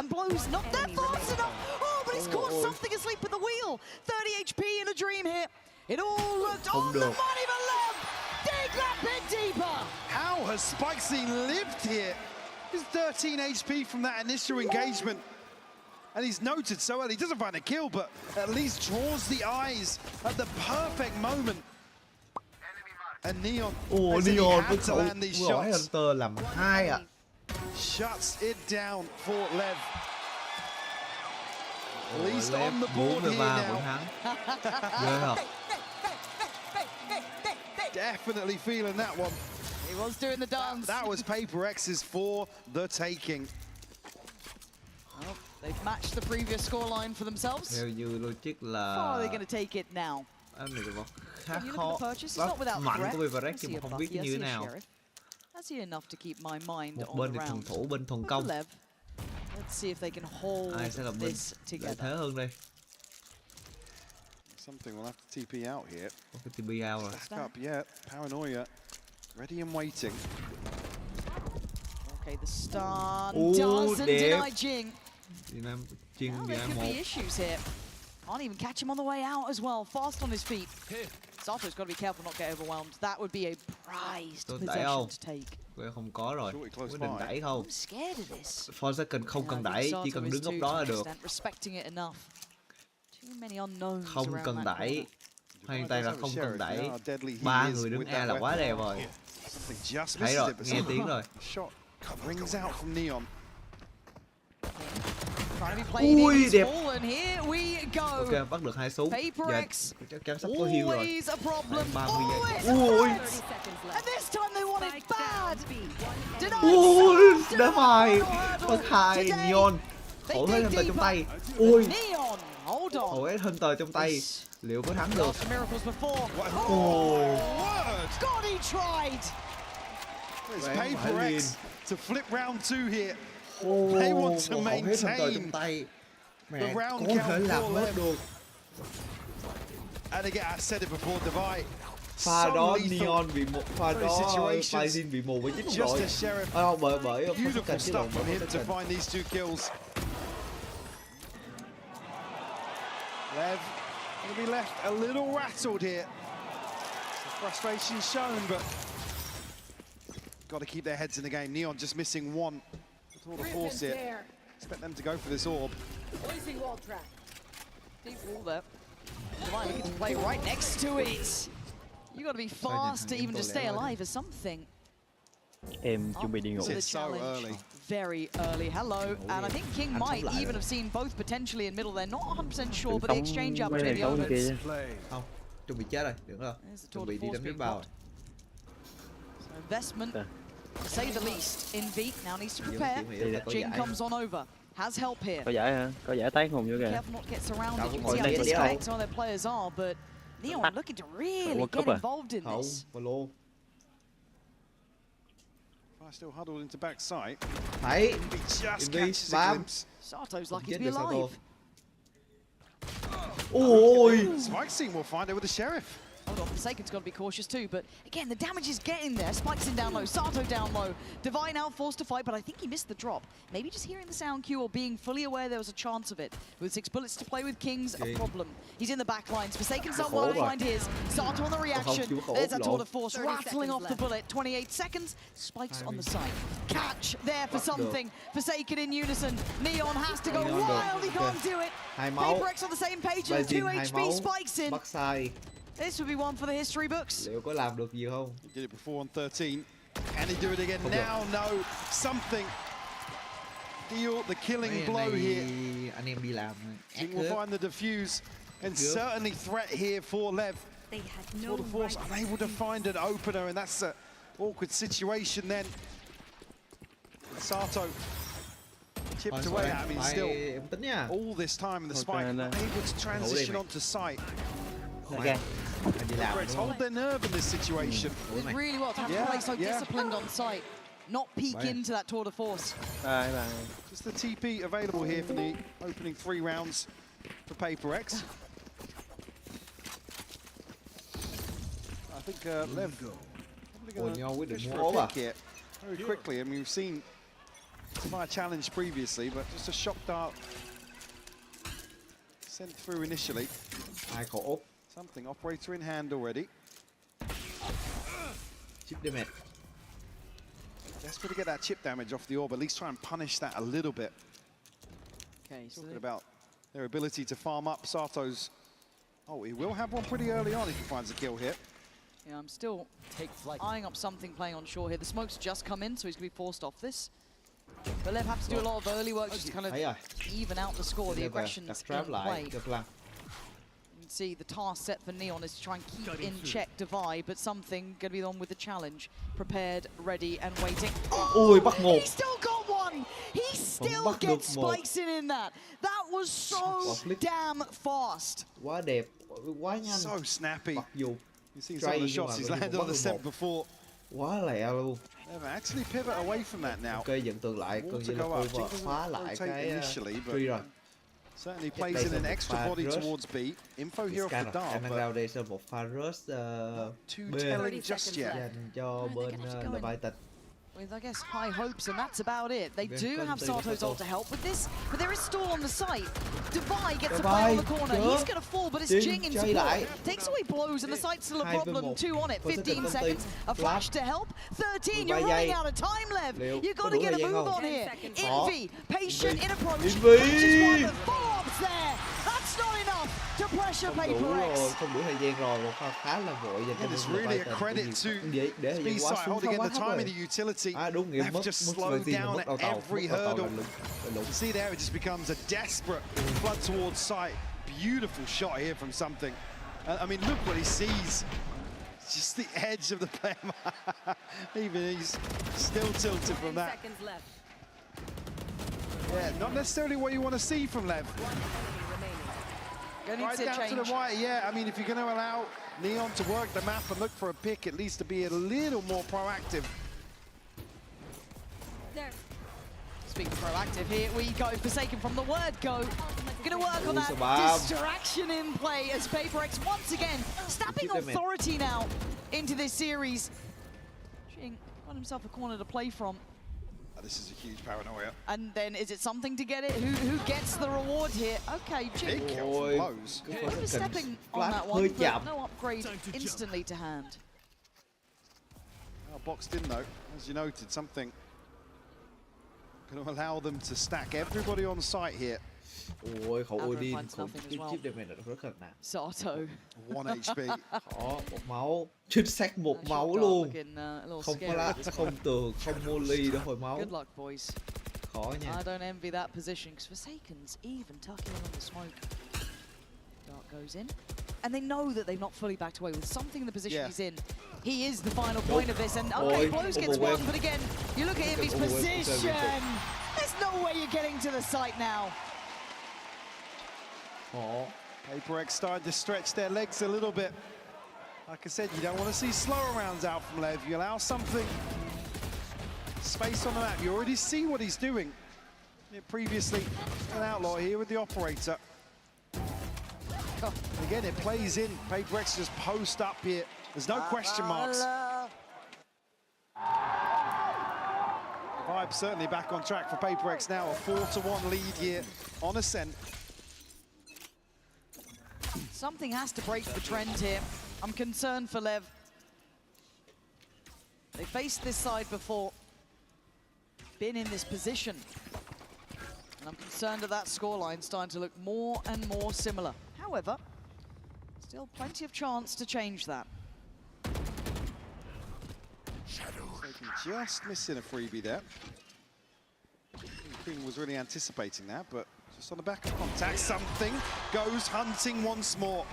Speaker 2: blows not that fast enough. Oh, but he's caught something asleep at the wheel. 30 HP in a dream here. It all looked on the money for Lev. Dig that bit deeper.
Speaker 3: How has Spikesy lived here? He's 13 HP from that initial engagement. And he's noted so well. He doesn't find a kill, but at least draws the eyes at the perfect moment. And Neon,
Speaker 17: Neon
Speaker 3: had to land these shots.
Speaker 17: Hunter làm 2 ạ.
Speaker 3: Shuts it down for Lev. At least on the board here now. Definitely feeling that one.
Speaker 2: He was doing the dance.
Speaker 3: That was Paper X's for the taking.
Speaker 2: Well, they've matched the previous scoreline for themselves.
Speaker 1: Theo như logic
Speaker 2: How
Speaker 1: là
Speaker 2: are they going to take it now?
Speaker 1: anh này có khá
Speaker 2: When you look
Speaker 1: khó.
Speaker 2: at the purchase, it's not without
Speaker 1: Mạnh
Speaker 2: threat.
Speaker 1: của Vivarex
Speaker 2: I
Speaker 1: nhưng
Speaker 2: see
Speaker 1: mà
Speaker 2: a
Speaker 1: không biết
Speaker 2: Bucky, I
Speaker 1: như thế
Speaker 2: see a
Speaker 1: nào.
Speaker 2: Sheriff. That's enough to keep my mind
Speaker 1: Một
Speaker 2: on
Speaker 1: bên
Speaker 2: the
Speaker 1: thì thuần
Speaker 2: round.
Speaker 1: thủ, bên thuần
Speaker 2: For
Speaker 1: công.
Speaker 2: Lev, let's see if they can hold
Speaker 1: Ai sẽ là bên
Speaker 2: this
Speaker 1: lợi
Speaker 2: together.
Speaker 1: thế hơn đây?
Speaker 3: Something will have to TP out here.
Speaker 1: Có cái TP out rồi.
Speaker 3: Back up yet. Paranoia. Ready and waiting.
Speaker 2: Okay, the stun
Speaker 1: Ooh,
Speaker 2: doesn't
Speaker 1: đẹp.
Speaker 2: deny Jing.
Speaker 1: Việt Nam Jing
Speaker 2: Now
Speaker 1: Việt
Speaker 2: there
Speaker 1: Nam
Speaker 2: could
Speaker 1: 1.
Speaker 2: be issues here. Can't even catch him on the way out as well. Fast on his feet. Sato's got to be careful not get overwhelmed. That would be a prized
Speaker 1: Tôi đẩy
Speaker 2: possession
Speaker 1: không?
Speaker 2: to take.
Speaker 1: Quay không có rồi. Quyết định đẩy không?
Speaker 2: I'm scared of this.
Speaker 1: For second không cần đẩy, chỉ cần đứng góc đó là được.
Speaker 2: Respecting it enough. Too many unknowns
Speaker 1: Không
Speaker 2: around
Speaker 1: cần
Speaker 2: that
Speaker 1: đẩy.
Speaker 2: corner.
Speaker 1: Hoàn toàn là không cần đẩy. 3 người đứng A là quá đẹp rồi. Thấy rồi, nghe tiếng rồi.
Speaker 3: Shot rings out from Neon.
Speaker 1: Ui, đẹp.
Speaker 2: And here we go.
Speaker 1: Ok, bắt được 2 súng. Giờ chắc chắn sắp có heal rồi.
Speaker 2: Always a problem.
Speaker 1: 30 giây.
Speaker 2: Always
Speaker 1: Ui.
Speaker 2: And this time they want it bad.
Speaker 1: Ui, đá phải. Bật 2 Neon. Hổ hết Hunter trong tay. Ui.
Speaker 2: Neon, hold on.
Speaker 1: Hổ hết Hunter trong tay. Liệu có thắng được?
Speaker 2: Miracles before.
Speaker 1: Ôi.
Speaker 2: God, he tried.
Speaker 3: It's Paper X to flip round 2 here. They want to maintain the round count for them. And again, I said it before, Divide.
Speaker 1: Pha đó Neon bị một pha đó Fazin bị mù với chính đội. Không, bởi
Speaker 3: Beautiful stuff from him to find these 2 kills. Lev going to be left a little rattled here. The frustration shown, but got to keep their heads in the game. Neon just missing one. Tour de force it. Expect them to go for this orb.
Speaker 2: Placing wall trap. Deep wall there. Divine looking to play right next to it. You got to be fast to even just stay alive as something.
Speaker 16: Em chuẩn bị đi ngủ.
Speaker 3: It's so early.
Speaker 2: Very early. Hello. And I think King might even have seen both potentially in middle. They're not 100% sure, but they exchange up between the omens.
Speaker 1: Không, chuẩn bị chết rồi, đừng rồi. Chuẩn bị đi đánh biết bao.
Speaker 2: So investment, to say the least, in V now needs to prepare. Jing comes on over. Has help here.
Speaker 16: Có giải hả? Có giải tán hùng vô kìa.
Speaker 2: Careful not to get surrounded. You can see how disconnected some of their players are, but Neon looking to really get involved in this.
Speaker 3: Still huddled into backside.
Speaker 1: Thấy.
Speaker 3: Just catches a glimpse.
Speaker 2: Sato's lucky to be alive.
Speaker 1: Ôi.
Speaker 3: Spike Scene will find it with the Sheriff.
Speaker 2: Hold on, Forsaken's got to be cautious too, but again, the damage is getting there. Spike's in down low, Sato down low. Divine now forced to fight, but I think he missed the drop. Maybe just hearing the sound cue or being fully aware there was a chance of it. With 6 bullets to play with Kings, a problem. He's in the back lines. Forsaken's done well to find his. Sato on the reaction. There's a tour de force rattling off the bullet. 28 seconds. Spike's on the side. Catch there for something. Forsaken in unison. Neon has to go wild. He can't do it. Paper X on the same page and 2 HP. Spike's in. This would be one for the history books.
Speaker 1: Liệu có làm được gì không?
Speaker 3: He did it before on 13. Can he do it again now? No. Something. Deal the killing blow here.
Speaker 1: Anh em đi làm.
Speaker 3: Jing will find the defuse and certainly threat here for Lev.
Speaker 18: They had no
Speaker 3: Tour de force unable to find an opener, and that's an awkward situation then. Sato chipped away. I mean, still all this time in the spike, able to transition onto site.
Speaker 16: Okay.
Speaker 3: Hold their nerve in this situation.
Speaker 2: Did really well to have to play so disciplined on site. Not peek into that tour de force.
Speaker 3: Just the TP available here for the opening 3 rounds for Paper X. I think Lev probably going to push for a pick here very quickly. I mean, we've seen Fire challenge previously, but just a shock dart sent through initially. Something operator in hand already.
Speaker 1: Chip damage.
Speaker 3: Desperate to get that chip damage off the orb, at least try and punish that a little bit.
Speaker 2: Okay, so
Speaker 3: talking about their ability to farm up. Sato's, oh, he will have one pretty early on if he finds a kill here.
Speaker 2: Yeah, I'm still eyeing up something playing on shore here. The smoke's just come in, so he's going to be forced off this. But Lev have to do a lot of early work just to kind of even out the score. The aggression's in play. can see the task set for Neon is to try and keep in check Divide, but something going to be the one with the challenge. Prepared, ready, and waiting.
Speaker 17: Ôi, bắt một.
Speaker 2: He still got one! He still gets spikes in that. That was so damn fast.
Speaker 17: Quá đẹp, quá nhanh.
Speaker 3: So snappy.
Speaker 17: Mặc dù
Speaker 3: You've seen some of the shots he's landed on the set before.
Speaker 17: Quá lẹ luôn.
Speaker 3: They've actually pivot away from that now.
Speaker 17: Ok, dựng tường lại, coi như là cô phá lại cái tree rồi.
Speaker 3: Certainly plays in an extra body towards B. Info here off the dart.
Speaker 17: Khả năng rao đây sẽ một pha rush B dành cho bên Leviathan.
Speaker 2: With, I guess, high hopes, and that's about it. They do have Sato's ult to help with this, but there is stall on the site. Divide gets a play on the corner. He's going to fall, but it's Jing in support. Takes away blows, and the site's still a problem. 2 on it, 15 seconds. A flash to help. 13, you're running out of time, Lev. You've got to get a move on here. Envy, patient in approach. Catches one, but follow-ups there. That's not enough to pressure PaperX.
Speaker 17: Không đủ thời gian rồi, một pha khá là vội dành cho
Speaker 3: It's really a credit to B-side holding in the time in the utility. They've just slowed down at every hurdle. You see there, it just becomes a desperate flood towards sight. Beautiful shot here from something. I mean, look what he sees. Just the edge of the player. Even he's still tilted from that. Yeah, not necessarily what you want to see from Lev. Right down to the wire, yeah. I mean, if you're going to allow Neon to work the map and look for a pick, at least to be a little more proactive.
Speaker 2: Speaking of proactive, here we go. Forsaken from the word go. Going to work on that distraction in play as PaperX once again snapping authority now into this series. Jing got himself a corner to play from.
Speaker 3: This is a huge paranoia.
Speaker 2: And then is it something to get it? Who gets the reward here? Okay, Jing.
Speaker 3: Big kill from blows.
Speaker 2: Overstepping on that one, but no upgrade instantly to hand.
Speaker 3: Well, boxed in though, as you noted, something going to allow them to stack everybody on site here.
Speaker 17: Ôi, khẩu Odin, khẩu chip damage là rất là nặng.
Speaker 2: Sato.
Speaker 3: 1 HP.
Speaker 17: Đó, 1 máu. Chính xác 1 máu luôn. Không có lát, không tường, không molly đâu hồi máu.
Speaker 2: Good luck, boys.
Speaker 17: Khó nha.
Speaker 2: I don't envy that position because Forsaken's even tucking in on the smoke. Dart goes in. And they know that they've not fully backed away with something in the position he's in. He is the final point of this, and okay, Blows gets one, but again, you look at Envy's position. There's no way you're getting to the site now.
Speaker 3: PaperX starting to stretch their legs a little bit. Like I said, you don't want to see slower rounds out from Lev. You allow something, space on the map. You already see what he's doing. Previously, an outlaw here with the operator. Again, it plays in. PaperX just post up here. There's no question marks. Vibe certainly back on track for PaperX now. A 4-1 lead here on Ascent.
Speaker 2: Something has to break the trend here. I'm concerned for Lev. They faced this side before. Been in this position. And I'm concerned that that scoreline starting to look more and more similar. However, still plenty of chance to change that.
Speaker 3: Just missing a freebie there. King was really anticipating that, but just on the back of contact, something goes hunting once more.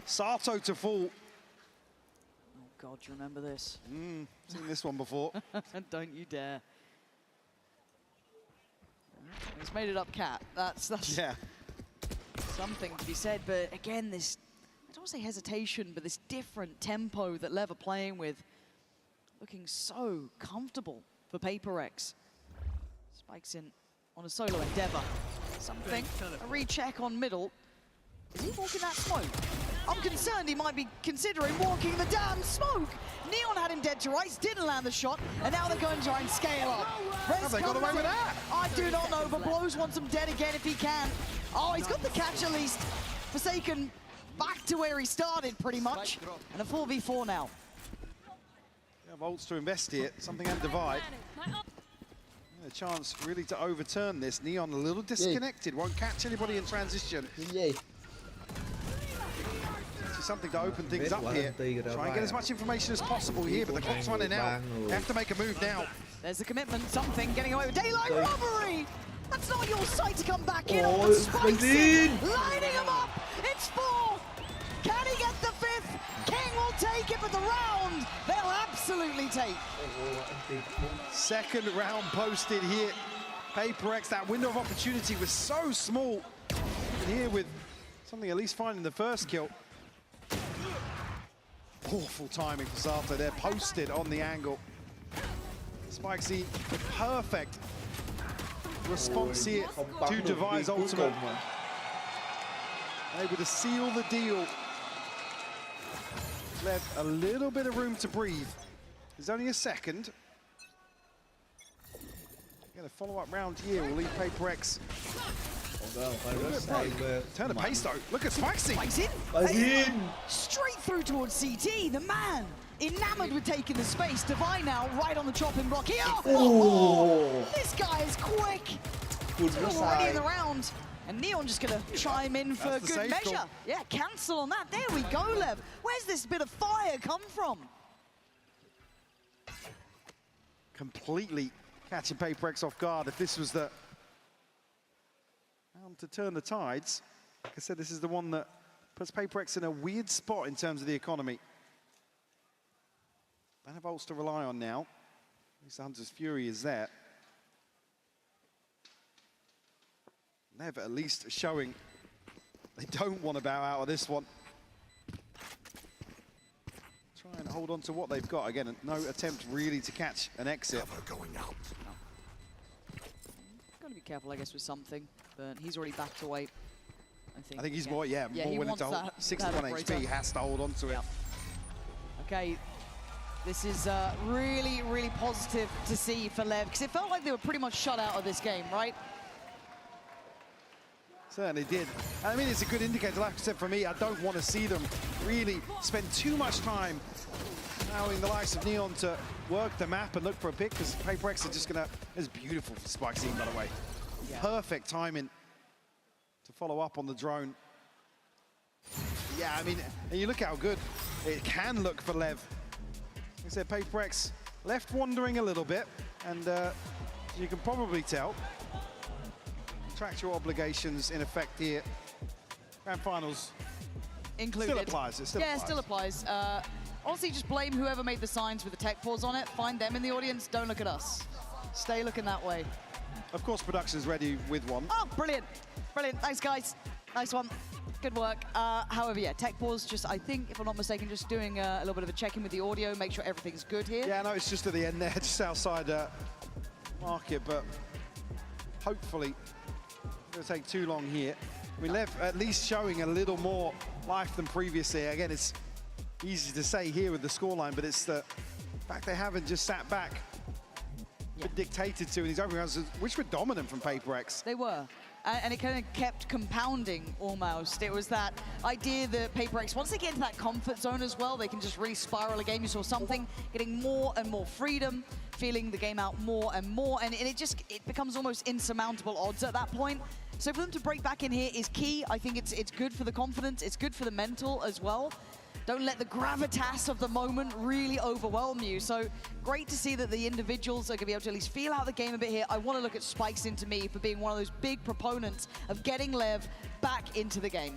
Speaker 3: Sato to fall.
Speaker 2: Oh God, do you remember this?
Speaker 3: Seen this one before.
Speaker 2: Don't you dare. He's made it up, Cat. That's
Speaker 3: yeah.
Speaker 2: Something to be said, but again, this, I don't want to say hesitation, but this different tempo that Lev are playing with, looking so comfortable for PaperX. Spikes in on a solo endeavor. Something, a recheck on middle. Is he walking that smoke? I'm concerned he might be considering walking the damn smoke. Neon had him dead to rights, didn't land the shot, and now they're going to try and scale up.
Speaker 3: Have they got away with that?
Speaker 2: I do not know, but Blows wants him dead again if he can. Oh, he's got the catch at least. Forsaken back to where he started pretty much. And a 4v4 now.
Speaker 3: Yeah, Volts to invest here, something and divide. A chance really to overturn this. Neon a little disconnected, won't catch anybody in transition. Something to open things up here. Try and get as much information as possible here, but the clock's running out. They have to make a move now.
Speaker 2: There's the commitment, something getting away with daylight robbery! That's not your sight to come back in on, but Spikes in, lining him up! It's 4! retake.
Speaker 3: Second round posted here. Paper X, that window of opportunity was so small. And here with something at least finding the first kill. Awful timing for Sato there, posted on the angle. Spikesy, the perfect response here to devise ultimate. Able to seal the deal. Left a little bit of room to breathe. There's only a second. Get a follow-up round here will leave Paper X. Turn the pace though. Look at Spikesy.
Speaker 2: Spikesy. Straight through towards CT. The man enamored with taking the space. Divine now right on the chopping block here. Oh, this guy is quick. Already in the round. And Neon just going to chime in for good measure. Call. Yeah, cancel on that. There we go, Lev. Where's this bit of fire come from?
Speaker 3: Completely catching Paper X off guard. If this was the round to turn the tides, like I said, this is the one that puts Paper X in a weird spot in terms of the economy. Don't have ults to rely on now. At least the Hunter's Fury is there. Never at least showing they don't want to bow out of this one. Try and hold on to what they've got. Again, no attempt really to catch an exit.
Speaker 2: Going out. Got to be careful, I guess, with something, but he's already backed away.
Speaker 3: I think he's more, more willing to hold. 61 HP, he has to hold on to it.
Speaker 2: Yep. Okay, this is really, really positive to see for Lev, because it felt like they were pretty much shut out of this game, right?
Speaker 3: Certainly did. And I mean, it's a good indicator. Like I said, for me, I don't want to see them really spend too much time allowing the likes of Neon to work the map and look for a pick, because Paper X are just going to... It's beautiful for Spikesy, by the way. Yeah. Perfect timing to follow up on the drone. Yeah, I mean, and you look how good it can look for Lev. Like I said, Paper X left wandering a little bit, and you can probably tell. Contractual obligations in effect here. Grand finals
Speaker 2: included.
Speaker 3: Still applies. It still applies.
Speaker 2: Still applies. Honestly, just blame whoever made the signs with the tech pause on it. Find them in the audience. Don't look at us. Stay looking that way.
Speaker 3: Of course, production's ready with one.
Speaker 2: Oh, brilliant. Brilliant. Thanks, guys. Nice one. Good work. However, yeah, tech pause just, I think, if I'm not mistaken, just doing a little bit of a check-in with the audio, make sure everything's good here.
Speaker 3: Yeah, no, it's just at the end there, just outside market, but hopefully it's going to take too long here. We left at least showing a little more life than previously. Again, it's easy to say here with the scoreline, but it's the fact they haven't just sat back, been dictated to in these opening rounds, which were dominant from Paper X.
Speaker 2: They were. And it kind of kept compounding almost. It was that idea that Paper X, once they get into that comfort zone as well, they can just really spiral a game. You saw something getting more and more freedom, feeling the game out more and more, and it becomes almost insurmountable odds at that point. So for them to break back in here is key. I think it's good for the confidence, it's good for the mental as well. Don't let the gravitas of the moment really overwhelm you. So great to see that the individuals are going to be able to at least feel out the game a bit here. I want to look at Spikes into me for being one of those big proponents of getting Lev back into the game.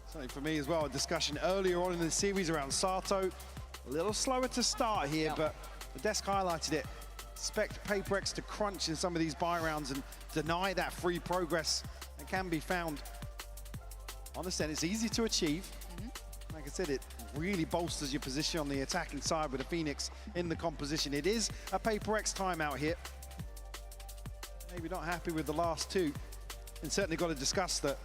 Speaker 3: Something for me as well, a discussion earlier on in the series around Sato. A little slower to start here, but the desk highlighted it. Expect Paper X to crunch in some of these buy rounds and deny that free progress that can be found. Honestly, it's easy to achieve. Like I said, it really bolsters your position on the attacking side with a Phoenix in the composition. It is a Paper X timeout here. Maybe not happy with the last two. And certainly got to discuss the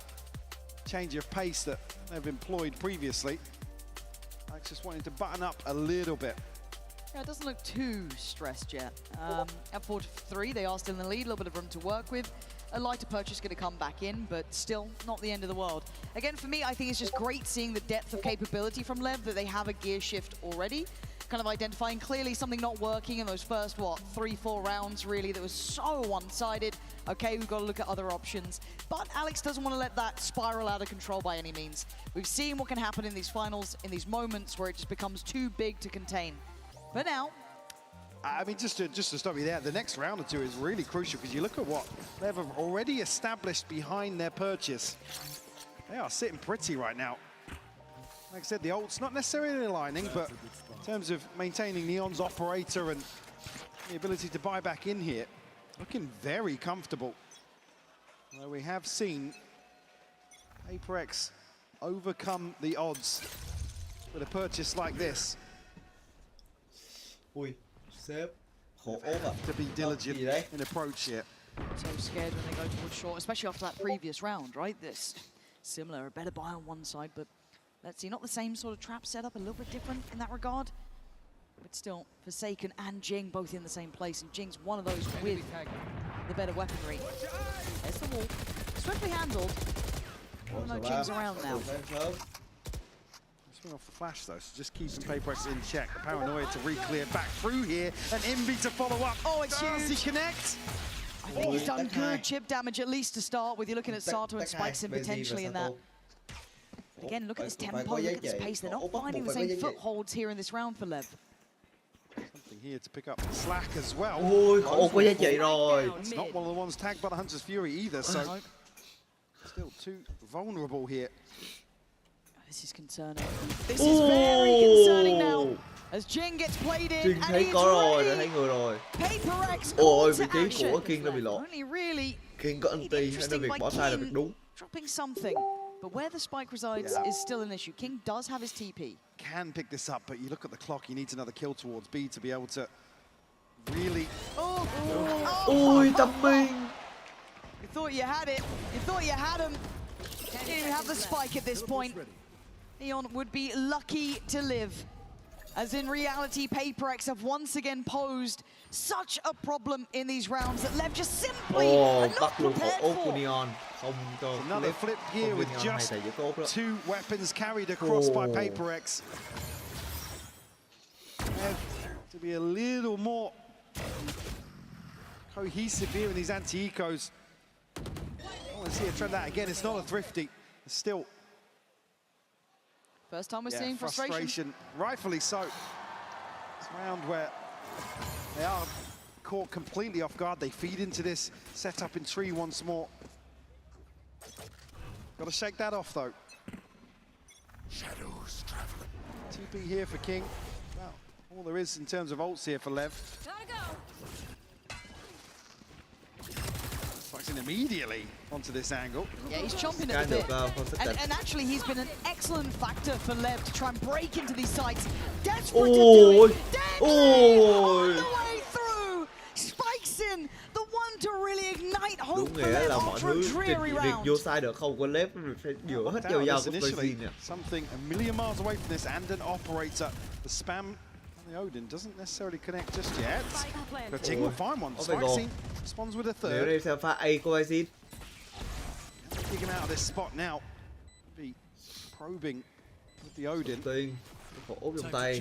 Speaker 3: change of pace that they've employed previously. Alex just wanting to button up a little bit.
Speaker 2: Yeah, it doesn't look too stressed yet. At 4-3, they are still in the lead, a little bit of room to work with. A lighter purchase going to come back in, but still not the end of the world. Again, for me, I think it's just great seeing the depth of capability from Lev, that they have a gear shift already. Kind of identifying clearly something not working in those first, 3-4 rounds, really, that was so one-sided. Okay, we've got to look at other options. But Alex doesn't want to let that spiral out of control by any means. We've seen what can happen in these finals, in these moments where it just becomes too big to contain. But now,
Speaker 3: I mean, just to stop you there, the next round or two is really crucial, because you look at what they've already established behind their purchase. They are sitting pretty right now. Like I said, the ult's not necessarily aligning, but In terms of maintaining Neon's operator and the ability to buy back in here, looking very comfortable. Well, we have seen HyperX overcome the odds with a purchase like this.
Speaker 17: Ui, sếp khổ ốp
Speaker 3: to be diligent in approach here.
Speaker 2: So scared when they go towards short, especially after that previous round, right? This similar, a better buy on one side, but let's see, not the same sort of trap setup, a little bit different in that regard. But still, Forsaken and Jing both in the same place, and Jing's one of those with the better weaponry. There's the wall, swiftly handled. Oh no, Jing's around now.
Speaker 3: Swing off the flash though, so just keeping HyperX in check. The paranoia to re-clear back through here, and Envy to follow up.
Speaker 2: Oh, it's huge.
Speaker 3: Does he connect?
Speaker 2: I think he's done good chip damage at least to start with. You're looking at Sato and Spikes in potentially in that. But again, look at this tempo, look at this pace. They're not finding the same footholds here in this round for Lev.
Speaker 3: Something here to pick up slack as well.
Speaker 17: Ôi, khổ có giá trị rồi.
Speaker 3: It's not one of the ones tagged by the Hunter's Fury either, so still too vulnerable here.
Speaker 2: This is concerning. This is very concerning now. As Jing gets played in,
Speaker 17: Jing thấy có rồi, thấy người rồi.
Speaker 2: HyperX
Speaker 17: ôi, vị trí của Kiên đã bị lộ.
Speaker 2: Only really
Speaker 17: Kiên có anti, nên việc bỏ sai là việc đúng.
Speaker 2: Dropping something, but where the spike resides is still an issue. King does have his TP.
Speaker 3: Can pick this up, but you look at the clock, he needs another kill towards B to be able to really...
Speaker 17: Ôi, tâm minh.
Speaker 2: You thought you had it. You thought you had him. Didn't even have the spike at this point. Neon would be lucky to live. As in reality, HyperX have once again posed such a problem in these rounds that Lev just simply are not prepared for.
Speaker 3: Another flip here with just 2 weapons carried across by HyperX. Lev to be a little more cohesive here in these anti-ecos. I want to see a trend that again. It's not a thrifty. It's still...
Speaker 2: First time we're seeing frustration.
Speaker 3: Rightfully so. It's a round where they are caught completely off guard. They feed into this setup in tree once more. Got to shake that off though.
Speaker 10: Shadows traveling.
Speaker 3: TP here for King. Well, all there is in terms of ults here for Lev. In immediately onto this angle.
Speaker 2: Yeah, he's chomping at the bit. And actually, he's been an excellent factor for Lev to try and break into these sites. Desperate to do it. On the way through. Spikes in, the one to really ignite hope for Lev after a dreary round.
Speaker 17: Vô sai được không có Lev phải dựa hết chiều dao của Blazing nè.
Speaker 3: Something a million miles away from this and an operator. The spam on the Odin doesn't necessarily connect just yet. But Ting will find one. Spikes responds with a third.
Speaker 17: Nếu đây sẽ pha A của Blazing.
Speaker 3: Dig him out of this spot now. Be probing with the Odin.
Speaker 17: Tiên khổ ốp trong tay.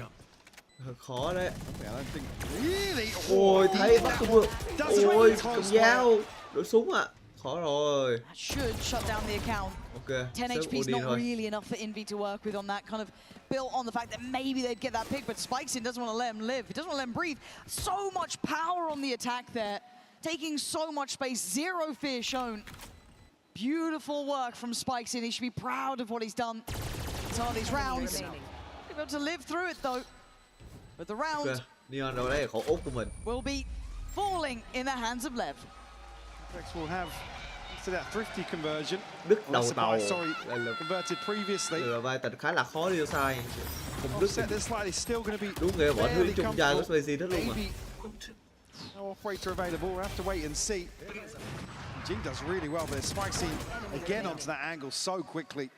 Speaker 17: Khó đấy.
Speaker 3: Really?
Speaker 17: Ôi, thấy bắt không được. Ôi, cầm dao. Đổ súng ạ. Khó rồi.
Speaker 2: That should shut down the account.
Speaker 17: Okay.
Speaker 2: 10 HP is not really enough for Envy to work with on that, kind of built on the fact that maybe they'd get that pick, but Spikes in doesn't want to let him live. He doesn't want to let him breathe. So much power on the attack there. Taking so much space, zero fear shown. Beautiful work from Spikes in. He should be proud of what he's done in some of these rounds. He'll be able to live through it though. But the round
Speaker 17: Neon đâu đấy khổ ốp của mình.
Speaker 2: Will be falling in the hands of Lev.
Speaker 3: Rex will have to that thrifty conversion.
Speaker 17: Đứt đầu tàu.
Speaker 3: Converted previously.
Speaker 17: Vai tình khá là khó đi sai. Cùng đứt
Speaker 3: this slightly still going to be
Speaker 17: đúng nghĩa bọn thứ trung trai của Blazing rất luôn mà.
Speaker 3: No operator available. We'll have to wait and see. Jing does really well there. Spikes in again onto that angle so quickly.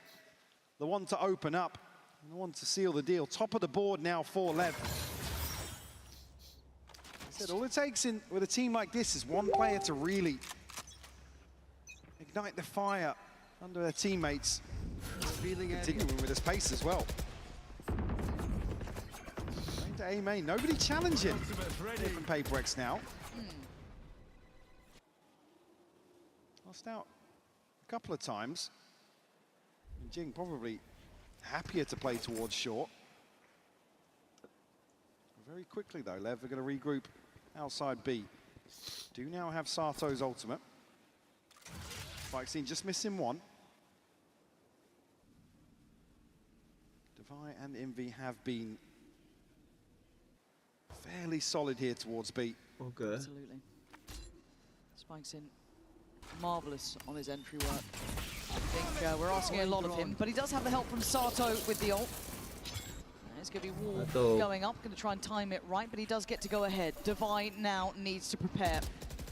Speaker 3: The one to open up, and the one to seal the deal. Top of the board now for Lev. I said all it takes in with a team like this is one player to really ignite the fire under their teammates. Continuing with this pace as well. Going to A main. Nobody challenging from HyperX now. Lost out a couple of times. And Jing probably happier to play towards short. Very quickly though, Lev are going to regroup outside B. Do now have Sato's ultimate. Spikes in, just missing one. Devi and Envy have been really solid here towards B.
Speaker 17: Okay.
Speaker 2: Absolutely. Spikes in marvelous on his entry work. I think we're asking a lot of him, but he does have the help from Sato with the ult. There's going to be wall going up, going to try and time it right, but he does get to go ahead. Divine now needs to prepare.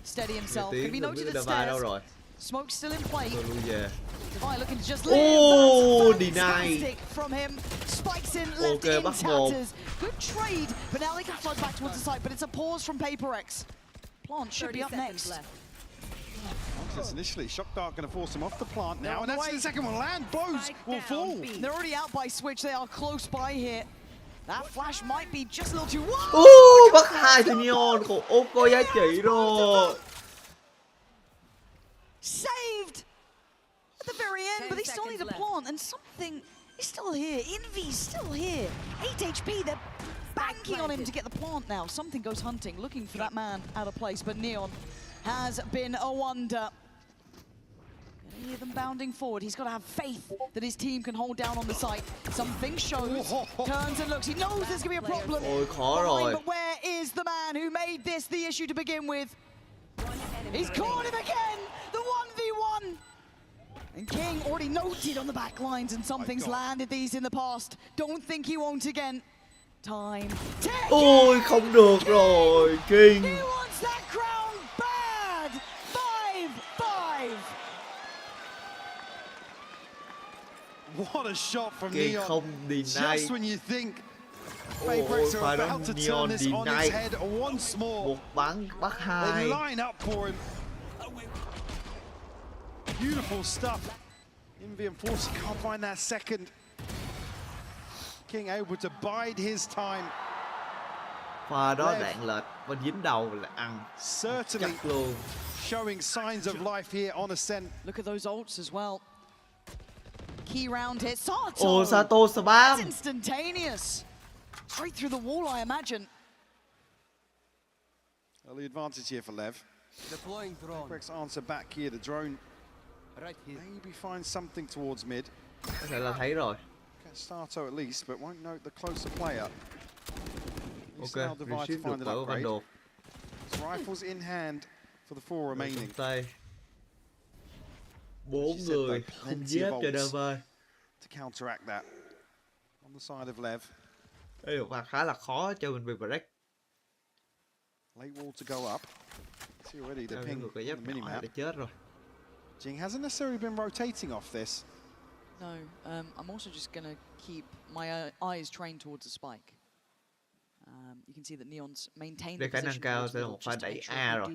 Speaker 2: Steady himself. Going to be noted at stairs. Smoke's still in play. Divine looking to just live.
Speaker 17: Oh,
Speaker 2: deny from him. Spikes in, left in tatters. Good trade, but now they can flood back towards the site, but it's a pause from PaperX. Plant should be up next.
Speaker 3: Initially, Shock Dart going to force him off the plant now, and that's the second one. Land blows will fall.
Speaker 2: They're already out by Switch. They are close by here. That flash might be just a little too.
Speaker 17: Bắt hai từ Neon, ôi có giá trị rồi.
Speaker 2: Saved at the very end, but they still need a plant and something. He's still here. Envy's still here. 8 HP. They're banking on him to get the plant now. Something goes hunting, looking for that man out of place, but Neon has been a wonder. You hear them bounding forward. He's got to have faith that his team can hold down on the site. Something shows. Turns and looks. He knows there's going to be a problem. But where is the man who made this the issue to begin with? He's caught him again. The 1v1. And King already noted on the back lines, and something's landed these in the past. Don't think he won't again. Time.
Speaker 17: Ôi không được rồi, King.
Speaker 2: He wants that crown bad. 5-5.
Speaker 3: What a shot from Neon. Just when you think
Speaker 17: PaperX
Speaker 3: are about to turn this on its head once more.
Speaker 17: Một bắn bắt hai.
Speaker 3: They line up for him. Beautiful stuff. Envy unfortunately can't find that second. King able to bide his time.
Speaker 17: Pha đó đạn lệch và dính đầu là ăn.
Speaker 3: Certainly
Speaker 17: luôn.
Speaker 3: Showing signs of life here on Ascent.
Speaker 2: Look at those ults as well. Key round here. Sato.
Speaker 17: Oh, Sato spam.
Speaker 2: It's instantaneous. Straight through the wall, I imagine.
Speaker 3: Early advantage here for Lev.
Speaker 8: Deploying drone.
Speaker 3: PaperX answer back here. The drone
Speaker 8: right here.
Speaker 3: Maybe find something towards mid.
Speaker 17: Có thể là thấy rồi.
Speaker 3: Get Sato at least, but won't note the closer player.
Speaker 17: Okay, receive được ở Vandal.
Speaker 3: Rifles in hand for the 4 remaining.
Speaker 17: Tay. 4 người không giáp cho David.
Speaker 3: To counteract that. On the side of Lev.
Speaker 17: Đây là khá là khó cho mình PaperX.
Speaker 3: Late wall to go up. See already the ping on the minimap.
Speaker 17: Chết rồi.
Speaker 3: Jing hasn't necessarily been rotating off this.
Speaker 2: No, I'm also just going to keep my eyes trained towards the spike. You can see that Neon's maintained the position.
Speaker 17: Khả năng cao sẽ là một pha đẩy A rồi.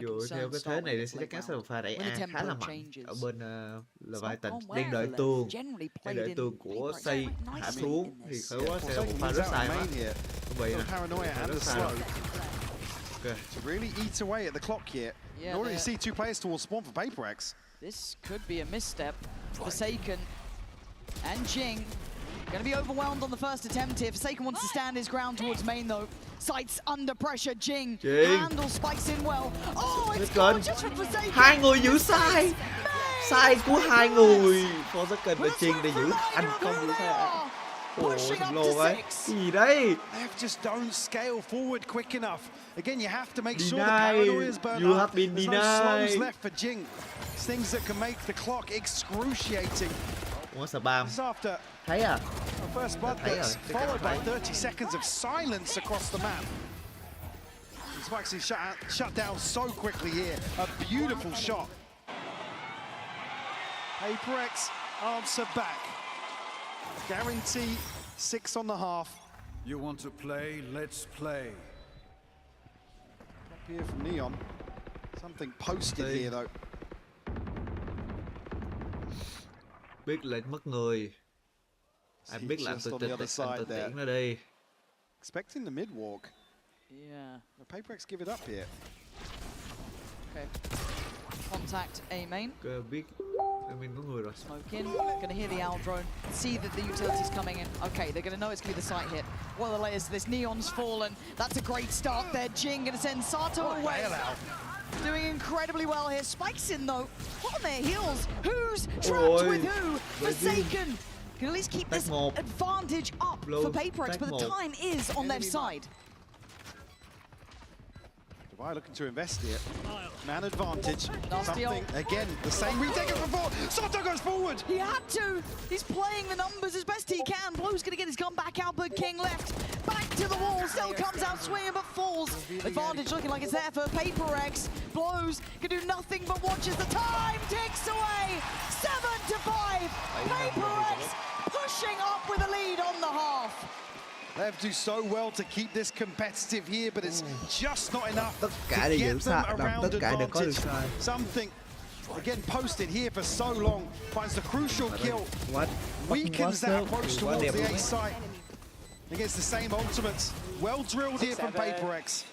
Speaker 17: Dựa theo cái thế này thì sẽ chắc chắn sẽ là một pha đẩy A khá là mạnh ở bên Leviathan. Đang đợi tường. Đang đợi tường của Say hạ xuống thì khởi quá sẽ là một pha rất sai mà. Vậy nè. Rất sai rồi.
Speaker 3: To really eat away at the clock here. You already see 2 players towards spawn for PaperX.
Speaker 2: This could be a misstep. Forsaken and Jing going to be overwhelmed on the first attempt here. Forsaken wants to stand his ground towards main though. Sights under pressure. Jing handles spikes in well. Oh, it's gorgeous from Forsaken.
Speaker 17: Hai người giữ sai. Sai của hai người. Forsaken và Jing để giữ thành công giữ sai. Ồ, lồ vậy. Gì đấy?
Speaker 3: They just don't scale forward quick enough. Again, you have to make sure the paranoia is burnt
Speaker 17: You
Speaker 3: up.
Speaker 17: have been
Speaker 3: There's
Speaker 17: denied.
Speaker 3: no slows left for Jing. It's things that can make the clock excruciating.
Speaker 17: Ủa spam.
Speaker 3: This is after
Speaker 17: Thấy à?
Speaker 3: a first blood that's followed by 30 seconds of silence across the map. Spikes is shut down so quickly here. A beautiful shot. PaperX answer back. Guarantee 6 on the half.
Speaker 19: You want to play? Let's play.
Speaker 3: Up here from Neon. Something posted here though.
Speaker 17: Biết lệnh mất người. Anh biết làm từ tiễn nó đi.
Speaker 3: Expecting the mid walk.
Speaker 2: Yeah.
Speaker 3: The PaperX give it up here.
Speaker 2: Okay. Contact A main.
Speaker 17: Biết mình có người rồi.
Speaker 2: Smoke in. Gonna hear the owl drone. See that the utility's coming in. Okay, they're gonna know it's gonna be the site hit. What are the layers to this? Neon's fallen. That's a great start there. Jing gonna send Sato away. Doing incredibly well here. Spikes in though. On their heels. Who's trapped with who? Forsaken. Can at least keep this advantage up for PaperX, but the time is on their side.
Speaker 3: Why looking to invest here? Man advantage.
Speaker 2: Nasty
Speaker 3: Something, again, the same retake as before. Soto goes forward.
Speaker 2: He had to. He's playing the numbers as best he can. Blue's going to get his gun back out, but King left. Back to the wall. Still comes out swinging, but falls. Advantage looking like it's there for Paper X. Blows can do nothing but watch as the time ticks away. 7-5. Paper X pushing up with a lead on the half.
Speaker 3: Lev do so well to keep this competitive here, but it's just not enough
Speaker 17: Tất
Speaker 3: to
Speaker 17: cả đều
Speaker 3: get
Speaker 17: giữ
Speaker 3: them
Speaker 17: sai,
Speaker 3: around
Speaker 17: tất cả đều có được
Speaker 3: advantage.
Speaker 17: sai.
Speaker 3: Something, again, posted here for so long, finds the crucial kill, weakens that approach towards the A site against the same ultimates. Well drilled here from Paper X.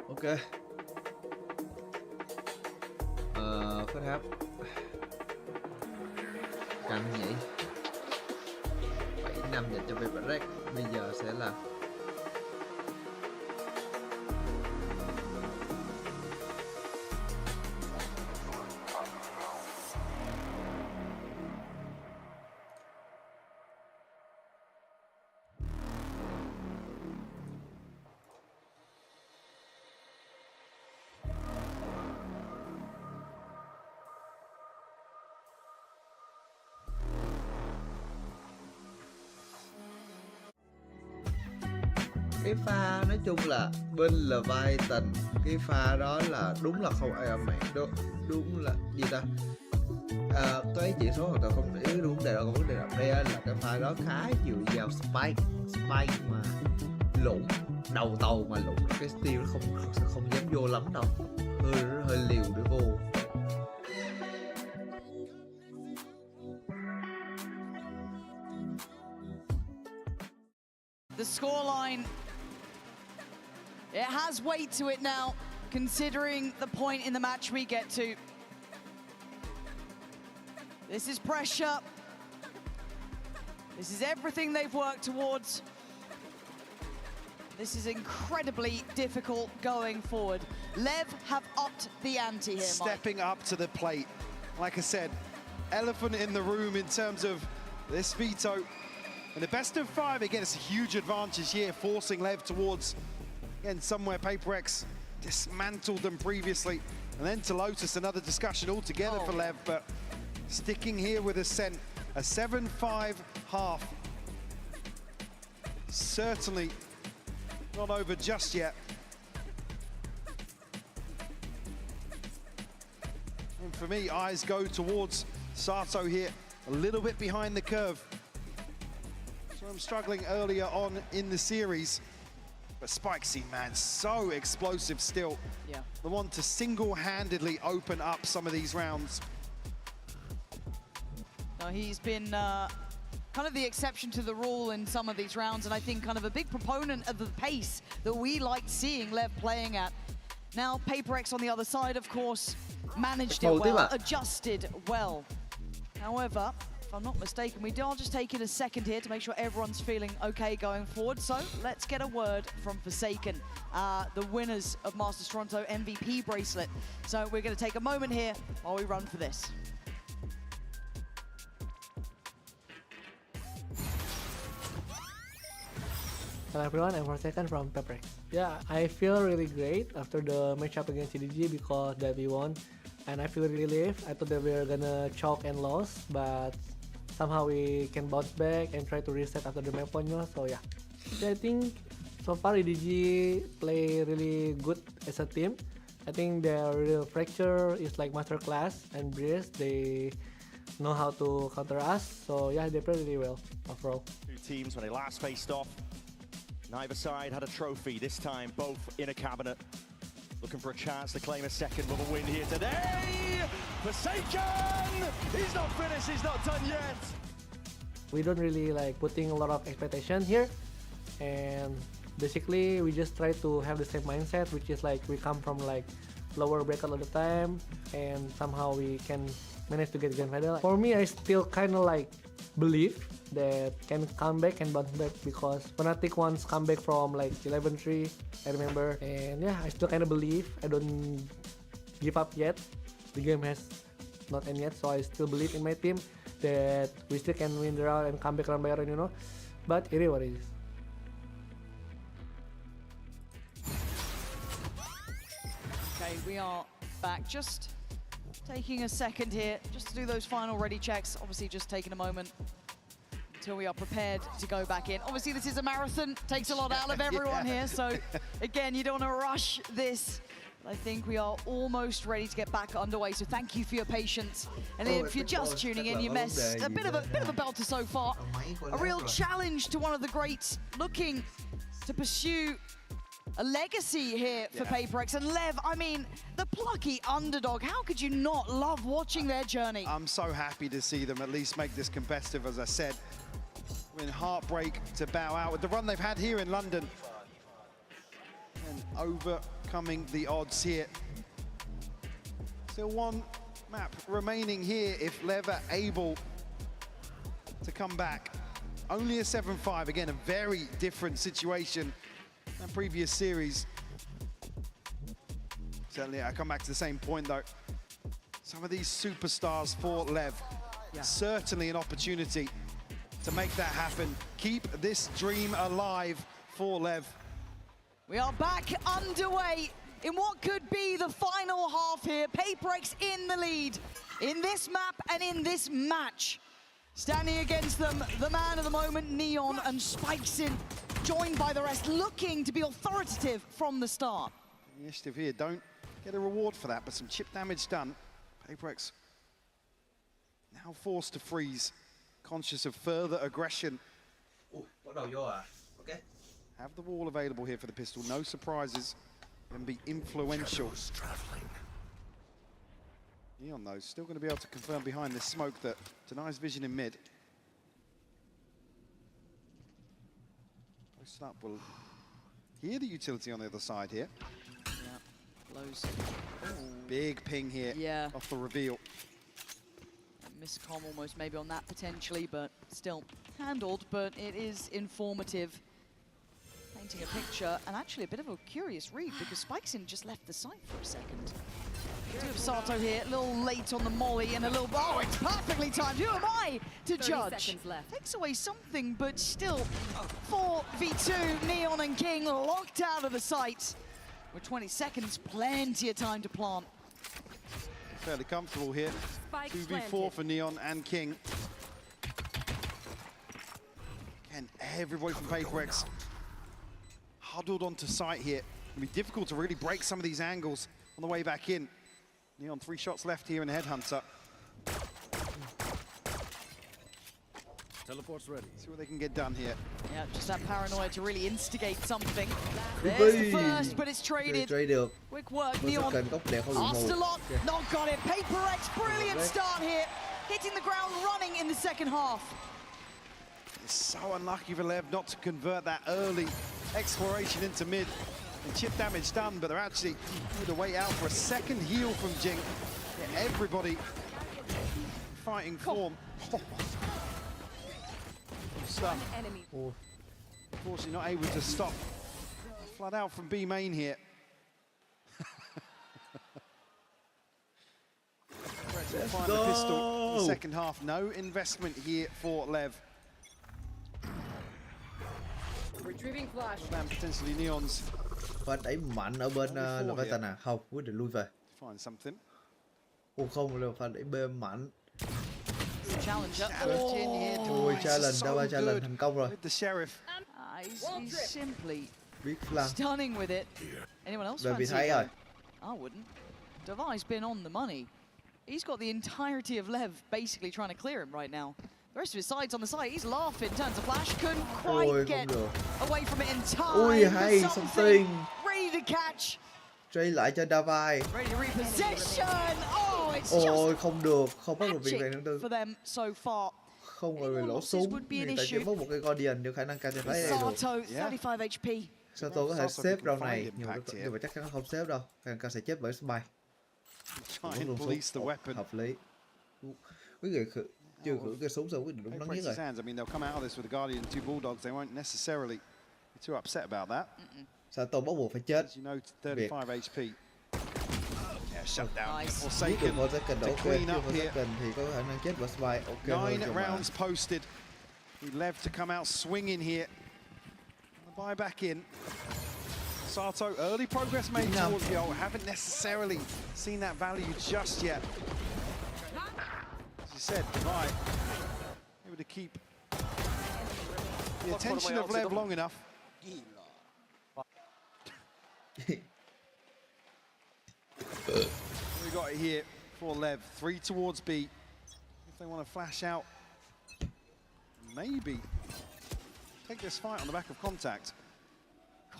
Speaker 1: Ok. First half. Căng nhỉ. 7-5 dành cho Paper X. Bây giờ sẽ là cái pha nói chung là bên Leviathan, cái pha đó là đúng là không ai mạng đâu, đúng là gì ta, cái chỉ số hoàn toàn không để đúng vấn đề đó, còn vấn đề đặt đây là cái pha đó khá nhiều vào spike mà lụng đầu tàu mà lụng cái steel nó không dám vô lắm đâu, hơi liều để vô.
Speaker 2: The scoreline, it has weight to it now, considering the point in the match we get to. This is pressure. This is everything they've worked towards. This is incredibly difficult going forward. Lev have upped the ante here,
Speaker 3: Stepping up to the plate. Like I said, elephant in the room in terms of this veto. And the best of 5, again, it's a huge advantage here, forcing Lev towards, again, somewhere Paper X dismantled them previously. And then to Lotus, another discussion altogether for Lev, but sticking here with Ascent, a 7-5 half. Certainly not over just yet. And for me, eyes go towards Sato here, a little bit behind the curve. I'm struggling earlier on in the series, but Spikesy, man, so explosive still.
Speaker 2: Yeah.
Speaker 3: The one to single-handedly open up some of these rounds.
Speaker 2: No, he's been kind of the exception to the rule in some of these rounds, and I think kind of a big proponent of the pace that we liked seeing Lev playing at. Now, Paper X on the other side, of course, managed it well, adjusted well. However, if I'm not mistaken, we are just taking a second here to make sure everyone's feeling okay going forward. So let's get a word from Forsaken, the winners of Masters Toronto MVP bracelet. So we're going to take a moment here while we run for this.
Speaker 7: Hello everyone, I'm Forsaken from Paper X. Yeah, I feel really great after the matchup against CDG because that we won. And I feel relieved. I thought that we were gonna choke and lose, but somehow we can bounce back and try to reset after the map point. So yeah, I think so far EDG play really good as a team. I think their real fracture is like masterclass, and Breeze, they know how to counter us. So yeah, they play really well overall.
Speaker 20: Two teams when they last faced off, neither side had a trophy. This time both in a cabinet, looking for a chance to claim a second little win here today. Forsaken! He's not finished, he's not done yet.
Speaker 7: We don't really like putting a lot of expectation here, and basically we just try to have the same mindset, which is like we come from like lower bracket all the time, and somehow we can manage to get grand final. For me, I still kind of like believe that can come back and bounce back, because Fnatic once come back from like 11-3, I remember. And yeah, I still kind of believe. I don't give up yet. The game has not end yet, so I still believe in my team that we still can win the round and come back round by round, you know. But it is what it is.
Speaker 2: Okay, we are back. Just taking a second here, just to do those final ready checks. Obviously, just taking a moment until we are prepared to go back in. Obviously, this is a marathon. Takes a lot out of everyone here. So, again, you don't want to rush this. I think we are almost ready to get back underway. So, thank you for your patience. And if you're just tuning in, you missed a bit of a belter so far. A real challenge to one of the greats, looking to pursue a legacy here for PaperX. And Lev, I mean, the plucky underdog, how could you not love watching their journey?
Speaker 3: I'm so happy to see them at least make this competitive, as I said. We're in heartbreak to bow out with the run they've had here in London. And overcoming the odds here. Still one map remaining here if Lev are able to come back. Only a 7-5, again, a very different situation than previous series. Certainly, I come back to the same point though. Some of these superstars for Lev, certainly an opportunity to make that happen. Keep this dream alive for Lev.
Speaker 2: We are back underway in what could be the final half here. PaperX in the lead in this map and in this match. Standing against them, the man of the moment, Neon, and Spikesin, joined by the rest, looking to be authoritative from the start.
Speaker 3: The initiative here, don't get a reward for that, but some chip damage done. PaperX now forced to freeze, conscious of further aggression.
Speaker 17: Okay.
Speaker 3: Have the wall available here for the pistol, no surprises, and be influential. Neon, though, still going to be able to confirm behind this smoke that denies vision in mid. Post up will hear the utility on the other side here.
Speaker 2: Yeah, blows.
Speaker 3: Big ping here off the reveal.
Speaker 2: A miscomm almost maybe on that potentially, but still handled, but it is informative. Painting a picture, and actually a bit of a curious read because Spikesin just left the site for a second. We do have Sato here, a little late on the molly and a little, oh, it's perfectly timed. Who am I to judge? Takes away something, but still 4v2, Neon and King locked out of the site. With 20 seconds, plenty of time to plant.
Speaker 3: Fairly comfortable here. 2v4 for Neon and King. Again, everybody from PaperX huddled onto site here. It'll be difficult to really break some of these angles on the way back in. Neon, 3 shots left here in the Headhunter.
Speaker 19: Teleport's ready.
Speaker 3: See what they can get done here.
Speaker 2: Yeah, just that paranoia to really instigate something. There's the first, but it's traded. Quick work, Neon. Asked a lot, not got it. PaperX, brilliant start here. Hitting the ground running in the second half.
Speaker 3: It's so unlucky for Lev not to convert that early exploration into mid. And chip damage done, but they're actually going to wait out for a second heal from Jing. Yeah, everybody fighting form. Stuff. Unfortunately not able to stop. Flood out from B main here. Find the pistol in the second half. No investment here for Lev.
Speaker 9: Retrieving flash.
Speaker 3: And potentially Neon's.
Speaker 17: Pha đẩy mạnh ở bên Leviathan à? Không, quyết định lui về.
Speaker 3: Find something.
Speaker 17: Ồ không, là pha đẩy B mạnh.
Speaker 2: Challenger.
Speaker 17: Ôi, challenge, đã qua challenge thành công rồi.
Speaker 3: The sheriff.
Speaker 2: He's simply
Speaker 17: Flan.
Speaker 2: stunning with it. Anyone else
Speaker 17: Về bị
Speaker 2: fancy
Speaker 17: thấy
Speaker 2: it?
Speaker 17: rồi.
Speaker 2: I wouldn't. Devi's been on the money. He's got the entirety of Lev basically trying to clear him right now. The rest of his side's on the site. He's laughing, turns a flash, couldn't quite get away from it in time.
Speaker 17: Ui, hay, something.
Speaker 2: Ready to catch.
Speaker 17: Trade lại cho Davai.
Speaker 2: Ready to repossession. Oh, it's
Speaker 17: Ôi,
Speaker 2: just
Speaker 17: không được, không bắt được việc này nữa.
Speaker 2: for them so far.
Speaker 17: Không rồi lỗ súng. Tại chỉ mất một cái Guardian nếu khả năng catch thấy đầy đủ.
Speaker 2: Sato, 35 HP.
Speaker 17: Sato có thể xếp round này, nhưng mà chắc chắn không xếp đâu. Khả năng sẽ chết bởi Spy.
Speaker 3: Try and police the weapon.
Speaker 17: Hợp lý. Quý người chưa hưởng cái súng sau quyết định đúng đắn nhất rồi.
Speaker 3: I mean, they'll come out of this with the Guardian and 2 Bulldogs. They won't necessarily be too upset about that.
Speaker 17: Sato bắt buộc phải chết.
Speaker 3: As you know, 35 HP. Yeah, shut down.
Speaker 17: Giết được Forsaken ok, Forsaken thì có khả năng chết và spy ok.
Speaker 3: 9 rounds posted. Lev to come out swinging here. The buy back in. Sato, early progress made towards the ult. Haven't necessarily seen that value just yet. As you said, right, able to keep the attention of Lev long enough. We got it here for Lev. 3 towards B. If they want to flash out, maybe take this fight on the back of contact.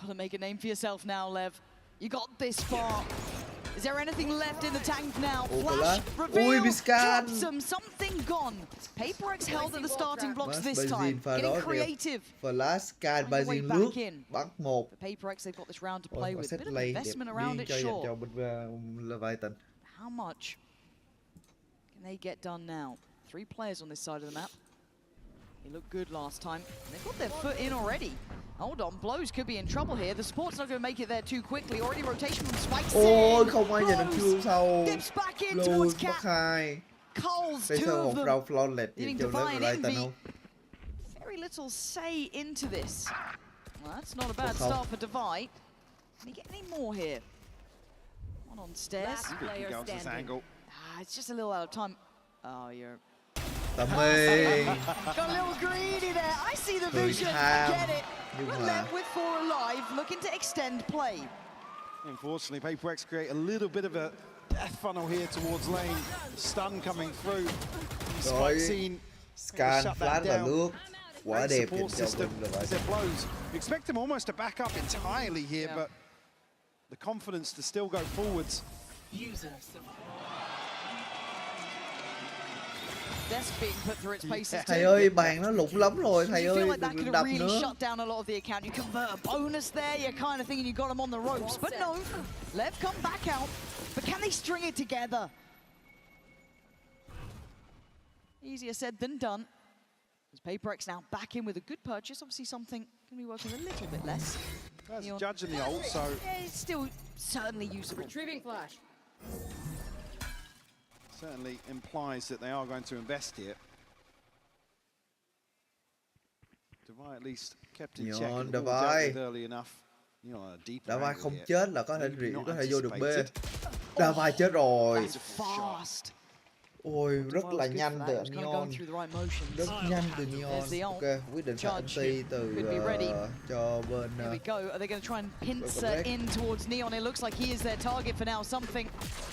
Speaker 2: Gotta make a name for yourself now, Lev. You got this far. Is there anything left in the tank now? Flash, reveal, drops them, something gone. Paper X held at the starting blocks this time. Getting creative.
Speaker 17: Flash, scan, Bazin lướt, bắn một.
Speaker 2: For Paper X, they've got this round to play with. A bit of investment around it, sure. How much can they get done now? 3 players on this side of the map. They looked good last time. They've got their foot in already. Hold on, Blows could be in trouble here. The Sport's not going to make it there too quickly. Already rotation from Spike's
Speaker 17: Ôi, không ai nhận được kill sau.
Speaker 2: Dips back in towards Cat. Coles, 2 of them. Leaving Divine Envy. Very little say into this. Well, that's not a bad start for Divide. Can he get any more here? One on stairs. It's just a little out of time. Oh, you're...
Speaker 17: Tầm mê.
Speaker 2: Got a little greedy there. I see the vision. I get it. We're left with 4 alive, looking to extend play.
Speaker 3: Unfortunately, Paper X create a little bit of a death funnel here towards lane. Stun coming through. Spike scene.
Speaker 17: Scan, flash và lướt. Quá đẹp dành cho
Speaker 3: system. Blows. You expect him almost to back up entirely here, but the confidence to still go forwards.
Speaker 17: Thầy ơi, bàn nó lụng lắm rồi, thầy ơi, đừng đập nữa.
Speaker 2: Shut down a lot of the account. You convert a bonus there, you're kind of thinking you got them on the ropes, but no. Lev come back out, but can they string it together? Easier said than done. As Paper X now back in with a good purchase, obviously something can be working a little bit less.
Speaker 3: That's judging the ult, so...
Speaker 2: Yeah, it's still certainly usable.
Speaker 9: Retrieving flash.
Speaker 3: Certainly implies that they are going to invest here. Divide at least kept in check early enough.
Speaker 17: Divide không chết là có thể vô được B. Divide chết rồi. Ôi, rất là nhanh từ Neon. Rất nhanh từ Neon. Ok, quyết định phải anti từ cho bên...
Speaker 2: Here we go. Are they going to try and pincer in towards Neon? It looks like he is their target for now. Something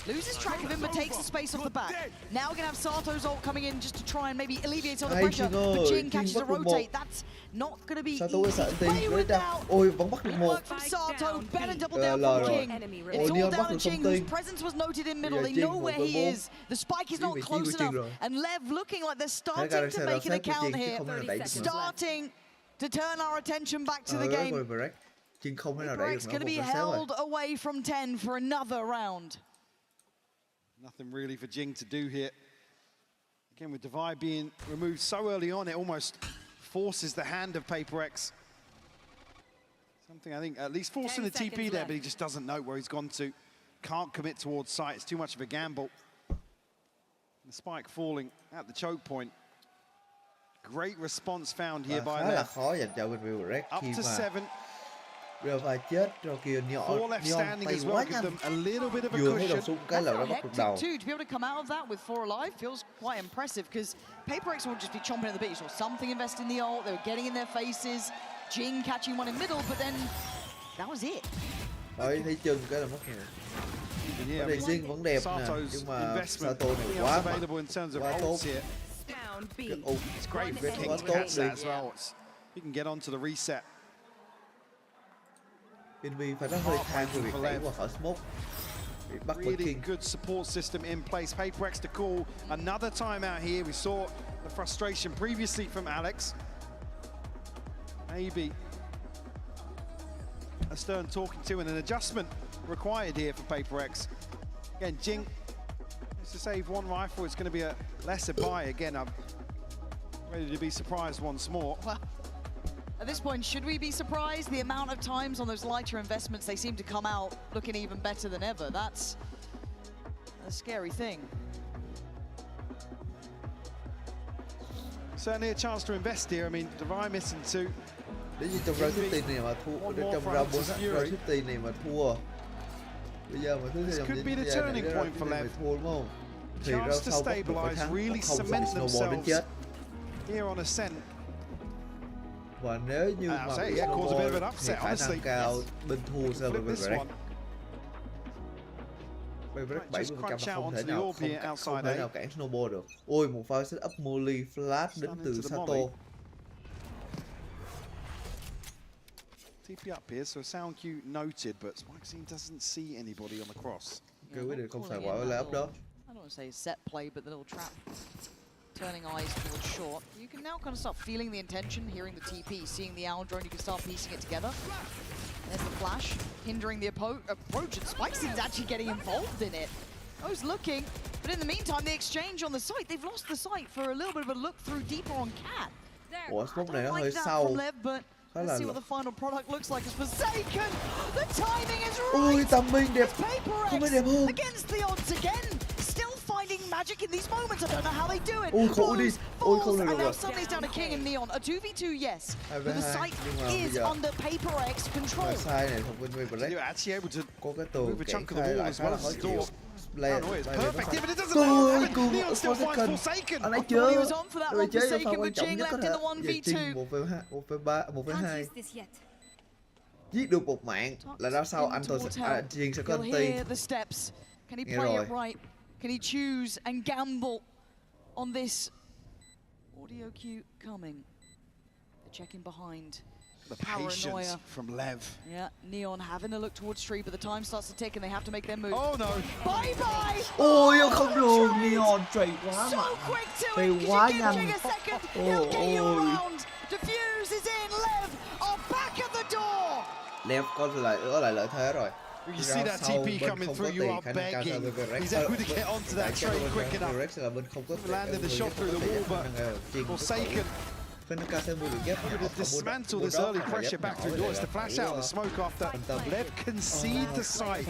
Speaker 2: loses track of him but takes the space off the back. Now we're going to have Sato's ult coming in just to try and maybe alleviate some of the pressure. But Jing catches a rotate. That's not going to be easy. Play with that.
Speaker 17: Ôi, vẫn bắt được một.
Speaker 2: From Sato, better double down from King. It's all down to Jing, whose presence was noted in middle. They know where he is. The spike is not close enough. And Lev looking like they're starting to make an account here. Starting to turn our attention back to the game. Breck's going to be held away from 10 for another round.
Speaker 3: Nothing really for Jing to do here. Again, with Divide being removed so early on, it almost forces the hand of Paper X. Something I think at least forcing the TP there, but he just doesn't know where he's gone to. Can't commit towards sight. It's too much of a gamble. The spike falling at the choke point. Great response found here by Lev. Up to 7.
Speaker 17: chết rồi kìa,
Speaker 3: Four left standing as well, give them a little bit of a cushion.
Speaker 2: To be able to come out of that with 4 alive feels quite impressive, because Paper X will just be chomping at the bit. You saw something invest in the ult, they were getting in their faces, Jing catching one in middle, but then that was it.
Speaker 17: Đấy, thấy chừng cái là mất rồi. Cái này Jing vẫn đẹp nè, nhưng mà Sato này quá tốt.
Speaker 3: Cái ult quá tốt đi. He can get onto the reset.
Speaker 17: Envy phải rất hơi than về việc đẩy qua khỏi smoke.
Speaker 3: Really good support system in place. Paper X to call another timeout here. We saw the frustration previously from Alex. Maybe a stern talking to and an adjustment required here for Paper X. Again, Jing has to save one rifle. It's going to be a lesser buy. Again, Ready to be surprised once more.
Speaker 2: Well, at this point, should we be surprised? The amount of times on those lighter investments, they seem to come out looking even better than ever. That's a scary thing.
Speaker 3: Certainly a chance to invest here. I mean, Divine missing two.
Speaker 17: Nếu như trong round 15 này mà thua, trong round 4 round 15 này mà thua, bây giờ mà thua thì
Speaker 3: could be the turning point for Lev.
Speaker 17: Thua đúng không? Thì round
Speaker 3: Chance to
Speaker 17: sau có phải
Speaker 3: stabilize,
Speaker 17: thắng,
Speaker 3: really
Speaker 17: không
Speaker 3: cement
Speaker 17: snowball đến
Speaker 3: themselves
Speaker 17: chết.
Speaker 3: here on ascent.
Speaker 17: Và nếu như mà bị snowball thì khả năng cao bên thua sẽ là bên Break. Bên Break 70% mà không thể nào cản snowball được. Ôi, một pha set up molly flash đến từ Sato.
Speaker 3: TP up here, so sound cue noted, but Spikescene doesn't see anybody on the cross.
Speaker 17: Kêu quyết định không xài quả lay up đó.
Speaker 2: I don't want to say set play, but the little trap. Turning eyes towards short. You can now kind of start feeling the intention, hearing the TP, seeing the owl drone, you can start piecing it together. There's the flash, hindering the approach, and Spikescene's actually getting involved in it. Goes looking, but in the meantime, the exchange on the site, they've lost the site for a little bit of a look through deeper on Cat.
Speaker 17: Ủa, smoke này nó hơi sâu.
Speaker 2: Let's see what the final product looks like. It's Forsaken. The timing is right.
Speaker 17: Ôi, timing đẹp. Không phải đẹp hơn.
Speaker 2: Against the odds again. Still finding magic in these moments. I don't know how they do it.
Speaker 17: Ôi, khổ đi. Ôi, không được
Speaker 2: and now
Speaker 17: rồi.
Speaker 2: suddenly it's down to King and Neon. A 2v2, yes. But the site is under Paper X control.
Speaker 17: Sai này không bên Break.
Speaker 3: You're actually able to
Speaker 17: có cái tường
Speaker 3: cản
Speaker 17: khai lại khá là khó chịu.
Speaker 3: Perfect, but it doesn't
Speaker 17: Ôi, cùng
Speaker 3: Neon still finds Forsaken.
Speaker 17: Anh ấy chưa?
Speaker 2: He was on for that
Speaker 17: Rồi
Speaker 2: one
Speaker 17: chế cho pha
Speaker 2: Forsaken,
Speaker 17: quan
Speaker 2: but
Speaker 17: trọng
Speaker 2: Jing
Speaker 17: nhất có
Speaker 2: left in
Speaker 17: thể.
Speaker 2: the 1v2.
Speaker 17: 1v3, 1v2. Giết được một mạng là ra sau anh tôi sẽ Jing sẽ có
Speaker 2: You'll hear the steps. Can he play it right? Can he choose and gamble on this audio cue coming? The check in behind.
Speaker 3: The patience from Lev.
Speaker 2: Yeah, Neon having a look towards Tree, but the time starts to tick and they have to make their move.
Speaker 3: Oh no!
Speaker 2: Bye bye!
Speaker 17: Ôi, không được, Neon trade quá
Speaker 2: So
Speaker 17: mạnh.
Speaker 2: quick to
Speaker 17: Trade
Speaker 2: it.
Speaker 17: quá
Speaker 2: You
Speaker 17: nhanh.
Speaker 2: give Jing a second, he'll get you around. Diffuse is in. Lev are back at the door.
Speaker 17: Lev có lại lợi thế rồi.
Speaker 3: You see that TP coming through, you are begging. He's able to get onto that trade quick enough. Landed the shot through the wall, but Forsaken able to dismantle this early pressure back through doors to flash out the smoke after Lev concede the site.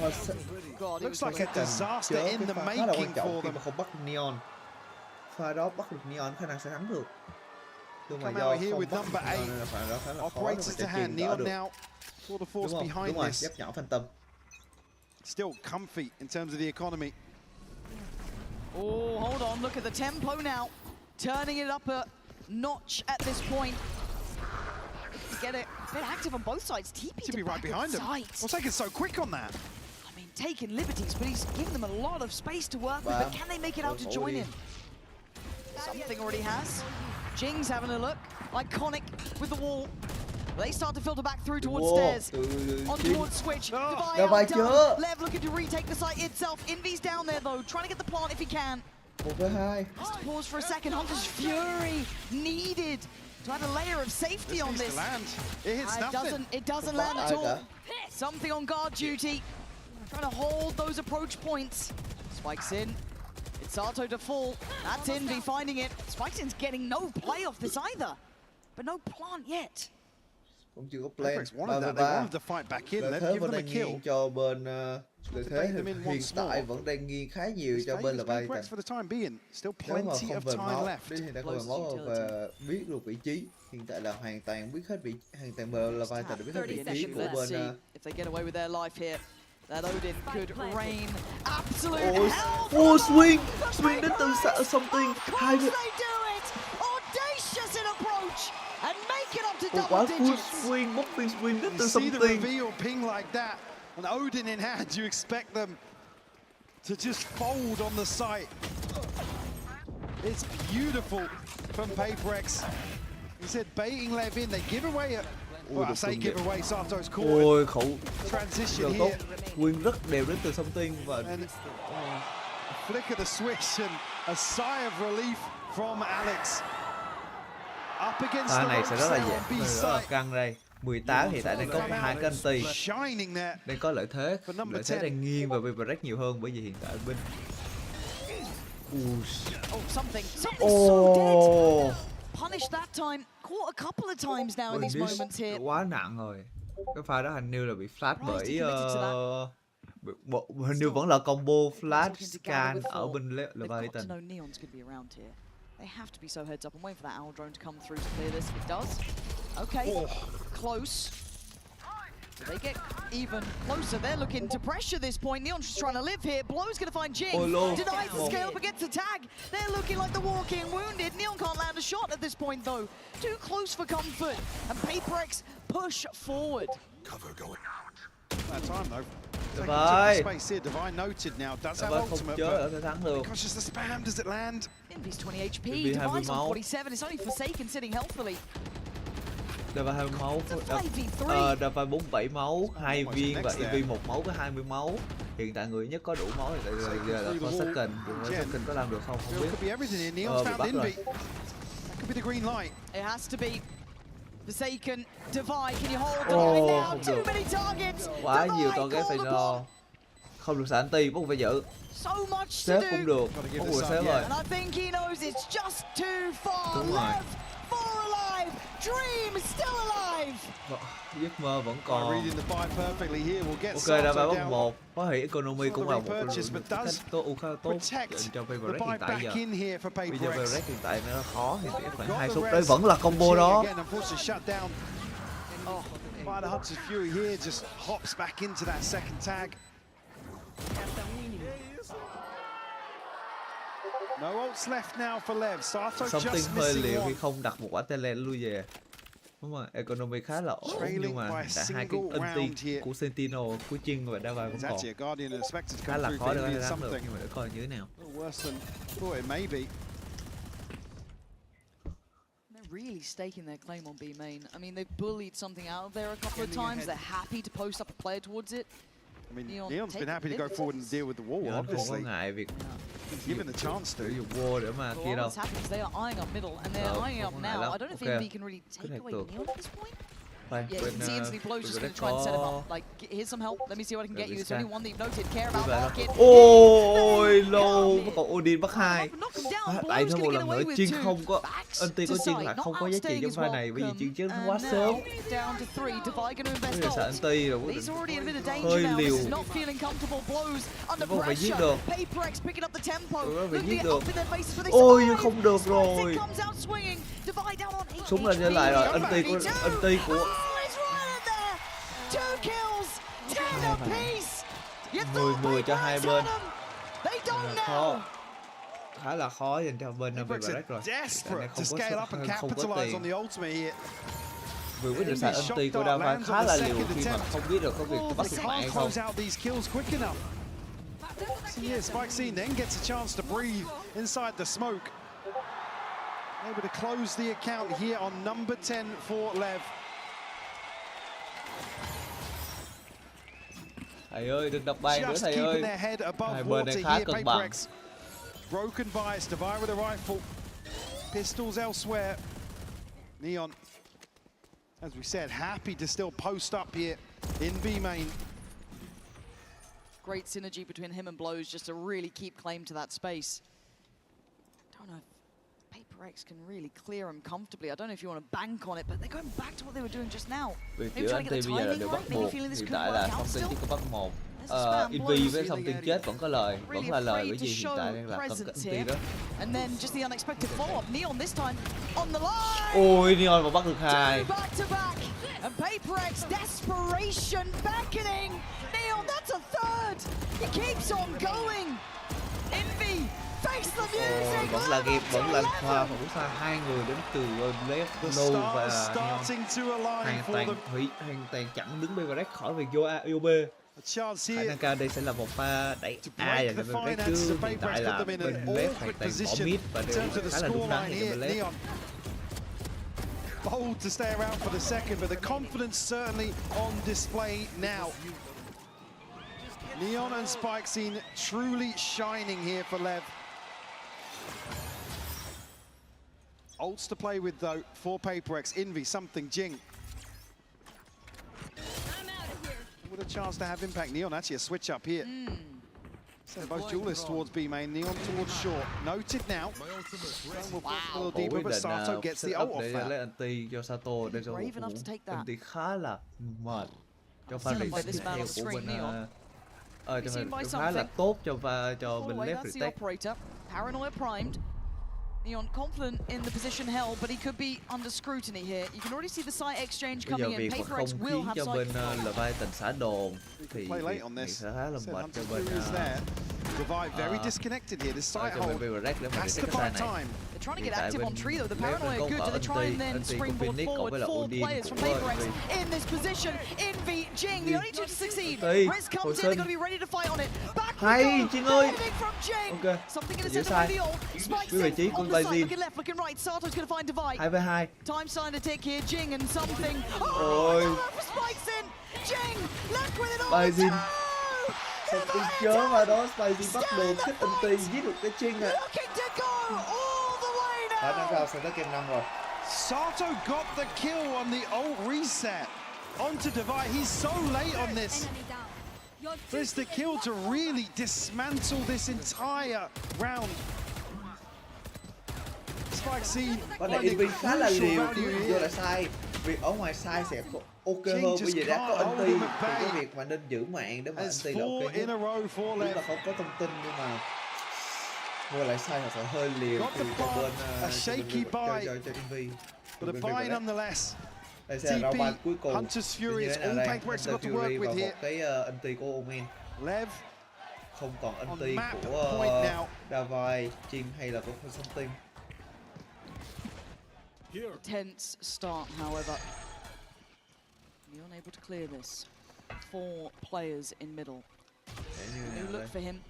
Speaker 3: Looks like a disaster in the making for them.
Speaker 17: Không bắt Neon. Pha đó bắt được Neon khả năng sẽ thắng được.
Speaker 3: Come out here with number 8. Operators to hand. Neon now for the force behind this.
Speaker 17: Giáp nhỏ Phantom.
Speaker 3: Still comfy in terms of the economy.
Speaker 2: Oh, hold on, look at the tempo now. Turning it up a notch at this point. Get it a bit active on both sides. TP
Speaker 3: to be right behind him. What's taking so quick on that?
Speaker 2: I mean, taking liberties, but he's giving them a lot of space to work with. But can they make it out to join in? Something already has. Jing's having a look. Iconic with the wall. They start to filter back through towards stairs. On towards Switch. Divide outdone. Lev looking to retake the site itself. Envy's down there though, trying to get the plant if he can. Just to pause for a second. Hunter's Fury needed to add a layer of safety on this.
Speaker 3: It hits nothing.
Speaker 2: It doesn't land at all. Something on guard duty. Trying to hold those approach points. Spikes in. It's Sato to fall. That's Envy finding it. Spikeson's getting no play off this either. But no plant yet.
Speaker 17: Cũng chưa có plan.
Speaker 3: Lợi
Speaker 17: thế vẫn đang nghiêng cho bên lợi thế hiện tại vẫn đang nghiêng khá nhiều cho bên là bay. Nếu mà không về máu đi thì đã không về máu và biết được vị trí. Hiện tại là hoàn toàn biết hết vị hoàn toàn bờ là bay tại biết hết vị trí của bên.
Speaker 2: If they get away with their life here, that Odin could rain absolute hell.
Speaker 17: Swing đến từ sông Tiên. Hai người.
Speaker 2: Audacious in approach. And make it up to
Speaker 17: quá
Speaker 2: double
Speaker 17: full
Speaker 2: digits.
Speaker 17: swing, mopping swing đến từ
Speaker 3: You
Speaker 17: sông
Speaker 3: see the
Speaker 17: Tiên.
Speaker 3: reveal ping like that, and Odin in hand, you expect them to just fold on the site. It's beautiful from Paperex. He said baiting Lev in, they give away it. Well, I say give away, Sato's caught.
Speaker 17: Ôi, khẩu
Speaker 3: transition
Speaker 17: tốt.
Speaker 3: here.
Speaker 17: Win rất đều đến từ sông Tiên và
Speaker 3: A flick of the switch and a sigh of relief from Alex.
Speaker 17: Pha này sẽ rất là dễ, rất là căng đây. 18 hiện tại đang có hai cái anti, đang có lợi thế đang nghiêng vào Paperex nhiều hơn bởi vì hiện tại bên
Speaker 2: punished that time. Caught a couple of times now in these moments here.
Speaker 17: Quá nặng rồi. Cái pha đó hình như là bị flash bởi hình như vẫn là combo flash scan ở bên Leviathan.
Speaker 2: They have to be so heads up and wait for that owl drone to come through to clear this. It does. Okay, close. Do they get even closer? They're looking to pressure this point. Neon's just trying to live here. Blow's going to find Jing. Denies the scale up against the tag. They're looking like the walking wounded. Neon can't land a shot at this point, though. Too close for comfort. And PaperX push forward.
Speaker 3: Cover going out. That time, though.
Speaker 17: Space
Speaker 3: here. Divine noted now. Does have ultimate, but because it's the spam, does it land?
Speaker 2: Envy's 20 HP. Divine's on 47. It's only Forsaken sitting healthily.
Speaker 17: Đập vào 20 máu, đập vào 47 máu, 2 viên và EV 1 máu với 20 máu. Hiện tại người nhất có đủ máu thì giờ là Forsaken. Forsaken có làm được không biết. Bị bắt rồi.
Speaker 2: It has to be Forsaken. Divine, can you hold Divine now? Too many targets.
Speaker 17: Quá nhiều target phải lo. Không được xả anti, bắt buộc phải giữ. Save cũng được, bắt buộc save rồi.
Speaker 2: And I think he knows it's just too far.
Speaker 17: Đúng rồi.
Speaker 2: Four alive. Dream is still alive.
Speaker 17: Giấc mơ vẫn còn.
Speaker 3: Ok,
Speaker 17: đã vào bốc 1. Phá hủy economy cũng là một cách tốt cho PaperX hiện tại giờ. Bây giờ PaperX hiện tại nó khó, thì khoảng 2 sút đấy vẫn là combo đó.
Speaker 3: The Hunter's Fury here just hops back into that second tag. No ults left now for Lev. Sato
Speaker 17: Something
Speaker 3: just
Speaker 17: hơi
Speaker 3: missing
Speaker 17: liều
Speaker 3: one.
Speaker 17: khi không đặt một quả tele lui về. Đúng rồi, economy khá là ổn nhưng mà đã hai cái ulti của Sentinel, của Jing và Dava vẫn còn. Khá là khó để có thể đánh được, nhưng mà để coi như thế nào.
Speaker 2: Really staking their claim on B main. I mean, they've bullied something out of there a couple of times. They're happy to post up a player towards it.
Speaker 3: I mean, Neon's been happy to go forward and deal with the wall, obviously.
Speaker 17: Không có ngại việc
Speaker 3: given the chance to.
Speaker 17: Dùng wall để mà kia đâu.
Speaker 2: What's happening is they are eyeing up middle and they're eyeing up now. I don't know if Envy can really take away Neon at this point. Yeah, you can see instantly Blow's just going to try and set him up. Like, here's some help. Let me see what I can get you. There's only one that you've noted. Care about market.
Speaker 17: Ôi lâu, còn Odin bắt 2. Tại thêm một lần nữa Jin không có anti của Jin là không có giá trị trong pha này, bởi vì Jin chết quá sớm. Bây giờ sợ anti rồi hơi liều. Vẫn phải giết được. Vẫn phải giết được. Ôi nhưng không được rồi. Súng là trở lại rồi, anti của 10 cho hai bên. Khó. Khá là khó dành cho bên PaperX rồi. Không có tiền. Vì quyết định xài anti của Dava khá là liều khi mà không biết được có việc bắt được mạng hay không.
Speaker 3: Yeah, Spikescene then gets a chance to breathe inside the smoke. Able to close the account here on number 10 for Lev.
Speaker 17: Thầy ơi, đừng đập bàn nữa thầy ơi. Hai bên này khá cân bằng.
Speaker 3: Broken bias, Divine with a rifle. Pistols elsewhere. Neon, as we said, happy to still post up here in B main.
Speaker 2: Great synergy between him and Blows just to really keep claim to that space. Don't know if PaperX can really clear him comfortably. I don't know if you want to bank on it, but they're going back to what they were doing just now.
Speaker 17: Vì kiểu anti bây giờ là đều bắt buộc. Hiện tại là Something chỉ có bắt 1. Envy với Something chết vẫn có lời, vẫn là lời, bởi vì hiện tại đang là cần cái anti đó.
Speaker 2: And then just the unexpected follow up. Neon this time on the line.
Speaker 17: Ôi Neon mà bắt được 2.
Speaker 2: Back to back. And PaperX desperation beckoning. Neon, that's a third. He keeps on going. Envy face the music.
Speaker 17: Vẫn là game, vẫn là pha phẫu pha hai người đến từ left low và Neon. Hoàn toàn chặn đứng PaperX khỏi việc vô B. Khả năng cao đây sẽ là một pha đẩy A dành cho PaperX chứ hiện tại là bên left hoàn toàn bỏ mid và đều khá là đúng đắn dành cho bên left.
Speaker 3: Bold to stay around for the second, but the confidence certainly on display now. Neon and Spikescene truly shining here for Lev. Ults to play with though for PaperX. Envy, Something, Jing. With a chance to have impact. Neon actually a switch up here. So both duelists towards B main, Neon towards short. Noted now. We'll push a little deeper, but Sato gets the ult off
Speaker 17: lấy
Speaker 3: that.
Speaker 17: anti cho Sato để cho
Speaker 2: Brave enough to take that.
Speaker 17: anti khá là mệt cho pha
Speaker 2: Seen
Speaker 17: retake
Speaker 2: by this man
Speaker 17: theo
Speaker 2: on
Speaker 17: của
Speaker 2: screen,
Speaker 17: bên
Speaker 2: Neon.
Speaker 17: cho khá là tốt cho bên
Speaker 2: Away,
Speaker 17: left
Speaker 2: that's the
Speaker 17: retake.
Speaker 2: operator. Paranoia primed. Neon confident in the position held, but he could be under scrutiny here. You can already see the site exchange
Speaker 17: Bây giờ
Speaker 2: coming in.
Speaker 17: việc mà
Speaker 2: PaperX
Speaker 17: không
Speaker 2: will
Speaker 17: khiến
Speaker 2: have
Speaker 17: cho
Speaker 2: site
Speaker 17: bên
Speaker 2: control.
Speaker 17: Leviathan xả đồn thì
Speaker 3: Play late
Speaker 17: việc
Speaker 3: on
Speaker 17: này
Speaker 3: this.
Speaker 17: sẽ khá là
Speaker 3: Said
Speaker 17: mệt
Speaker 3: Hunter's
Speaker 17: cho bên
Speaker 3: Fury is there. Divide very disconnected here. This site
Speaker 17: cho bên
Speaker 3: hold
Speaker 17: Vivarec để mà
Speaker 3: has
Speaker 17: retake
Speaker 3: to
Speaker 17: cái
Speaker 3: buy
Speaker 17: side này.
Speaker 3: time.
Speaker 2: They're trying to
Speaker 17: Hiện
Speaker 2: get
Speaker 17: tại
Speaker 2: active
Speaker 17: bên
Speaker 2: on tree though. The
Speaker 17: left bên
Speaker 2: paranoia
Speaker 17: có
Speaker 2: good.
Speaker 17: cả
Speaker 2: Do they try and then
Speaker 17: anti của
Speaker 2: springboard
Speaker 17: Phoenix cộng
Speaker 2: forward?
Speaker 17: với là
Speaker 2: 4
Speaker 17: Odin
Speaker 2: players from
Speaker 17: của
Speaker 2: PaperX
Speaker 17: Odin.
Speaker 2: in this position. Envy, Jing, the only two to succeed.
Speaker 17: Tí,
Speaker 2: Riz
Speaker 17: hồi
Speaker 2: comes in.
Speaker 17: sinh.
Speaker 2: They're going to be ready to fight on it. Back we
Speaker 17: Hay,
Speaker 2: go.
Speaker 17: Jing ơi.
Speaker 2: Heading from Jing.
Speaker 17: Ok.
Speaker 2: Something in the
Speaker 17: Giữ
Speaker 2: center with
Speaker 17: sai.
Speaker 2: the ult. Spikes
Speaker 17: Biết vị trí
Speaker 2: in
Speaker 17: của
Speaker 2: on the side.
Speaker 17: Blazin.
Speaker 2: Looking left, looking right. Sato's going to find Divide.
Speaker 17: 2v2.
Speaker 2: Time starting to tick here. Jing and something.
Speaker 17: Ôi.
Speaker 2: Spikes in. Jing left with it all.
Speaker 17: Blazin. Something chớ mà đó. Blazin bắt được cái anti giết được cái Jing à.
Speaker 2: Looking to go all the way now.
Speaker 17: Khả năng cao sẽ tới game 5 rồi.
Speaker 3: Sato got the kill on the ult reset. Onto Divide. He's so late on this. There's the kill to really dismantle this entire round. Spike scene.
Speaker 17: Con này Envy khá là liều khi vô là sai. Vì ở ngoài sai sẽ ok hơn, bởi vì đã có anti thì cái việc mà nên giữ mạng để mà anti là ok nhất. Đúng là không có thông tin nhưng mà vô lại sai thật là hơi liều thì cho bên cho Envy.
Speaker 3: But a buy nonetheless.
Speaker 17: Đây sẽ là round 3 cuối cùng.
Speaker 3: Hunter's Fury is
Speaker 17: Như thế nào
Speaker 3: all
Speaker 17: đây?
Speaker 3: PaperX
Speaker 17: Hunter
Speaker 3: got to work
Speaker 17: Fury và
Speaker 3: with
Speaker 17: một
Speaker 3: here.
Speaker 17: cái anti của Omen.
Speaker 3: Lev
Speaker 17: không còn anti
Speaker 3: map
Speaker 17: của
Speaker 3: point now.
Speaker 17: Davai, Jin hay là của something.
Speaker 2: Tense start, however. You're unable to clear this. 4 players in middle. New look for him.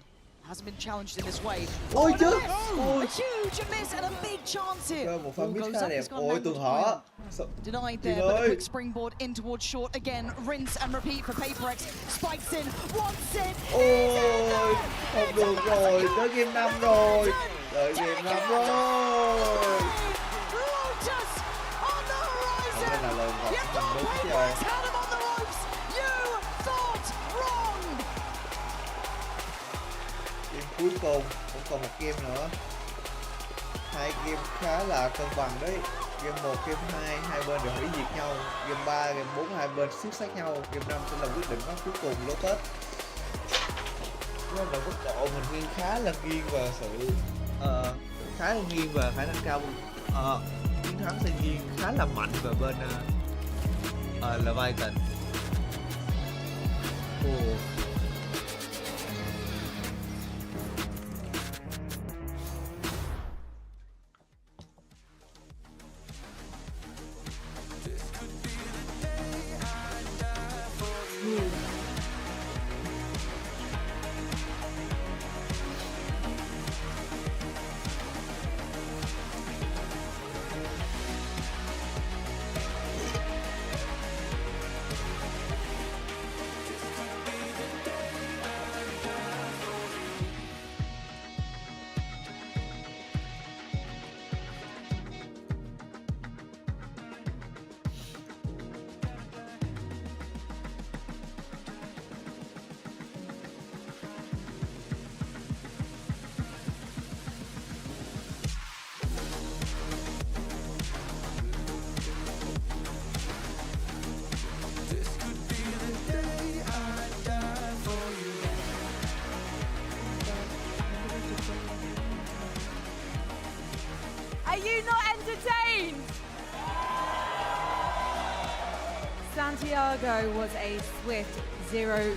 Speaker 2: Hasn't been challenged in this way.
Speaker 17: Ôi chứ!
Speaker 2: A huge miss and a big chance here.
Speaker 17: Một pha
Speaker 2: Ball
Speaker 17: miss
Speaker 2: goes
Speaker 17: khá
Speaker 2: up,
Speaker 17: đẹp.
Speaker 2: he's got
Speaker 17: Ôi
Speaker 2: an
Speaker 17: tường
Speaker 2: angled
Speaker 17: họ.
Speaker 2: Denied there, but a quick springboard in towards short again. Rinse and repeat for PaperX. Spikes in, wants it.
Speaker 17: Ôi, không được rồi, tới game 5 rồi. Tới game 5 rồi.
Speaker 2: Lotus on the horizon.
Speaker 17: Đây là lần
Speaker 2: You thought
Speaker 17: đúng
Speaker 2: PaperX
Speaker 17: rồi.
Speaker 2: had him on the ropes. You thought wrong.
Speaker 17: Game cuối cùng, cũng còn một game nữa. 2 game khá là cân bằng đấy. Game 1, game 2, hai bên đều hủy diệt nhau. Game 3, game 4, hai bên siết sát nhau. Game 5 sẽ là quyết định cuối cùng Lotus. Với là mức độ mình nghiêng khá là nghiêng và sự khá là nghiêng và khả năng cao chiến thắng sẽ nghiêng khá là mạnh về bên Leviathan.
Speaker 5: Are you not entertained? Santiago was a swift 0-3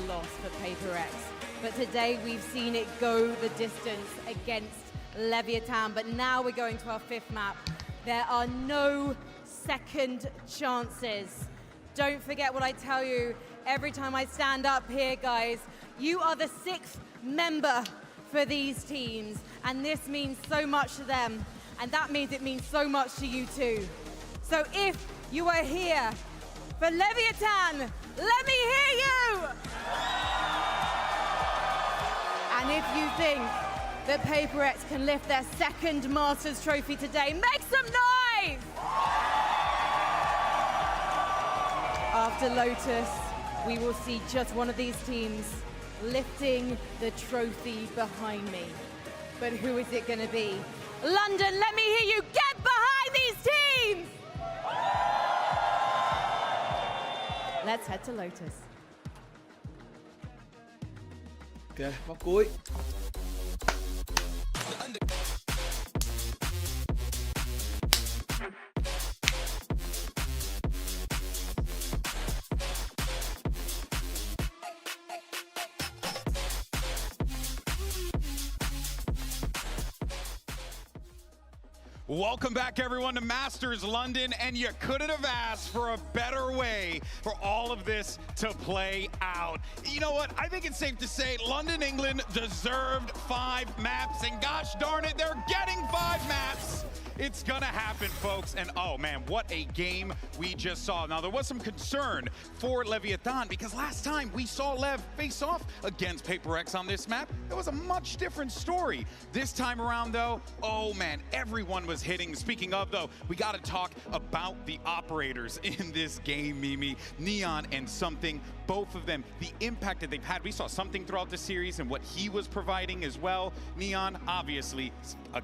Speaker 5: loss for PaperX, but today we've seen it go the distance against Leviathan, but now we're going to our 5th map. There are no second chances. Don't forget what I tell you every time I stand up here, guys. You are the 6th member for these teams, and this means so much to them, and that means it means so much to you too. So if you are here for Leviathan, let me hear you! And if you think that PaperX can lift their 2nd Masters trophy today, make some noise! After Lotus, we will see just one of these teams lifting the trophy behind me. But who is it going to be? London, let me hear you get behind these teams! Let's head to Lotus.
Speaker 17: Ok, móc cuối.
Speaker 13: Welcome back, everyone, to Masters London, and you couldn't have asked for a better way for all of this to play out. You know what? I think it's safe to say London, England deserved 5 maps, and gosh darn it, they're getting 5 maps. It's gonna happen, folks, and oh man, what a game we just saw. Now, there was some concern for Leviathan because last time we saw Lev face off against Paper X on this map, it was a much different story. This time around, though, oh man, everyone was hitting. Speaking of, though, we gotta talk about the operators in this game, Mimi. Neon and Something, both of them, the impact that they've had. We saw Something throughout the series and what he was providing as well. Neon, obviously,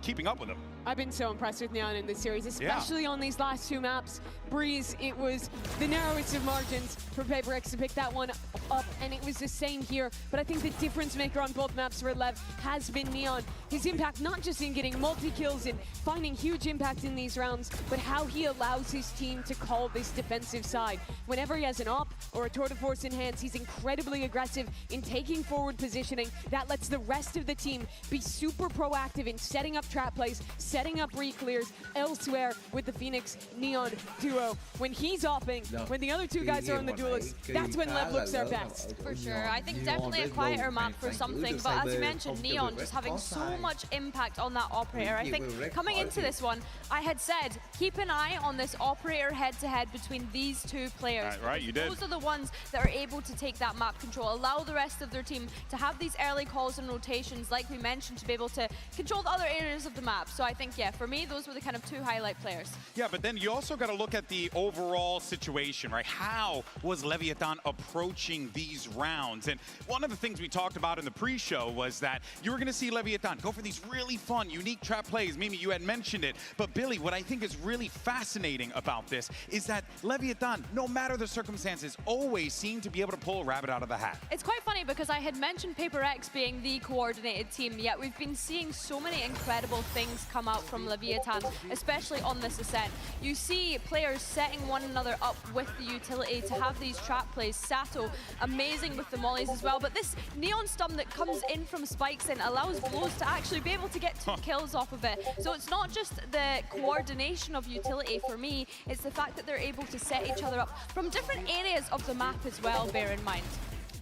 Speaker 13: keeping up with him.
Speaker 14: I've been so impressed with Neon in this series, especially on these last 2 maps. Breeze, it was the narrowest of margins for Paper X to pick that one up, and it was the same here. But I think the difference maker on both maps for Lev has been Neon. His impact, not just in getting multi-kills and finding huge impact in these rounds, but how he allows his team to call this defensive side. Whenever he has an op or a tour de force in hands, he's incredibly aggressive in taking forward positioning. That lets the rest of the team be super proactive in setting up trap plays, setting up re-clears elsewhere with the Phoenix Neon duo. When he's opping, when the other 2 guys are on the duelist, that's when Lev looks their best.
Speaker 15: For sure. I think definitely a quieter map for Something, but as you mentioned, Neon just having so much impact on that operator. I think coming into this one, I had said, keep an eye on this operator head-to-head between these 2 players.
Speaker 13: Right, you did.
Speaker 15: Those are the ones that are able to take that map control, allow the rest of their team to have these early calls and rotations, like we mentioned, to be able to control the other areas of the map. So I think, yeah, for me, those were the kind of 2 highlight players.
Speaker 13: Yeah, but then you also got to look at the overall situation, right? How was Leviathan approaching these rounds? And one of the things we talked about in the pre-show was that you were going to see Leviathan go for these really fun, unique trap plays. Mimi, you had mentioned it. But Billy, what I think is really fascinating about this is that Leviathan, no matter the circumstances, always seemed to be able to pull a rabbit out of the hat.
Speaker 15: It's quite funny because I had mentioned Paper X being the coordinated team, yet we've been seeing so many incredible things come out from Leviathan, especially on this ascent. You see players setting one another up with the utility to have these trap plays. Sato, amazing with the mollies as well, but this Neon stun that comes in from spikes and allows Blows to actually be able to get 2 kills off of it. So it's not just the coordination of utility for me, it's the fact that they're able to set each other up from different areas of the map as well, bear in mind.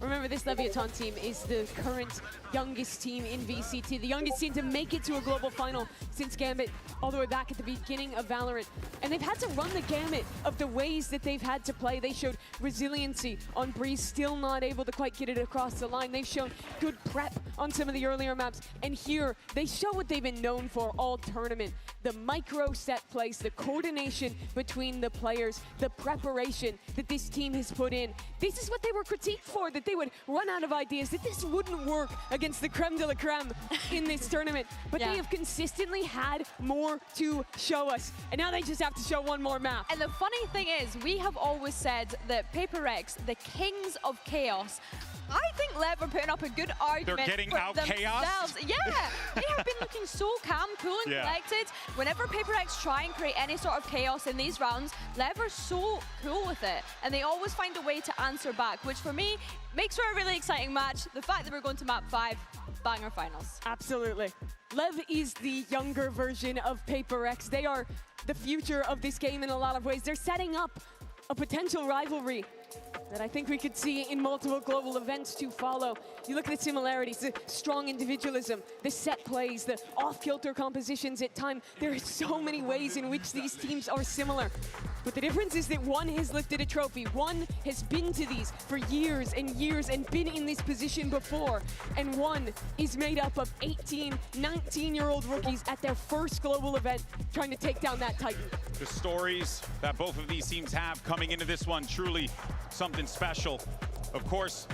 Speaker 14: Remember, this Leviathan team is the current youngest team in VCT, the youngest team to make it to a global final since Gambit, all the way back at the beginning of Valorant. And they've had to run the gamut of the ways that they've had to play. They showed resiliency on Breeze, still not able to quite get it across the line. They've shown good prep on some of the earlier maps. And here, they show what they've been known for all tournament. The micro set plays, the coordination between the players, the preparation that this team has put in. This is what they were critiqued for, that they would run out of ideas, that this wouldn't work against the creme de la creme in this tournament. But they have consistently had more to show us. And now they just have to show one more map.
Speaker 15: And the funny thing is, we have always said that Paper X, the kings of chaos, I think Lev are putting up a good argument.
Speaker 13: They're getting
Speaker 15: for
Speaker 13: out
Speaker 15: themselves.
Speaker 13: chaos?
Speaker 15: Yeah, they have been looking so calm, cool and collected. Whenever Paper X try and create any sort of chaos in these rounds, Lev are so cool with it. And they always find a way to answer back, which for me makes for a really exciting match. The fact that we're going to map 5, banger finals.
Speaker 14: Absolutely. Lev is the younger version of Paper X. They are the future of this game in a lot of ways. They're setting up a potential rivalry that I think we could see in multiple global events to follow. You look at the similarities, the strong individualism, the set plays, the off-kilter compositions at time. There are so many ways in which these teams are similar. But the difference is that one has lifted a trophy, one has been to these for years and years and been in this position before, and one is made up of 18, 19-year-old rookies at their first global event trying to take down that Titan.
Speaker 13: The stories that both of these teams have coming into this one, truly something special. Of course,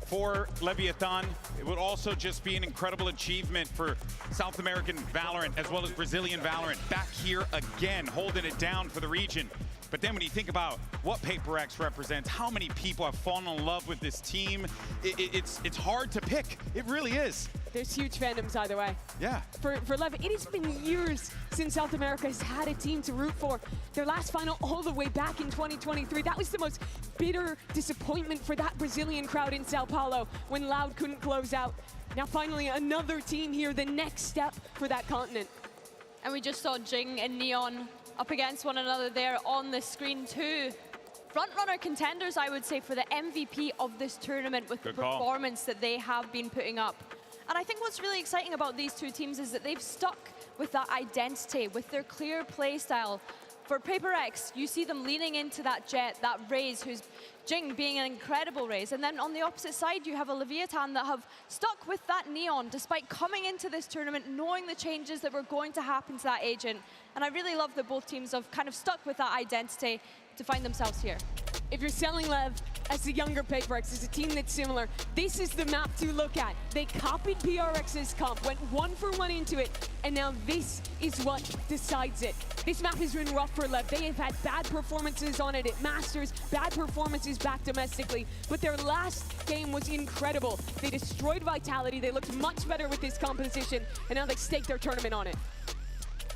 Speaker 13: for Leviathan. It would also just be an incredible achievement for South American Valorant as well as Brazilian Valorant. Back here again, holding it down for the region. But then when you think about what Paper X represents, how many people have fallen in love with this team, it's hard to pick. It really is.
Speaker 14: There's huge fandoms either way.
Speaker 13: Yeah.
Speaker 14: For Lev, it has been years since South America has had a team to root for. Their last final all the way back in 2023. That was the most bitter disappointment for that Brazilian crowd in Sao Paulo when Loud couldn't close out. Now finally another team here, the next step for that continent.
Speaker 15: And we just saw Jing and Neon up against one another there on the screen too. Frontrunner contenders, I would say, for the MVP of this tournament with the performance that they have been putting up. And I think what's really exciting about these two teams is that they've stuck with that identity, with their clear play style. For Paper X, you see them leaning into that Jet, that Raze, who's Jing being an incredible Raze. And then on the opposite side, you have a Leviathan that have stuck with that Neon, despite coming into this tournament, knowing the changes that were going to happen to that agent. And I really love that both teams have kind of stuck with that identity to find themselves here.
Speaker 14: If you're selling Lev as the younger Paper X, as a team that's similar, this is the map to look at. They copied PRX's comp, went 1-for-1 into it, and now this is what decides it. This map has been rough for Lev. They have had bad performances on it at Masters, bad performances back domestically, but their last game was incredible. They destroyed Vitality, they looked much better with this composition, and now they stake their tournament on it.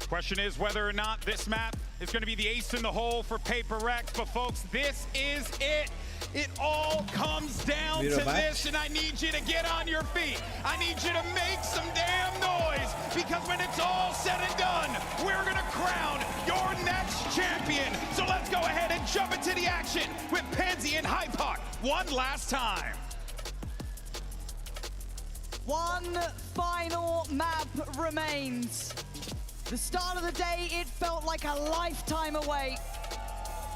Speaker 13: Question is whether or not this map is going to be the ace in the hole for Paper X, but folks, this is it. It all comes down to this, and I need you to get on your feet. I need you to make some damn noise, because when it's all said and done, we're going to crown your next champion. So let's go ahead and jump into the action with Pansy and Hypoc one last time.
Speaker 2: One final map remains. The start of the day, it felt like a lifetime away.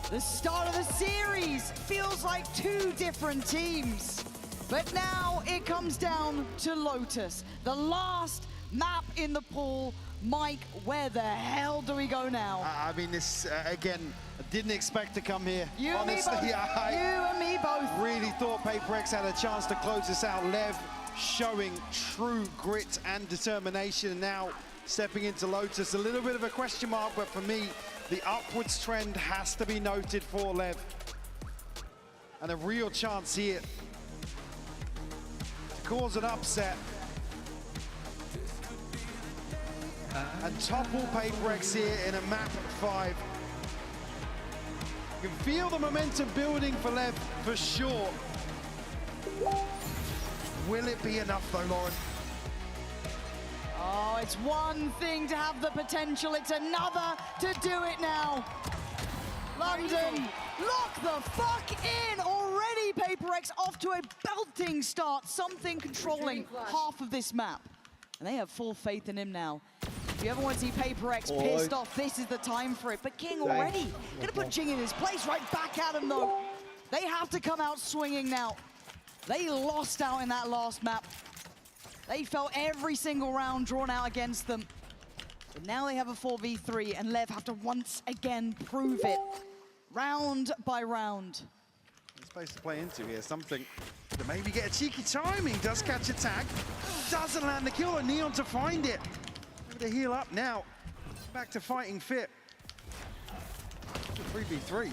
Speaker 2: The start of the series feels like two different teams. But now it comes down to Lotus, the last map in the pool. Mike, where the hell do we go now?
Speaker 3: I mean, this, again, I didn't expect to come here.
Speaker 2: You
Speaker 3: Honestly,
Speaker 2: and me both. You and me both.
Speaker 3: Really thought Paper X had a chance to close this out. Lev showing true grit and determination. Now stepping into Lotus, a little bit of a question mark, but for me, the upwards trend has to be noted for Lev. And a real chance here to cause an upset and topple Paper X here in a map 5. You can feel the momentum building for Lev for sure. Will it be enough though, Lauren?
Speaker 2: Oh, it's one thing to have the potential, it's another to do it now. London, lock the fuck in! Already Paper X off to a belting start, something controlling half of this map. And they have full faith in him now. If you ever want to see Paper X pissed off, this is the time for it. But King already gonna put Jing in his place, right back at him though. They have to come out swinging now. They lost out in that last map. They felt every single round drawn out against them. But now they have a 4v3, and Lev have to once again prove it, round by round.
Speaker 3: There's space to play into here, something to maybe get a cheeky timing. Does catch a tag, doesn't land the kill, and Neon to find it. Maybe to heal up now. Back to fighting fit. 3v3.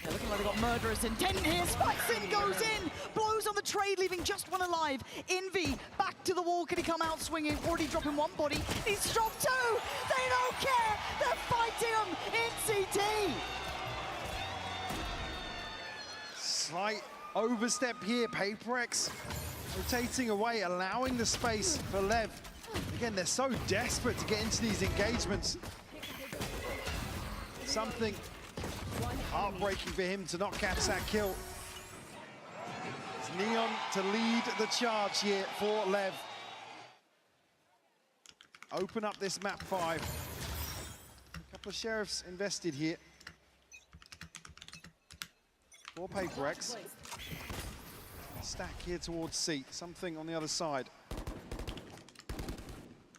Speaker 2: Yeah, looking like they got murderous intent here. Spikes in, goes in, blows on the trade, leaving just one alive. Envy, back to the wall. Can he come out swinging? Already dropping one body. He's dropped two. They don't care. They're fighting him in CT.
Speaker 3: Slight overstep here. Paper X rotating away, allowing the space for Lev. Again, they're so desperate to get into these engagements. Something heartbreaking for him to not catch that kill. It's Neon to lead the charge here for Lev. Open up this map 5. A couple of sheriffs invested here. For Paper X. Stack here towards C. Something on the other side.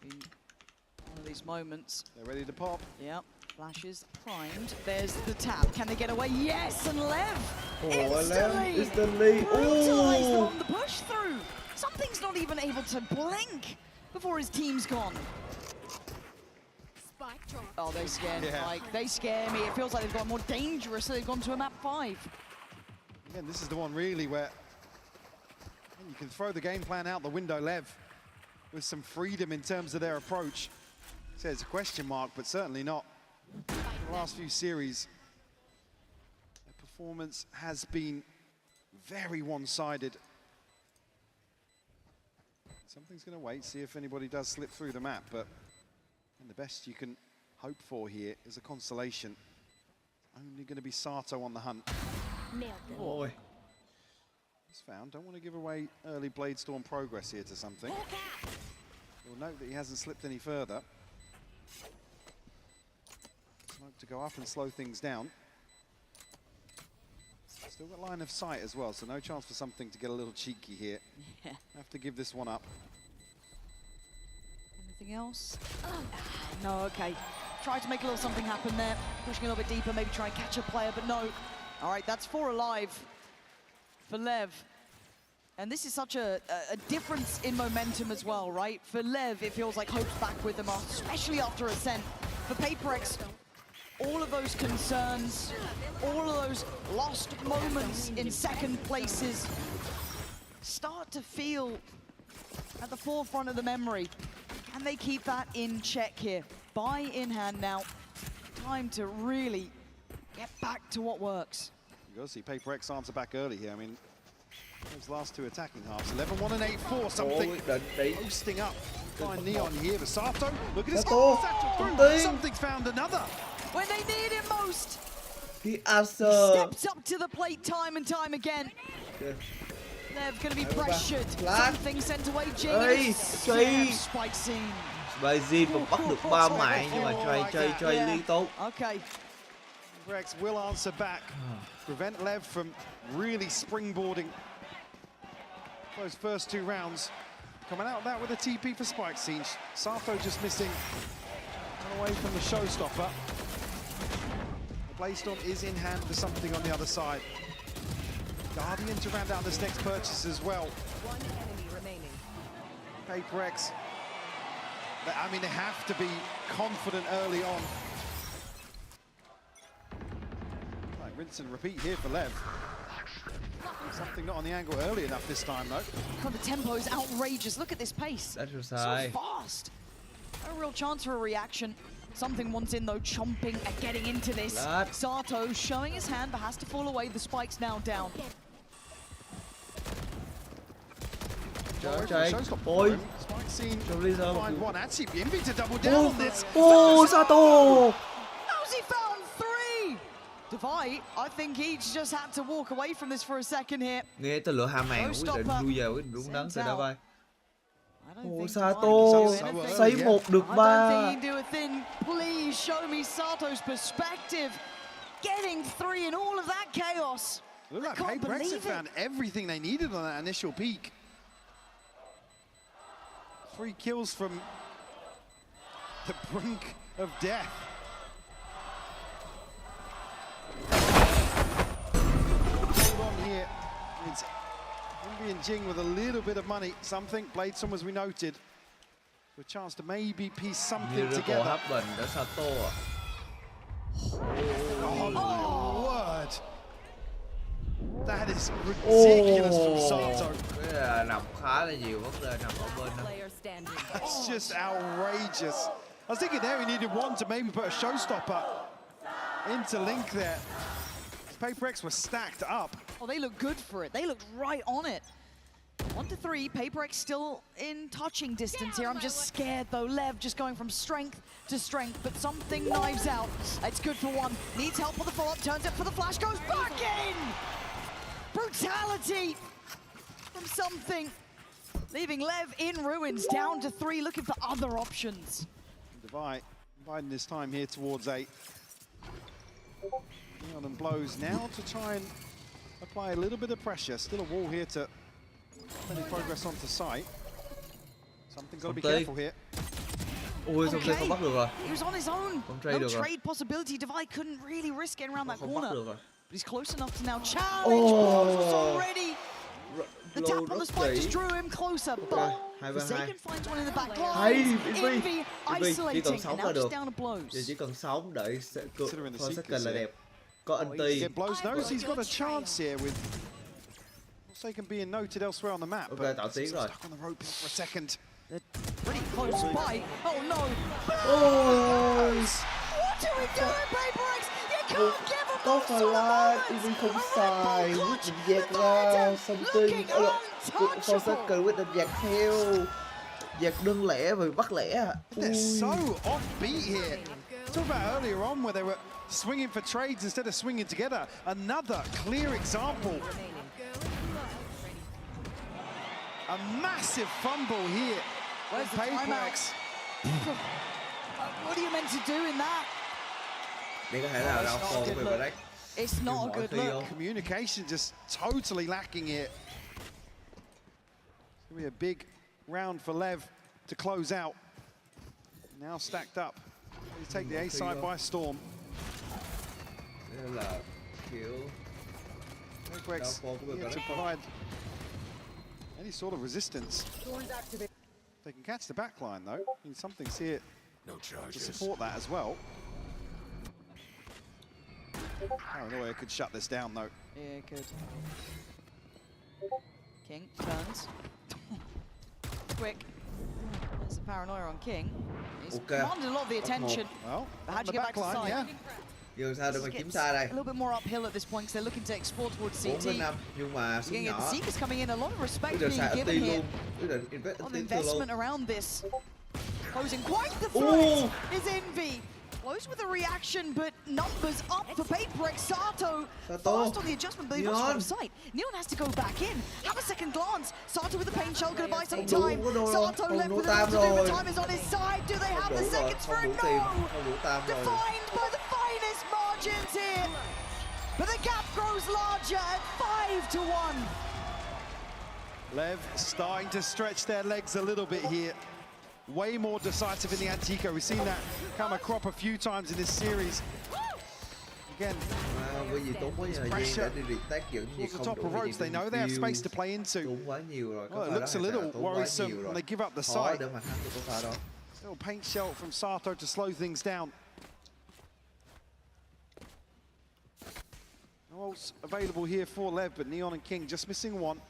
Speaker 2: One of these these moments.
Speaker 3: They're ready to pop.
Speaker 2: Yep, flashes primed. There's the tap. Can they get away? Yes, and Lev instantly brutalized on the push through. Something's not even able to blink before his team's gone. Oh, they scare me. Like, they scare me. It feels like they've gone more dangerous, so they've gone to a map 5.
Speaker 3: Again, this is the one really where you can throw the game plan out the window, Lev, with some freedom in terms of their approach. So it's a question mark, but certainly not. The last few series, their performance has been very one-sided. Something's going to wait, see if anybody does slip through the map, but the best you can hope for here is a consolation. Only going to be Sato on the hunt.
Speaker 1: Boy.
Speaker 3: He's found. Don't want to give away early Bladestorm progress here to something. We'll note that he hasn't slipped any further. Smoke to go up and slow things down. Still got line of sight as well, so no chance for something to get a little cheeky here.
Speaker 2: Yeah.
Speaker 3: Have to give this one up.
Speaker 2: Anything else? No, okay. Try to make a little something happen there. Pushing a little bit deeper, maybe try and catch a player, but no. All right, that's 4 alive for Lev. And this is such a difference in momentum as well, right? For Lev, it feels like hope's back with them, especially after Ascent. For Paperex, all of those concerns, all of those lost moments in second places start to feel at the forefront of the memory. Can they keep that in check here? Buy in hand now. Time to really get back to what works.
Speaker 3: You got to see Paperex answer back early here. I mean, those last 2 attacking halves, 11-1 and 8-4, something posting up by Neon here. But Sato, look at his something's found another.
Speaker 2: When they need him most,
Speaker 17: he
Speaker 2: steps up to the plate time and time again. They're going to be pressured. Something sent away. Spike scene.
Speaker 17: Spike mà bắt được 3 mạng nhưng mà chơi liên tốt.
Speaker 3: Okay. Rex will answer back. Prevent Lev from really springboarding those first 2 rounds. Coming out of that with a TP for Spike scene. Sato just missing away from the showstopper. The Bladestorm is in hand for something on the other side. Guardian to round out this next purchase as well.
Speaker 11: 1 enemy remaining.
Speaker 3: Paperex, I mean, they have to be confident early on. Right, rinse and repeat here for Lev. Something not on the angle early enough this time, though.
Speaker 2: God, the tempo is outrageous. Look at this pace.
Speaker 17: That's
Speaker 2: so fast. No real chance for a reaction. Something wants in, though, chomping and getting into this. Sato showing his hand, but has to fall away. The spike's now down.
Speaker 17: Trời ôi.
Speaker 3: Spike scene.
Speaker 17: Find
Speaker 3: one. Actually, Envy to double down on this.
Speaker 17: Sato!
Speaker 2: How's he found 3? Divide, I think he's just had to walk away from this for a second here.
Speaker 17: Nghe tới lựa hạ màn quyết định lui về quyết định đúng đắn rồi đó vai. Sato xây 1 được 3.
Speaker 2: I don't think he can do a thing. Please show me Sato's perspective. Getting 3 in all of that chaos.
Speaker 3: Look like Paperex have found everything they needed on that initial peak. 3 kills from the brink of death. Hold on here. It's Envy and Jing with a little bit of money. Something. Bladestorm, as we noted, with a chance to maybe piece something together.
Speaker 17: Hấp bình đó Sato à.
Speaker 3: Oh my word. That is ridiculous from Sato.
Speaker 17: Nằm khá là nhiều vấn đề nằm ở bên đó.
Speaker 3: That's just outrageous. I was thinking there he needed 1 to maybe put a showstopper into Link there. Paperex were stacked up.
Speaker 2: Oh, they look good for it. They looked right on it. 1 to 3, Paperex still in touching distance here. I'm just scared though. Lev just going from strength to strength, but something knives out. It's good for 1. Needs help for the follow-up, turns it for the flash, goes back in! Brutality from something. Leaving Lev in ruins, down to 3, looking for other options.
Speaker 3: Divide, biding his time here towards 8. Neon and blows now to try and apply a little bit of pressure. Still a wall here to plenty progress onto site. Something got to be careful here.
Speaker 17: Ui, xong đây không bắt được rồi.
Speaker 2: He was on his own.
Speaker 17: Không trade
Speaker 2: No
Speaker 17: được rồi.
Speaker 2: trade possibility. Divide couldn't really risk getting around that
Speaker 17: Không bắt
Speaker 2: corner.
Speaker 17: được rồi.
Speaker 2: But he's close enough to now challenge. Blows already. The tap on the spike just drew him closer. But Forsaken finds one in the back line.
Speaker 17: Hay,
Speaker 2: Envy
Speaker 17: chỉ cần
Speaker 2: isolating.
Speaker 17: sống
Speaker 2: And
Speaker 17: là
Speaker 2: now just
Speaker 17: được.
Speaker 2: down to blows.
Speaker 17: Giờ chỉ cần sống để Forsaken là đẹp. Có anti.
Speaker 3: Yeah, Blows knows he's got a chance here with Forsaken being noted elsewhere on the map.
Speaker 17: Ok, tạo tiếng rồi.
Speaker 3: Stuck on the rope for a second.
Speaker 2: Pretty close spike. Oh no.
Speaker 17: Ôi.
Speaker 2: What are we doing, PaperX? You can't give him
Speaker 17: Có
Speaker 2: those
Speaker 17: phải
Speaker 2: sort of
Speaker 17: là
Speaker 2: moments.
Speaker 17: Envy không xài quyết định dạt ra something. Forsaken quyết định dạt theo. Dạt đơn lẻ và bắt lẻ.
Speaker 3: They're so offbeat here. Talk about earlier on where they were swinging for trades instead of swinging together. Another clear example. A massive fumble here.
Speaker 2: Where's the
Speaker 3: PaperX?
Speaker 2: What are you meant to do in that?
Speaker 17: Đây có thể là đau khổ về vào đấy.
Speaker 2: It's not a good look.
Speaker 3: Communication just totally lacking here. It's going to be a big round for Lev to close out. Now stacked up. They take the A side by storm.
Speaker 17: Đây là kiểu
Speaker 3: PaperX here to provide any sort of resistance. They can catch the back line though. I mean, something's here to support that as well. Paranoia could shut this down though.
Speaker 2: Yeah, good. King turns. Quick. There's the paranoia on King. He's commanded a lot of the attention.
Speaker 3: Well,
Speaker 2: but how'd you get back to the side?
Speaker 3: Yeah.
Speaker 17: Giờ sao để mà kiếm sai đây?
Speaker 2: A little bit more uphill at this point because they're looking to explore towards
Speaker 17: 4
Speaker 2: CT.
Speaker 17: đến 5 nhưng mà súng
Speaker 2: Again,
Speaker 17: nhỏ.
Speaker 2: the Seekers coming in, a lot of respect
Speaker 17: Bây giờ
Speaker 2: being
Speaker 17: xài
Speaker 2: given
Speaker 17: anti
Speaker 2: here.
Speaker 17: luôn. Bây giờ invest
Speaker 2: On
Speaker 17: anti
Speaker 2: investment
Speaker 17: luôn.
Speaker 2: around this. Posing quite the threat is Envy. Close with a reaction, but numbers up for PaperX. Sato fast on the adjustment, but he was out of sight. Neon has to go back in. Have a second glance. Sato with the pain shell, gonna buy some time. Sato left with a lot to do, but time is on his side. Do they have the seconds for a no? Defined by the finest margins here. But the gap grows larger at 5-1.
Speaker 3: Lev starting to stretch their legs a little bit here. Way more decisive in the Antico. We've seen that come a crop a few times in this series. Again,
Speaker 17: bởi vì tốn quá nhiều thời gian để đi retake dẫn gì
Speaker 3: the
Speaker 17: không
Speaker 3: top
Speaker 17: đủ
Speaker 3: of
Speaker 17: thời
Speaker 3: ropes, they
Speaker 17: gian
Speaker 3: know they have space to play into.
Speaker 17: tốn quá nhiều rồi.
Speaker 3: Well, it looks a little worrisome when they give up the
Speaker 17: Khó
Speaker 3: side.
Speaker 17: để mà thắng được cái pha đó.
Speaker 3: Little paint shell from Sato to slow things down. No ults available here for Lev, but Neon and King just missing one.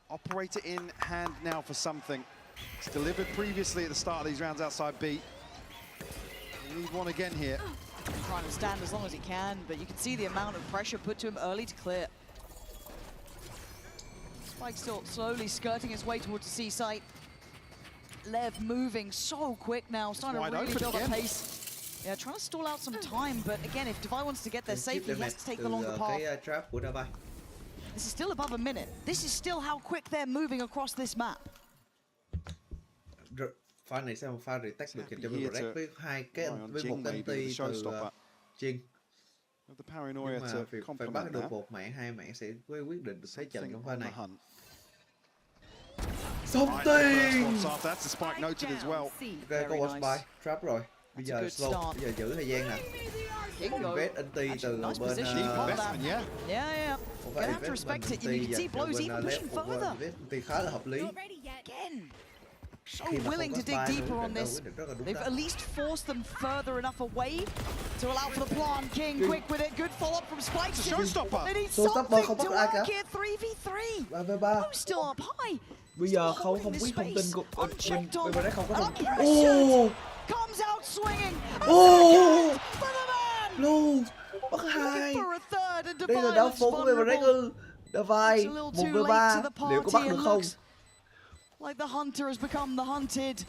Speaker 3: Operator in hand now for something. It's delivered previously at the start of these rounds outside B. We need one again here.
Speaker 2: Trying to stand as long as he can, but you can see the amount of pressure put to him early to clear. Spike still slowly skirting his way towards the C site. Lev moving so quick now, starting to really build up pace. Yeah, trying to stall out some time, but again, if Divide wants to get there safely, he has to take the longer path.
Speaker 17: Trap của Divide.
Speaker 2: This is still above a minute. This is still how quick they're moving across this map.
Speaker 17: Pha này sẽ một pha retake được cho Black với hai cái với một anti từ Jin. Nhưng mà việc phải bắt được một mạng, hai mạng sẽ quyết định được thế trận trong pha này. Something!
Speaker 3: That's a spike noted as well.
Speaker 17: Ok, có watch by, trap rồi. Bây giờ slow, bây giờ giữ thời gian nè. Invest anti từ bên
Speaker 2: Yeah. Gonna have to respect it. You can see Blows even pushing further.
Speaker 17: Anti khá là hợp lý.
Speaker 2: Again. So willing to dig deeper on this. They've at least forced them further enough away to allow for the plant. King quick with it. Good follow up from Spike. They need something to work here. 3v3. Who's still up high?
Speaker 17: Bây giờ không biết thông tin của bên đấy không có thông tin.
Speaker 2: Comes out swinging.
Speaker 17: Luôn. Bắt hai. Đây là đáo phố của bên đấy ư. Divide 1v3. Liệu có bắt được không?
Speaker 2: Like the hunter has become the hunted.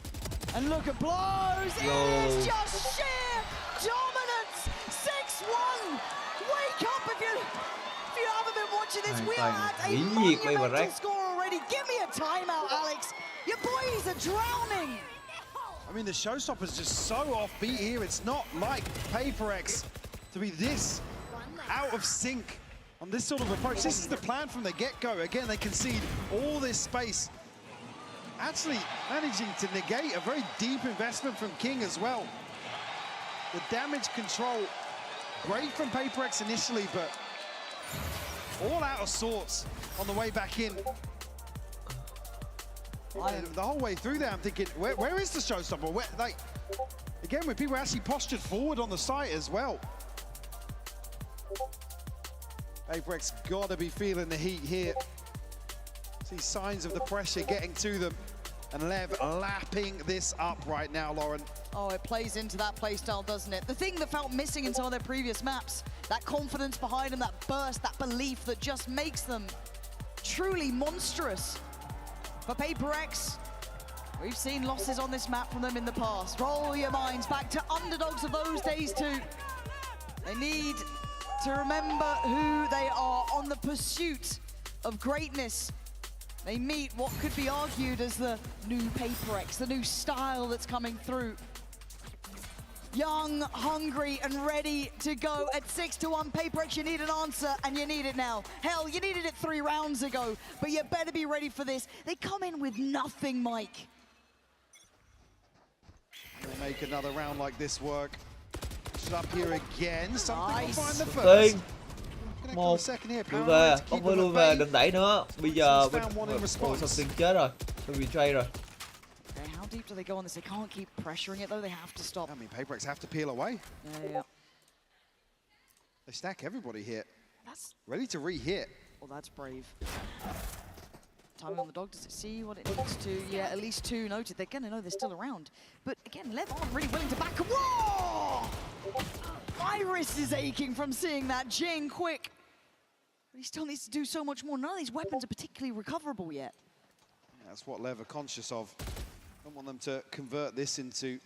Speaker 2: And look at Blows. It is just sheer dominance. 6-1. Wake up if you haven't been watching this. We are at a monumental score already. Give me a timeout, Alex. Your boys are drowning.
Speaker 3: I mean, the showstopper's just so offbeat here. It's not like PaperX to be this out of sync on this sort of approach. This is the plan from the get-go. Again, they concede all this space actually managing to negate a very deep investment from King as well. The damage control, great from PaperX initially, but all out of sorts on the way back in. The whole way through there, I'm thinking, where is the showstopper? Like, again, when people actually postured forward on the site as well. PaperX gotta be feeling the heat here. See signs of the pressure getting to them. And Lev lapping this up right now, Lauren.
Speaker 2: Oh, it plays into that playstyle, doesn't it? The thing that felt missing in some of their previous maps, that confidence behind them, that burst, that belief that just makes them truly monstrous. For PaperX, we've seen losses on this map from them in the past. Roll your minds back to underdogs of those days too. They need to remember who they are on the pursuit of greatness. They meet what could be argued as the new PaperX, the new style that's coming through. Young, hungry, and ready to go at 6-1. PaperX, you need an answer, and you need it now. Hell, you needed it 3 rounds ago, but you better be ready for this. They come in with nothing, Mike.
Speaker 3: They make another round like this work. Push up here again. Something
Speaker 2: Nice.
Speaker 3: will find the first.
Speaker 1: Một lui về, bóc với lui về, đừng đẩy nữa. Bây giờ something chết rồi, tôi betray rồi.
Speaker 2: Okay, how deep do they go on this? They can't keep pressuring it though. They have to stop.
Speaker 3: I mean, PaperX have to peel away.
Speaker 2: Yeah.
Speaker 3: They stack everybody here.
Speaker 2: That's
Speaker 3: ready to re-hit.
Speaker 2: Well, that's brave. Timing on the dog, does it see what it needs to? Yeah, at least 2 noted. They're gonna know they're still around. But again, Lev aren't really willing to back. Whoa! Iris is aching from seeing that. Jing, quick. But he still needs to do so much more. None of these weapons are particularly recoverable yet.
Speaker 3: Yeah, that's what Lev are conscious of. Don't want them to convert this into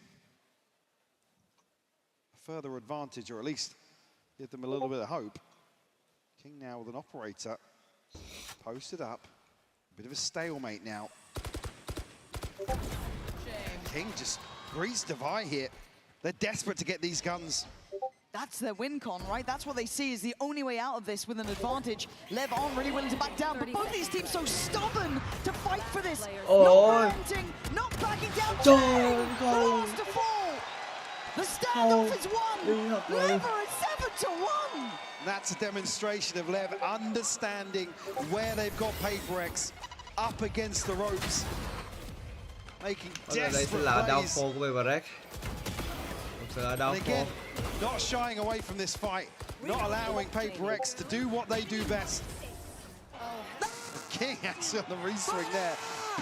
Speaker 3: a further advantage, or at least give them a little bit of hope. King now with an operator. Posted up. Bit of a stalemate now. King just greets Devi here. They're desperate to get these guns.
Speaker 2: That's their win con, right? That's what they see is the only way out of this with an advantage. Lev aren't really willing to back down, but both these teams so stubborn to fight for this. Not relenting, not backing down. Jing, the last to fall. The standoff is won. Lev are at 7-1.
Speaker 3: That's a demonstration of Lev understanding where they've got PaperX up against the ropes. Making desperate plays. And again, not shying away from this fight, not allowing PaperX to do what they do best. King actually on the re-swing there.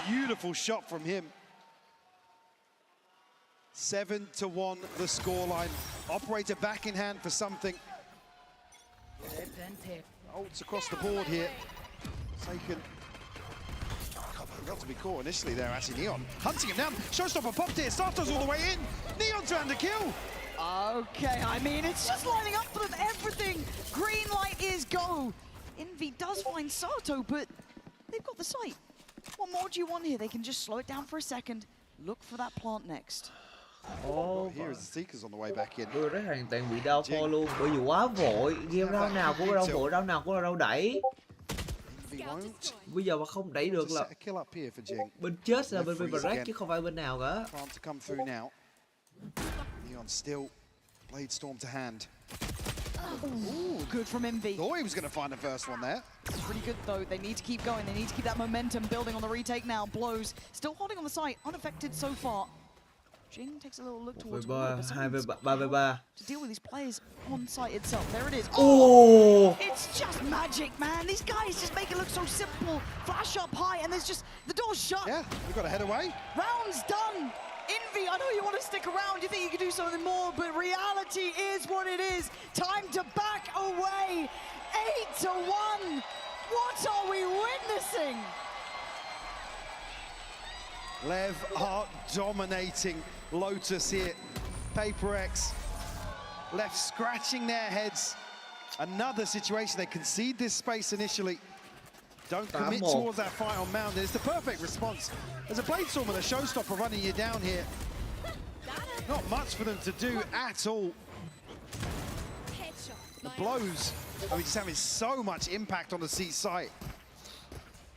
Speaker 3: Beautiful shot from him. 7-1 the scoreline. Operator back in hand for something. Ults across the board here. Taken. Got to be caught initially there, actually. Neon hunting him down. Showstopper popped it. Sato's all the way in. Neon trying to kill.
Speaker 2: Okay, I mean, it's just lining up for them. Everything. Green light is go. Envy does find Sato, but they've got the sight. What more do you want here? They can just slow it down for a second. Look for that plant next.
Speaker 3: Here's the Seekers on the way back in.
Speaker 1: Tôi rất hoàn toàn bị downfall luôn, bởi vì quá vội. Game round nào cũng đâu vội, round nào cũng đâu đẩy. Bây giờ mà không đẩy được là bên chết là bên PaperX chứ không phải bên nào cả.
Speaker 3: Neon still blade storm to hand.
Speaker 2: Ooh, good from Envy.
Speaker 3: Thought he was going to find the first one there.
Speaker 2: It's pretty good though. They need to keep going. They need to keep that momentum building on the retake now. Blows still holding on the site, unaffected so far. Jing takes a little look towards to deal with these players on site itself. There it is. Oh! It's just magic, man. These guys just make it look so simple. Flash up high, and there's just the door's shut.
Speaker 3: Yeah, we've got to head away.
Speaker 2: Round's done. Envy, I know you want to stick around. You think you can do something more, but reality is what it is. Time to back away. 8-1. What are we witnessing?
Speaker 3: Lev are dominating Lotus here. PaperX left scratching their heads. Another situation, they concede this space initially. Don't commit towards that fight on Mountain. It's the perfect response. There's a Blade Storm and a Showstopper running you down here. Not much for them to do at all. The blows, I mean, just having so much impact on the C site.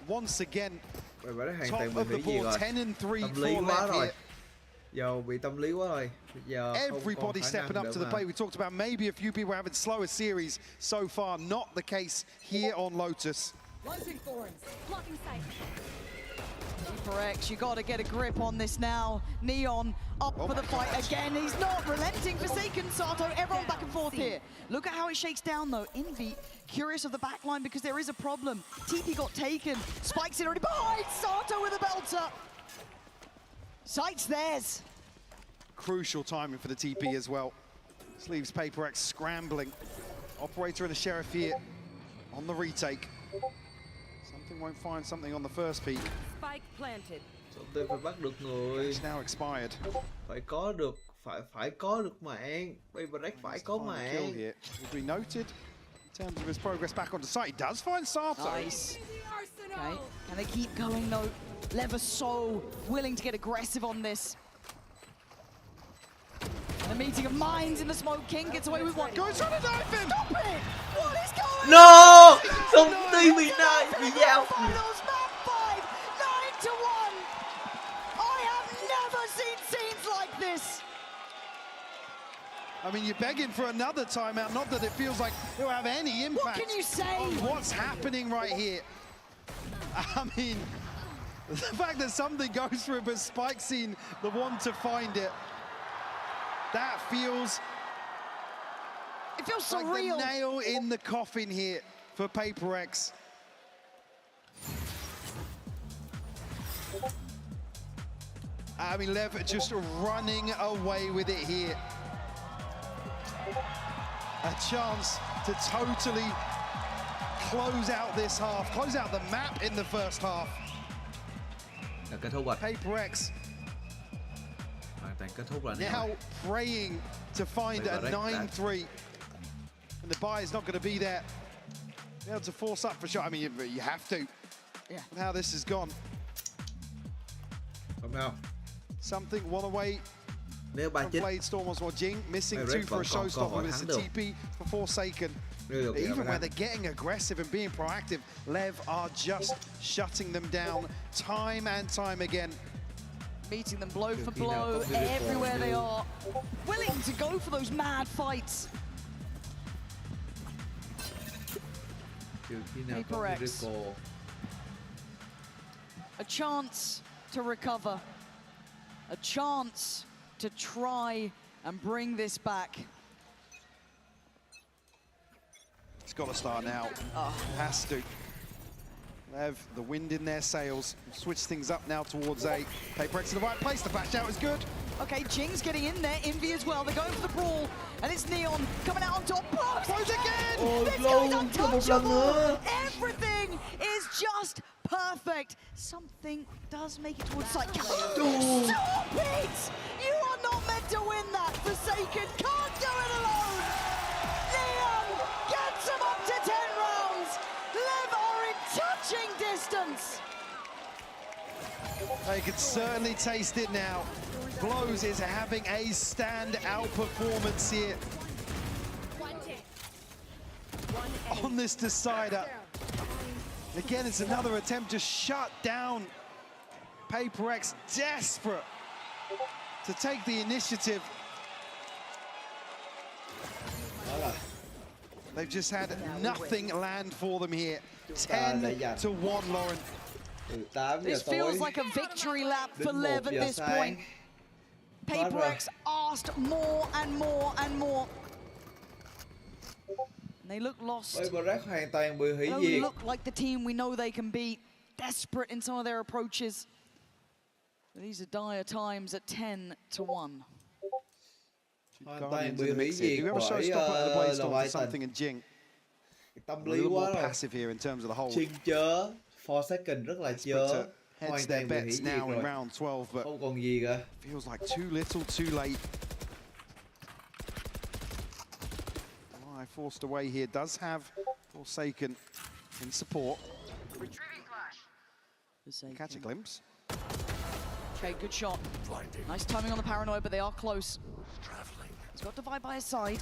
Speaker 3: Once again,
Speaker 17: top of the board, 10 and 3 for Lev here.
Speaker 1: Giờ bị tâm lý quá rồi. Giờ
Speaker 3: everybody stepping up to the plate. We talked about maybe a few people having slower series so far. Not the case here on Lotus.
Speaker 2: Correct, you got to get a grip on this now. Neon up for the fight again. He's not relenting. Forsaken, Sato, everyone back and forth here. Look at how it shakes down though. Envy, curious of the backline because there is a problem. TP got taken. Spikes it already behind. Sato with a belter. Sight's theirs.
Speaker 3: Crucial timing for the TP as well. This leaves Paper X scrambling. Operator and the Sheriff here on the retake. Something won't find something on the first peak.
Speaker 2: Spike planted.
Speaker 1: Something phải bắt được người.
Speaker 3: It's now expired.
Speaker 1: Phải có được, phải có được mạng. Paper X phải có mạng.
Speaker 3: Kill here will be noted in terms of his progress back onto site. He does find Sato.
Speaker 2: Nice. Okay, can they keep going though? Lever so willing to get aggressive on this. And a meeting of minds in the smoke. King gets away with one.
Speaker 3: Goes trying to dive in.
Speaker 2: Stop it! What is going
Speaker 1: No!
Speaker 2: on?
Speaker 1: Không tin bị này, bị giao.
Speaker 2: Finals map 5, 9-1. I have never seen scenes like this.
Speaker 3: I mean, you're begging for another timeout. Not that it feels like it'll have any impact.
Speaker 2: What can you say?
Speaker 3: On what's happening right here. I mean, the fact that something goes through, but Spike's seen the one to find it. That feels...
Speaker 2: It feels
Speaker 3: like
Speaker 2: surreal.
Speaker 3: The nail in the coffin here for Paper X. I mean, Lev just running away with it here. A chance to totally close out this half, close out the map in the first half.
Speaker 1: Kết thúc rồi.
Speaker 3: Paper X
Speaker 1: kết thúc rồi.
Speaker 3: Now praying to find a 9-3. And the buy is not going to be there. Be able to force up for sure. I mean, you have to.
Speaker 2: Yeah.
Speaker 3: With how this has gone.
Speaker 1: Somehow.
Speaker 3: Something one away.
Speaker 1: Nếu
Speaker 3: from Blade Storm was more Jing, missing two for a showstopper, but it's a TP for Forsaken. Even where they're getting aggressive and being proactive, Lev are just shutting them down time and time again.
Speaker 2: Meeting them blow for blow everywhere they are. Willing to go for those mad fights. Paper X. A chance to recover. A chance to try and bring this back.
Speaker 3: It's got to start now. Has to. Lev, the wind in their sails. Switch things up now towards A. Paper X in the right place. The bash out is good.
Speaker 2: Okay, Jing's getting in there. Envy as well. They're going for the brawl. And it's Neon coming out on top.
Speaker 3: Throws again!
Speaker 2: This guy's untouchable! Everything is just perfect. Something does make it towards site. Stop it! You are not meant to win that. Forsaken can't do it alone. Neon gets him up to 10 rounds. Lev are in touching distance.
Speaker 3: They can certainly taste it now. Blows is having a standout performance here. On this decider. Again, it's another attempt to shut down Paper X, desperate to take the initiative. They've just had nothing land for them here. 10-1, Lauren.
Speaker 2: This feels like a victory lap for Lev at this point. Paper X asked more and more and more. They look lost. They don't look like the team we know they can be. Desperate in some of their approaches. These are dire times at 10-1.
Speaker 3: Guardians in the mix here. Do you have a showstopper at the Blade Storm for something in Jing? A little more passive here in terms of the hold.
Speaker 1: Jing chớ, Forsaken rất là chớ.
Speaker 3: Heads their bets now in round 12, but feels like too little, too late. Forced away here, does have Forsaken in support. Catch a glimpse.
Speaker 2: Okay, good shot. Nice timing on the paranoid, but they are close. He's got Divide by his side.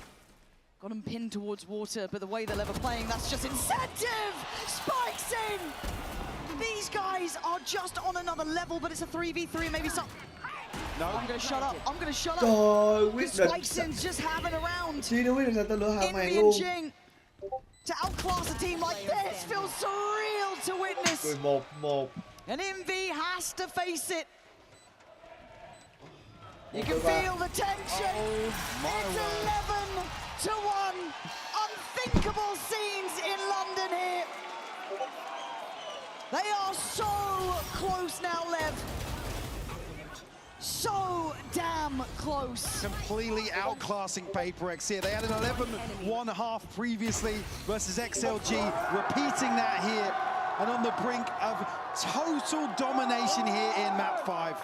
Speaker 2: Got him pinned towards water, but the way they're playing, that's just incentive! Spikes in! These guys are just on another level, but it's a 3v3, maybe some...
Speaker 3: No.
Speaker 2: I'm gonna shut up. I'm gonna shut up.
Speaker 17: Trời, quyết định.
Speaker 2: Spikeson's just having a round.
Speaker 17: Chi nó quyết định là tên lửa hạng màn
Speaker 2: Envy
Speaker 17: luôn.
Speaker 2: and Jing to outclass a team like this feels surreal to witness.
Speaker 17: 11-1.
Speaker 2: And Envy has to face it. You can feel the tension. It's 11-1. Unthinkable scenes in London here. They are so close now, Lev. So damn close.
Speaker 3: Completely outclassing PaperX here. They had an 11-1 half previously versus XLG, repeating that here, and on the brink of total domination here in map 5.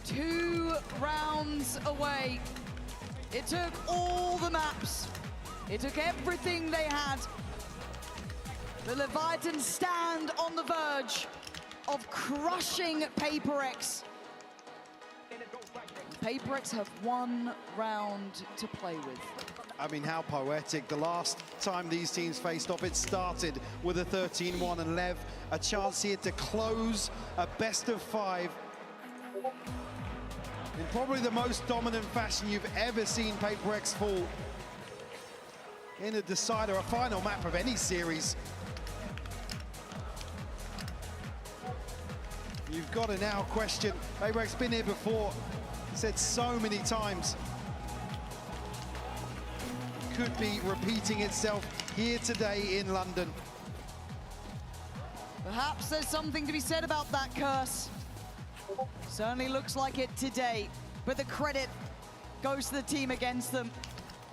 Speaker 2: Two rounds away. It took all the maps. It took everything they had. The Leviathan stand on the verge of crushing PaperX. PaperX have one round to play with.
Speaker 3: I mean, how poetic. The last time these teams faced off, it started with a 13-1, and Lev, a chance here to close a best-of-5 in probably the most dominant fashion you've ever seen PaperX fall in a decider, a final map of any series. You've got to now question, PaperX been here before, said so many times, could be repeating itself here today in London.
Speaker 2: Perhaps there's something to be said about that curse. Certainly looks like it today, but the credit goes to the team against them.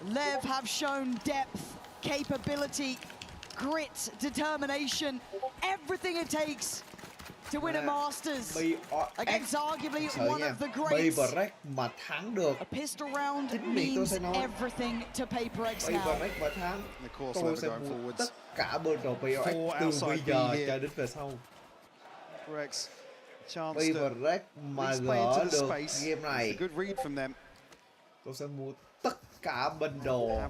Speaker 2: Lev have shown depth, capability, grit, determination, everything it takes to win a Masters against arguably one of the greats.
Speaker 17: PaperX mà thắng được.
Speaker 2: A pistol round means everything to PaperX now.
Speaker 17: PaperX mà thắng, tôi sẽ mua tất cả bên đồ PaperX từ bây giờ cho đến về sau.
Speaker 3: PaperX
Speaker 17: mà gỡ được game này, tôi sẽ mua tất cả bên đồ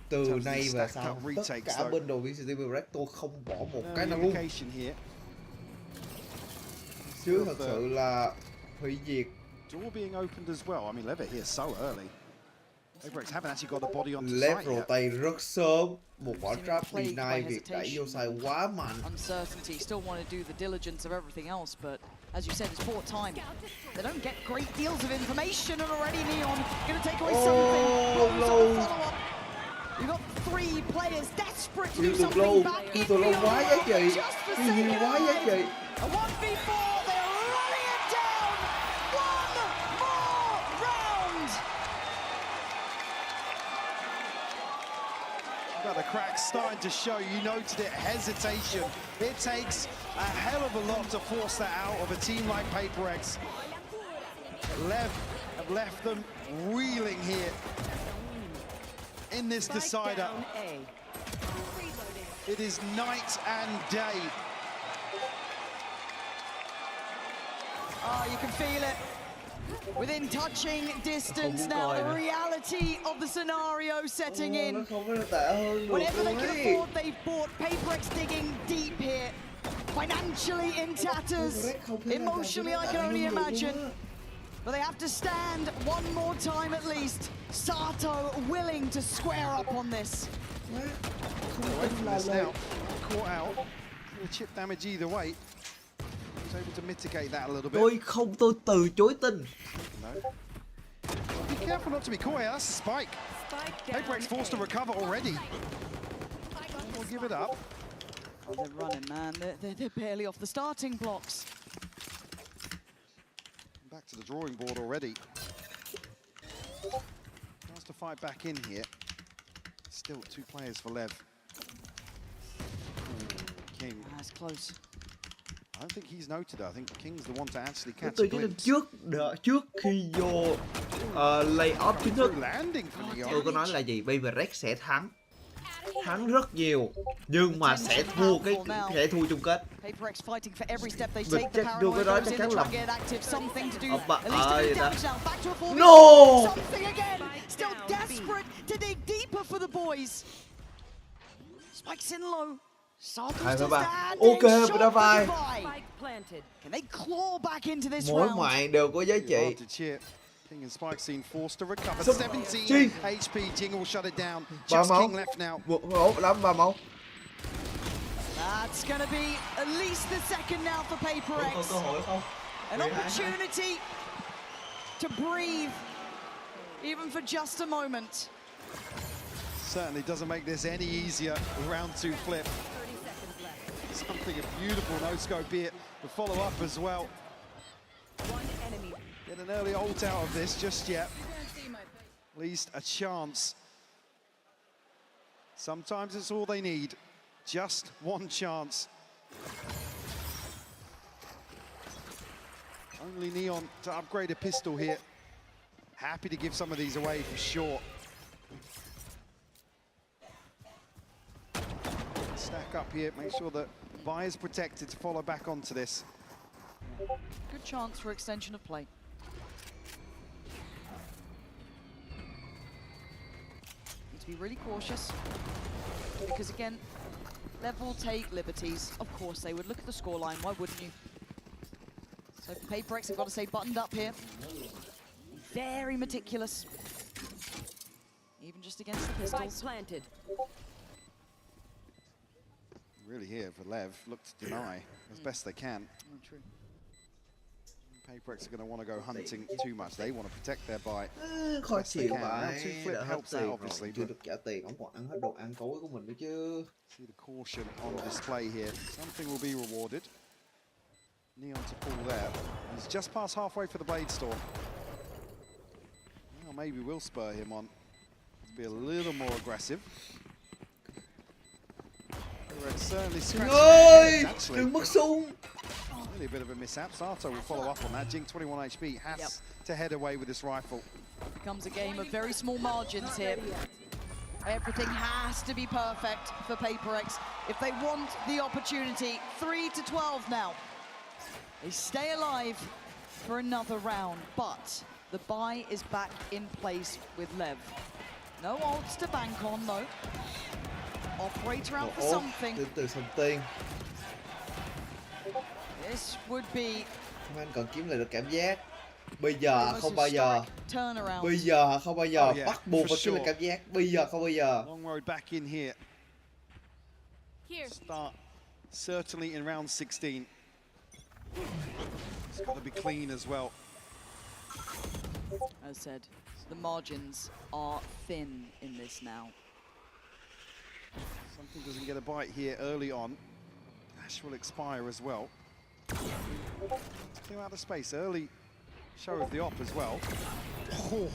Speaker 17: từ nay về sau. Tất cả bên đồ VCT PaperX tôi không bỏ một cái nào luôn. Chứ thật sự là hủy diệt. Left rotate rất sớm, một quả trap deny việc đẩy vô side quá mạnh.
Speaker 2: Uncertainty, still want to do the diligence of everything else, but as you said, it's poor time. They don't get great deals of information, and already Neon going to take away something. Follow-up. You've got three players desperate to do something back.
Speaker 17: Yêu tù lâu quá giá trị, nhiều quá giá trị.
Speaker 2: A 1v4, they're running it down. One more round.
Speaker 3: But the crack's starting to show. You noted it, hesitation. It takes a hell of a lot to force that out of a team like PaperX. Lev have left them reeling here in this decider. It is night and day.
Speaker 2: Oh, you can feel it. Within touching distance now, the reality of the scenario setting in. Whatever they can afford, they've bought. PaperX digging deep here. Financially in tatters. Emotionally, I can only imagine. But they have to stand one more time at least. Sato willing to square up on this.
Speaker 3: Away from this now. Caught out. The chip damage either way. Was able to mitigate that a little bit.
Speaker 17: Tôi từ chối tin.
Speaker 3: No. Be careful not to be caught out. That's a spike. PaperX forced to recover already. We'll give it up.
Speaker 2: Oh, they're running, man. They're barely off the starting blocks.
Speaker 3: Back to the drawing board already. Wants to fight back in here. Still 2 players for Lev. King.
Speaker 2: That's close.
Speaker 3: I don't think he's noted it. I think King's the one to actually catch
Speaker 17: Tôi
Speaker 3: a
Speaker 17: chỉ
Speaker 3: glimpse.
Speaker 17: trước khi vô lay-off chính thức. Tôi có nói là gì? PaperX sẽ thắng rất nhiều, nhưng mà sẽ thua chung kết. Mình chắc vô cái đó chắc chắn là No!
Speaker 2: Still desperate to dig deeper for the boys. Spikes in low. Sato's just
Speaker 17: Ok,
Speaker 2: standing
Speaker 17: bye.
Speaker 2: Can they claw back into this
Speaker 17: Mỗi
Speaker 2: round?
Speaker 17: mạng đều có giá trị.
Speaker 3: King and Spike seen forced to recover. 17 HP. Jing will shut it down. Just King left now.
Speaker 17: Lắm 3-1.
Speaker 2: That's going to be at least the second now for PaperX. An opportunity to breathe, even for just a moment.
Speaker 3: Certainly doesn't make this any easier with round 2 flip. Something a beautiful no-scope here. The follow-up as well. Get an early ult out of this just yet. At least a chance. Sometimes it's all they need. Just one chance. Only Neon to upgrade a pistol here. Happy to give some of these away for sure. Stack up here, make sure that Vi is protected to follow back onto this.
Speaker 2: Good chance for extension of play. Need to be really cautious, because again, Lev will take liberties. Of course they would. Look at the scoreline, why wouldn't you? So for PaperX, they've got to stay buttoned up here. Very meticulous. Even just against the pistols. Planted.
Speaker 3: Really here for Lev, look to deny as best they can.
Speaker 2: Oh, true.
Speaker 3: PaperX are going to want to go hunting too much. They want to protect their buy.
Speaker 17: Khó chịu vậy.
Speaker 3: Flip helps out obviously.
Speaker 17: Chưa được trả tiền, ông còn ăn hết đồ ăn tối của mình nữa chứ.
Speaker 3: See the caution on display here. Something will be rewarded. Neon to pull there. He's just past halfway for the Blade Storm. Well, maybe we'll spur him on to be a little more aggressive. Certainly
Speaker 17: Đừng mất sung.
Speaker 3: Really a bit of a mishap. Sato will follow up on that. Jing 21 HP has to head away with this rifle.
Speaker 2: Becomes a game of very small margins here. Everything has to be perfect for PaperX if they want the opportunity. 3-12 now. They stay alive for another round, but the buy is back in place with Lev. No ults to bank on though. Operator out for something.
Speaker 17: Từ something.
Speaker 2: This would be.
Speaker 17: Anh cần kiếm lại được cảm giác. Bây giờ không bao giờ. Bây giờ không bao giờ. Bắt buộc phải kiếm lại cảm giác. Bây giờ không bao giờ.
Speaker 3: Long road back in here. Start certainly in round 16. It's got to be clean as well.
Speaker 2: As said, the margins are thin in this now.
Speaker 3: Something doesn't get a bite here early on. Dash will expire as well. Clear out of space. Early show of the op as well. Oh,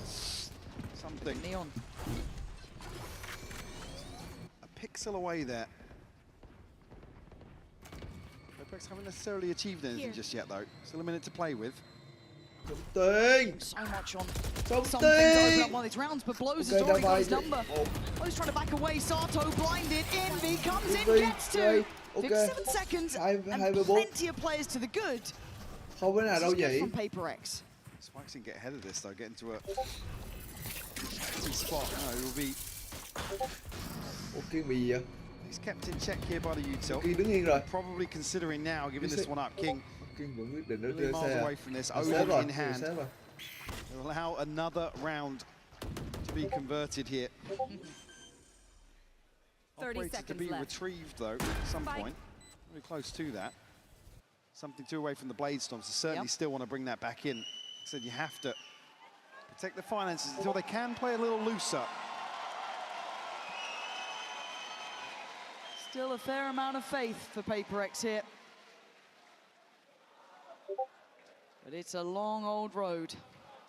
Speaker 3: something.
Speaker 2: Neon.
Speaker 3: A pixel away there. PaperX haven't necessarily achieved anything just yet though. Still a minute to play with.
Speaker 17: Something.
Speaker 2: So much on something to open up one of these rounds, but Blows has already got his number. Blows trying to back away. Sato blinded. Envy comes in, gets two. 57 seconds and plenty of players to the good.
Speaker 17: Không cái nào đâu vậy.
Speaker 2: From PaperX.
Speaker 3: Spikes can get ahead of this though, get into a spot. No, it will be.
Speaker 17: Ok bị gì vậy?
Speaker 3: He's kept in check here by the util.
Speaker 17: Kiên đứng yên rồi.
Speaker 3: Probably considering now giving this one up. King.
Speaker 17: Kiên vẫn quyết định
Speaker 3: Really
Speaker 17: đưa
Speaker 3: miles
Speaker 17: xe.
Speaker 3: away from this. Odin in hand. Will allow another round to be converted here.
Speaker 2: 30
Speaker 3: Operated to be
Speaker 2: seconds left.
Speaker 3: retrieved though at some point. Very close to that. Something two away from the blade storm, so certainly still want to bring that back in. Like I said, you have to protect the finances until they can play a little looser.
Speaker 2: Still a fair amount of faith for Paper X here. But it's a long old road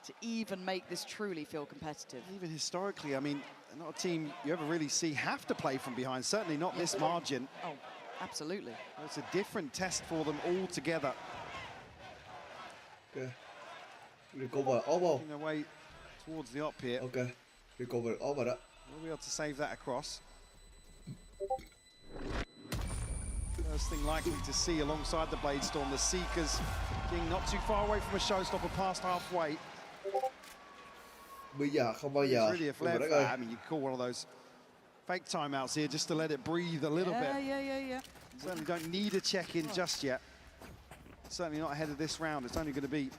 Speaker 2: to even make this truly feel competitive.
Speaker 3: Even historically, I mean, not a team you ever really see have to play from behind, certainly not this margin.
Speaker 2: Oh, absolutely.
Speaker 3: It's a different test for them altogether.
Speaker 17: Okay. Recover over.
Speaker 3: Making their way towards the op here.
Speaker 17: Okay. Recover over đó.
Speaker 3: We'll be able to save that across. First thing likely to see alongside the Blade Storm, the Seekers being not too far away from a showstopper past halfway.
Speaker 17: Bây giờ không bao
Speaker 3: It's
Speaker 17: giờ.
Speaker 3: really a flare fire. I mean, you call one of those fake timeouts here just to let it breathe a little bit.
Speaker 2: Yeah.
Speaker 3: Certainly don't need a check-in just yet. Certainly not ahead of this round. It's only going to be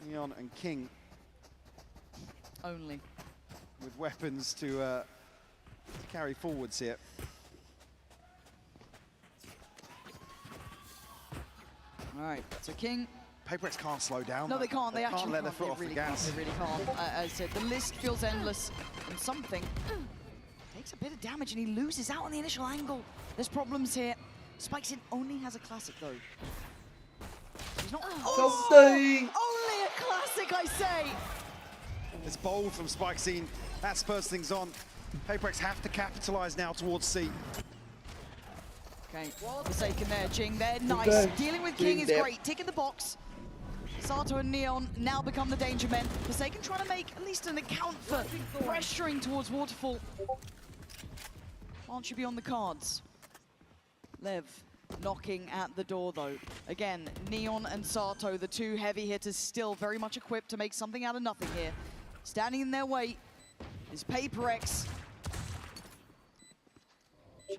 Speaker 3: Neon and King.
Speaker 2: Only.
Speaker 3: With weapons to carry forwards here.
Speaker 2: All right, so King.
Speaker 3: Paper X can't slow down.
Speaker 2: No, they can't. They actually
Speaker 3: can't let their foot off
Speaker 2: really
Speaker 3: the gas.
Speaker 2: They really can't. As I said, the list feels endless. And something takes a bit of damage and he loses out on the initial angle. There's problems here. Spikesin only has a classic though. He's not.
Speaker 17: Something.
Speaker 2: Only a classic, I say.
Speaker 3: It's bold from Spikesin. That spurs things on. Paper X have to capitalize now towards C.
Speaker 2: Okay, Forsaken there, Jing there, nice.
Speaker 17: Okay.
Speaker 2: Dealing with King is great, ticking the box. Sato and Neon now become the danger men. Forsaken trying to make at least an account for pressuring towards Waterfall. Aren't you be on the cards? Lev knocking at the door though. Again, Neon and Sato, the two heavy hitters, still very much equipped to make something out of nothing here. Standing in their way is Paper X.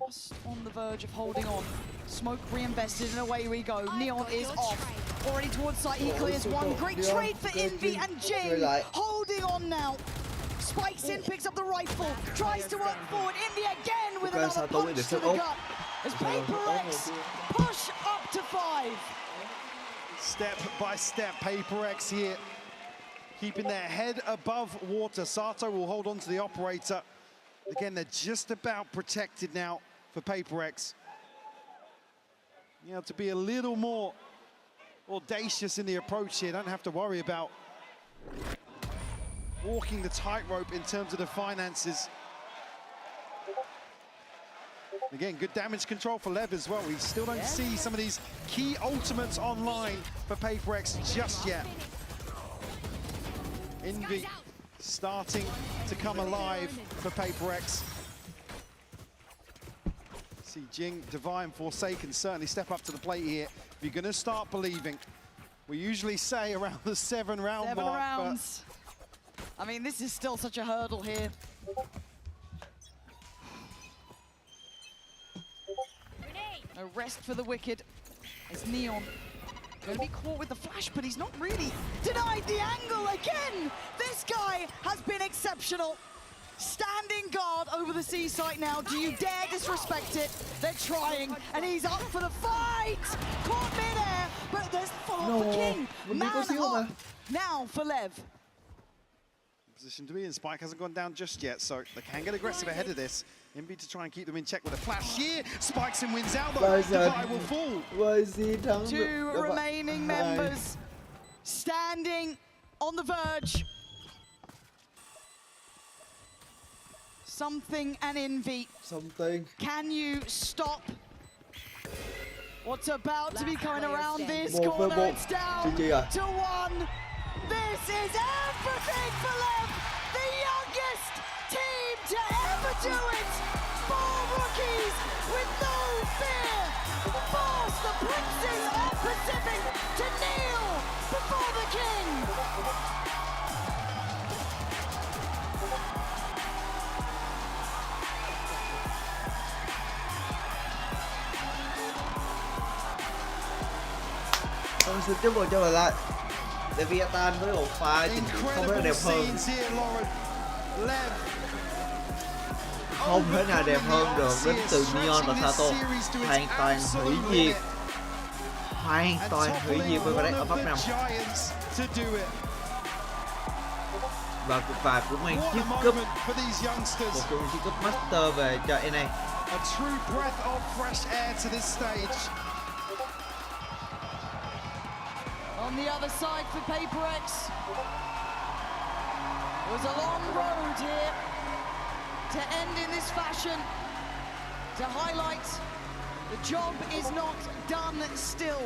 Speaker 2: Just on the verge of holding on. Smoke reinvested and away we go. Neon is off. Already towards sight, he clears one. Great trade for Envy and Jing. Holding on now. Spikes in, picks up the rifle. Tries to work forward. Envy again with another punch to the gut. As Paper X push up to 5.
Speaker 3: Step by step, Paper X here. Keeping their head above water. Sato will hold on to the operator. Again, they're just about protected now for Paper X. You know, to be a little more audacious in the approach here. Don't have to worry about walking the tightrope in terms of the finances. Again, good damage control for Lev as well. We still don't see some of these key ultimates online for Paper X just yet. Envy starting to come alive for Paper X. See Jing, Divine, Forsaken certainly step up to the plate here. If you're going to start believing, we usually say around the 7 round mark.
Speaker 2: 7 rounds. I mean, this is still such a hurdle here. No rest for the wicked. It's Neon. Going to be caught with the flash, but he's not really denied the angle again. This guy has been exceptional. Standing guard over the C site now. Do you dare disrespect it? They're trying, and he's up for the fight. Caught midair, but there's follow for King. Man up now for Lev.
Speaker 3: Position to be in. Spike hasn't gone down just yet, so they can get aggressive ahead of this. Envy to try and keep them in check with a flash here. Spikes and wins out, though. Divine will fall.
Speaker 2: 2 remaining members standing on the verge. Something and Envy.
Speaker 17: Something.
Speaker 2: Can you stop what's about to be coming around this corner? It's down to 1. This is everything for Lev, the youngest team to ever do it. 4 rookies with no fear. Force the princes of Pacific to kneel before the king.
Speaker 17: Xin chúc mừng cho mình là Leviathan với một pha trình diễn không thể đẹp hơn. Không thể nào đẹp hơn được, đến từ Neon và Sato. Hoàn toàn hủy diệt. Hoàn toàn hủy diệt với Black ở top 5. Và cũng mang chiếc cúp, một trong những chiếc cúp Master về cho NA.
Speaker 3: A true breath of fresh air to this stage.
Speaker 2: On the other side for Paper X. It was a long road here to end in this fashion, to highlight the job is not done still.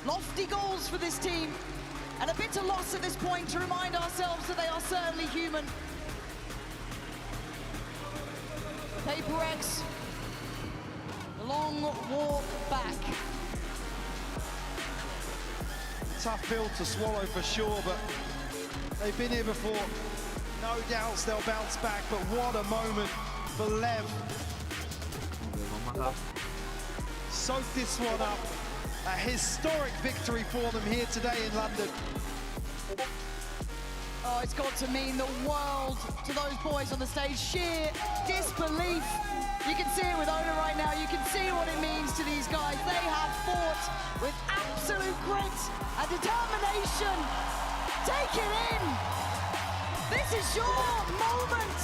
Speaker 2: Lofty goals for this team, and a bitter loss at this point to remind ourselves that they are certainly human. Paper X, the long walk back.
Speaker 3: Tough pill to swallow for sure, but they've been here before. No doubts they'll bounce back, but what a moment for Lev. Soak this one up. A historic victory for them here today in London.
Speaker 2: Oh, it's got to mean the world to those boys on the stage. Sheer disbelief. You can see it with Ona right now. You can see what it means to these guys. They have fought with absolute grit and determination. Take it in. This is your moment.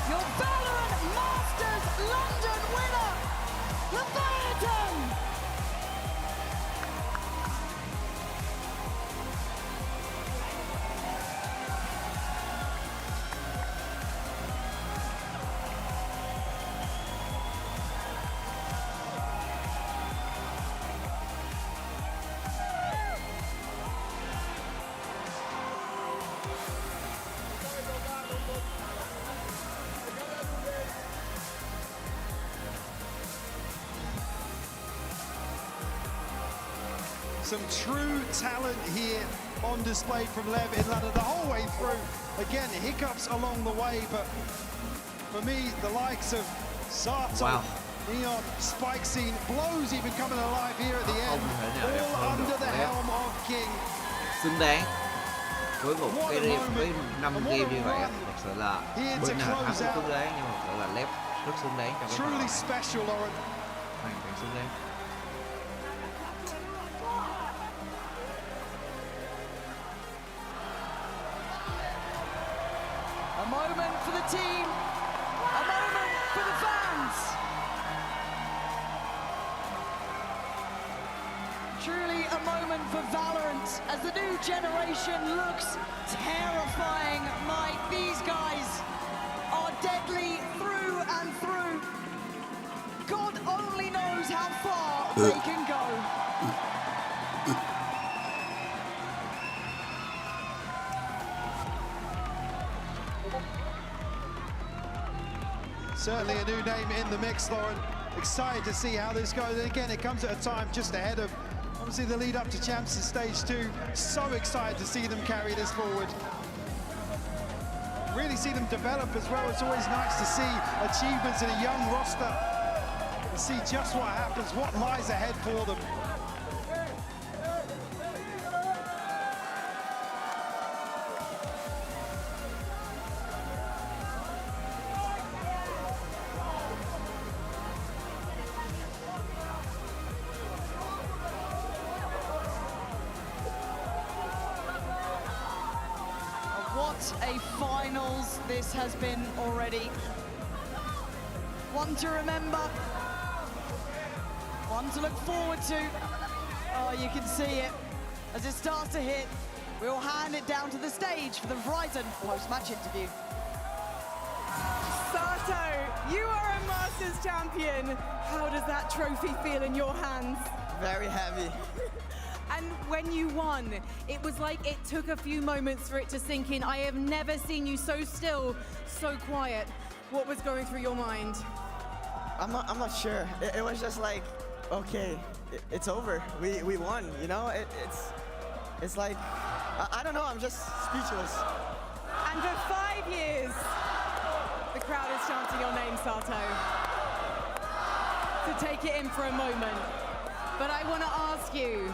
Speaker 2: Your Valorant Masters London winner, Leviathan!
Speaker 3: Some true talent here on display from Lev in London the whole way through. Again, hiccups along the way, but for me, the likes of Sato, Neon, Spike Scene, Blows even coming alive here at the end, all under the helm of King.
Speaker 17: Xứng đáng với một cái game với 5 game như vậy, thật sự là bên nào thắng cũng xứng đáng, nhưng mà thật sự là Lev rất xứng đáng trong cái
Speaker 3: Truly
Speaker 17: này.
Speaker 3: special, Lauren.
Speaker 17: Hoàn toàn xứng đáng.
Speaker 2: A moment for the team, a moment for the fans. Truly a moment for Valorant as the new generation looks terrifying. Mike, these guys are deadly through and through. God only knows how far they can go.
Speaker 3: Certainly a new name in the mix, Lauren. Excited to see how this goes. And again, it comes at a time just ahead of, obviously, the lead up to Champs in Stage 2. So excited to see them carry this forward. Really see them develop as well. It's always nice to see achievements in a young roster and see just what happens, what lies ahead for them.
Speaker 2: What a finals this has been already. One to remember, one to look forward to. Oh, you can see it as it starts to hit. We'll hand it down to the stage for the Verizon post-match interview.
Speaker 5: Sato, you are a Masters champion. How does that trophy feel in your hands?
Speaker 12: Very heavy.
Speaker 5: And when you won, it was like it took a few moments for it to sink in. I have never seen you so still, so quiet. What was going through your mind?
Speaker 12: I'm not sure. It was just like, okay, it's over. We won. You know, it's like I don't know, I'm just speechless.
Speaker 5: And for 5 years, the crowd is chanting your name, Sato. So take it in for a moment. But I want to ask you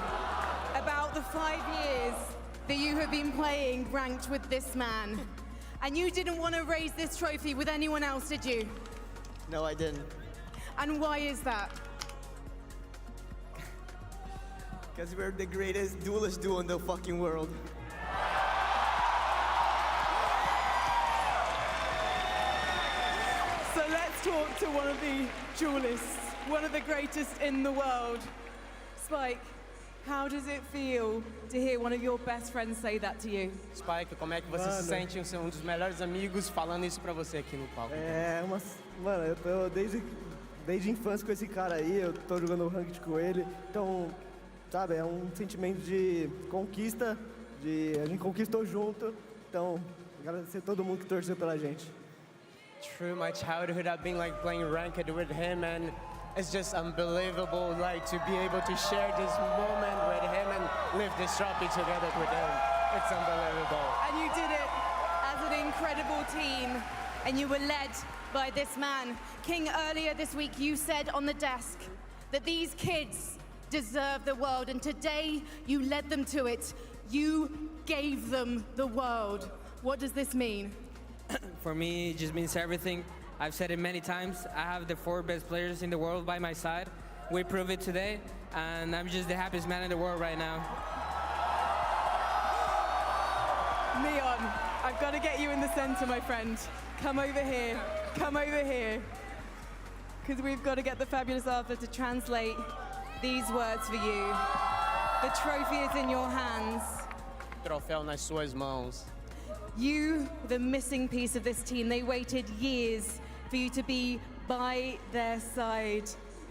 Speaker 5: about the 5 years that you have been playing ranked with this man. And you didn't want to raise this trophy with anyone else, did you?
Speaker 12: No, I didn't.
Speaker 5: And why is that?
Speaker 12: Because we're the greatest duelist duo in the fucking world.
Speaker 5: So let's talk to one of the duelists, one of the greatest in the world. Spike, how does it feel to hear one of your best friends say that to you?
Speaker 21: Spike, como é que você se sente em ser um dos melhores amigos falando isso pra você aqui no palco?
Speaker 22: Mano, eu tô desde a infância com esse cara aí, eu tô jogando ranked com ele, então, sabe, é um sentimento de conquista, a gente conquistou junto, então, agradecer a todo mundo que torceu pela gente.
Speaker 21: Through my childhood, I've been like playing ranked with him, and it's just unbelievable, like to be able to share this moment with him and lift this trophy together with him. It's unbelievable.
Speaker 5: And you did it as an incredible team, and you were led by this man. King, earlier this week you said on the desk that these kids deserve the world, and today you led them to it. You gave them the world. What does this mean?
Speaker 23: For me, it just means everything. I've said it many times. I have the 4 best players in the world by my side. We prove it today, and I'm just the happiest man in the world right now.
Speaker 5: Leon, I've got to get you in the center, my friend. Come over here. Come over here. Because we've got to get the fabulous Arthur to translate these words for you. The trophy is in your hands.
Speaker 21: Troféu nas suas mãos.
Speaker 5: You, the missing piece of this team, they waited years for you to be by their side.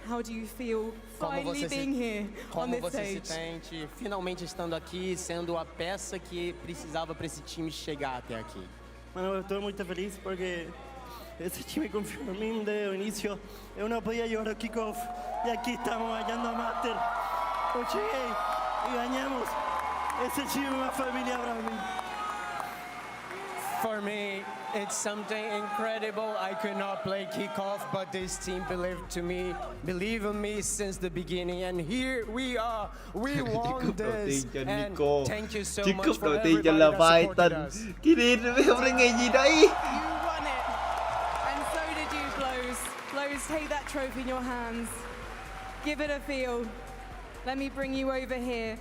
Speaker 5: How do you feel finally being here on this stage?
Speaker 21: Como você se sente finalmente estando aqui, sendo a peça que precisava para esse time chegar até aqui?
Speaker 22: Mano, eu tô muito feliz porque esse time confiou em mim desde o início. Eu não podia jogar o kickoff e aqui estamos ganhando a Master. Eu cheguei e ganhamos. Esse time é uma família para mim.
Speaker 21: For me, it's something incredible. I could not play kickoff, but this team believed in me since the beginning, and here we are. We won this, and thank you so much for everybody that supported us.
Speaker 5: You won it, and so did you, Blows. Blows, take that trophy in your hands. Give it a feel. Let me bring you over here.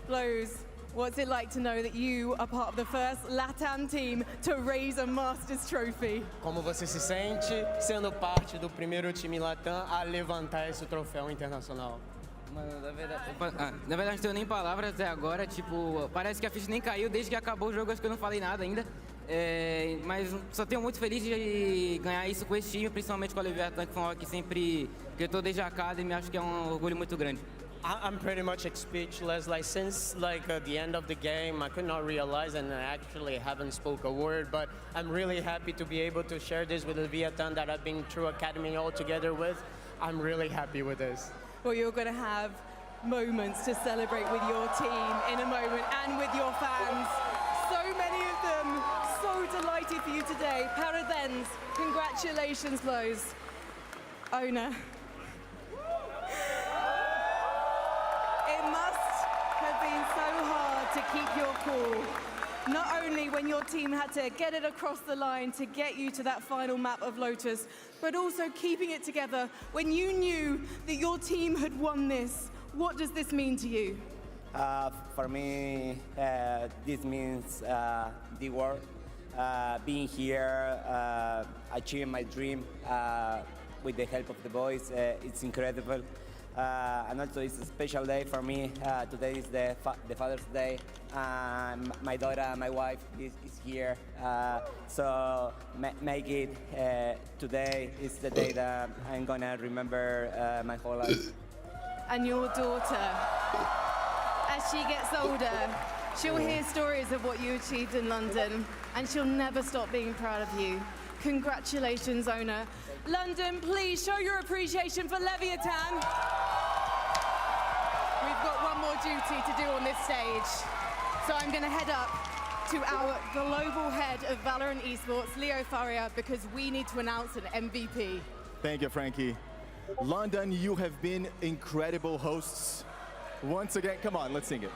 Speaker 5: Blows, what's it like to know that you are part of the first LATAM team to raise a Masters trophy?
Speaker 21: Como você se sente sendo parte do primeiro time LATAM a levantar esse troféu internacional?
Speaker 23: Mano, na verdade não tenho nem palavras até agora, tipo, parece que a ficha nem caiu desde que acabou o jogo, acho que eu não falei nada ainda. Mas só tenho muito feliz de ganhar isso com esse time, principalmente com a Leviathan, que foi uma que sempre gritou desde a Academy, acho que é um orgulho muito grande.
Speaker 21: I'm pretty much speechless. Like since the end of the game, I could not realize, and I actually haven't spoke a word. But I'm really happy to be able to share this with the Leviathan that I've been through Academy all together with. I'm really happy with this.
Speaker 5: Well, you're going to have moments to celebrate with your team in a moment and with your fans. So many of them so delighted for you today. Paradens, congratulations, Blows. Owner. It must have been so hard to keep your cool. Not only when your team had to get it across the line to get you to that final map of Lotus, but also keeping it together when you knew that your team had won this. What does this mean to you?
Speaker 24: For me, this means the world. Being here, achieving my dream with the help of the boys, it's incredible. And also it's a special day for me. Today is the Father's Day. My daughter, my wife is here. So make it today is the day that I'm gonna remember my whole life.
Speaker 5: And your daughter, as she gets older, she'll hear stories of what you achieved in London, and she'll never stop being proud of you. Congratulations, Owner. London, please show your appreciation for Leviathan. We've got one more duty to do on this stage. So I'm going to head up to our global head of Valorant Esports, Leo Faria, because we need to announce an MVP.
Speaker 4: Thank you, Frankie. London, you have been incredible hosts. Once again, come on, let's sing it.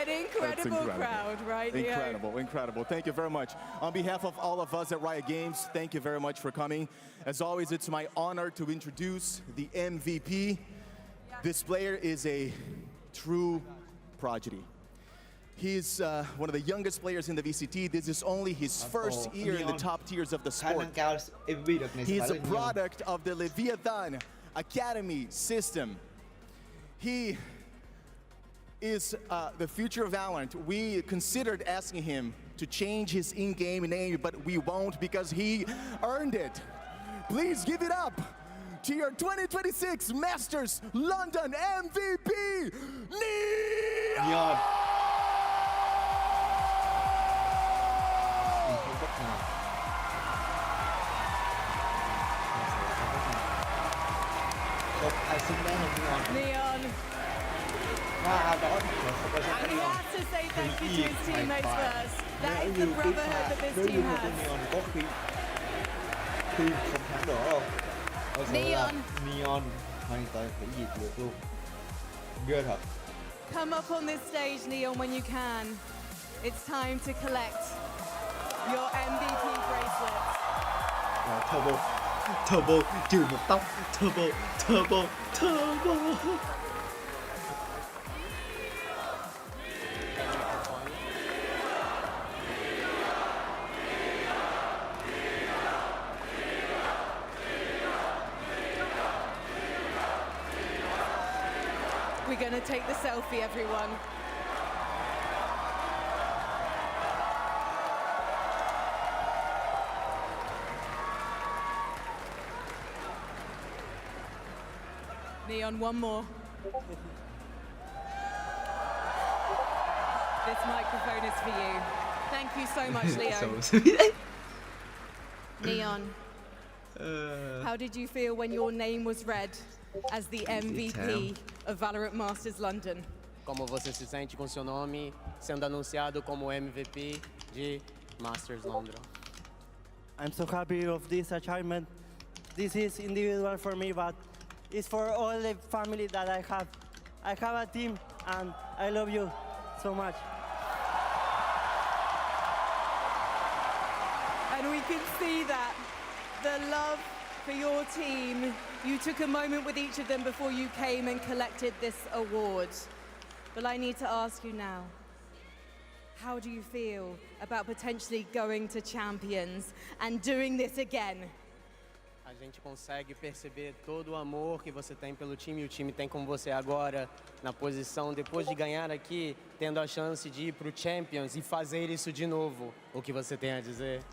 Speaker 5: Incredible crowd, right?
Speaker 4: Incredible, incredible. Thank you very much. On behalf of all of us at Riot Games, thank you very much for coming. As always, it's my honor to introduce the MVP. This player is a true prodigy. He's one of the youngest players in the VCT. This is only his first year in the top tiers of the sport. He's a product of the Leviathan Academy system. He is the future of Valorant. We considered asking him to change his in-game name, but we won't because he earned it. Please give it up to your 2026 Masters London MVP, Neon!
Speaker 5: Neon. And he has to say thank you to his teammates first. That is the brotherhood that this team has. Neon.
Speaker 17: Neon hoàn toàn hủy diệt được luôn. Ghê thật.
Speaker 5: Come up on this stage, Neon, when you can. It's time to collect your MVP bracelets.
Speaker 1: Turbo, turbo, trừ một tóc, turbo, turbo, turbo.
Speaker 5: We're going to take the selfie, everyone. Neon, one more. This microphone is for you. Thank you so much, Leo. Neon, how did you feel when your name was read as the MVP of Valorant Masters London?
Speaker 21: Como você se sente com seu nome sendo anunciado como MVP de Masters London?
Speaker 22: I'm so happy of this achievement. This is individual for me, but it's for all the family that I have. I have a team, and I love you so much.
Speaker 5: And we can see that, the love for your team. You took a moment with each of them before you came and collected this award. But I need to ask you now, how do you feel about potentially going to Champions and doing this again?
Speaker 21: A gente consegue perceber todo o amor que você tem pelo time e o time tem com você agora na posição, depois de ganhar aqui, tendo a chance de ir para o Champions e fazer isso de novo. O que você tem a dizer?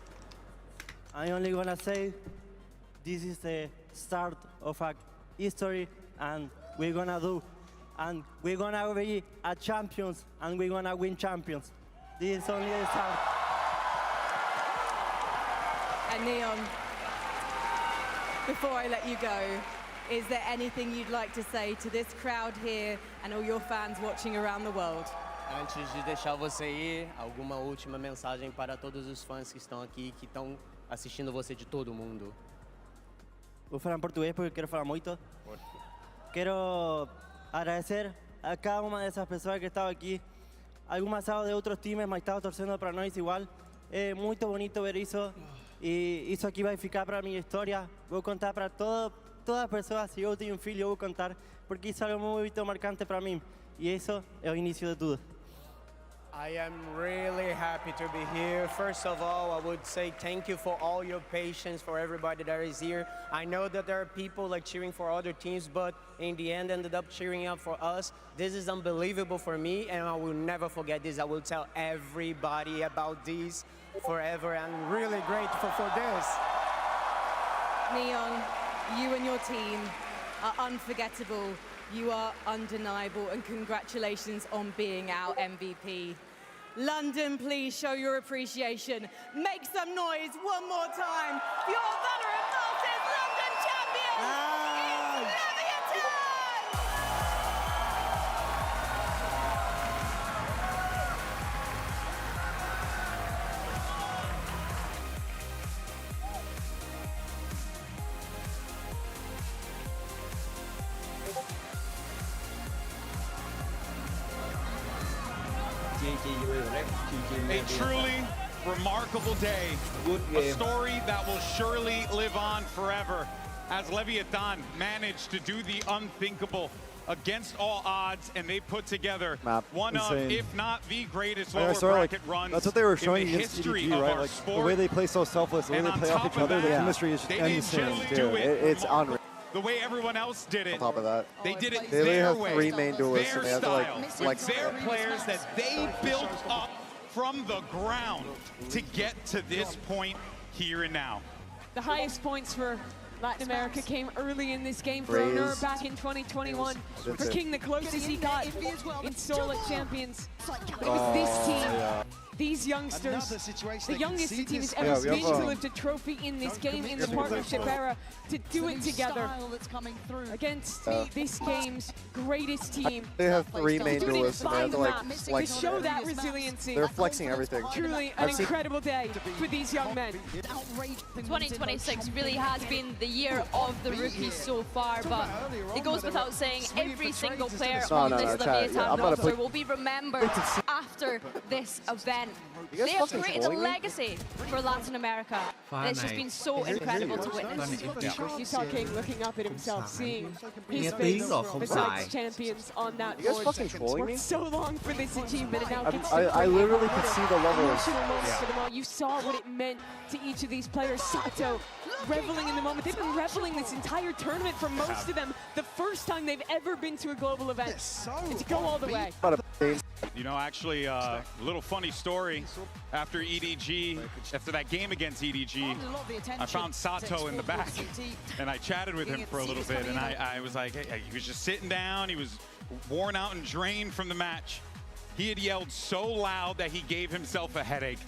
Speaker 22: I'm only gonna say this is the start of a history, and we're gonna do, and we're gonna be a champions, and we're gonna win champions. This is only the start.
Speaker 5: And Neon, before I let you go, is there anything you'd like to say to this crowd here and all your fans watching around the world?
Speaker 21: Antes de deixar você ir, alguma última mensagem para todos os fãs que estão aqui, que estão assistindo você de todo mundo?
Speaker 22: Vou falar em português porque quero falar muito. Quero agradecer a cada uma dessas pessoas que estavam aqui. Algumas estavam de outros times, mas estavam torcendo para nós igual. É muito bonito ver isso. E isso aqui vai ficar para a minha história. Vou contar para todas as pessoas. Se eu tenho um filho, eu vou contar. Porque isso é algo muito marcante para mim. E isso é o início de tudo.
Speaker 21: I am really happy to be here. First of all, I would say thank you for all your patience, for everybody that is here. I know that there are people like cheering for other teams, but in the end ended up cheering up for us. This is unbelievable for me, and I will never forget this. I will tell everybody about this forever. I'm really grateful for this.
Speaker 5: Neon, you and your team are unforgettable You are undeniable, and congratulations on being our MVP. London, please show your appreciation. Make some noise one more time. Your Valorant Masters London champion is Leviathan!
Speaker 13: A truly remarkable day. A story that will surely live on forever as Leviathan managed to do the unthinkable against all odds, and they put together one of, if not the greatest lower bracket runs.
Speaker 6: That's what they were showing
Speaker 13: in the
Speaker 6: against
Speaker 13: history
Speaker 6: EDG,
Speaker 13: of
Speaker 6: right?
Speaker 13: our
Speaker 6: Like
Speaker 13: sport.
Speaker 6: the way they play so selfless, the way they play off each other, the chemistry is insane, dude. It's unreal.
Speaker 13: The way everyone else did it.
Speaker 6: On top of that,
Speaker 13: they did it
Speaker 6: they
Speaker 13: their
Speaker 6: have
Speaker 13: way,
Speaker 6: 3 main duelists,
Speaker 13: their
Speaker 6: and they have to
Speaker 13: style,
Speaker 6: like
Speaker 13: with their players that they built up from the ground to get to this point here and now.
Speaker 14: The highest points for Latin America came early in this game for Honor back in 2021. For King, the closest he got in Seoul at Champions. But it was this team. These youngsters, the youngest the team has ever been to lift a trophy in this game in the partnership era, to do it together against this game's greatest team.
Speaker 6: They have 3 main duelists, and they have to
Speaker 14: to show that resiliency.
Speaker 6: They're flexing everything.
Speaker 14: Truly an incredible day for these young men.
Speaker 15: 2026 really has been the year of the rookies so far, but it goes without saying every single player on this Leviathan roster will be remembered after this event. They have created a legacy for Latin America. It's just been so incredible to witness.
Speaker 14: You saw King looking up at himself, seeing his face besides champions on that board. Worked so long for this achievement, and now
Speaker 6: I literally could see the levels.
Speaker 14: Emotional moments for them all. You saw what it meant to each of these players. Sato reveling in the moment. They've been reveling this entire tournament for most of them. The first time they've ever been to a global event. And to go all the way.
Speaker 13: You know, actually, a little funny story. After EDG, after that game against EDG, I found Sato in the back, and I chatted with him for a little bit, and I was like, hey, he was just sitting down. He was worn out and drained from the match. He had yelled so loud that he gave himself a headache.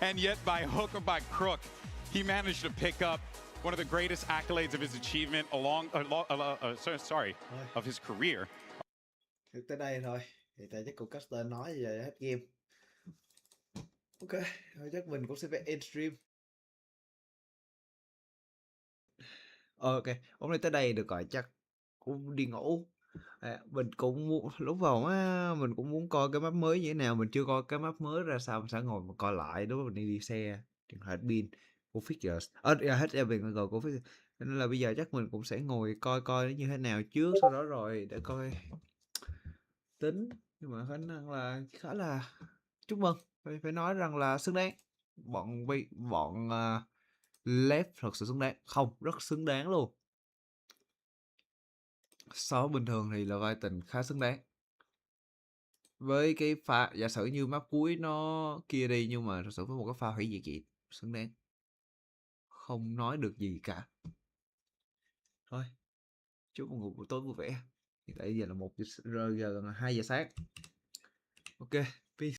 Speaker 13: And yet, by hook or by crook, he managed to pick up one of the greatest accolades of his achievement of his career.
Speaker 17: Tới đây thôi. Thì tại chắc cô caster nói về hết game. Ok, thôi chắc mình cũng sẽ phải end stream. Ok, hôm nay tới đây được rồi, chắc cũng đi ngủ. Mình cũng muốn, lúc vào á, mình cũng muốn coi cái map mới như thế nào. Mình chưa coi cái map mới ra sao, mình sẽ ngồi mà coi lại. Đúng mình đi xe, điện thoại hết pin của Fixers, hết pin rồi của Fixers. Nên là bây giờ chắc mình cũng sẽ ngồi coi nó như thế nào trước, sau đó rồi để coi tính. Nhưng mà khả năng là khá là chúc mừng, phải nói rằng là xứng đáng. Bọn Left thật sự xứng đáng, không, rất xứng đáng luôn. So bình thường thì là Leviathan khá xứng đáng. Với cái pha, giả sử như map cuối nó kia đi, nhưng mà thật sự với một cái pha hủy diệt chị xứng đáng. Không nói được gì cả. Thôi, chúc mọi người buổi tối vui vẻ. Hiện tại giờ là 1 giờ, gần 2 giờ sáng. Ok.